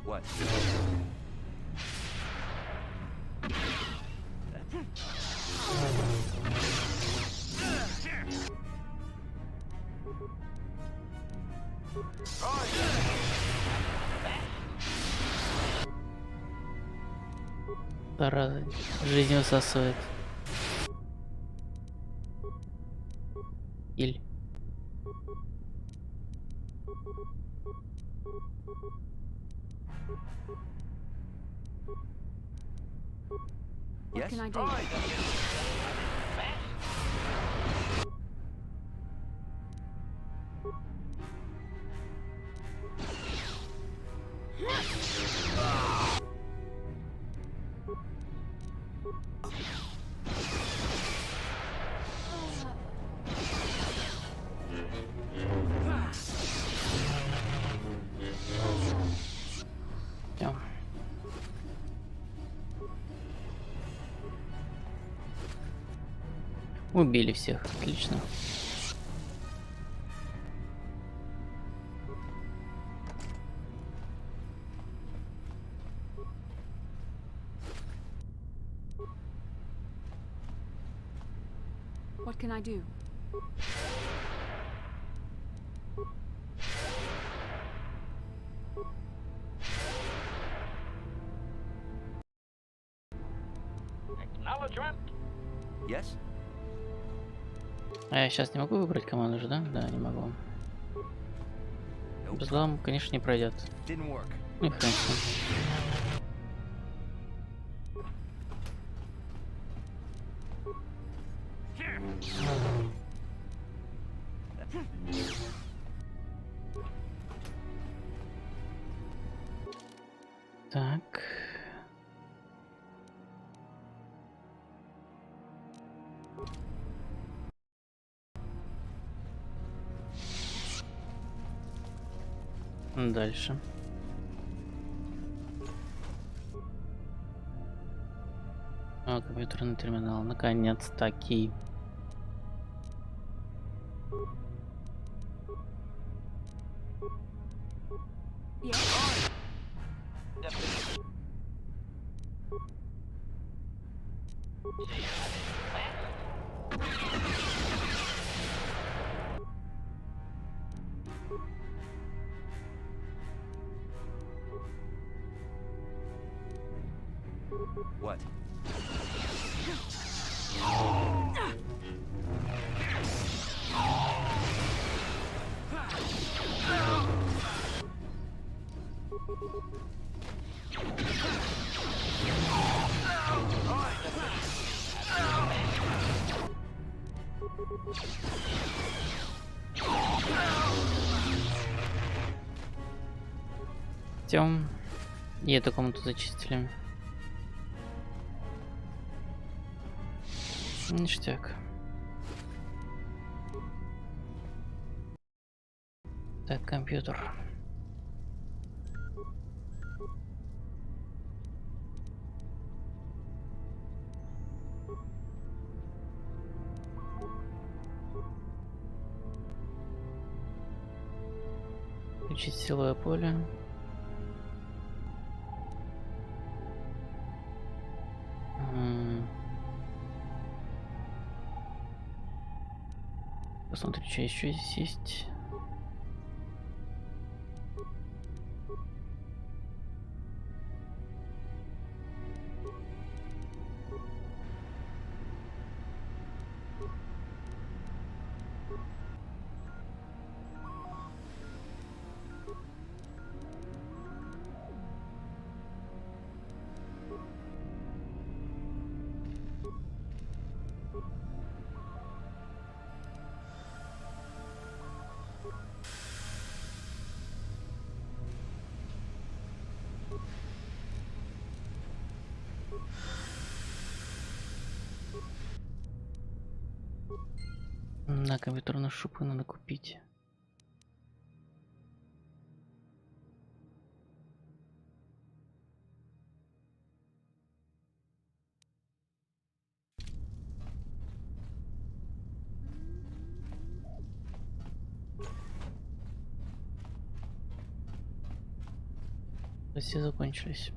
What? Зараза, жизнь высасывает. Иль. What can I do? Всё. Убили всех, отлично. What can I do? Acknowledgement. Yes? А я сейчас не могу выбрать команду же, да? Да, не могу. Взлом, конечно, не пройдет. Ну и хрен с ним. Так. Дальше. О, компьютерный терминал. Наконец-таки. What? Тем. И эту комнату зачистили. Ништяк. Так, компьютер. Включить силовое поле. Посмотрим, что еще здесь есть. На компьютерную шупу надо купить. Все закончились.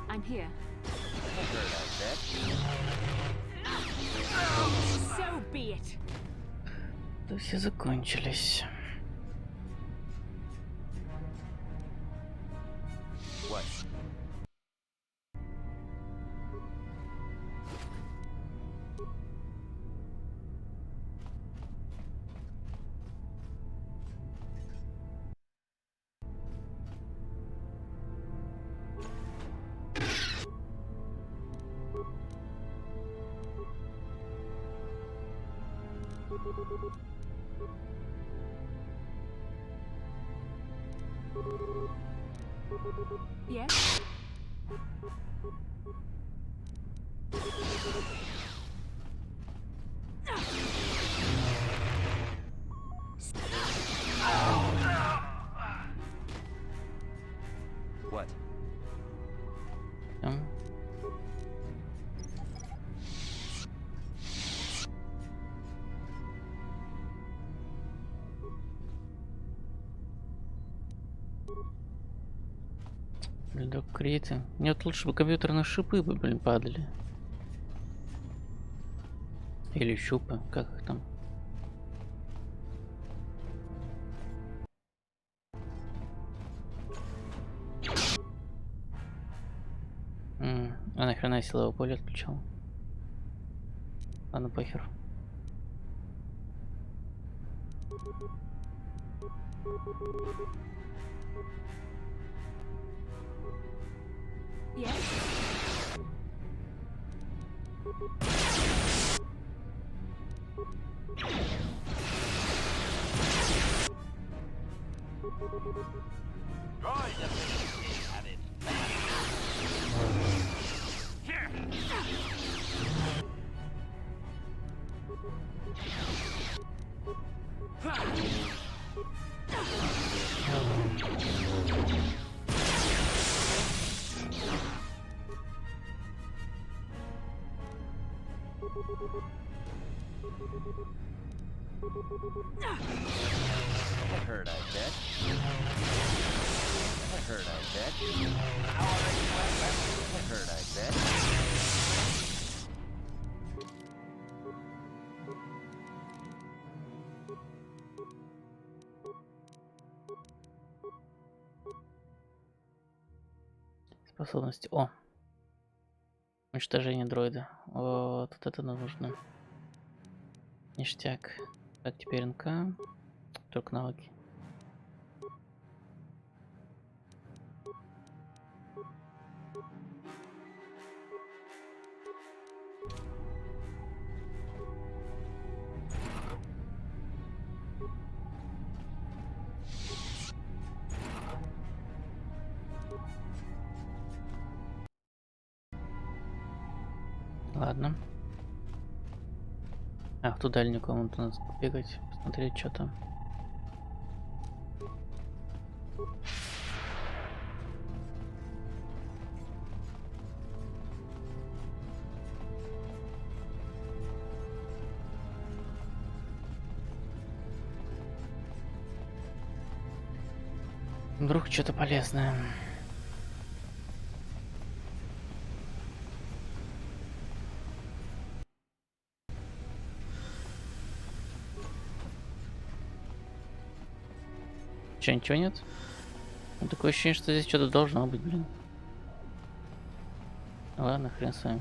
I'm here. So be it. Да все закончились. What? Yes? What? Бульдог криты. Нет, лучше бы компьютерные шипы бы, блин, падали. Или щупы, как их там. А нахрена я силовое поле отключал? Ладно, похер. Droid efficiency at its best. That hurt, I bet. That hurt, I bet. Powering weapon. That hurt, I bet. Способности. О! Уничтожение дроида. Вот это нам нужно. Ништяк. Так, теперь НК. Только навыки. Ладно. А, в ту дальнюю комнату надо бегать, посмотреть, что там. Вдруг что-то полезное. Че, ничего нет? Ну, такое ощущение, что здесь что-то должно быть, блин. Ладно, хрен с вами.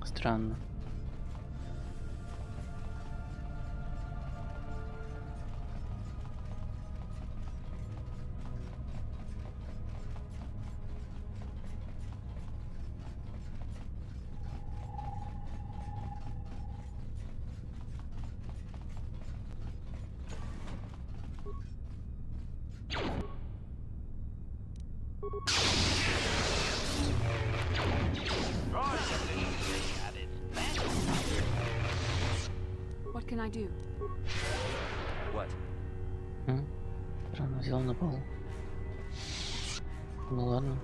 Странно. What can I do? What? Странно, взял на пол. Ну ладно.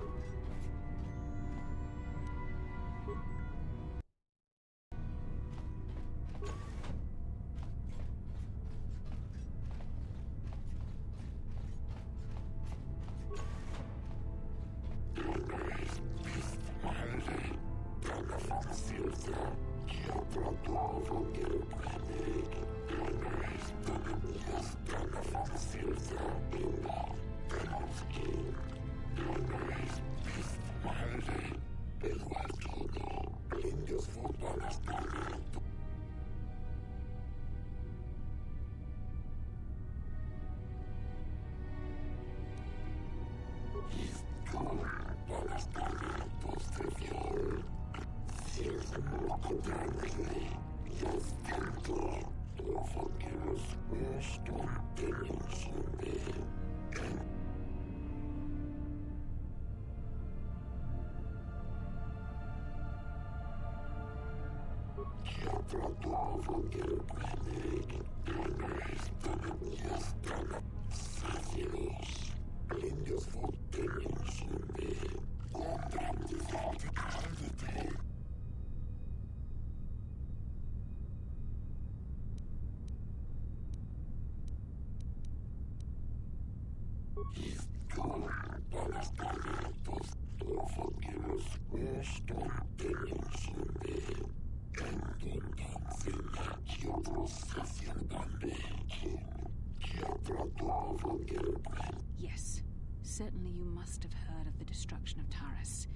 Yes, certainly you must have heard of the destruction of Taurus.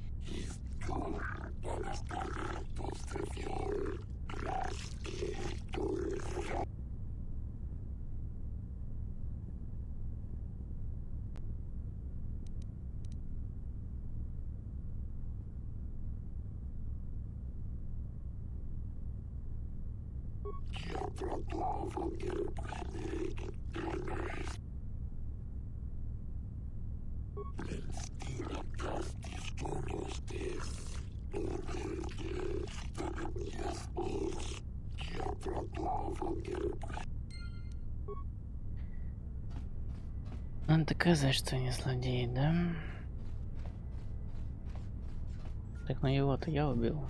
Надо доказать, что они злодеи, да? Так, ну его-то я убил.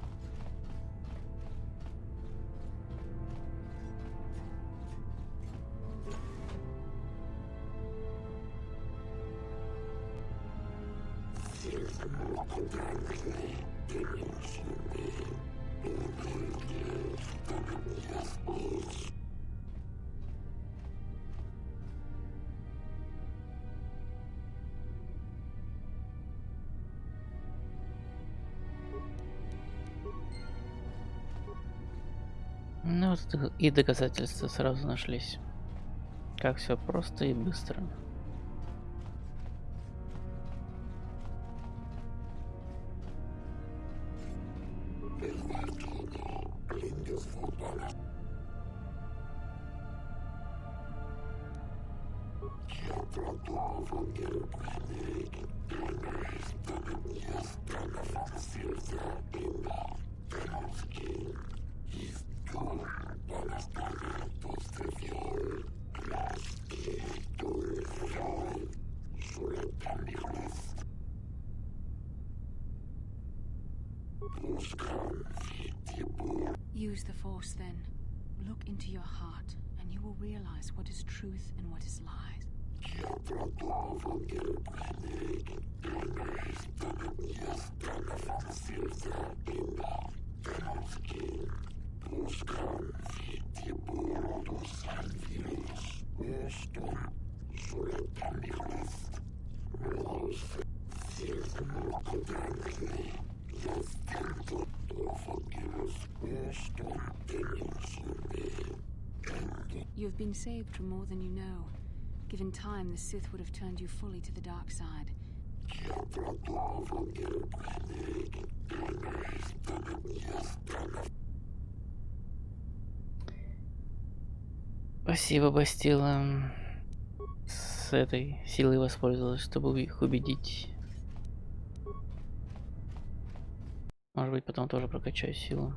Ну вот и доказательства сразу нашлись. Как все просто и быстро. Use the Force then. Look into your heart, and you will realize what is truth and what is lies. You've been saved from more than you know. Given time, the Sith would have turned you fully to the dark side. Спасибо, Бастила. С этой силой воспользовалась, чтобы их убедить. Может быть, потом тоже прокачаю силу.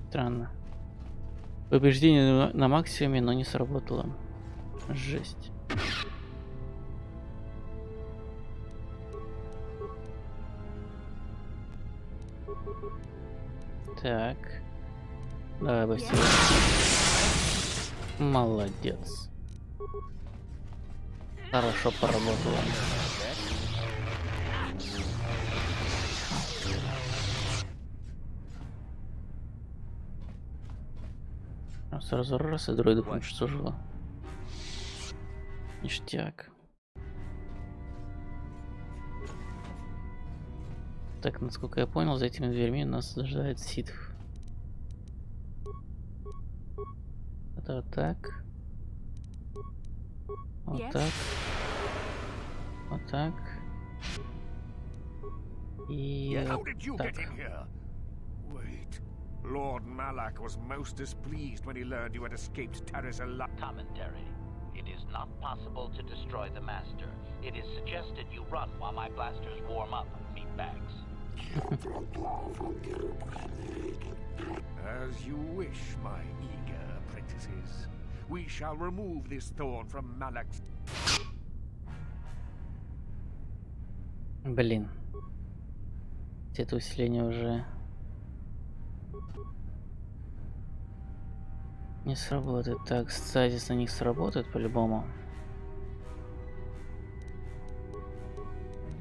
Странно. Побеждение на максимуме, но не сработало. Жесть. Так. Давай, Бастила. Молодец. Хорошо поработала. Сразу раз и дроида уничтожила. Ништяк. Так, насколько я понял, за этими дверьми нас ожидает ситх. Это вот так. Вот так. Вот так. И вот так. Lord Malak was most displeased when he learned you had escaped Taris alive. Commentary. It is not possible to destroy the Master. It is suggested you run while my blasters warm up, meatbags. As you wish, my eager apprentices. We shall remove this thorn from Malak's... Блин. Это усиление уже... не сработает. Так, стазис на них сработает по-любому.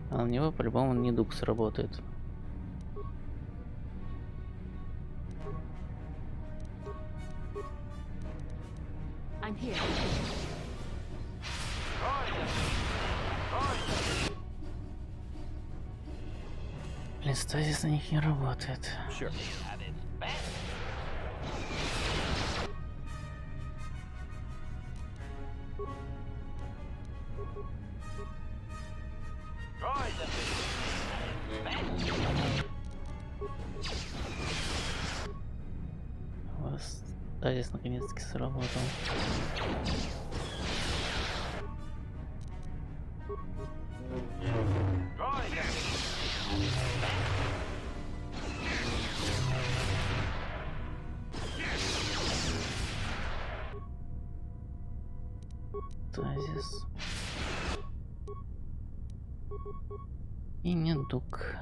А у него по-любому недуг сработает. I'm here. Блин, стазис на них не работает. Sure. У вас стазис наконец-таки сработал. Стазис. И недуг.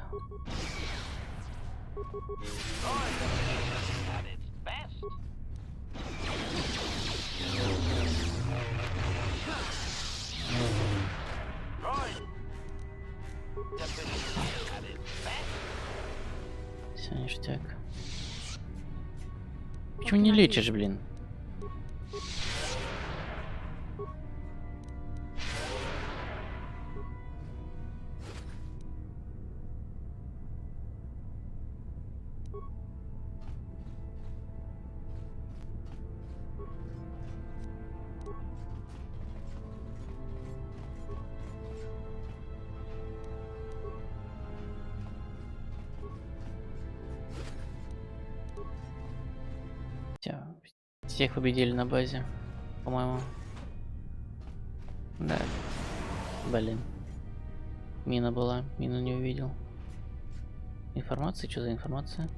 Все, ништяк. Почему не лечишь, блин? Всех победили на базе, по-моему. Да. Блин. Мина была, мину не увидел. Информация, что за информация?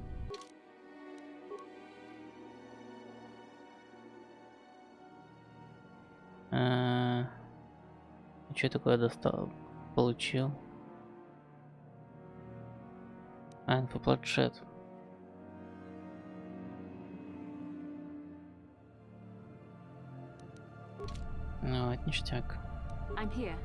Что такое достал? Получил. Инфопланшет. Ну, это ништяк. I'm here.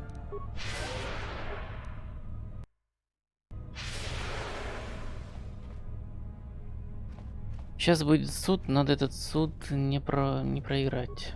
Сейчас будет суд, надо этот суд не проиграть.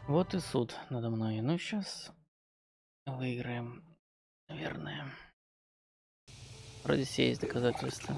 Вот и суд надо мной. Ну, сейчас выиграем, наверное. Вроде все есть доказательства.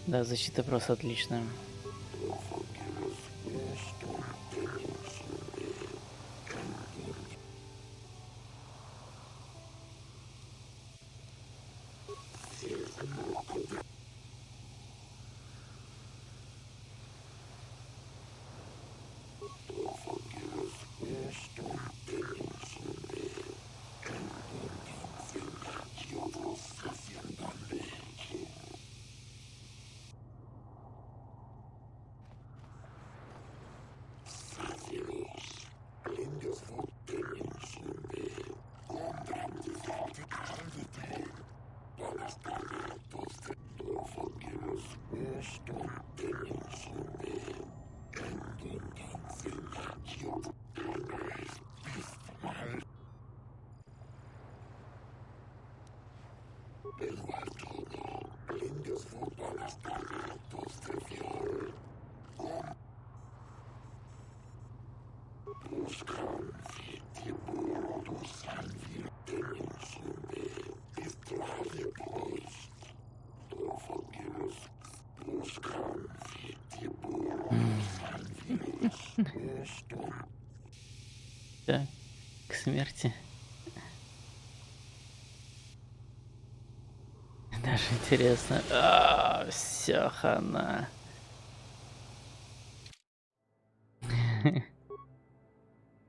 Да, защита просто отличная. Да, к смерти. Даже интересно. Все, хана.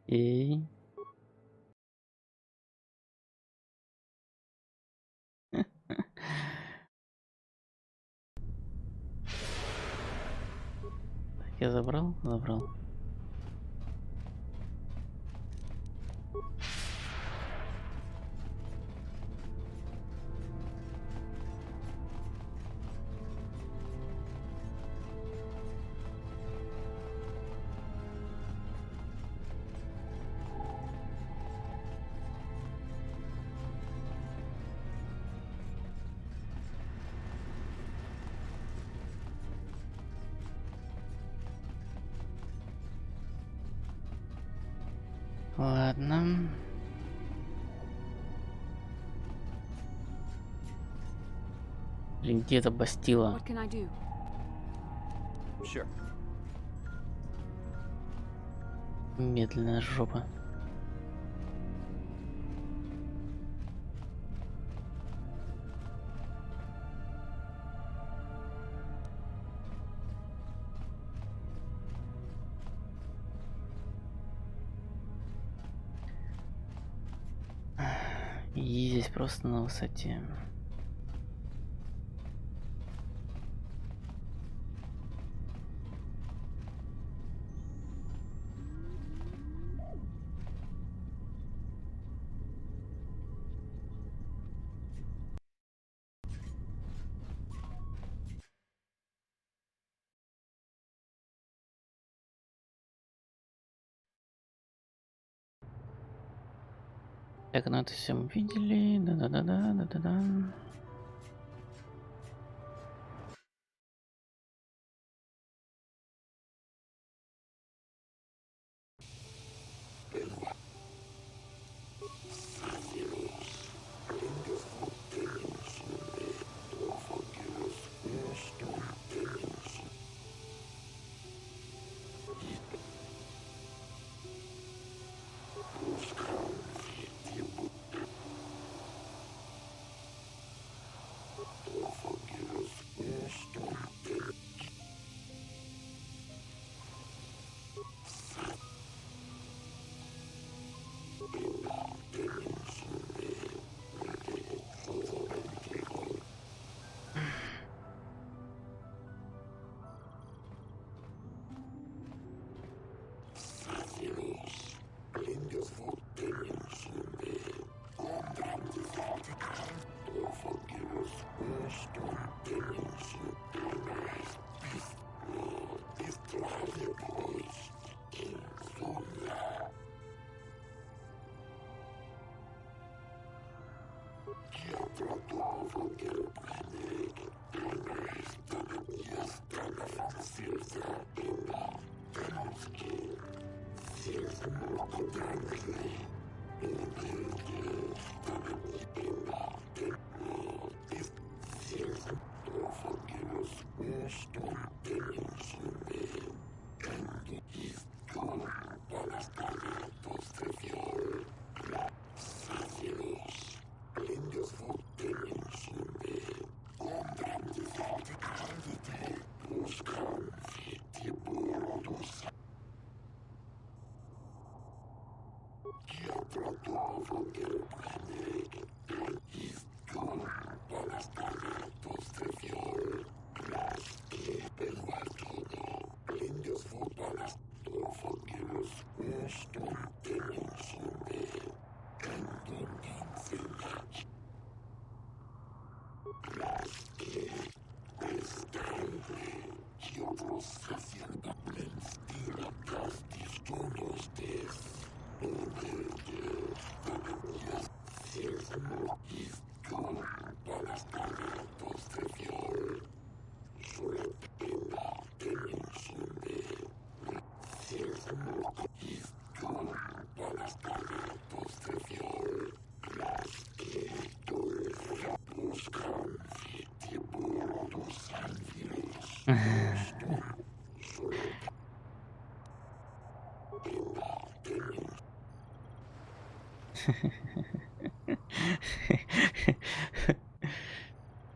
И я забрал? Забрал. Ладно. Блин, где это Бастила? What can I do? Sure. Медленная жопа. И здесь просто на высоте. Так, ну это все мы видели. Да-да-да-да, да-да-да.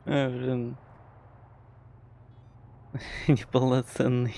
Блин. Неполноценный.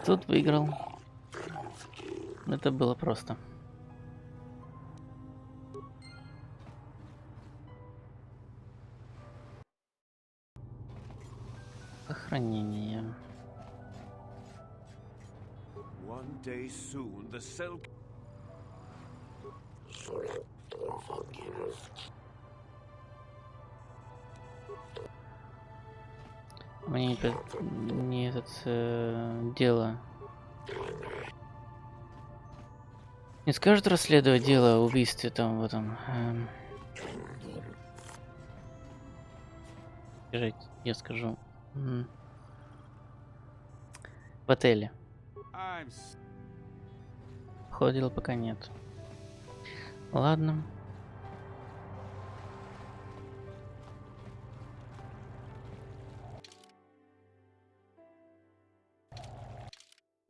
Тут выиграл. Это было просто. Охранение. One day soon, the cell... Мне не этот дело. Не скажут расследовать дело о убийстве там в этом. Я скажу. В отеле. Ходил пока нет. Ладно.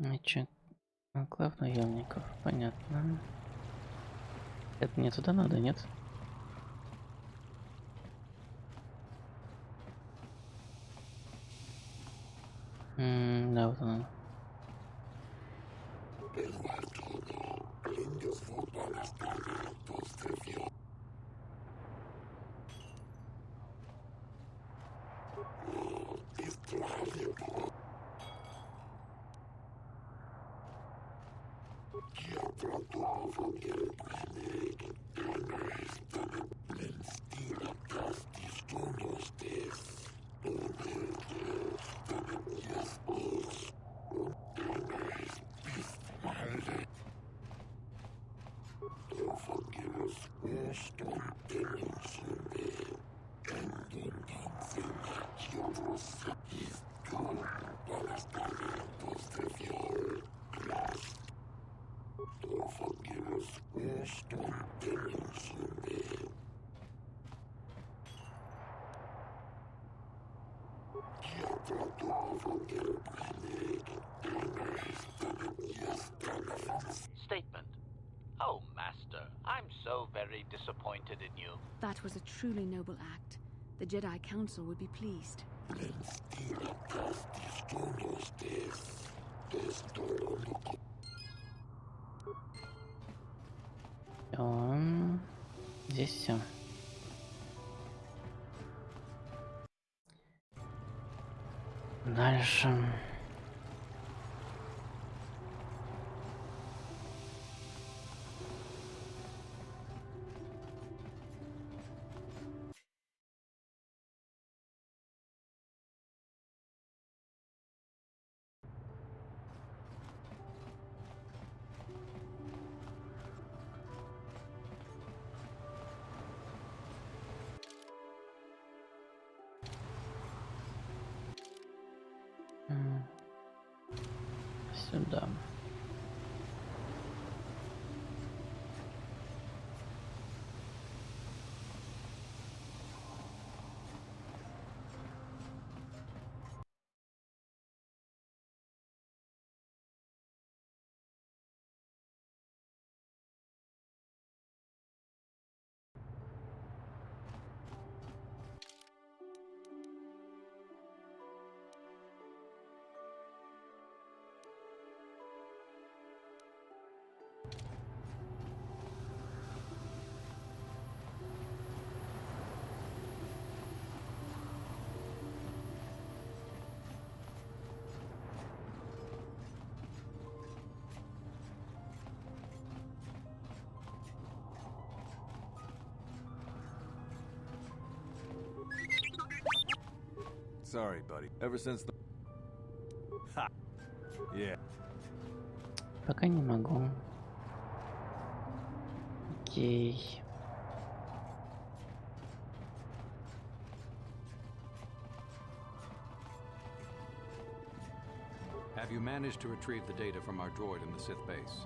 Значит, анклав наемников. Понятно. Это мне туда надо, нет? Да, вот она. Statement. Oh, Master, I'm so very disappointed in you. That was a truly noble act. The Jedi Council would be pleased. Здесь все. Дальше. Сюда. Sorry, buddy. Ever since the... Ha! Yeah. Пока не могу. Окей. Have you managed to retrieve the data from our droid in the Sith base?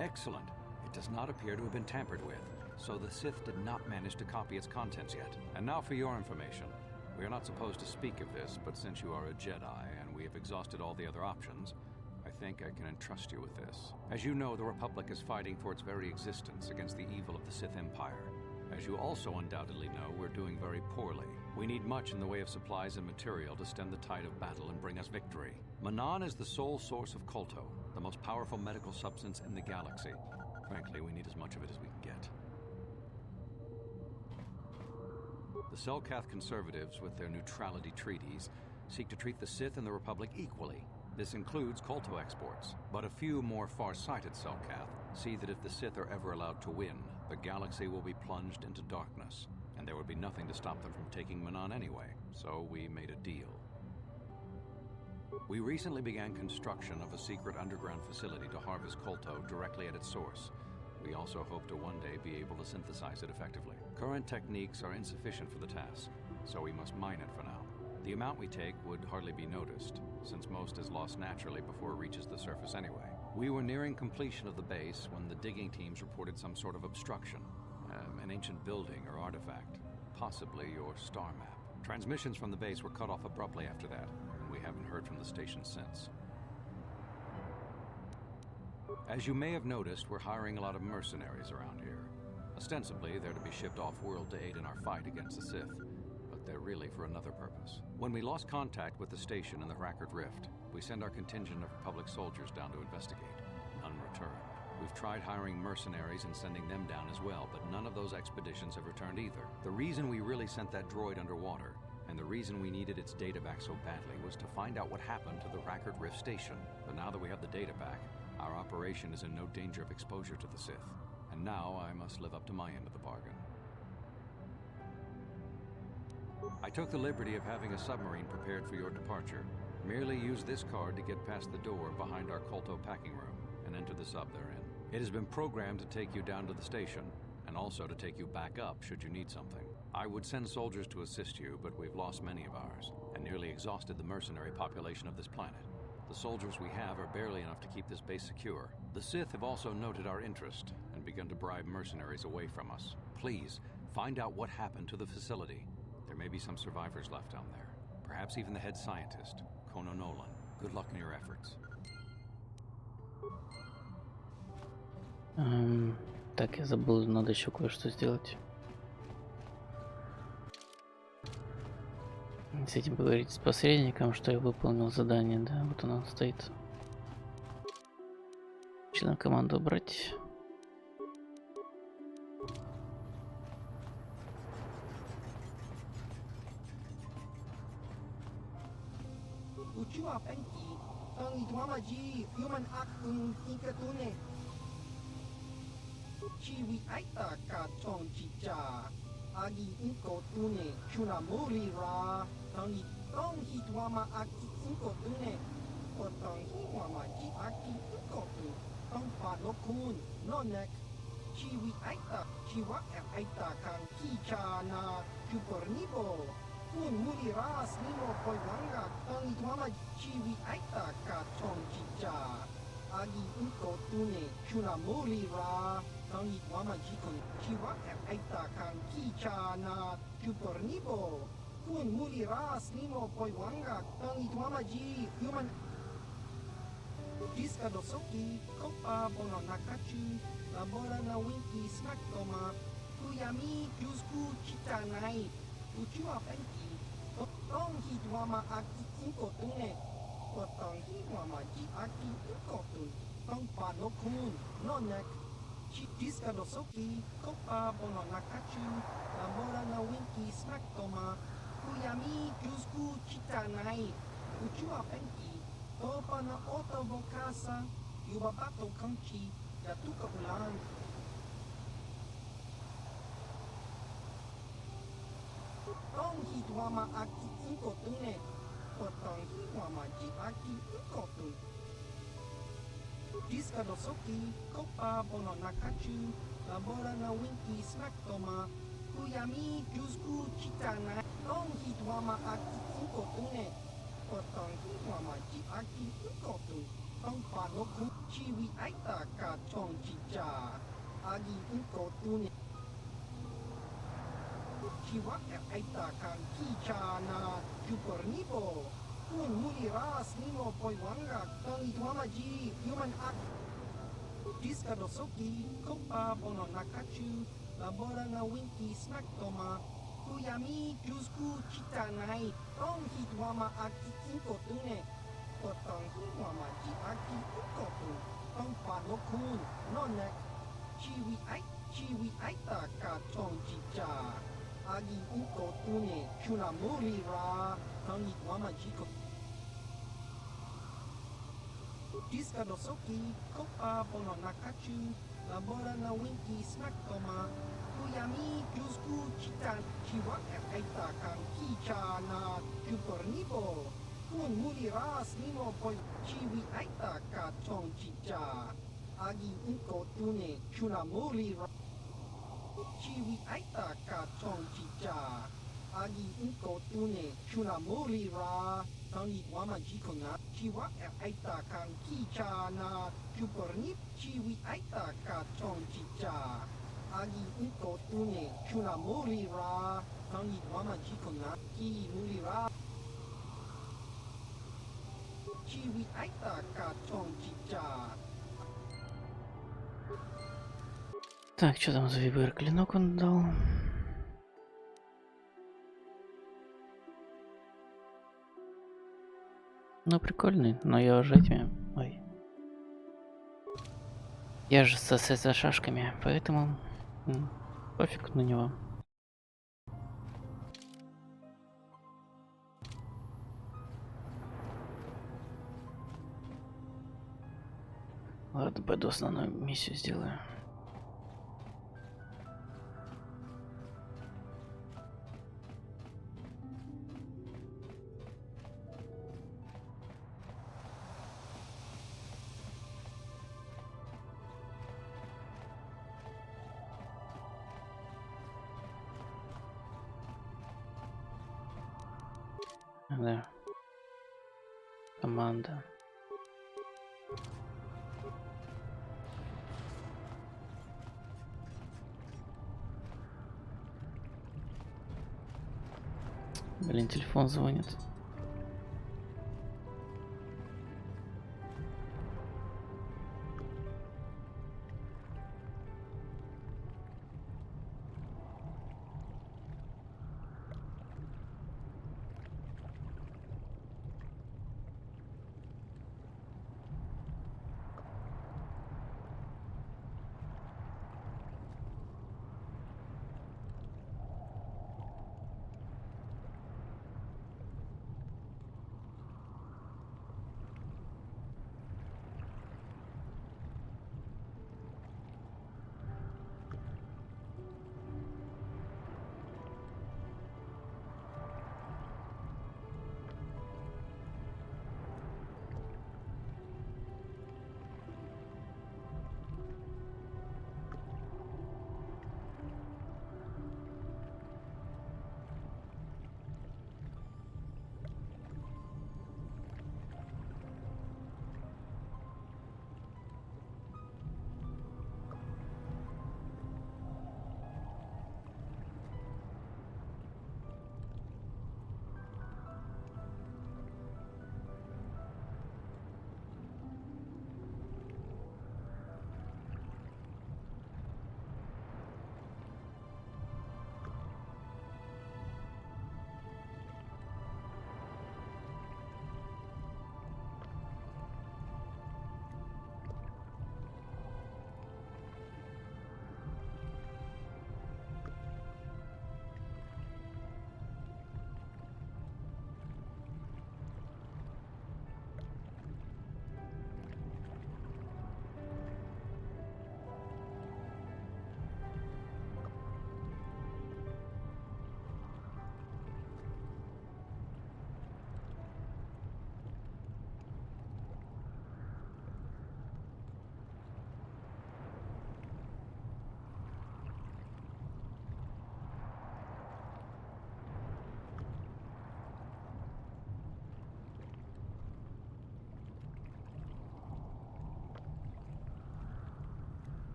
Excellent. It does not appear to have been tampered with, so the Sith did not manage to copy its contents yet. And now for your information. We are not supposed to speak of this, but since you are a Jedi and we have exhausted all the other options, I think I can entrust you with this. As you know, the Republic is fighting for its very existence against the evil of the Sith Empire. As you also undoubtedly know, we're doing very poorly. We need much in the way of supplies and material to stem the tide of battle and bring us victory. Manan is the sole source of KOToR, the most powerful medical substance in the galaxy. Frankly, we need as much of it as we can get. The Selkath conservatives, with their neutrality treaties, seek to treat the Sith and the Republic equally. This includes KOToR exports, but a few more far-sighted Selkath see that if the Sith are ever allowed to win, the galaxy will be plunged into darkness, and there would be nothing to stop them from taking Manan anyway, so we made a deal. We recently began construction of a secret underground facility to harvest KOToR directly at its source. We also hope to one day be able to synthesize it effectively. Current techniques are insufficient for the task, so we must mine it for now. The amount we take would hardly be noticed, since most is lost naturally before it reaches the surface anyway. We were nearing completion of the base when the digging teams reported some sort of obstruction. An ancient building or artifact, possibly your star map. Transmissions from the base were cut off abruptly after that, and we haven't heard from the station since. As you may have noticed, we're hiring a lot of mercenaries around here. Ostensibly, they're to be shipped off-world to aid in our fight against the Sith, but they're really for another purpose. When we lost contact with the station in the Rackard Rift, we sent our contingent of Republic soldiers down to investigate. None returned. We've tried hiring mercenaries and sending them down as well, but none of those expeditions have returned either. The reason we really sent that droid underwater, and the reason we needed its data back so badly, was to find out what happened to the Rackard Rift station. But now that we have the data back, our operation is in no danger of exposure to the Sith. And now I must live up to my end of the bargain. I took the liberty of having a submarine prepared for your departure. Merely use this card to get past the door behind our KOToR packing room and enter the sub therein. It has been programmed to take you down to the station, and also to take you back up should you need something. I would send soldiers to assist you, but we've lost many of ours, and nearly exhausted the mercenary population of this planet. The soldiers we have are barely enough to keep this base secure. The Sith have also noted our interest, and begun to bribe mercenaries away from us. Please, find out what happened to the facility. There may be some survivors left down there. Perhaps even the head scientist, Kono Nolan. Good luck in your efforts. Так, я забыл, надо еще кое-что сделать. С этим поговорить с посредником, что я выполнил задание, да, вот оно стоит. Член команды убрать. Chiwi aita ka chong chicha agi inko tune chuna muri ra tangi tong hitwama aki inko tune otang hitwama ji aki inko tu tong padokun nonek chiwi aita chiwa aita kan kicha na chupornibo kun muliras nimo poiwanga tangi tuama chiwi aita ka chong chicha agi unko tune chuna mulira tangi tuama jikon chiwa aita kan kicha na chupornibo kun muliras nimo poiwanga tangi tuama ji human Diska dosoki kopa bono nakachu labora na winki snack toma kuyami jusku chitanai Uchua penki, potong hidwama aki inkotune, potong hidwama ji aki inkotun, tong panokun, nonek, chidiska dosoki, kopa bono nakachu, labora na winki snack toma, kuyami jusku chitanai, uchua penki, topa na oto bokasa, yubabato kanchi, yatuka ulan, Tong hidwama aki inkotune, potong hidwama ji aki inkotun. Diska dosoki, kopa bono nakachu, labora na winki snack toma, kuyami jusku chitana. Tong hidwama aki inkotune, potong hidwama ji aki inkotun. Tong panoku, chiwi aita ka chong chicha, agi inkotune. Chiwa aita kan kicha na chupornibo kun muliras nimo poiwanga tangi tuama ji human act diska dosoki kopa bono nakachu labora na winki snack toma kuyami jusku chitanai tong hidwama aki inkotune potong hidwama ji aki inkotun tong panokun nonek chiwi aita ka chong chicha Agi uko tune chuna muri ra tangi wama jiko Diska dosoki kopa bono nakachu labora na winki snack toma kuyami jusku chitan chiwa aita kan kicha na chupornibo kun muri ras nimo poi chiwi aita ka chong chicha Agi uko tune chuna muri ra Chiwi aita ka chong chicha Agi unko tune chuna muri ra Tangi wama jiko na Chiwa aita kan kicha na Chupornip chiwi aita ka chong chicha Agi unko tune chuna muri ra Tangi wama jiko na Ki muri ra Chiwi aita ka chong chicha Так, что там за вибер клинок он дал? Ну, прикольный, но я уже этими... Ой. Я же со шашками, поэтому... пофиг на него. Ладно, пойду основную миссию сделаю. Да. Команда. Блин, телефон звонит.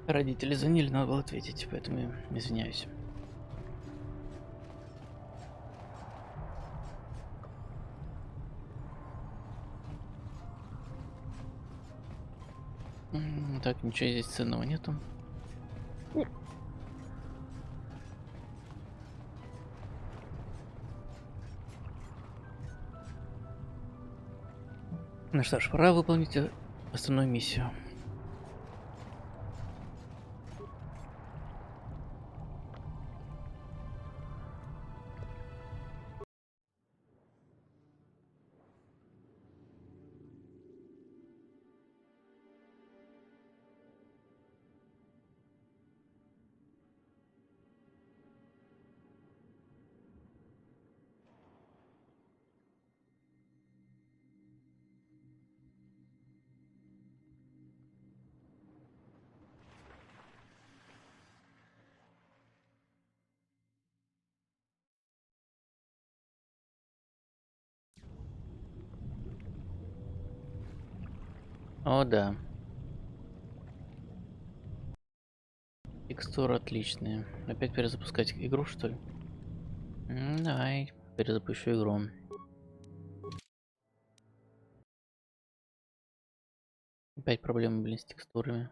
Родители звонили, надо было ответить, поэтому я извиняюсь. Так, ничего здесь ценного нету. Ну что ж, пора выполнить основную миссию. О, да. Текстуры отличные. Опять перезапускать игру, что ли? Давай, перезапущу игру. Опять проблемы, блин, с текстурами.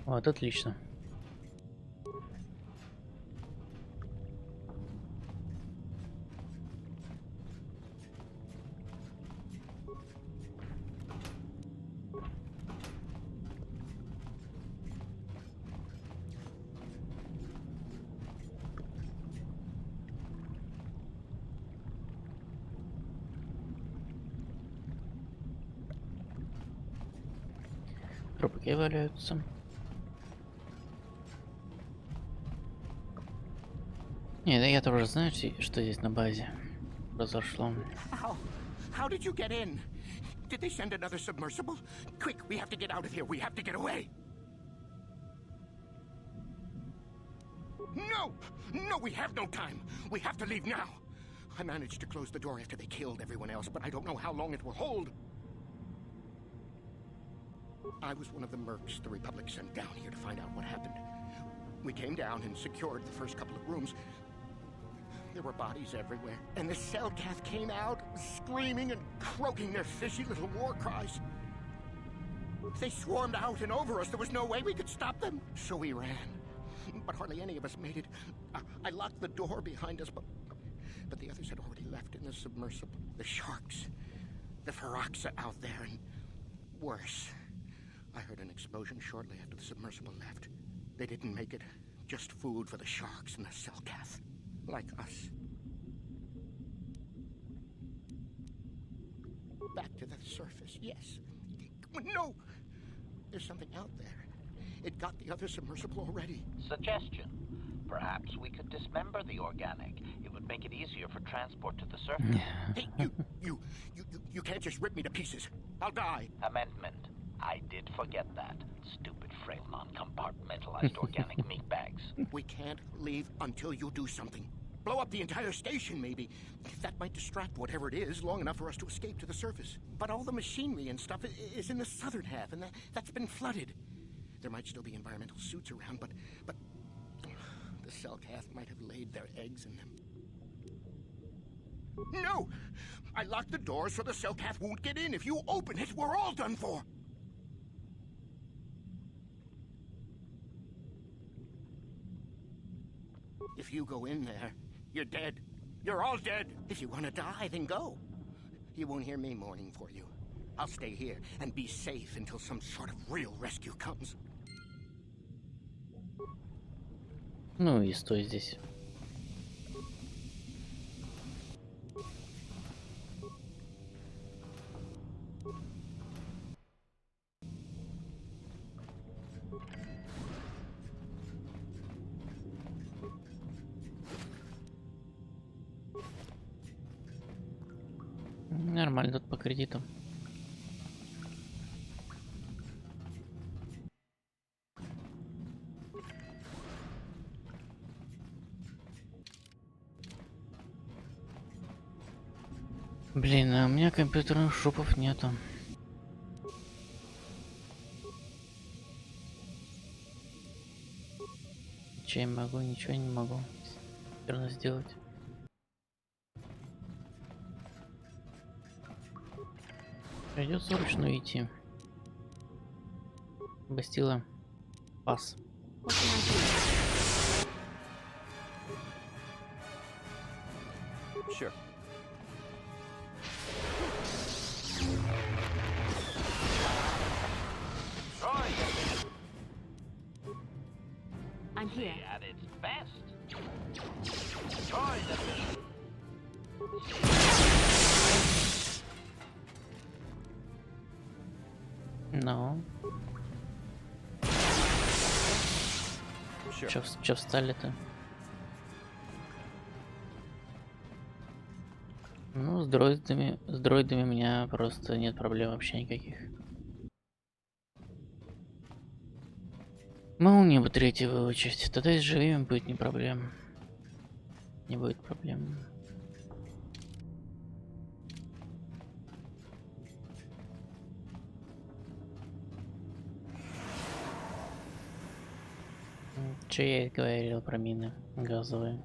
Вот, отлично. Трупаки валяются. Не, да я-то уже знаю, что здесь на базе произошло. How did you get in? Did they send another submersible? Quick, we have to get out of here. We have to get away. No! No, we have no time. We have to leave now. I managed to close the door after they killed everyone else, but I don't know how long it will hold. I was one of the mercs the Republic sent down here to find out what happened. We came down and secured the first couple of rooms. There were bodies everywhere, and the Cellcath came out, screaming and croaking their fishy little war cries. They swarmed out and over us. There was no way we could stop them. So we ran. But hardly any of us made it. I locked the door behind us, but the others had already left in the submersible. The sharks, the Feroxa out there, and worse. I heard an explosion shortly after the submersible left. They didn't make it. Just food for the sharks and the Cellcath. Like us. Back to the surface, yes. No! There's something out there. It got the other submersible already. Suggestion. Perhaps we could dismember the organic. It would make it easier for transport to the surface. Hey, you can't just rip me to pieces. I'll die. Amendment. I did forget that. Stupid, frail, non-compartmentalized organic meat bags. We can't leave until you do something. Blow up the entire station, maybe. That might distract whatever it is long enough for us to escape to the surface. But all the machinery and stuff is in the southern half, and that's been flooded. There might still be environmental suits around, but the Cellcath might have laid their eggs in them. No! I locked the door so the Cellcath won't get in. If you open it, we're all done for. If you go in there, you're dead. You're all dead. If you want to die, then go. You won't hear me mourning for you. I'll stay here and be safe until some sort of real rescue comes. Ну и стой здесь. Нормально тут по кредитам. Блин, а у меня компьютерных шупов нету. Ничего не могу, ничего не могу верно сделать. Придется вручную идти. Бастила. Пас. Sure. I'm here. At its best. Try the mission. Ну. Sure. Чё встали-то? Ну, с дроидами у меня просто нет проблем вообще никаких. Молнию бы третью выучить, тогда и с живыми будет не проблем. Не будет проблем. Че я и говорил про мины газовые.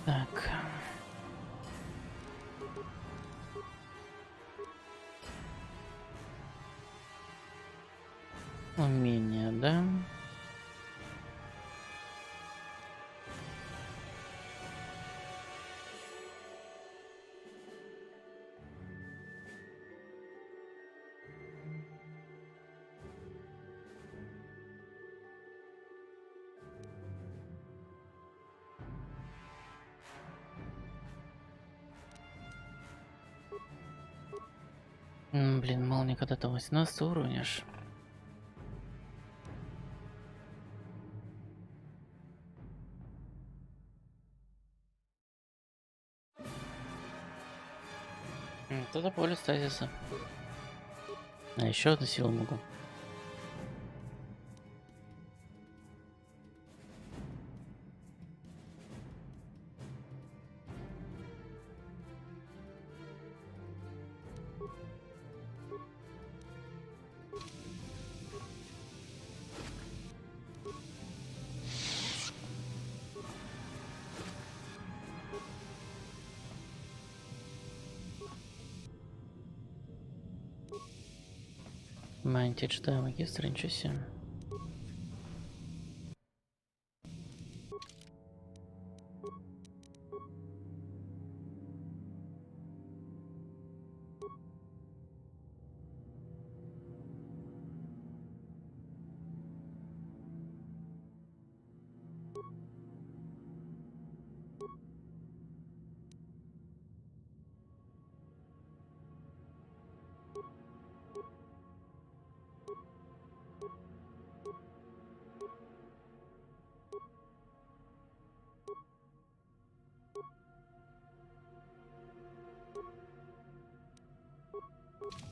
Так. Умение, да? Блин, молния когда-то 18 уровня ж. Тогда поле стазиса. А еще одну силу могу. Мантия читаю магистра, ничего себе.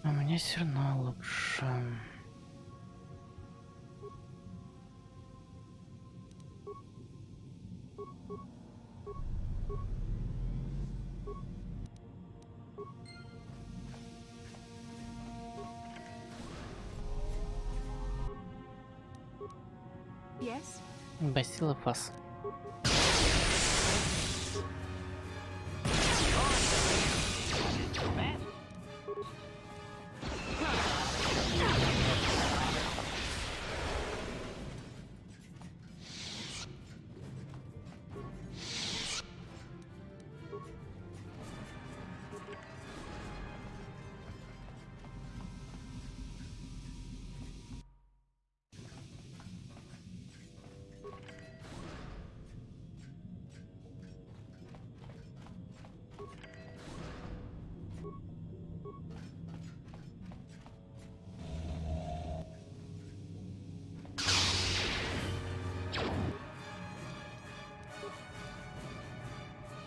А мне все равно лучше. Yes? Басила фас.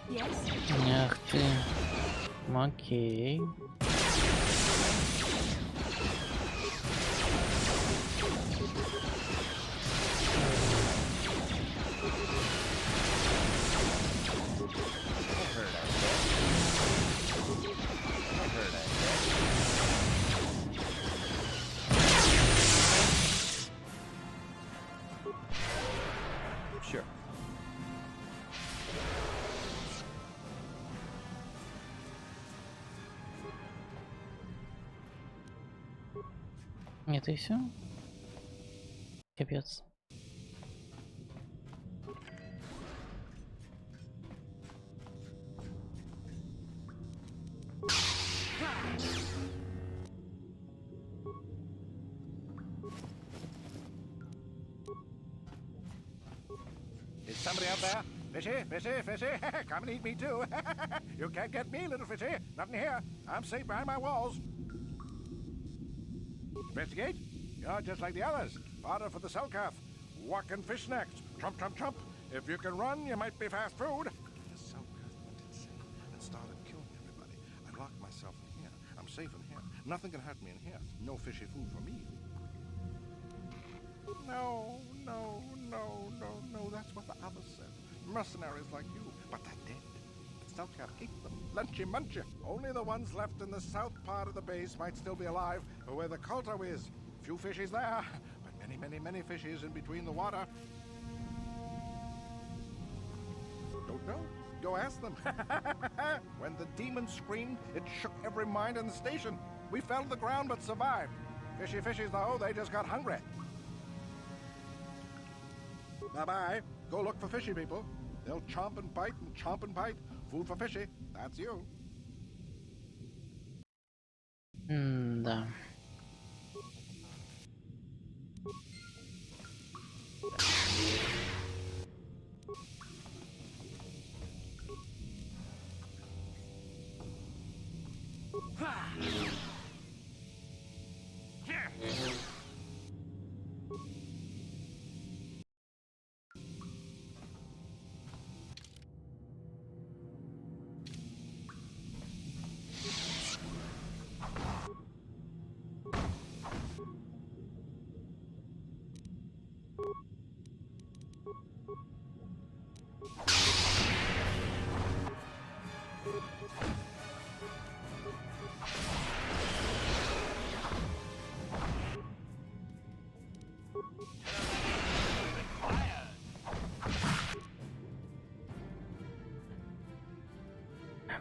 Yes? Ах ты. Окей. Sure. Это и все? Капец. Is somebody out there? Fishy, fishy, fishy. Come and eat me too. You can't get me, little fishy. Nothing here. I'm safe behind my walls. Investigate? You're just like the others. Fodder for the cell calf. Walk and fish next. Trump, trump, trump. If you can run, you might be fast food. The cell calf went insane and started killing everybody. I locked myself in here. I'm safe in here. Nothing can hurt me in here. No fishy food for me. No, no, no, no, no. That's what the others said. Mercenaries like you. But they're dead. The cell calf ate them. Lunchy munchy. Only the ones left in the south part of the base might still be alive, where the KOToR is. Few fishies there, but many, many, many fishies in between the water. Don't know. Go ask them. When the demon screamed, it shook every mind in the station. We fell to the ground but survived. Fishy fishies, though, they just got hungry. Bye-bye. Go look for fishy people. They'll chomp and bite and chomp and bite. Food for fishy. That's you. Да.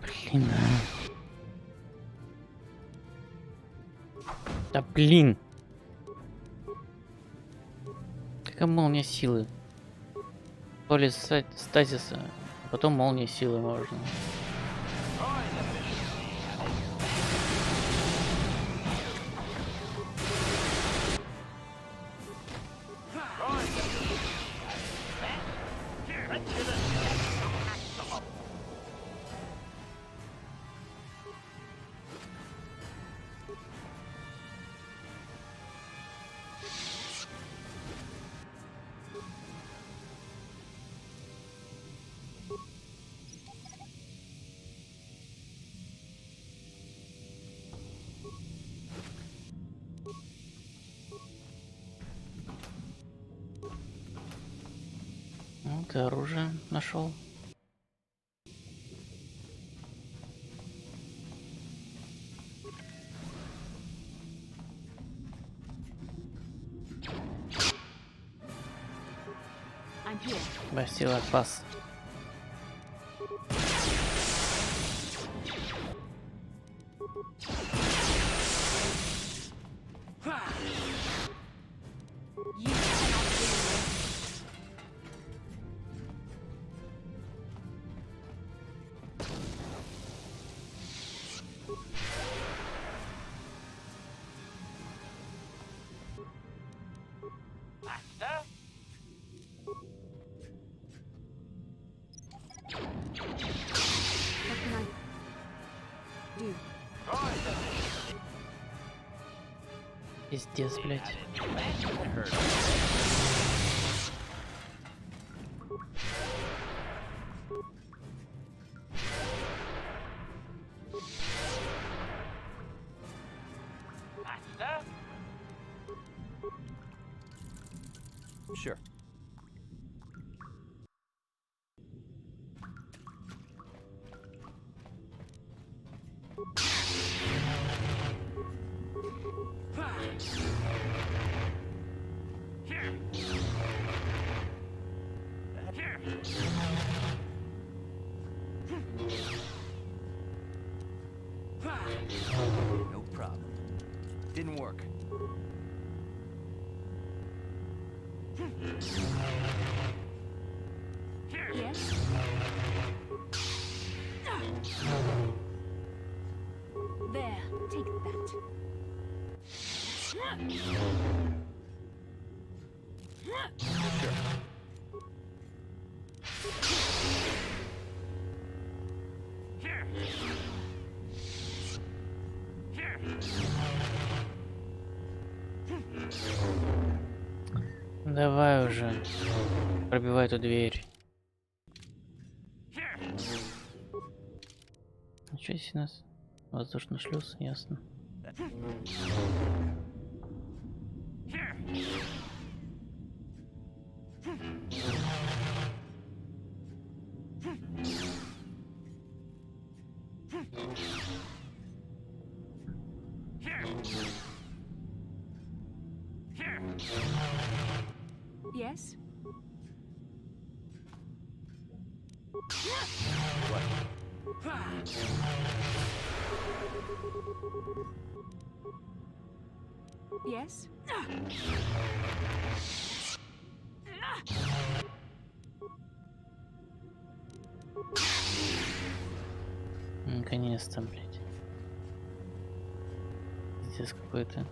Блин, а. Да блин. Как молния силы. Поле стазиса, а потом молния силы можно. Вот и оружие нашел. Бастила пас. Пиздец, блядь. Sure. No problem. Didn't work. Yes? There, take that. Давай уже. Пробивай эту дверь. Что здесь у нас? Воздушный шлюз, ясно. Yes? Yes? Наконец-то, блядь. Здесь какой-то.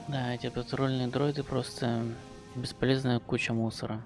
Да, эти патрульные дроиды просто бесполезная куча мусора.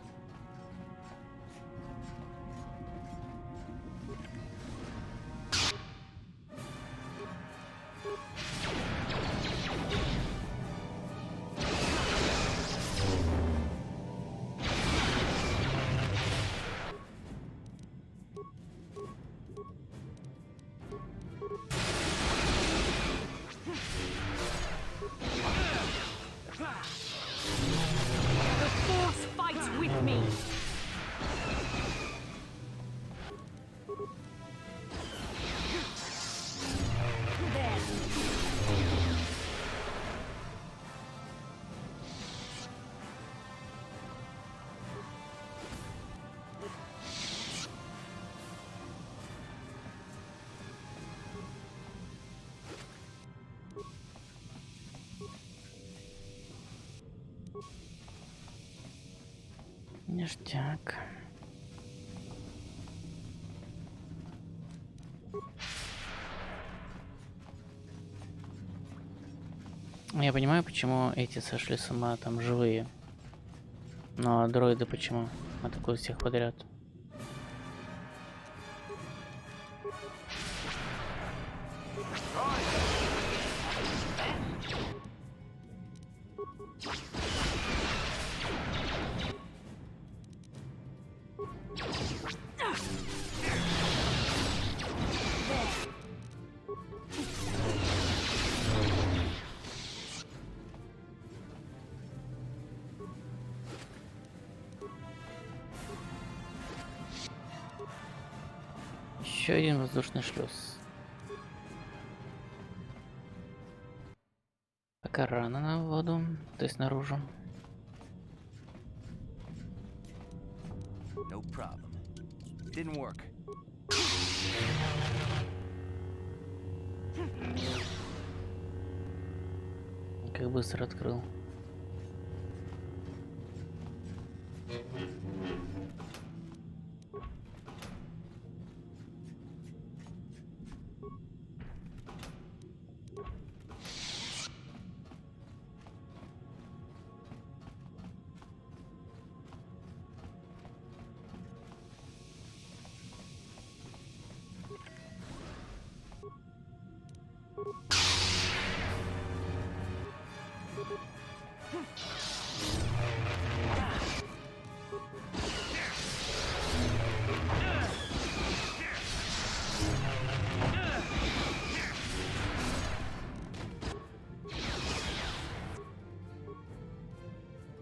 Ништяк. Я понимаю, почему эти сошли с ума, там живые. Но дроиды почему? Атакуют всех подряд. Еще один воздушный шлюз. Пока рано на воду, то есть наружу. No problem. Didn't work. Как быстро открыл.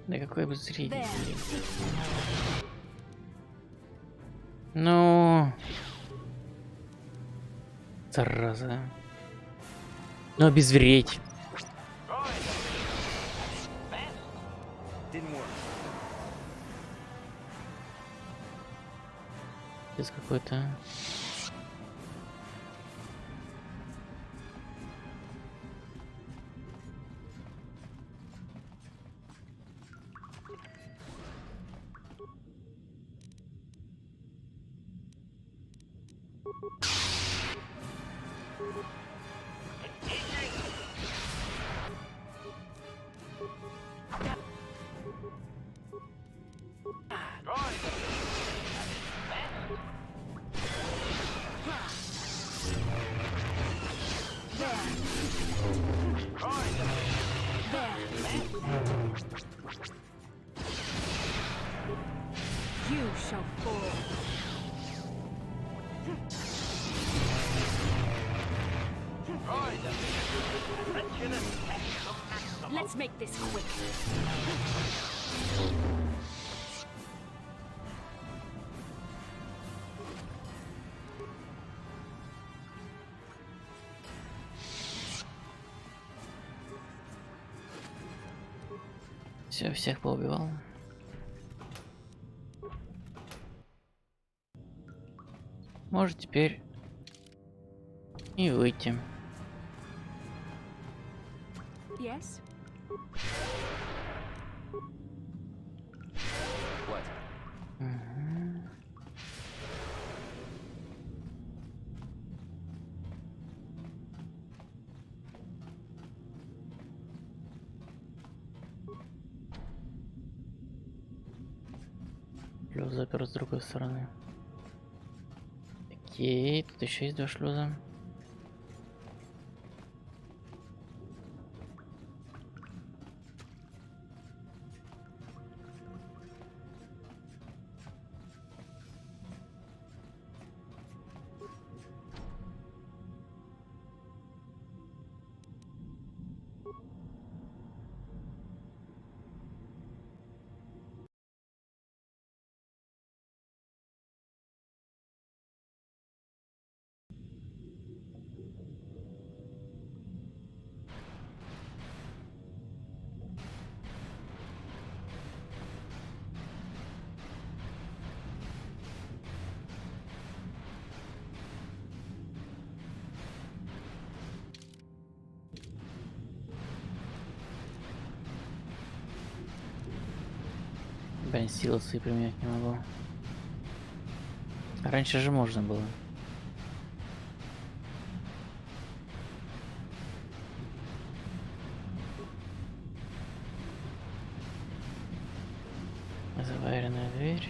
Да какой бы зритель. Ну, зараза. Ну, обезвредь. Здесь какой-то. You shall fall. Let's make this quick. Все, всех поубивал. Может теперь и выйти. Yes? What? Шлюз запер с другой стороны. Окей, тут еще есть два шлюза. Блин, силосы применять не могу. Раньше же можно было. Заваренная дверь.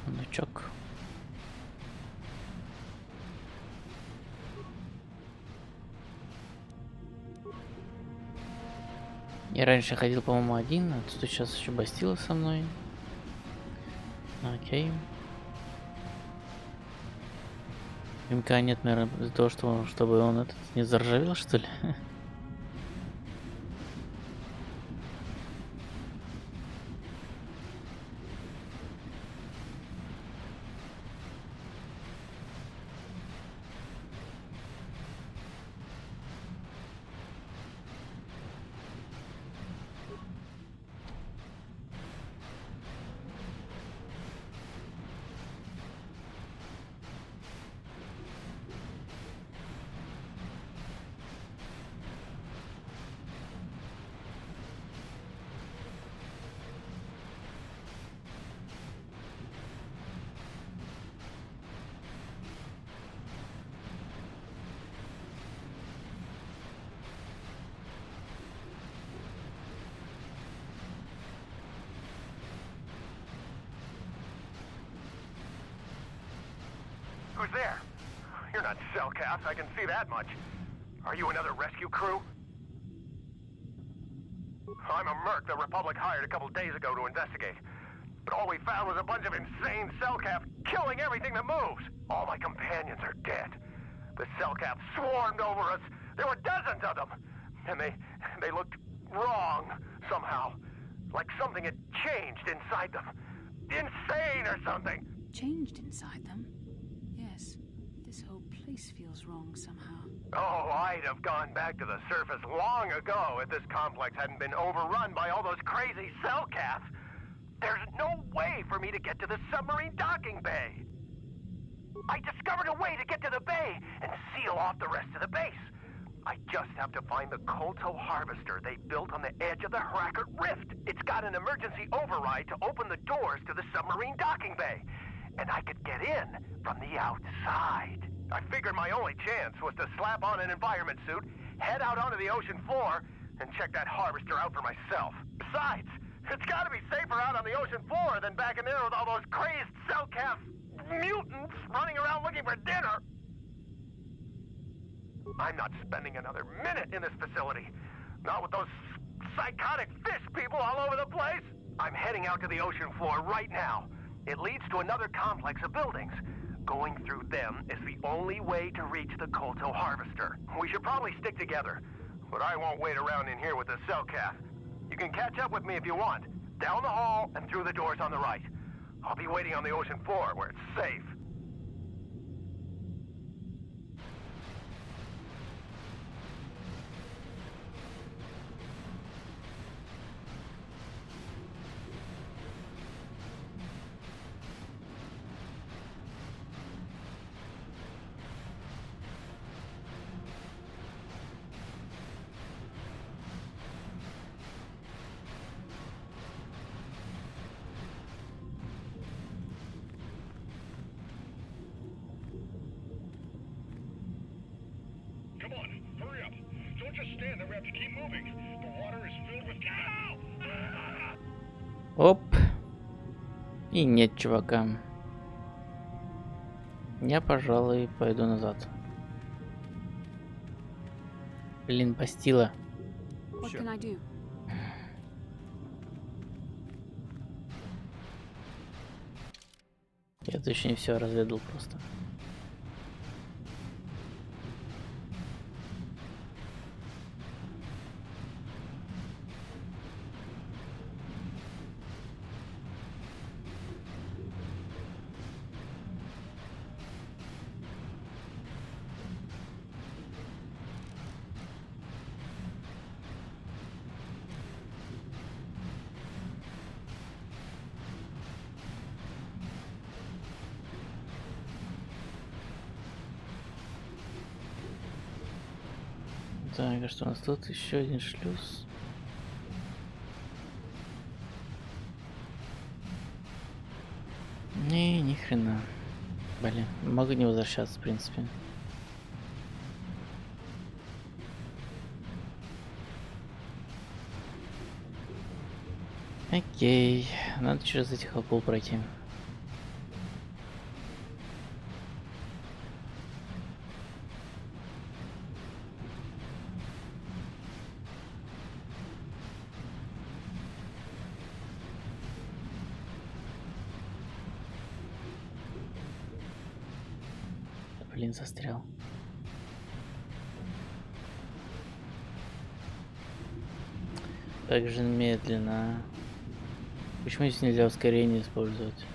Сундучок. Я раньше ходил, по-моему, один, а тут сейчас еще Бастила со мной. Окей. МК нет, наверное, из-за того, что чтобы он этот не заржавел, что ли? Who's there? You're not Cellcath, I can see that much. Are you another rescue crew? I'm a merc the Republic hired a couple days ago to investigate. But all we found was a bunch of insane Cellcath killing everything that moves. All my companions are dead. The Cellcath swarmed over us. There were dozens of them. And they looked wrong, somehow. Like something had changed inside them. Insane or something. Changed inside them? Yes. This whole place feels wrong somehow. Oh, I'd have gone back to the surface long ago if this complex hadn't been overrun by all those crazy Cellcaths. There's no way for me to get to the submarine docking bay. I discovered a way to get to the bay and seal off the rest of the base. I just have to find the KOToR harvester they built on the edge of the Hackert Rift. It's got an emergency override to open the doors to the submarine docking bay. And I could get in from the outside. I figured my only chance was to slap on an environment suit, head out onto the ocean floor, and check that harvester out for myself. Besides, it's gotta be safer out on the ocean floor than back in there with all those crazed Cellcath mutants running around looking for dinner. I'm not spending another minute in this facility. Not with those psychotic fish people all over the place. I'm heading out to the ocean floor right now. It leads to another complex of buildings. Going through them is the only way to reach the KOToR harvester. We should probably stick together, but I won't wait around in here with the Cellcath. You can catch up with me if you want. Down the hall and through the doors on the right. I'll be waiting on the ocean floor where it's safe. Come on, hurry up. Don't just stand there, we have to keep moving. The water is filled with... Оп. И нет чувака. Я, пожалуй, пойду назад. Блин, Бастила. What can I do? Я тут еще не все разведал просто. Так, а что у нас тут? Еще один шлюз. Не, ни хрена. Блин, могу не возвращаться, в принципе. Окей, надо через этих акул пройти. Блин, застрял. Так же медленно. Почему здесь нельзя ускорение использовать?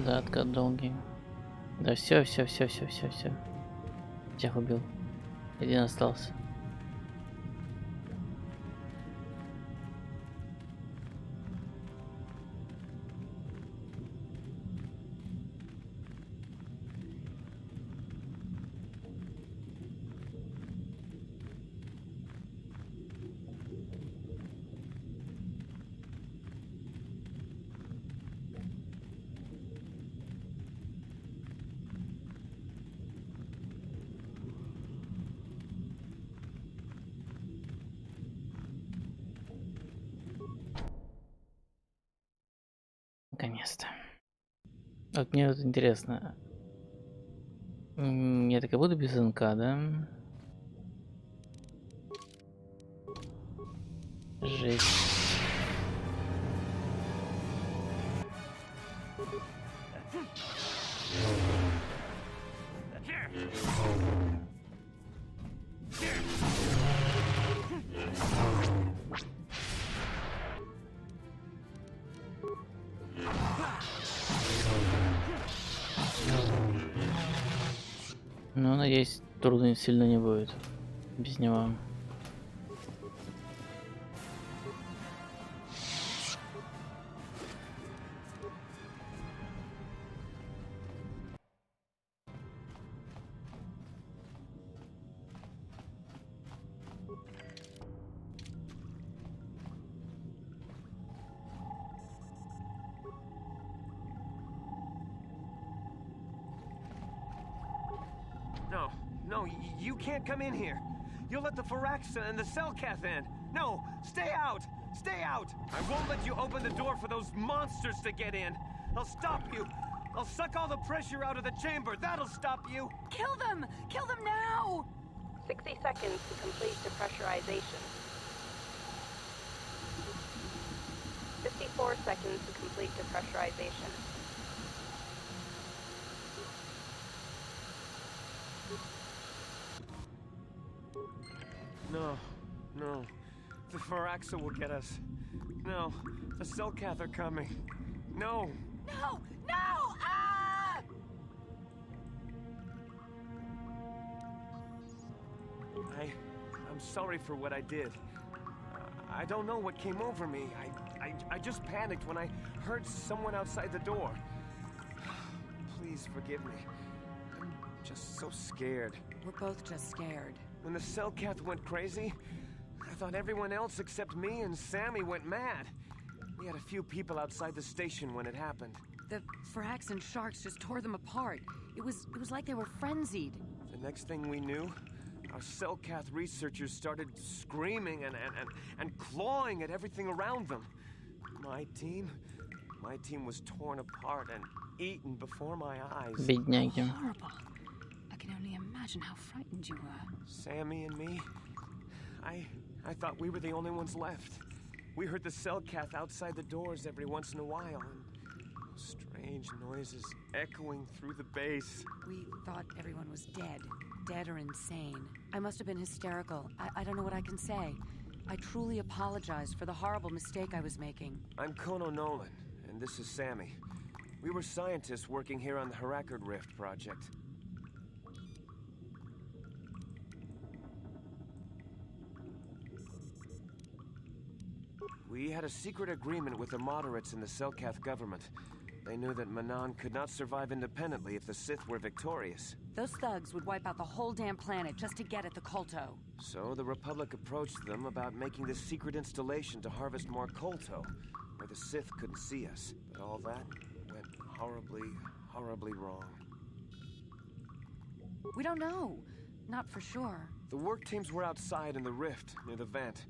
Да, откат долгий. Да, все. Всех убил. Один остался. Наконец-то. Вот мне вот интересно. Я так и буду без НК, да? Жесть. Ну, надеюсь, трудно сильно не будет без него. No, you can't come in here. You'll let the Firaxa and the Selkath in. No, stay out! Stay out! I won't let you open the door for those monsters to get in. I'll stop you. I'll suck all the pressure out of the chamber. That'll stop you. Kill them! Kill them now! 60 seconds to complete depressurization. 54 seconds to complete depressurization. No. The Firaxa will get us. No, the Selkath are coming. No! No! Ah! I'm sorry for what I did. I don't know what came over me. I just panicked when I heard someone outside the door. Please forgive me. I'm just so scared. We're both just scared. When the Cellcath went crazy, I thought everyone else except me and Sammy went mad. We had a few people outside the station when it happened. The Firaxan sharks just tore them apart. It was like they were frenzied. The next thing we knew, our Cellcath researchers started screaming and clawing at everything around them. My team was torn apart and eaten before my eyes. Бедняги. Horrible. I can only imagine how frightened you were. Sammy and me, I thought we were the only ones left. We heard the Cellcath outside the doors every once in a while, and strange noises echoing through the base. We thought everyone was dead or insane. I must have been hysterical. I don't know what I can say. I truly apologize for the horrible mistake I was making. I'm Kono Nolan, and this is Sammy. We were scientists working here on the Harakard Rift project. We had a secret agreement with the moderates in the Cellcath government. They knew that Manan could not survive independently if the Sith were victorious. Those thugs would wipe out the whole damn planet just to get at the KOToR. So the Republic approached them about making this secret installation to harvest more KOToR, where the Sith couldn't see us. But all that went horribly wrong. We don't know. Not for sure. The work teams were outside in the rift, near the vent.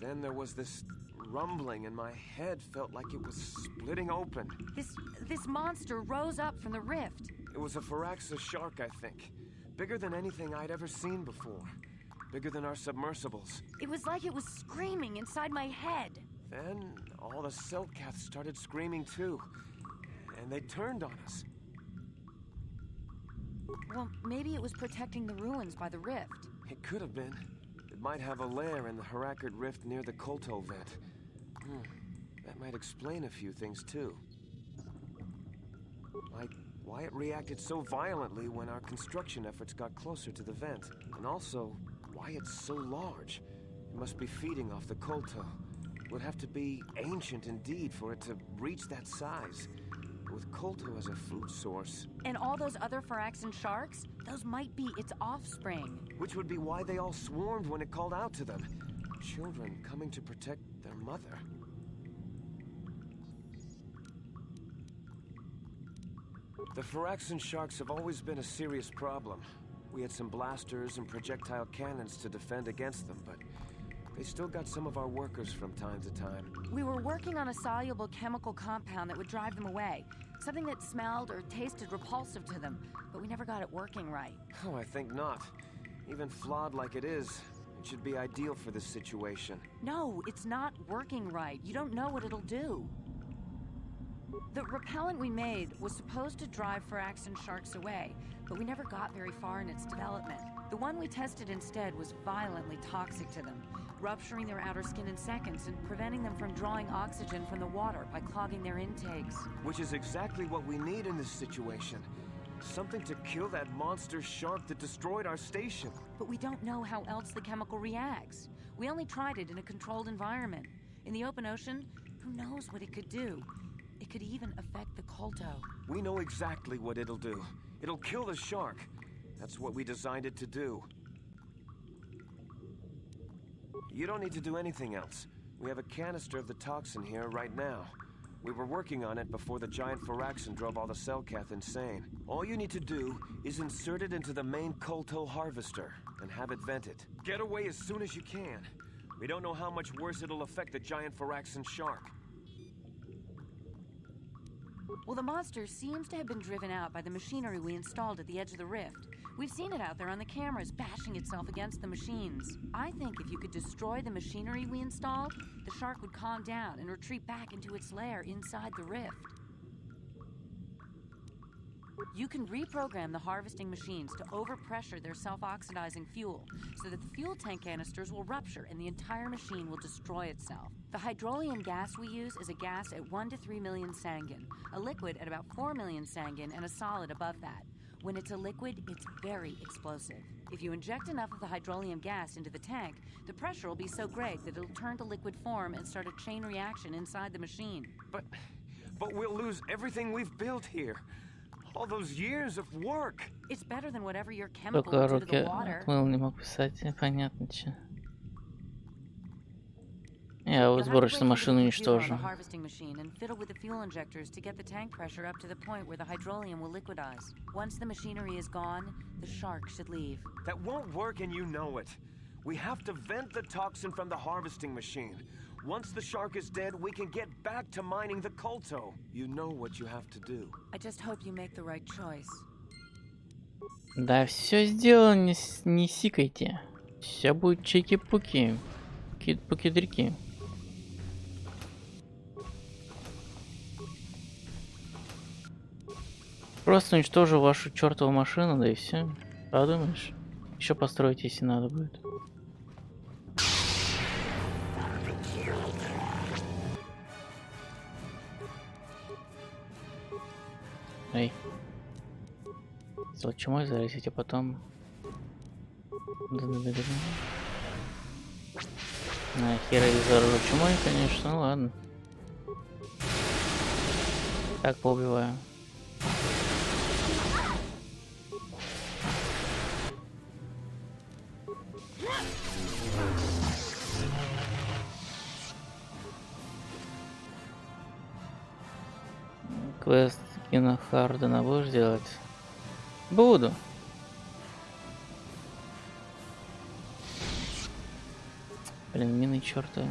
Then there was this rumbling, and my head felt like it was splitting open. This monster rose up from the rift. It was a Firaxa shark, I think. Bigger than anything I'd ever seen before. Bigger than our submersibles. It was like it was screaming inside my head. Then all the Cellcaths started screaming too. And they turned on us. Well, maybe it was protecting the ruins by the rift. It could have been. It might have a lair in the Harakard Rift near the KOToR vent. That might explain a few things too. Like why it reacted so violently when our construction efforts got closer to the vent. And also, why it's so large. It must be feeding off the KOToR. It would have to be ancient indeed for it to reach that size. With KOToR as a food source. And all those other Firaxan sharks? Those might be its offspring. Which would be why they all swarmed when it called out to them. Children coming to protect their mother. The Firaxan sharks have always been a serious problem. We had some blasters and projectile cannons to defend against them, but they still got some of our workers from time to time. We were working on a soluble chemical compound that would drive them away. Something that smelled or tasted repulsive to them, but we never got it working right. Oh, I think not. Even flawed like it is, it should be ideal for this situation. No, it's not working right. You don't know what it'll do. The repellent we made was supposed to drive Firaxan sharks away, but we never got very far in its development. The one we tested instead was violently toxic to them, rupturing their outer skin in seconds and preventing them from drawing oxygen from the water by clogging their intakes. Which is exactly what we need in this situation. Something to kill that monster shark that destroyed our station. But we don't know how else the chemical reacts. We only tried it in a controlled environment. In the open ocean, who knows what it could do? It could even affect the KOToR. We know exactly what it'll do. It'll kill the shark. That's what we designed it to do. You don't need to do anything else. We have a canister of the toxin here right now. We were working on it before the giant Firaxan drove all the Cellcath insane. All you need to do is insert it into the main KOToR harvester and have it vented. Get away as soon as you can. We don't know how much worse it'll affect the giant Firaxan shark. Well, the monster seems to have been driven out by the machinery we installed at the edge of the rift. We've seen it out there on the cameras, bashing itself against the machines. I think if you could destroy the machinery we installed, the shark would calm down and retreat back into its lair inside the rift. You can reprogram the harvesting machines to overpressure their self-oxidizing fuel so that the fuel tank canisters will rupture and the entire machine will destroy itself. The hydrolium gas we use is a gas at 1 to 3 million Sangin, a liquid at about 4 million Sangin, and a solid above that. When it's a liquid, it's very explosive. If you inject enough of the hydrolium gas into the tank, the pressure will be so great that it'll turn to liquid form and start a chain reaction inside the machine. But we'll lose everything we've built here. All those years of work. It's better than whatever your chemical Только would do to the руки water. отмыл, не мог писать, понятно, че. Я вот You'll have to сборочную break into the машину computer on the уничтожу. harvesting machine and fiddle with the fuel injectors to get the tank pressure up to the point where the hydrolium will liquidize. Once the machinery is gone, the shark should leave. That won't work and you know it. We have to vent the toxin from the harvesting machine. Once the shark is dead, we can get back to mining the KOToR. You know what you have to do. I just hope you make the right choice. Да, все сделано, не сикайте. Все будет чики-пуки. Пуки-дрики. Просто уничтожу вашу чертову машину, да и все. Подумаешь? Еще построить, если надо будет. Эй. Чумой зависите, потом... Нахера я заражу чумой, конечно, ну ладно. Так, поубиваю. Квест кино Хардена будешь делать? Буду. Блин, мины чертовы.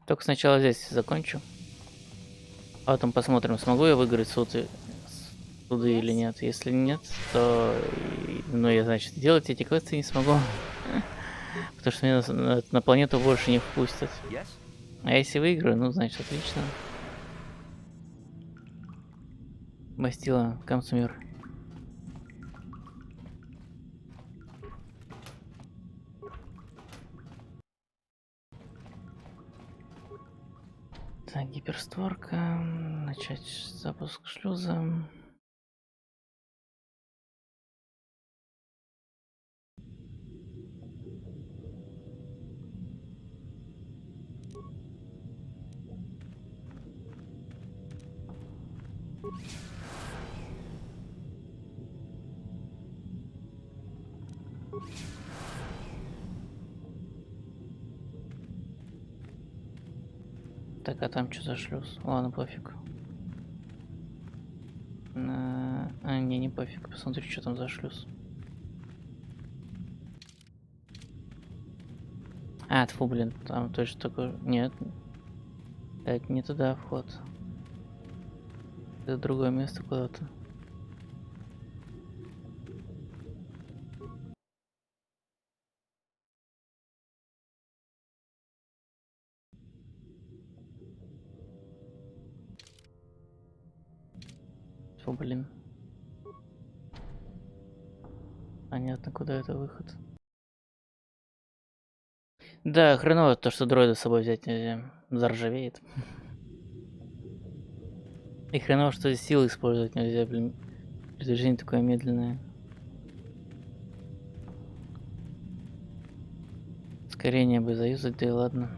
Только сначала здесь закончу. А потом посмотрим, смогу я выиграть суды или нет. Если нет, то... Ну, я, значит, делать эти квесты не смогу. Потому что меня на планету больше не впустят. А если выиграю, ну, значит, отлично. Бастила, Камсумир. Так, гиперстворка. Начать запуск шлюза. Так, а там что за шлюз? Ладно, пофиг. Не пофиг. Посмотри, что там за шлюз. Тьфу, блин, там точно такой... Нет. Это не туда вход. Это другое место куда-то. Тьфу, блин. Понятно, куда это выход. Да, хреново то, что дроида с собой взять нельзя. Заржавеет. И хреново, что здесь силы использовать нельзя, блин. Передвижение такое медленное. Ускорение бы заюзать, да и ладно.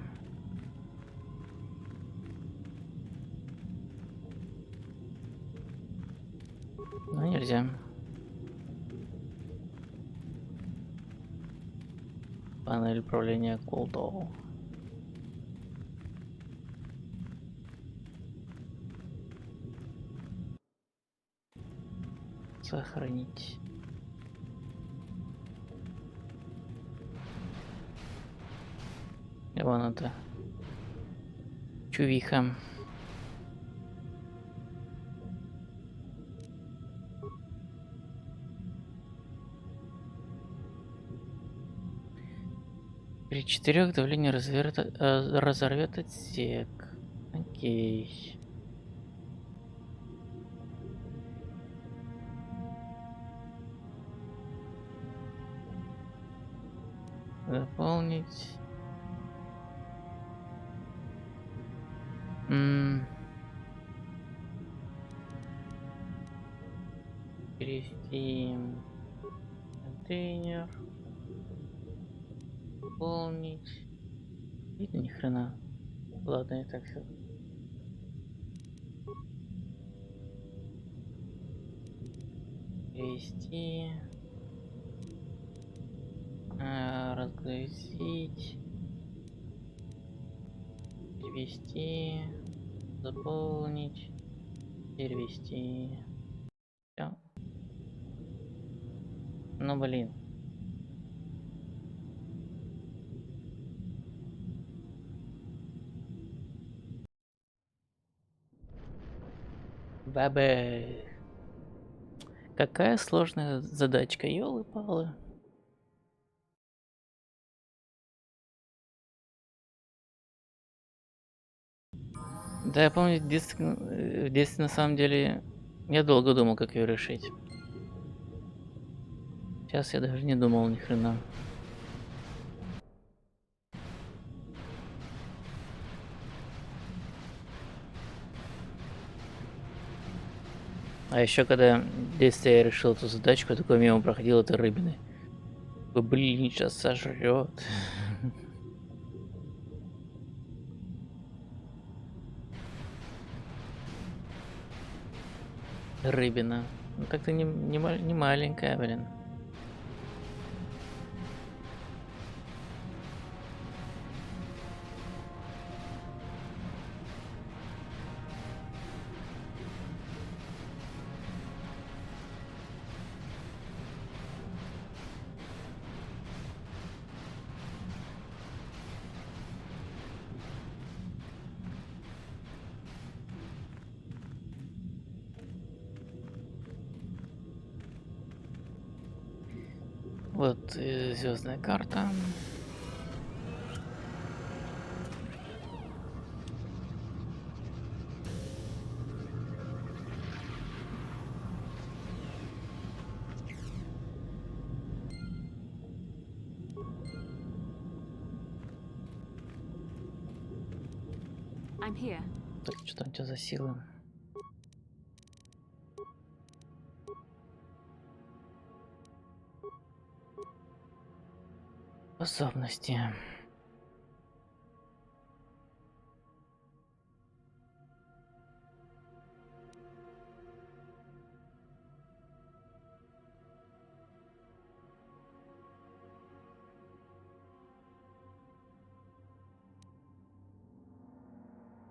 Но нельзя. Панель управления KOToR. Сохранить. И вон это. Чувиха. При 4 давление разорвет отсек. Окей. Заполнить. Перевести контейнер. Пополнить. И ни хрена. Ладно, и так все. Перевести. Разгрузить. Перевести. Заполнить. Перевести. Все. Ну блин. Бабе. Какая сложная задачка, ёлы-палы. Да, я помню, в детстве на самом деле я долго думал, как ее решить. Сейчас я даже не думал ни хрена. А еще когда в детстве я решил эту задачку, такой мимо проходил это рыбины. Такой, блин, сейчас сожрет. Рыбина. Ну так-то не маленькая, блин. Вот звездная карта. I'm here. Так, что там у тебя за силы? Способности.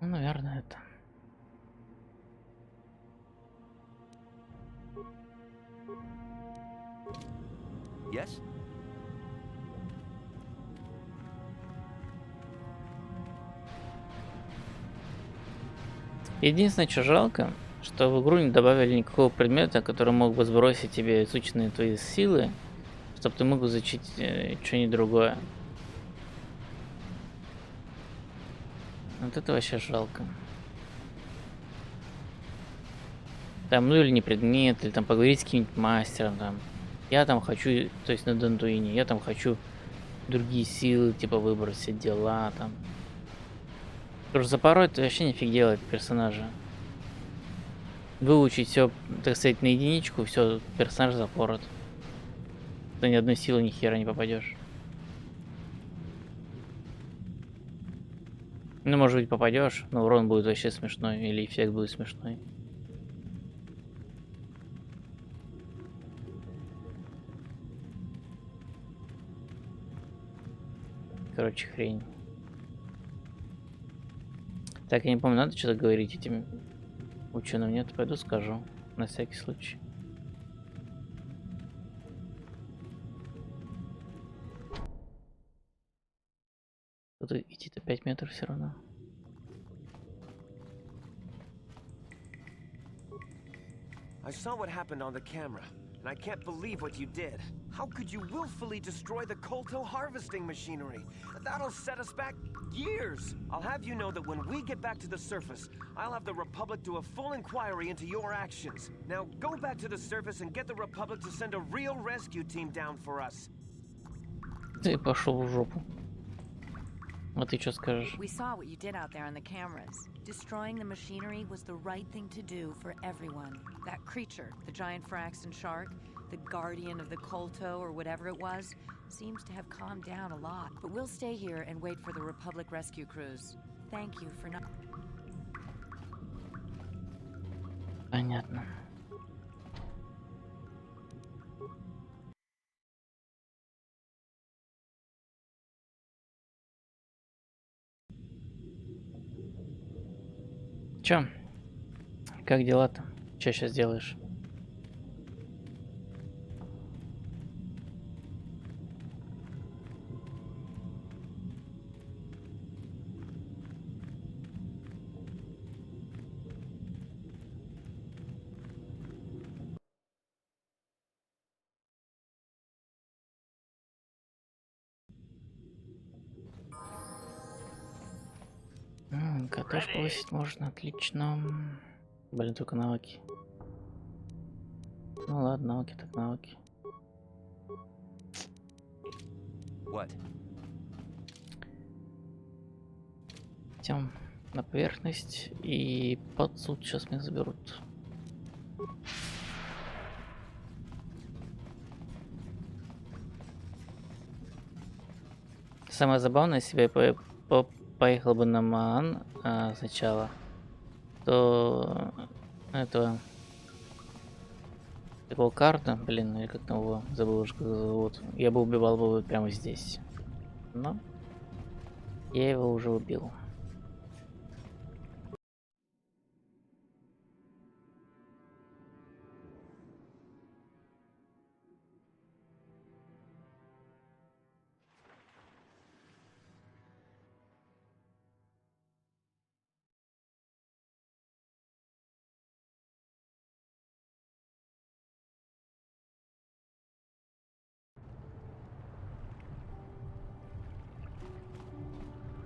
Ну, наверное, это. Yes? Единственное, что жалко, что в игру не добавили никакого предмета, который мог бы сбросить тебе изученные твои силы, чтобы ты мог изучить что-нибудь другое. Вот это вообще жалко. Там, ну или не предмет, или там поговорить с каким-нибудь мастером, там. Я там хочу, то есть на Дантуине, я там хочу другие силы, типа выбрать все дела, там. Потому что запороть вообще нифиг делать персонажа. Выучить все, так сказать, на единичку, все, персонаж запорот. Ты ни одной силы ни хера не попадешь. Ну, может быть, попадешь, но урон будет вообще смешной, или эффект будет смешной. Короче, хрень. Так, я не помню, надо что-то говорить этим ученым, нет? Пойду скажу, на всякий случай. Тут идти-то 5 метров все равно. I saw what happened on the camera, and I can't believe what you did. How could you willfully destroy the KOToR harvesting machinery? That'll set us back years. I'll have you know that when we get back to the surface, I'll have the Republic do a full inquiry into your actions. Now go back to the surface and get the Republic to send a real rescue team down for us. Ты пошел в жопу. А ты что скажешь? We saw what you did out there on the cameras. Destroying the machinery was the right thing to do for everyone. That creature, the giant Firaxan shark, the guardian of the KOToR or whatever it was, seems to have calmed down a lot. But we'll stay here and wait for the Republic rescue crews. Thank you for not... Понятно. Чё? Как дела-то? Чё сейчас делаешь? КОТоR повысить можно, отлично. Блин, только навыки. Ну ладно, навыки так навыки. What? Идем на поверхность и под суд сейчас меня заберут. Самое забавное, если бы я поехал бы на Маан сначала, то этого такого карта, блин, или как там его, забыл уже как зовут, я бы убивал бы прямо здесь. Но я его уже убил.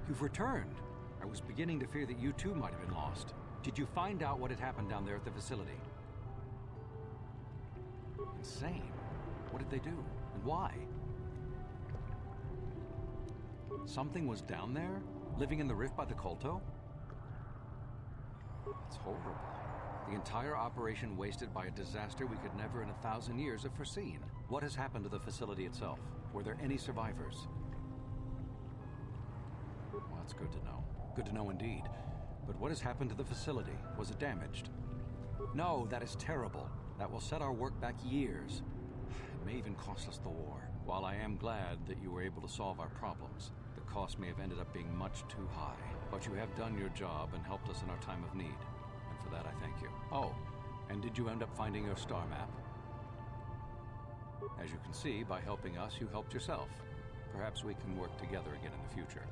You've returned. I was beginning to fear that you too might have been lost. Did you find out what had happened down there at the facility? Insane. What did they do? And why? Something was down there? Living in the rift by the KOToR? It's horrible. The entire operation wasted by a disaster we could never in 1,000 years have foreseen. What has happened to the facility itself? Were there any survivors? Well, that's good to know. Good to know indeed. But what has happened to the facility? Was it damaged? No, that is terrible. That will set our work back years. It may even cost us the war. While I am glad that you were able to solve our problems, the cost may have ended up being much too high. But you have done your job and helped us in our time of need. And for that I thank you. Oh, and did you end up finding your star map? As you can see, by helping us, you helped yourself. Perhaps we can work together again in the future.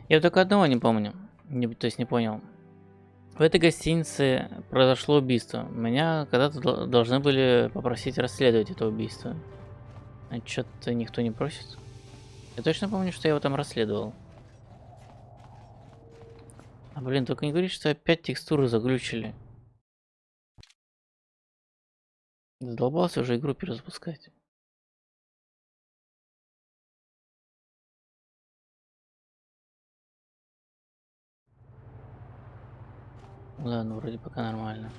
Я только одного не помню, то есть не понял. В этой гостинице произошло убийство. Меня когда-то должны были попросить расследовать это убийство. А что-то никто не просит. Я точно помню, что я его там расследовал. А блин, только не говори, что опять текстуры заглючили. Задолбался уже игру перезапускать. Ладно, вроде пока нормально.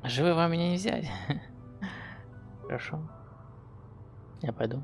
Живы вам меня не взять. Хорошо. Я пойду.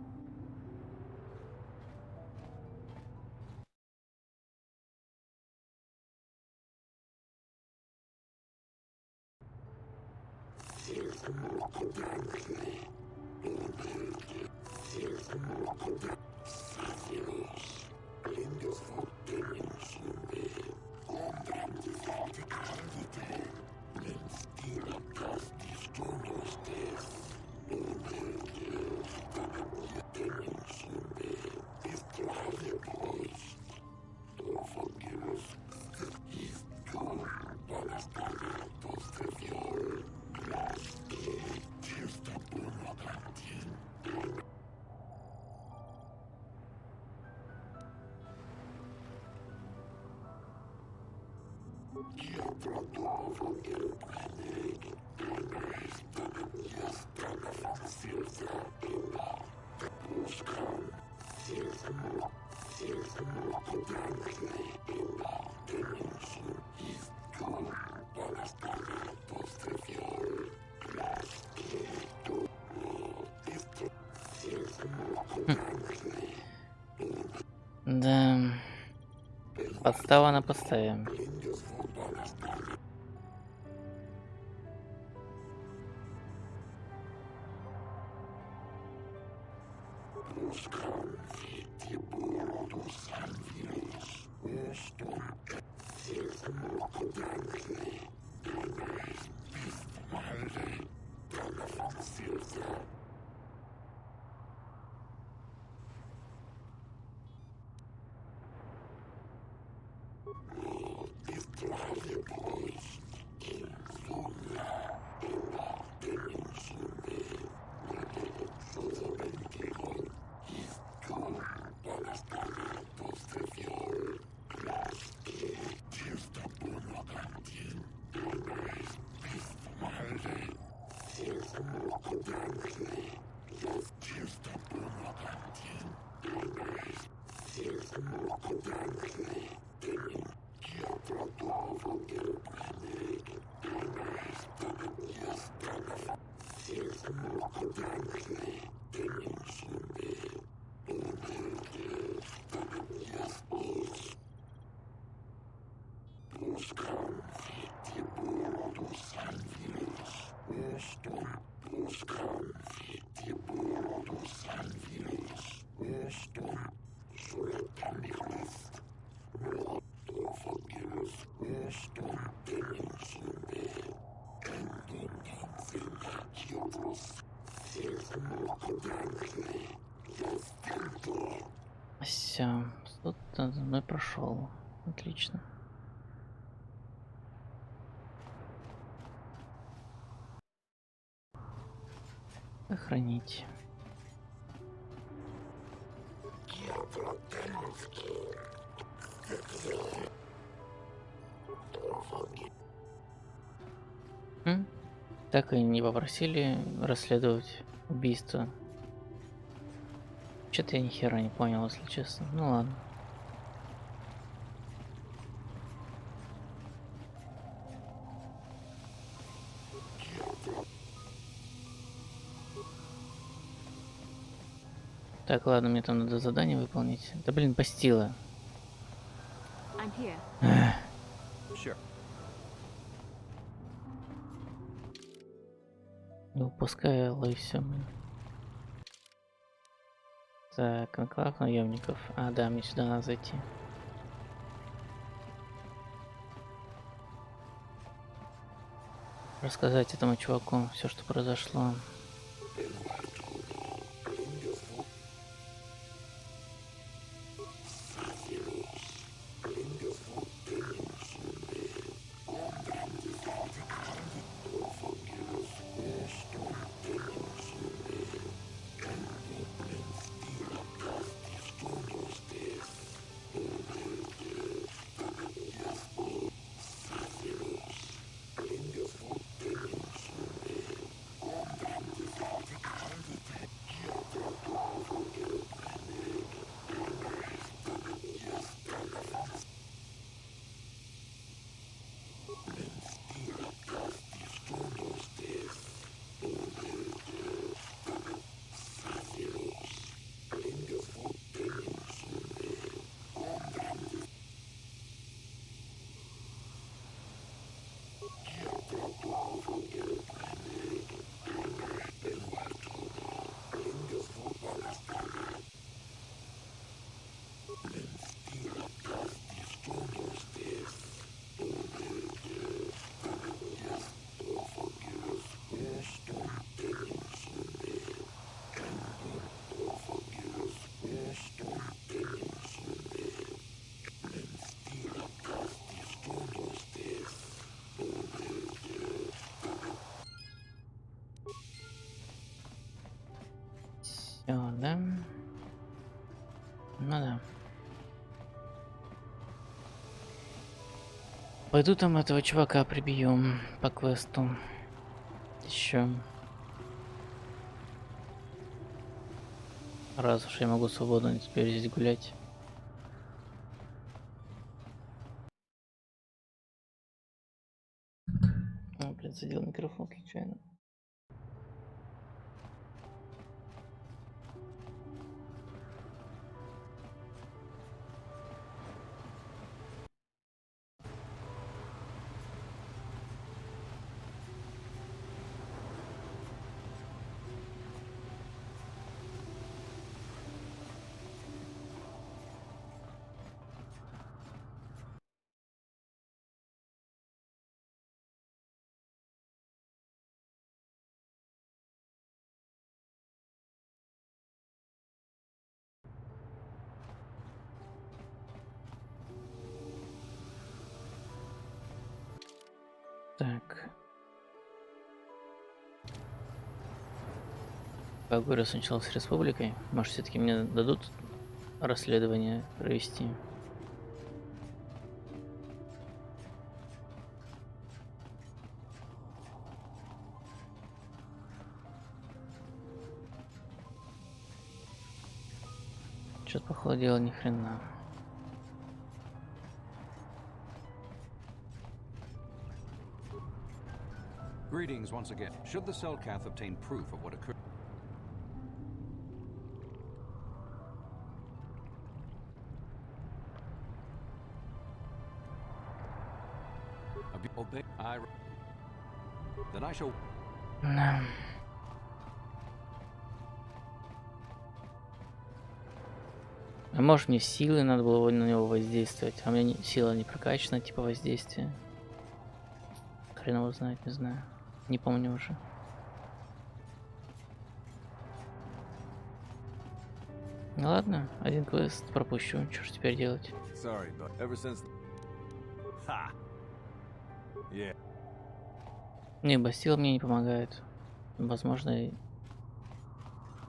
Да. Подстава на подставе. Все, суд надо мной прошел. Отлично. Охранить. Так и не попросили расследовать убийство. Что-то я ни хера не понял, если честно. Ну ладно. Так, ладно, мне там надо задание выполнить. Да блин, постила. Sure. Не упускай и все. Так, анклав наемников. А, да, мне сюда надо зайти. Рассказать этому чуваку все, что произошло. Все, да? Ну да. Пойду там этого чувака прибью по квесту. Еще. Раз уж я могу свободно теперь здесь гулять. О, блин, задел микрофон случайно. Так. Поговорю сначала с республикой. Может, все-таки мне дадут расследование провести. Что-то похолодело ни хрена. Greetings once again. Should the Cellcath obtain proof of what occurred? Obey. Then I shall. Да. А может, мне силой надо было на него воздействовать, а у меня сила не прокачана, типа воздействия. Хрен его знает, не знаю. Не помню уже. Ну ладно, один квест пропущу. Что ж теперь делать? Sorry, but ever since... Ha! Yeah. Не, бастил мне не помогает. Возможно, и...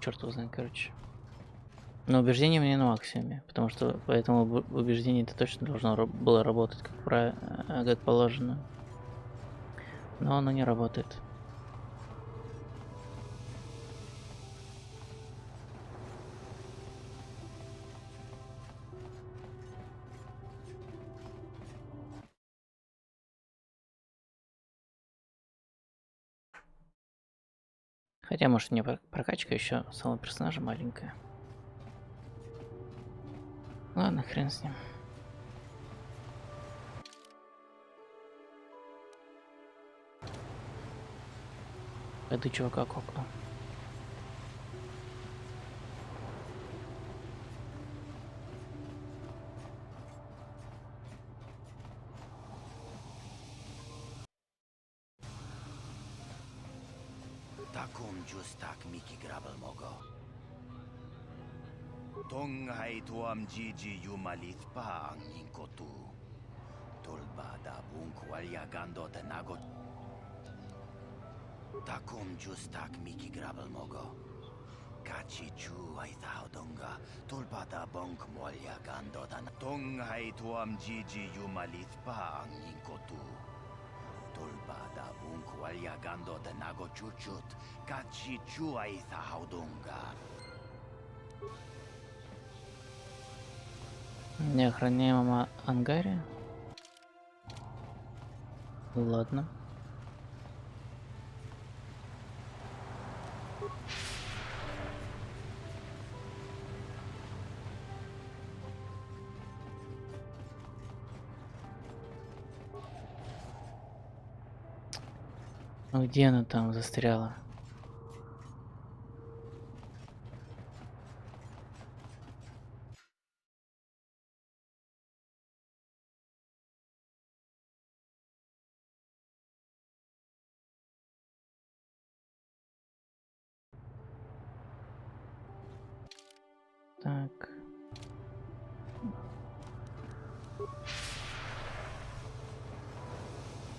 Черт его знает, короче. Но убеждение мне на максимуме, потому что по этому убеждению это точно должно было работать как положено. Но оно не работает. Хотя, может, у меня прокачка еще самого персонажа маленькая. Ладно, хрен с ним. Пойду чувака кокну. Takum justak miki grabel mogo. Tonghai tuam gigi yumalith pa ang inkotu. Tulba da bunkwalia gando de nago. Takum justak miki grabel mogo. Kachi chu ay donga. Tulba da bonk molia gando da. Tonghai tuam gigi yumalith pa ang inkotu. Tulba da bunkwalia gando de nago chuchut. Kachi chu ay donga. В неохраняемом ангаре? Ладно. Ну где она там застряла? Так.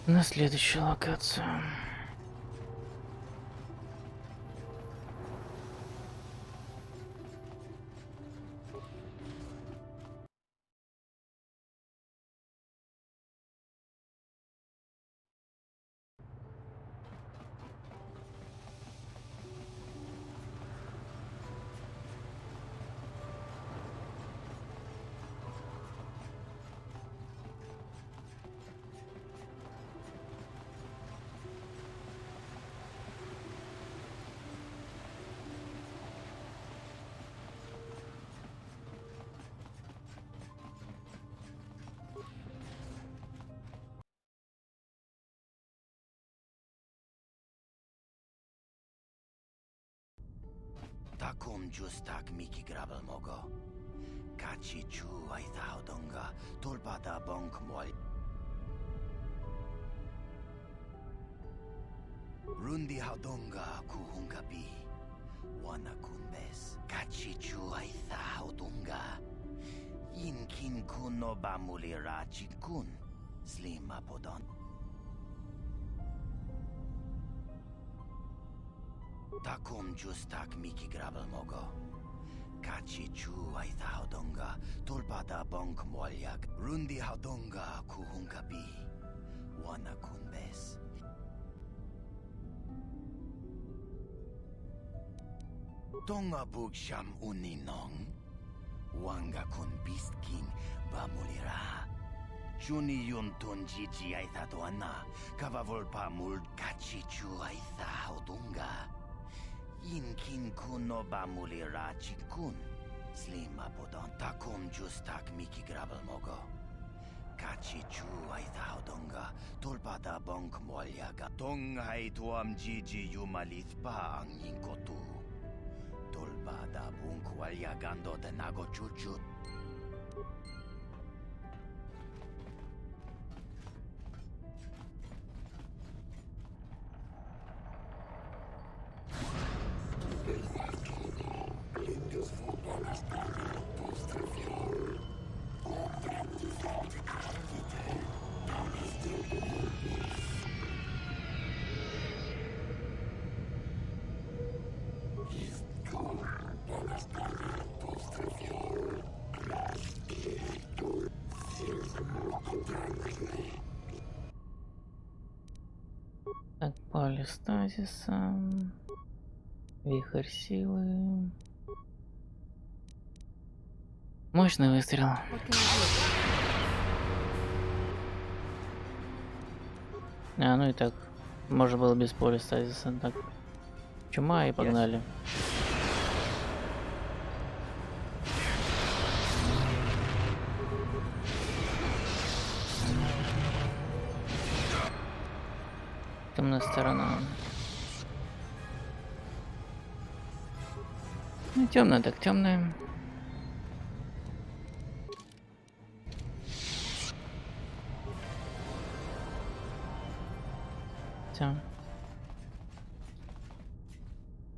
На следующую локацию. Takum justak miki grabel mogo. Kachi chu aithao donga. Tulpada bonk moal. Rundi haudonga kuhungapi. Wana kunbes. Kachi chu aithao donga. Inkin kun no bamulira chitkun. Slim apodon. Takum justak miki grabel mogo. Kachi chu aitha haudonga. Tulpada bonk moalyag. Rundi haudonga kuhungapi. Wana kunbes. Tonga bug sham uninong. Wanga kun beast king bamulira. Juni yun tun jiji aitha doana. Kavavolpa mul kachi chu aitha haudonga. Inkin kun no bamulira chikun. Slim apodon. Takum justak miki grabel mogo. Kachi chu aitha haudonga. Tulpada bonk moalyaga. Tonghai tuam jiji yumalith pa ang inkotu. Tulpada bunk walyagando de nago chuchut. Так, поле стазиса. Вихрь силы. Мощный выстрел. Ну и так. Можно было без поля стазиса. Так. Чума и погнали. Темная сторона. Ну, темная, так темная. Все.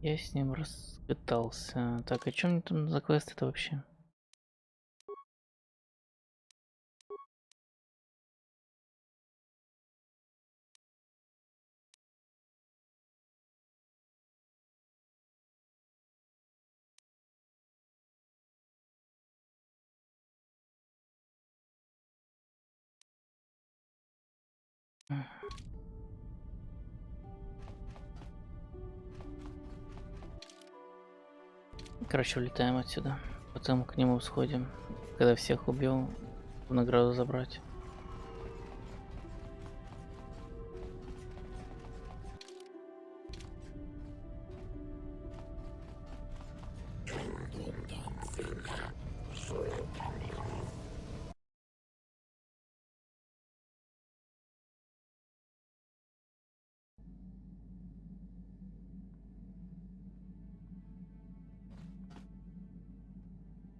Я с ним распытался. Так, о чем там за квест это вообще? Короче, улетаем отсюда. Потом к нему сходим. Когда всех убил, в награду забрать.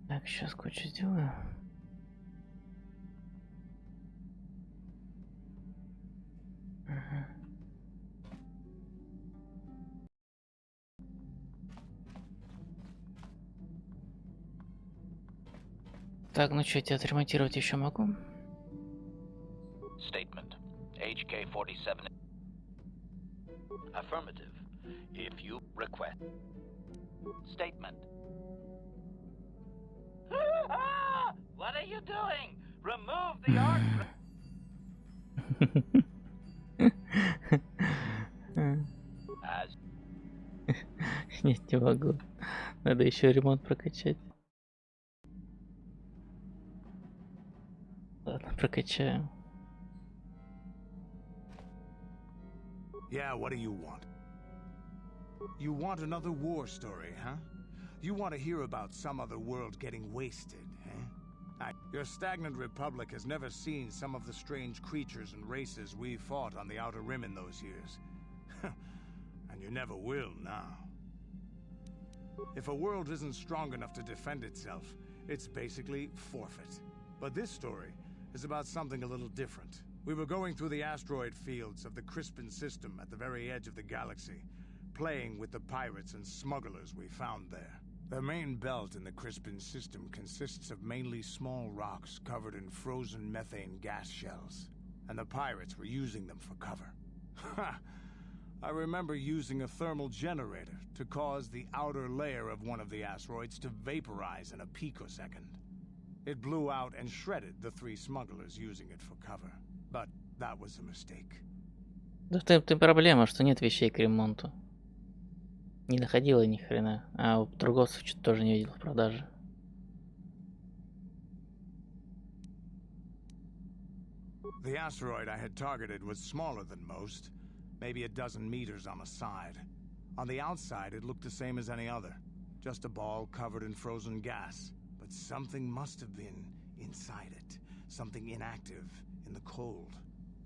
Так, сейчас кое-что сделаю. Так, ну что, тебя отремонтировать еще могу? Statement. HK-47. Affirmative. If you request. Statement. What are you doing? Remove the art. As... Нет, не могу. Надо еще ремонт прокачать. Ладно, прокачаем. Yeah, what do you want? You want another war story, huh? You want to hear about some other world getting wasted, eh? Your stagnant republic has never seen some of the strange creatures and races we fought on the Outer Rim in those years. And you never will now. If a world isn't strong enough to defend itself, it's basically forfeit. But this story is about something a little different. We were going through the asteroid fields of the Crispin system at the very edge of the galaxy, playing with the pirates and smugglers we found there. The main belt in the Crispin system consists of mainly small rocks covered in frozen methane gas shells, and the pirates were using them for cover. Ha! I remember using a thermal generator to cause the outer layer of one of the asteroids to vaporize in a picosecond. It blew out and shredded the 3 smugglers using it for cover. But that was a mistake. Да ты проблема, что нет вещей к ремонту. Не находила ни хрена. А у торговцев что-то тоже не видел в продаже. The asteroid I had targeted was smaller than most, maybe a dozen meters on a side. On the outside, it looked the same as any other, just a ball covered in frozen gas. But something must have been inside it, something inactive in the cold.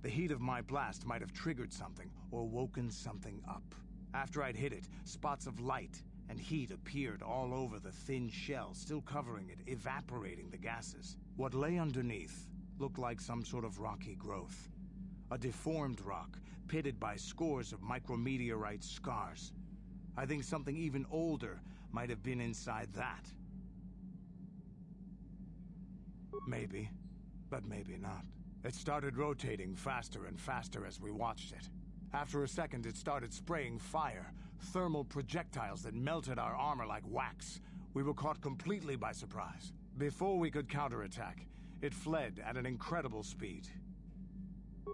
The heat of my blast might have triggered something or woken something up. After I'd hit it, spots of light and heat appeared all over the thin shell, still covering it, evaporating the gases. What lay underneath looked like some sort of rocky growth. A deformed rock, pitted by scores of micrometeorite scars. I think something even older might have been inside that. Maybe, but maybe not. It started rotating faster and faster as we watched it. After a second, it started spraying fire, thermal projectiles that melted our armor like wax. We were caught completely by surprise. Before we could counterattack, it fled at an incredible speed.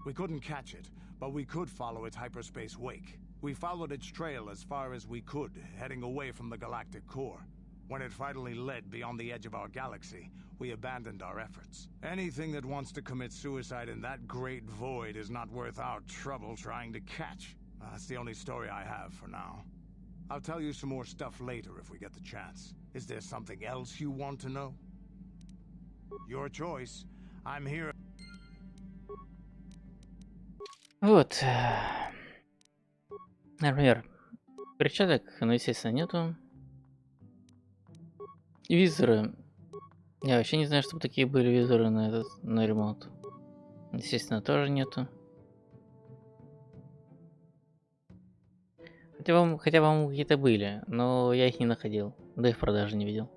We couldn't catch it, but we could follow its hyperspace wake. We followed its trail as far as we could, heading away from the galactic core. When it finally led beyond the edge of our galaxy, we abandoned our efforts. Anything that wants to commit suicide in that great void is not worth our trouble trying to catch. That's the only story I have for now. I'll tell you some more stuff later if we get the chance. Is there something else you want to know? Your choice. I'm here. Вот. Например, перчаток, ну, естественно, нету. Визоры. Я вообще не знаю, чтобы такие были визоры на ремонт. Естественно, тоже нету. Хотя, по-моему, какие-то были, но я их не находил. Да и в продаже не видел.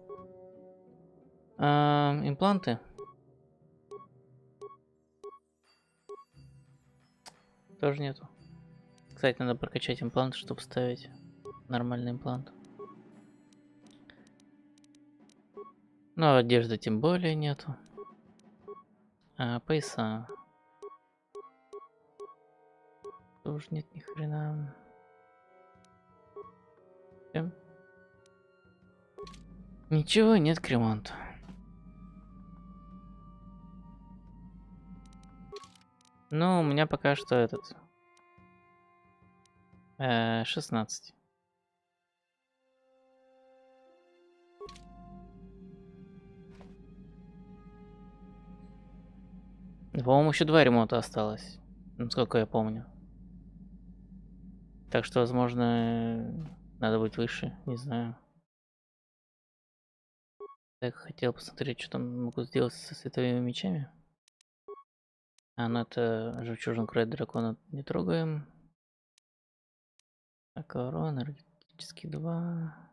Импланты. Тоже нету. Кстати, надо прокачать имплант, чтобы ставить нормальный имплант. Ну, одежды тем более нету. Пояса. Тоже нет ни хрена. Всё. Ничего нет к ремонту. Ну, у меня пока что этот 16. По-моему, еще 2 ремонта осталось, насколько я помню. Так что, возможно, надо быть выше, не знаю. Так, хотел посмотреть, что там могу сделать со световыми мечами. Ну это жемчужину крови дракона не трогаем. Так, урон, энергетический 2.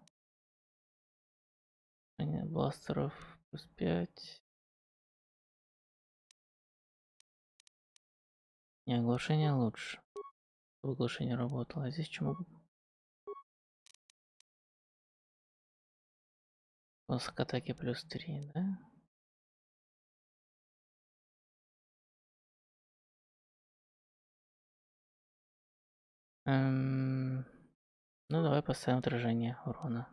Бластеров плюс 5. Не, оглушение лучше. Оглушение работало. А здесь что могу? Посох атаки плюс 3, да? Ну давай поставим отражение урона.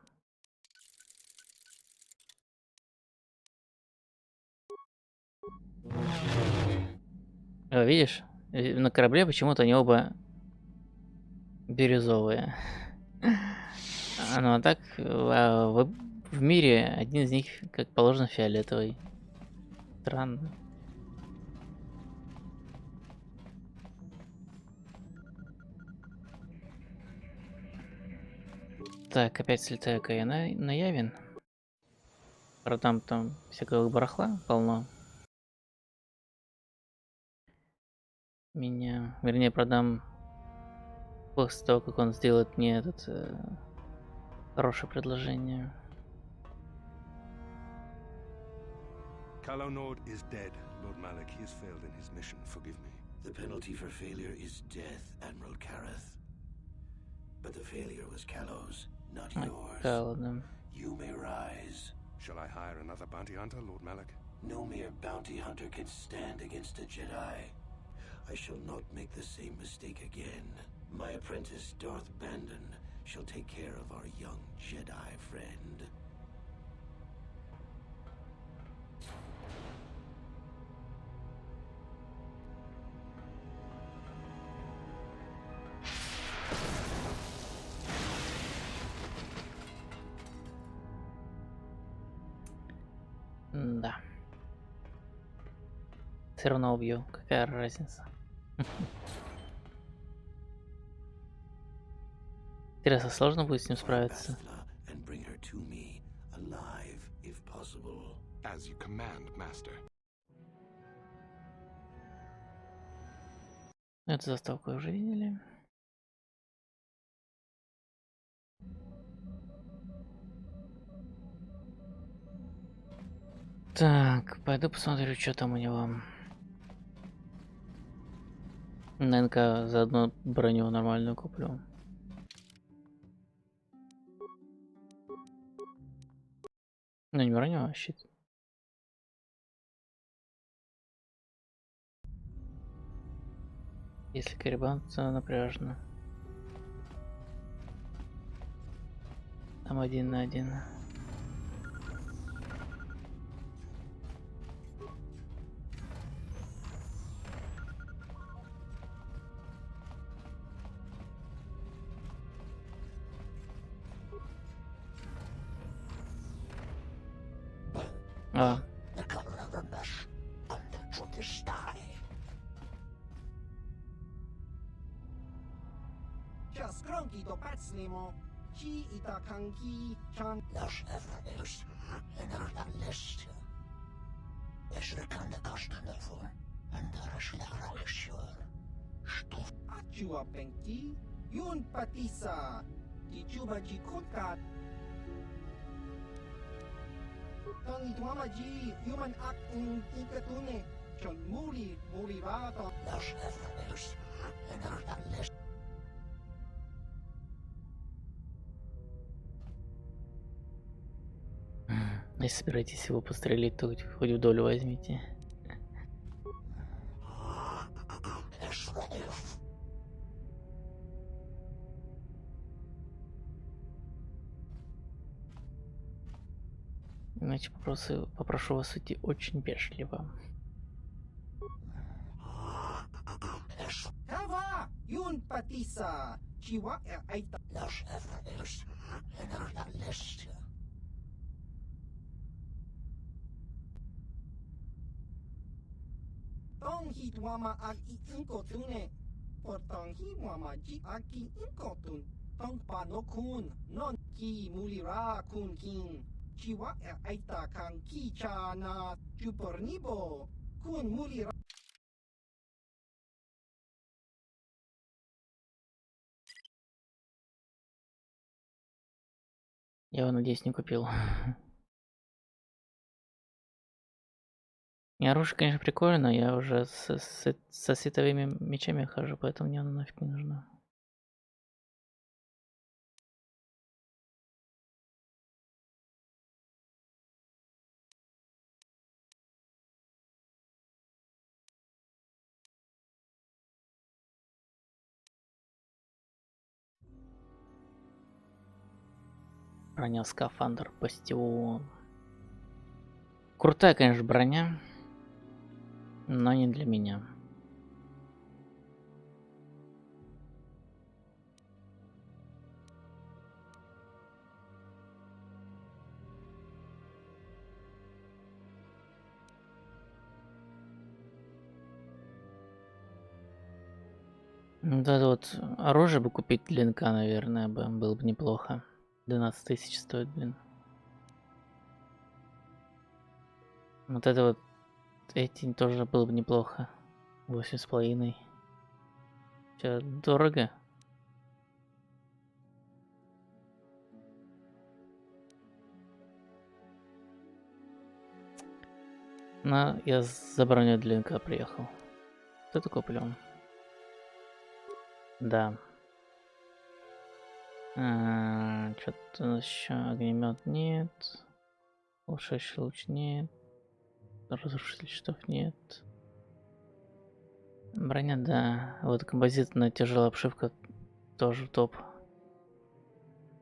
Видишь? На корабле почему-то они оба бирюзовые. Ну а так в мире один из них, как положено, фиолетовый. Странно. Так, опять слетаю-ка я на Явин. Продам там всякого барахла полно. Вернее, продам после того, как он сделает мне этот хорошее предложение. KOToR is dead, Lord Malik. He has failed in his mission. Forgive me. The penalty for failure is death, Admiral Kareth. But the failure was Callow's, not yours. You may rise. Shall I hire another bounty hunter, Lord Malik? No mere bounty hunter can stand against a Jedi. I shall not make the same mistake again. My apprentice, Darth Bandon, shall take care of our young Jedi friend. Да. Все равно убью. Какая разница? Интересно, сложно будет с ним справиться? As you command, Master. Эту заставку уже видели. Так, пойду посмотрю, что там у него. Наверное, заодно броню нормальную куплю. Ну, не броню, а щит. Если Карибан, то напряжно. Там 1 на 1. А. The color of her mesh under the sky. Ciascronchi do pazzlemo, chi itakanki chan. Los Everest en er list. Es rekan de kosten ervoor. En daar is de sure. Stof. Achua penki, yun patisa. Di chuba jikutka. Tong itwamaji, human act in ikatune. Chon muli rato. Los Everest en er list. Если собираетесь его пострелить, то хоть в долю возьмите. Иначе попрошу вас уйти очень вежливо. Kava, yun patisa. Chiwa aita. Los Everest en er list. Tong hitwama ag inkotune. Portong hiwama ji aki inkotun. Tong panokun, non ki mulira kun kin. Chiwa aita kang ki chana. Chupornibo, kun mulira. Я его, надеюсь, не купил. И оружие, конечно, прикольно, но я уже со световыми мечами хожу, поэтому мне оно нафиг не нужно. Броня, скафандр, бастион. Крутая, конечно, броня, но не для меня. Да, вот оружие бы купить для НК, наверное, было бы неплохо. 12 тысяч стоит, блин. Вот это вот, эти тоже было бы неплохо. 8,5. Чё, дорого? Но я за броней для НК приехал. Вот это куплю. Да. Что-то еще огнемет нет. Улучшающий луч нет. Разрушитель щитов нет. Броня, да. Вот композитная тяжелая обшивка тоже топ.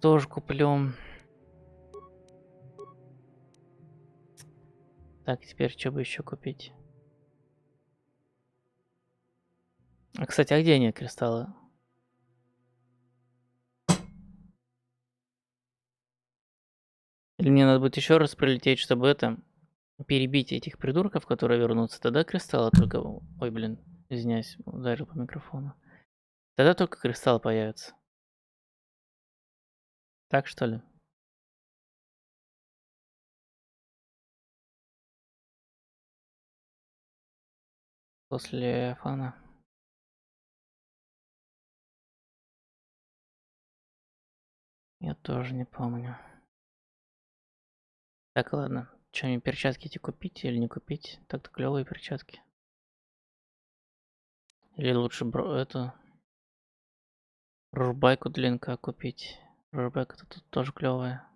Тоже куплю. Так, теперь что бы еще купить? А, кстати, а где они, кристаллы? Или мне надо будет еще раз прилететь, чтобы это... перебить этих придурков, которые вернутся? Тогда кристаллы только... Ой, блин, извиняюсь, ударил по микрофону. Тогда только кристалл появится. Так что ли? После фана. Я тоже не помню. Так, ладно. Что, мне перчатки эти купить или не купить? Так-то клевые перчатки. Или лучше эту... ружбайку для НК купить. Ружбайка тут тоже клевая.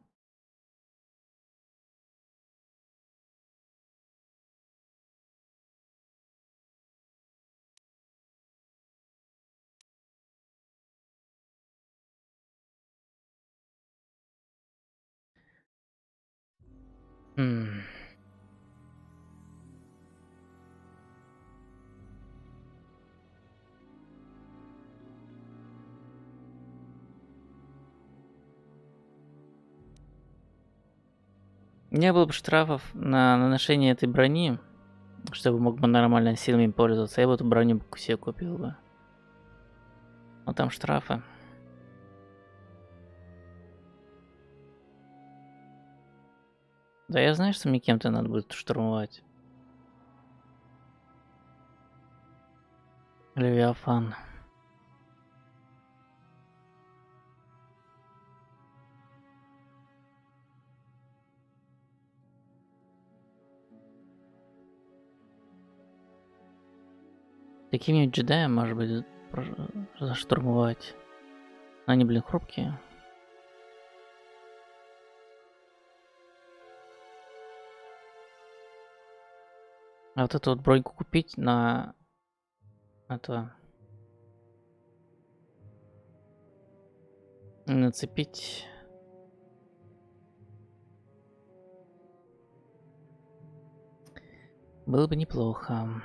Не было бы штрафов на ношение этой брони, чтобы мог бы нормально силами пользоваться, я бы эту броню себе купил бы. Но там штрафы. Да я знаю, что мне кем-то надо будет штурмовать. Левиафан. Какими джедаем, может быть, заштурмовать? Они, блин, хрупкие. А вот эту вот броньку купить на... это... нацепить... было бы неплохо.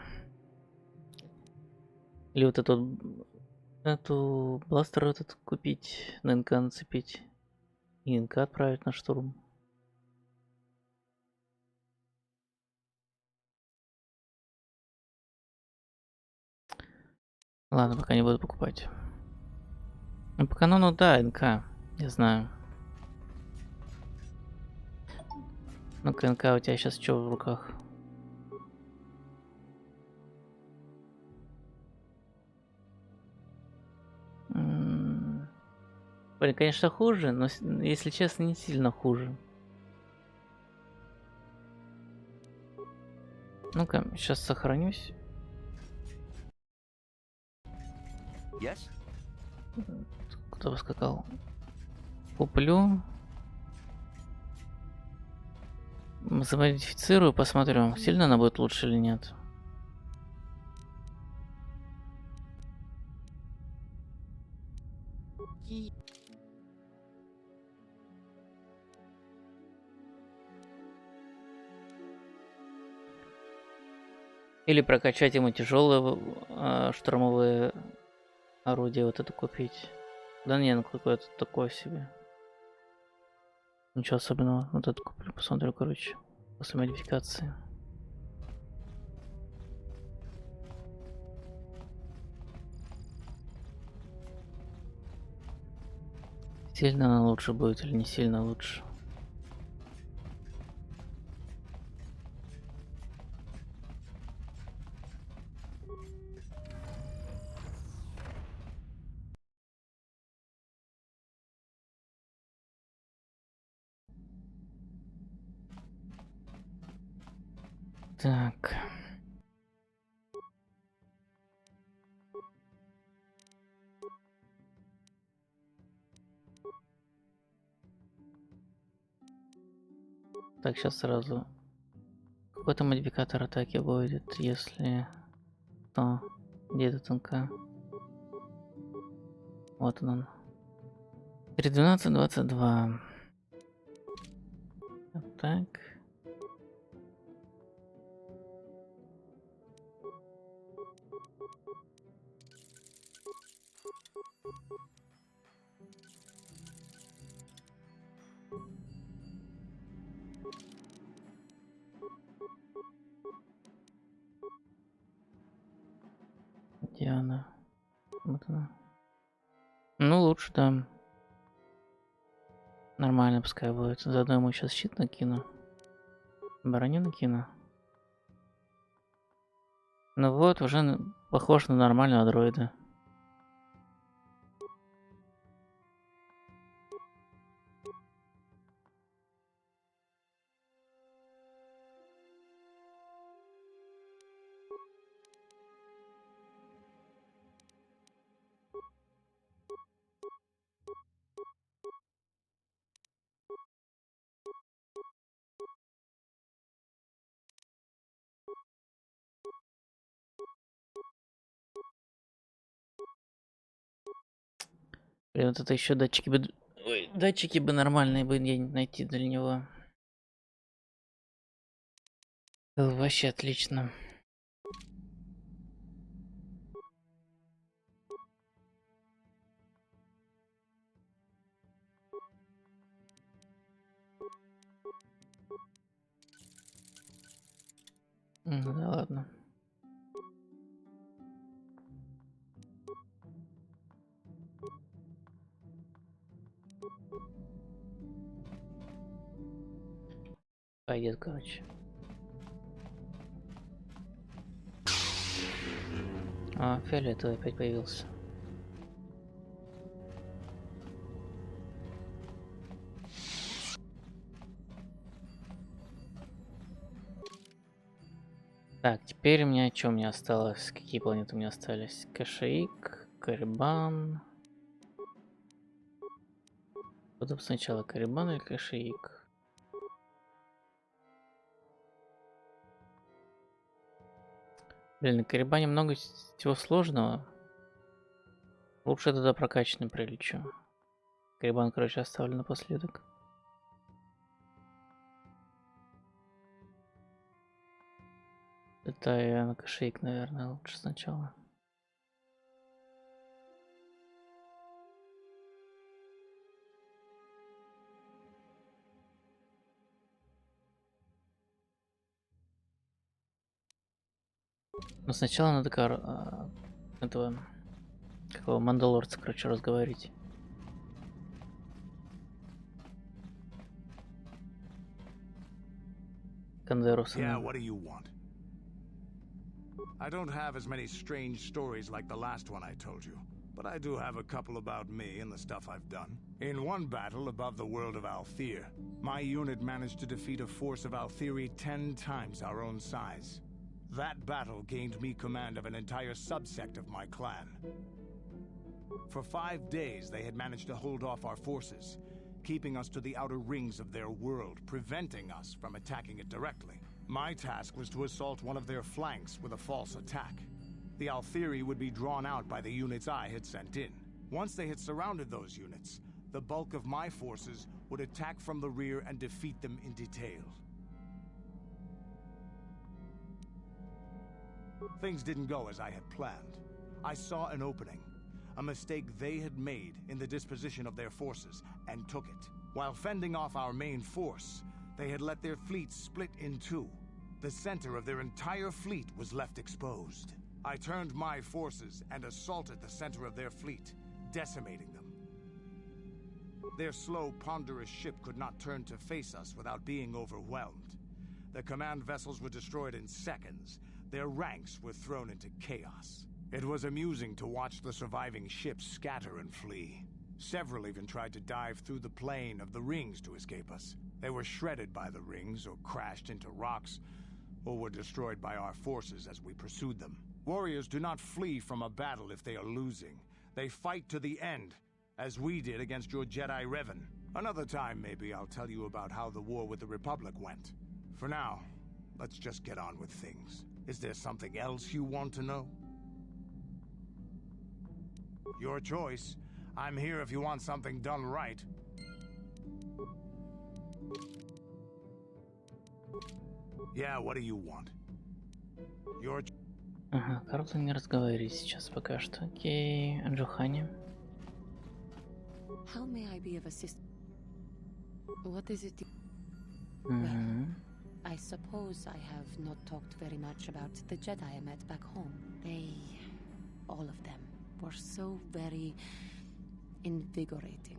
Или вот эту бластер этот купить, на НК нацепить. И НК отправить на штурм. Ладно, пока не буду покупать. Ну, по канону, да, НК. Я знаю. Ну-ка, НК, у тебя сейчас что в руках? Блин, конечно, хуже, но, если честно, не сильно хуже. Ну-ка, сейчас сохранюсь. Yes? Кто поскакал? Куплю. Замодифицирую, посмотрю, сильно она будет лучше или нет. Или прокачать ему тяжелые штурмовые орудия, вот это купить. Да не, ну какое-то такое себе. Ничего особенного. Вот это куплю, посмотрю, короче. После модификации. Сильно она лучше будет или не сильно лучше? Так. Так, сейчас сразу. Какой-то модификатор атаки будет, если... То. Где этот НК? Вот он. 312, 22. Вот так. Где она? Вот она. Ну, лучше, да. Нормально пускай будет. Заодно ему сейчас щит накину. Броню накину. Ну вот, уже похож на нормального дроида. Блин, вот это еще датчики бы... Ой, датчики бы нормальные бы найти для него. Вообще отлично. Ну да ладно. Пойдет, короче. А, фиолетовый опять появился. Так, теперь у меня что у меня осталось? Какие планеты у меня остались? Кашаик, Карибан. Потом сначала Карибан или Кашаик? Блин, на Карибане много всего сложного. Лучше туда прокачанный прилечу. Карибан, короче, оставлю напоследок. Это я на Кашаик, наверное, лучше сначала. Но сначала надо этого какого мандалорца, короче, разговорить. Кандерусом. Yeah, what do you want? I don't have as many strange stories like the last one I told you, but I do have a couple about me and the stuff I've done. In one battle above the world of Althir, my unit managed to defeat a force of Althiri 10 times our own size. That battle gained me command of an entire subsect of my clan. For 5 days, they had managed to hold off our forces, keeping us to the outer rings of their world, preventing us from attacking it directly. My task was to assault one of their flanks with a false attack. The Althiri would be drawn out by the units I had sent in. Once they had surrounded those units, the bulk of my forces would attack from the rear and defeat them in detail. Things didn't go as I had planned. I saw an opening, a mistake they had made in the disposition of their forces, and took it. While fending off our main force, they had let their fleet split in two. The center of their entire fleet was left exposed. I turned my forces and assaulted the center of their fleet, decimating them. Their slow, ponderous ship could not turn to face us without being overwhelmed. The command vessels were destroyed in seconds. Their ranks were thrown into chaos. It was amusing to watch the surviving ships scatter and flee. Several even tried to dive through the plane of the rings to escape us. They were shredded by the rings, or crashed into rocks, or were destroyed by our forces as we pursued them. Warriors do not flee from a battle if they are losing. They fight to the end, as we did against your Jedi Revan. Another time, maybe, I'll tell you about how the war with the Republic went. For now, let's just get on with things. Is there something else you want to know? Your choice. I'm here if you want something done right. Yeah, what do you want? Your... Ага, Карло не разговаривает сейчас пока что. Окей, Джохани. How may I be of assistance? What is it? Well, I suppose I have not talked very much about the Jedi I met back home. They, all of them, were so very invigorating.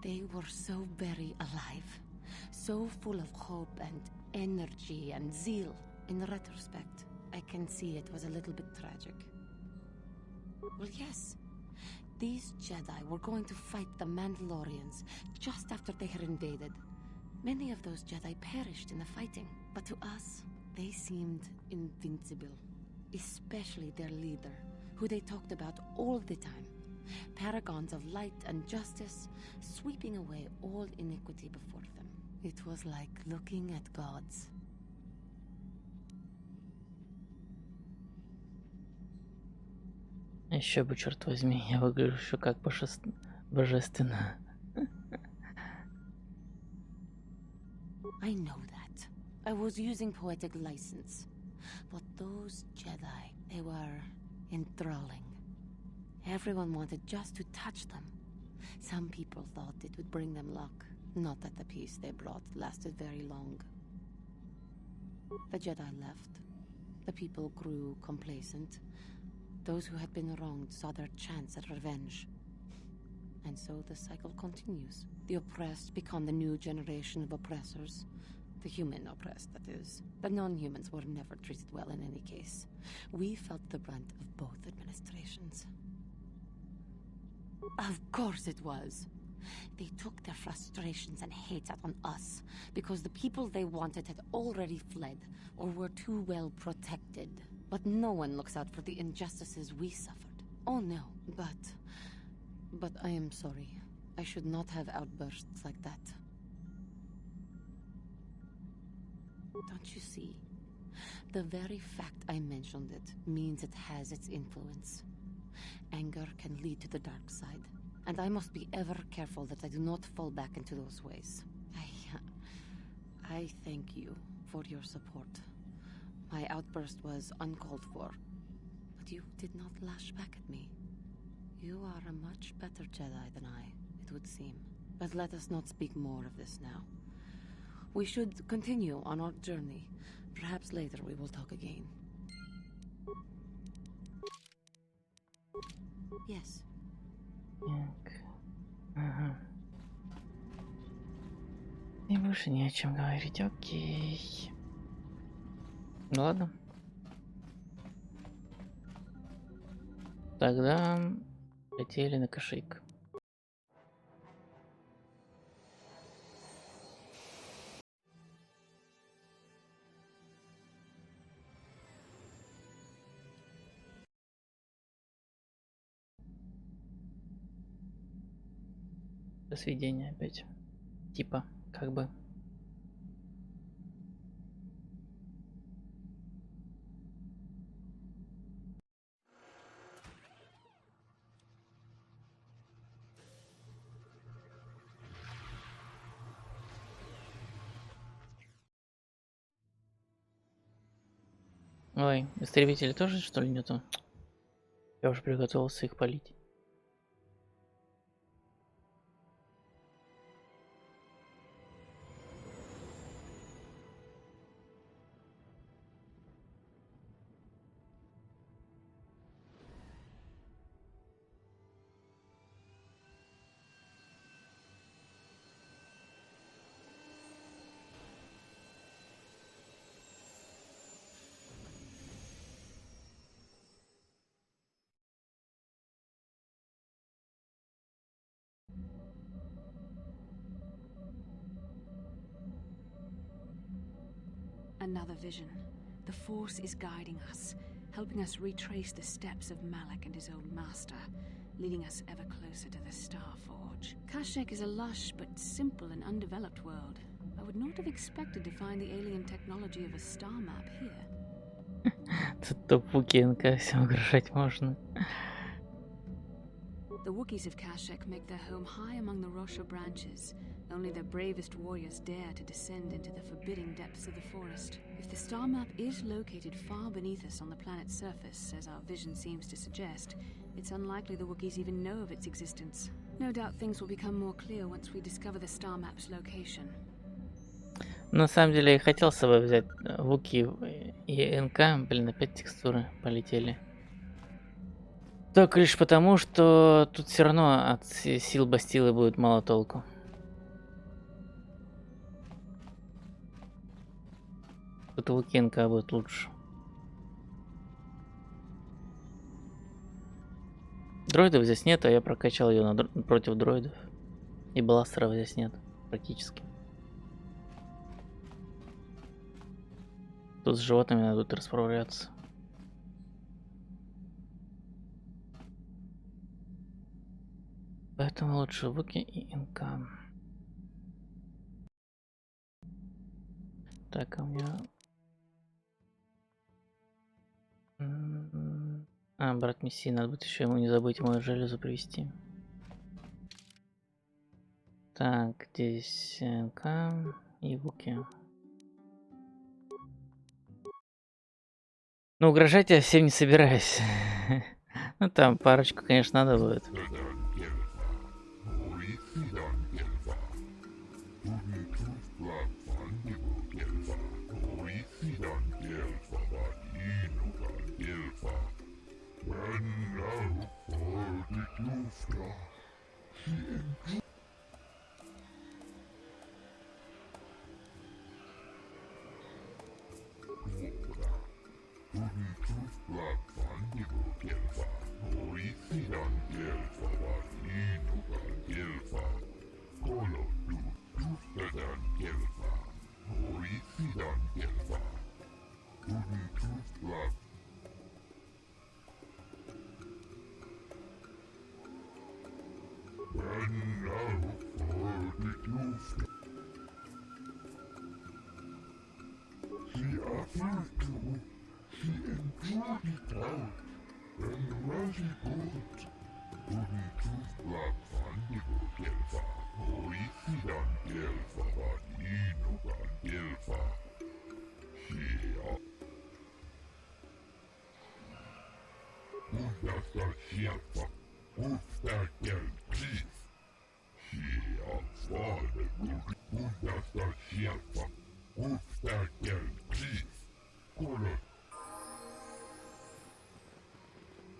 They were so very alive, so full of hope and energy and zeal. In retrospect, I can see it was a little bit tragic. Well, yes. These Jedi were going to fight the Mandalorians just after they had invaded. Many of those Jedi perished in the fighting, but to us, they seemed invincible. Especially their leader, who they talked about all the time. Paragons of light and justice, sweeping away all iniquity before them. It was like looking at gods. еще бы, черт возьми, я выгляжу еще как божественно. I know that. I was using poetic license. But those Jedi, they were enthralling. Everyone wanted just to touch them. Some people thought it would bring them luck. Not that the peace they brought lasted very long. The Jedi left. The people grew complacent. Those who had been wronged saw their chance at revenge. And so the cycle continues. The oppressed become the new generation of oppressors. The human oppressed, that is. The non-humans were never treated well in any case. We felt the brunt of both administrations. Of course it was. They took their frustrations and hate out on us because the people they wanted had already fled or were too well protected. But no one looks out for the injustices we suffered. Oh no, but I am sorry. I should not have outbursts like that. Don't you see? The very fact I mentioned it means it has its influence. Anger can lead to the dark side, and I must be ever careful that I do not fall back into those ways. I thank you for your support. My outburst was uncalled for, but you did not lash back at me. You are a much better Jedi than I, it would seem. But let us not speak more of this now. We should continue on our journey. Perhaps later we will talk again. Yes. Так. Ага. И больше не о чем говорить, окей. Ну ладно. Тогда летели на кошейк. До свидания опять. Типа, как бы. Ой, истребителей тоже, что ли, нету? Я уже приготовился их полить. another vision. The Force is guiding us, helping us retrace the steps of Malak and his old master, leading us ever closer to the Star Forge. Kashyyyk is a lush but simple and undeveloped world. I would not have expected to find the alien technology of a star map here. Тут топ-вукинка, всем угрожать можно. The Wookiees of Kashyyyk make their home high among the Rosha branches. Only their bravest warriors dare to descend into the forbidding depths of the forest. If the star map is located far beneath us on the planet's surface, as our vision seems to suggest, it's unlikely the Wookiees even know of its existence. No doubt things will become more clear once we discover the star map's location. На самом деле я хотел с собой взять Вуки и НК. Блин, опять текстуры полетели. Только лишь потому, что тут все равно от сил Бастилы будет мало толку. Тут Вуки и НК будет лучше. Дроидов здесь нет, а я прокачал ее против дроидов. И бластеров здесь нет практически. Тут с животными надо тут расправляться. Поэтому лучше Вуки и НК. Так, а у меня... брат Мессии, надо будет еще ему не забыть мою железу привезти. Так, здесь НК и Вуки. Ну, угрожать я всем не собираюсь. Ну, там парочку, конечно, надо будет.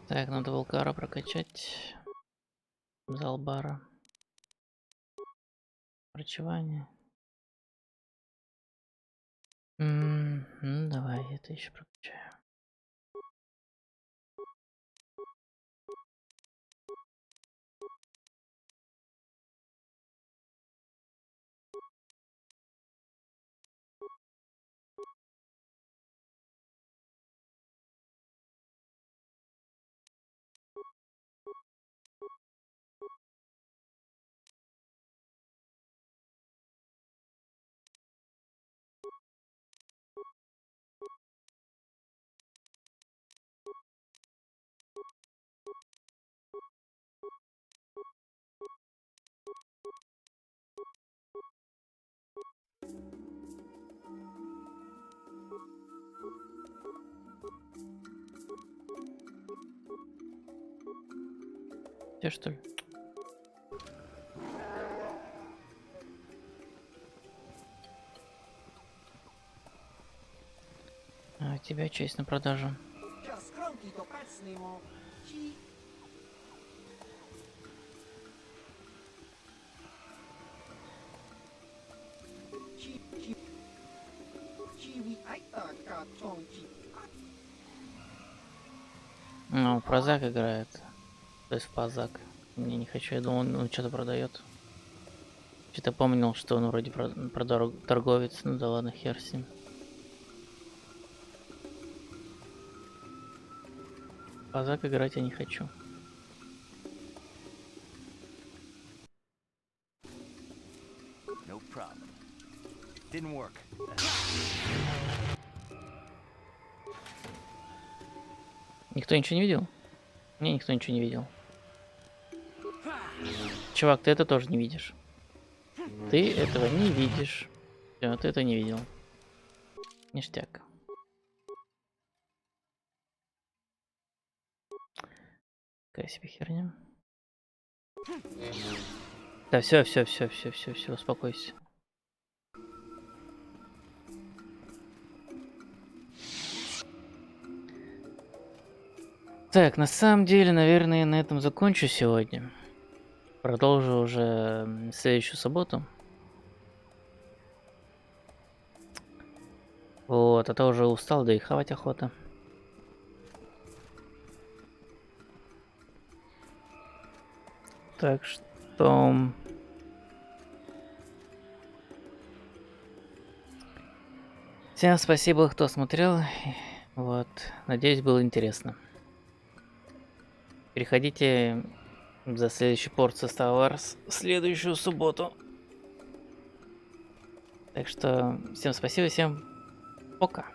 Так, надо Волкара прокачать. Залбара. Врачевание. Ну, давай, это еще прокачаю. Те, что ли? А у тебя честь на продажу. Ну, Прозак играет. То есть в Пазак. Не, не хочу, я думал, он что-то продает. Что-то помнил, что он вроде торговец. Ну да ладно, хер с ним. Пазак играть я не хочу. No problem. Didn't work. Никто ничего не видел? Не, никто ничего не видел. Чувак, ты это тоже не видишь. Ты этого не видишь. Всё, ты это не видел. Ништяк. Какая себе херня. Да, все, успокойся. Так, на самом деле, наверное, на этом закончу сегодня. Продолжу уже в следующую субботу. Вот, а то уже устал, да и хавать охота. Так что... Всем спасибо, кто смотрел. Вот, надеюсь, было интересно. Переходите за следующей порцией Star Wars в следующую субботу. Так что всем спасибо, всем пока.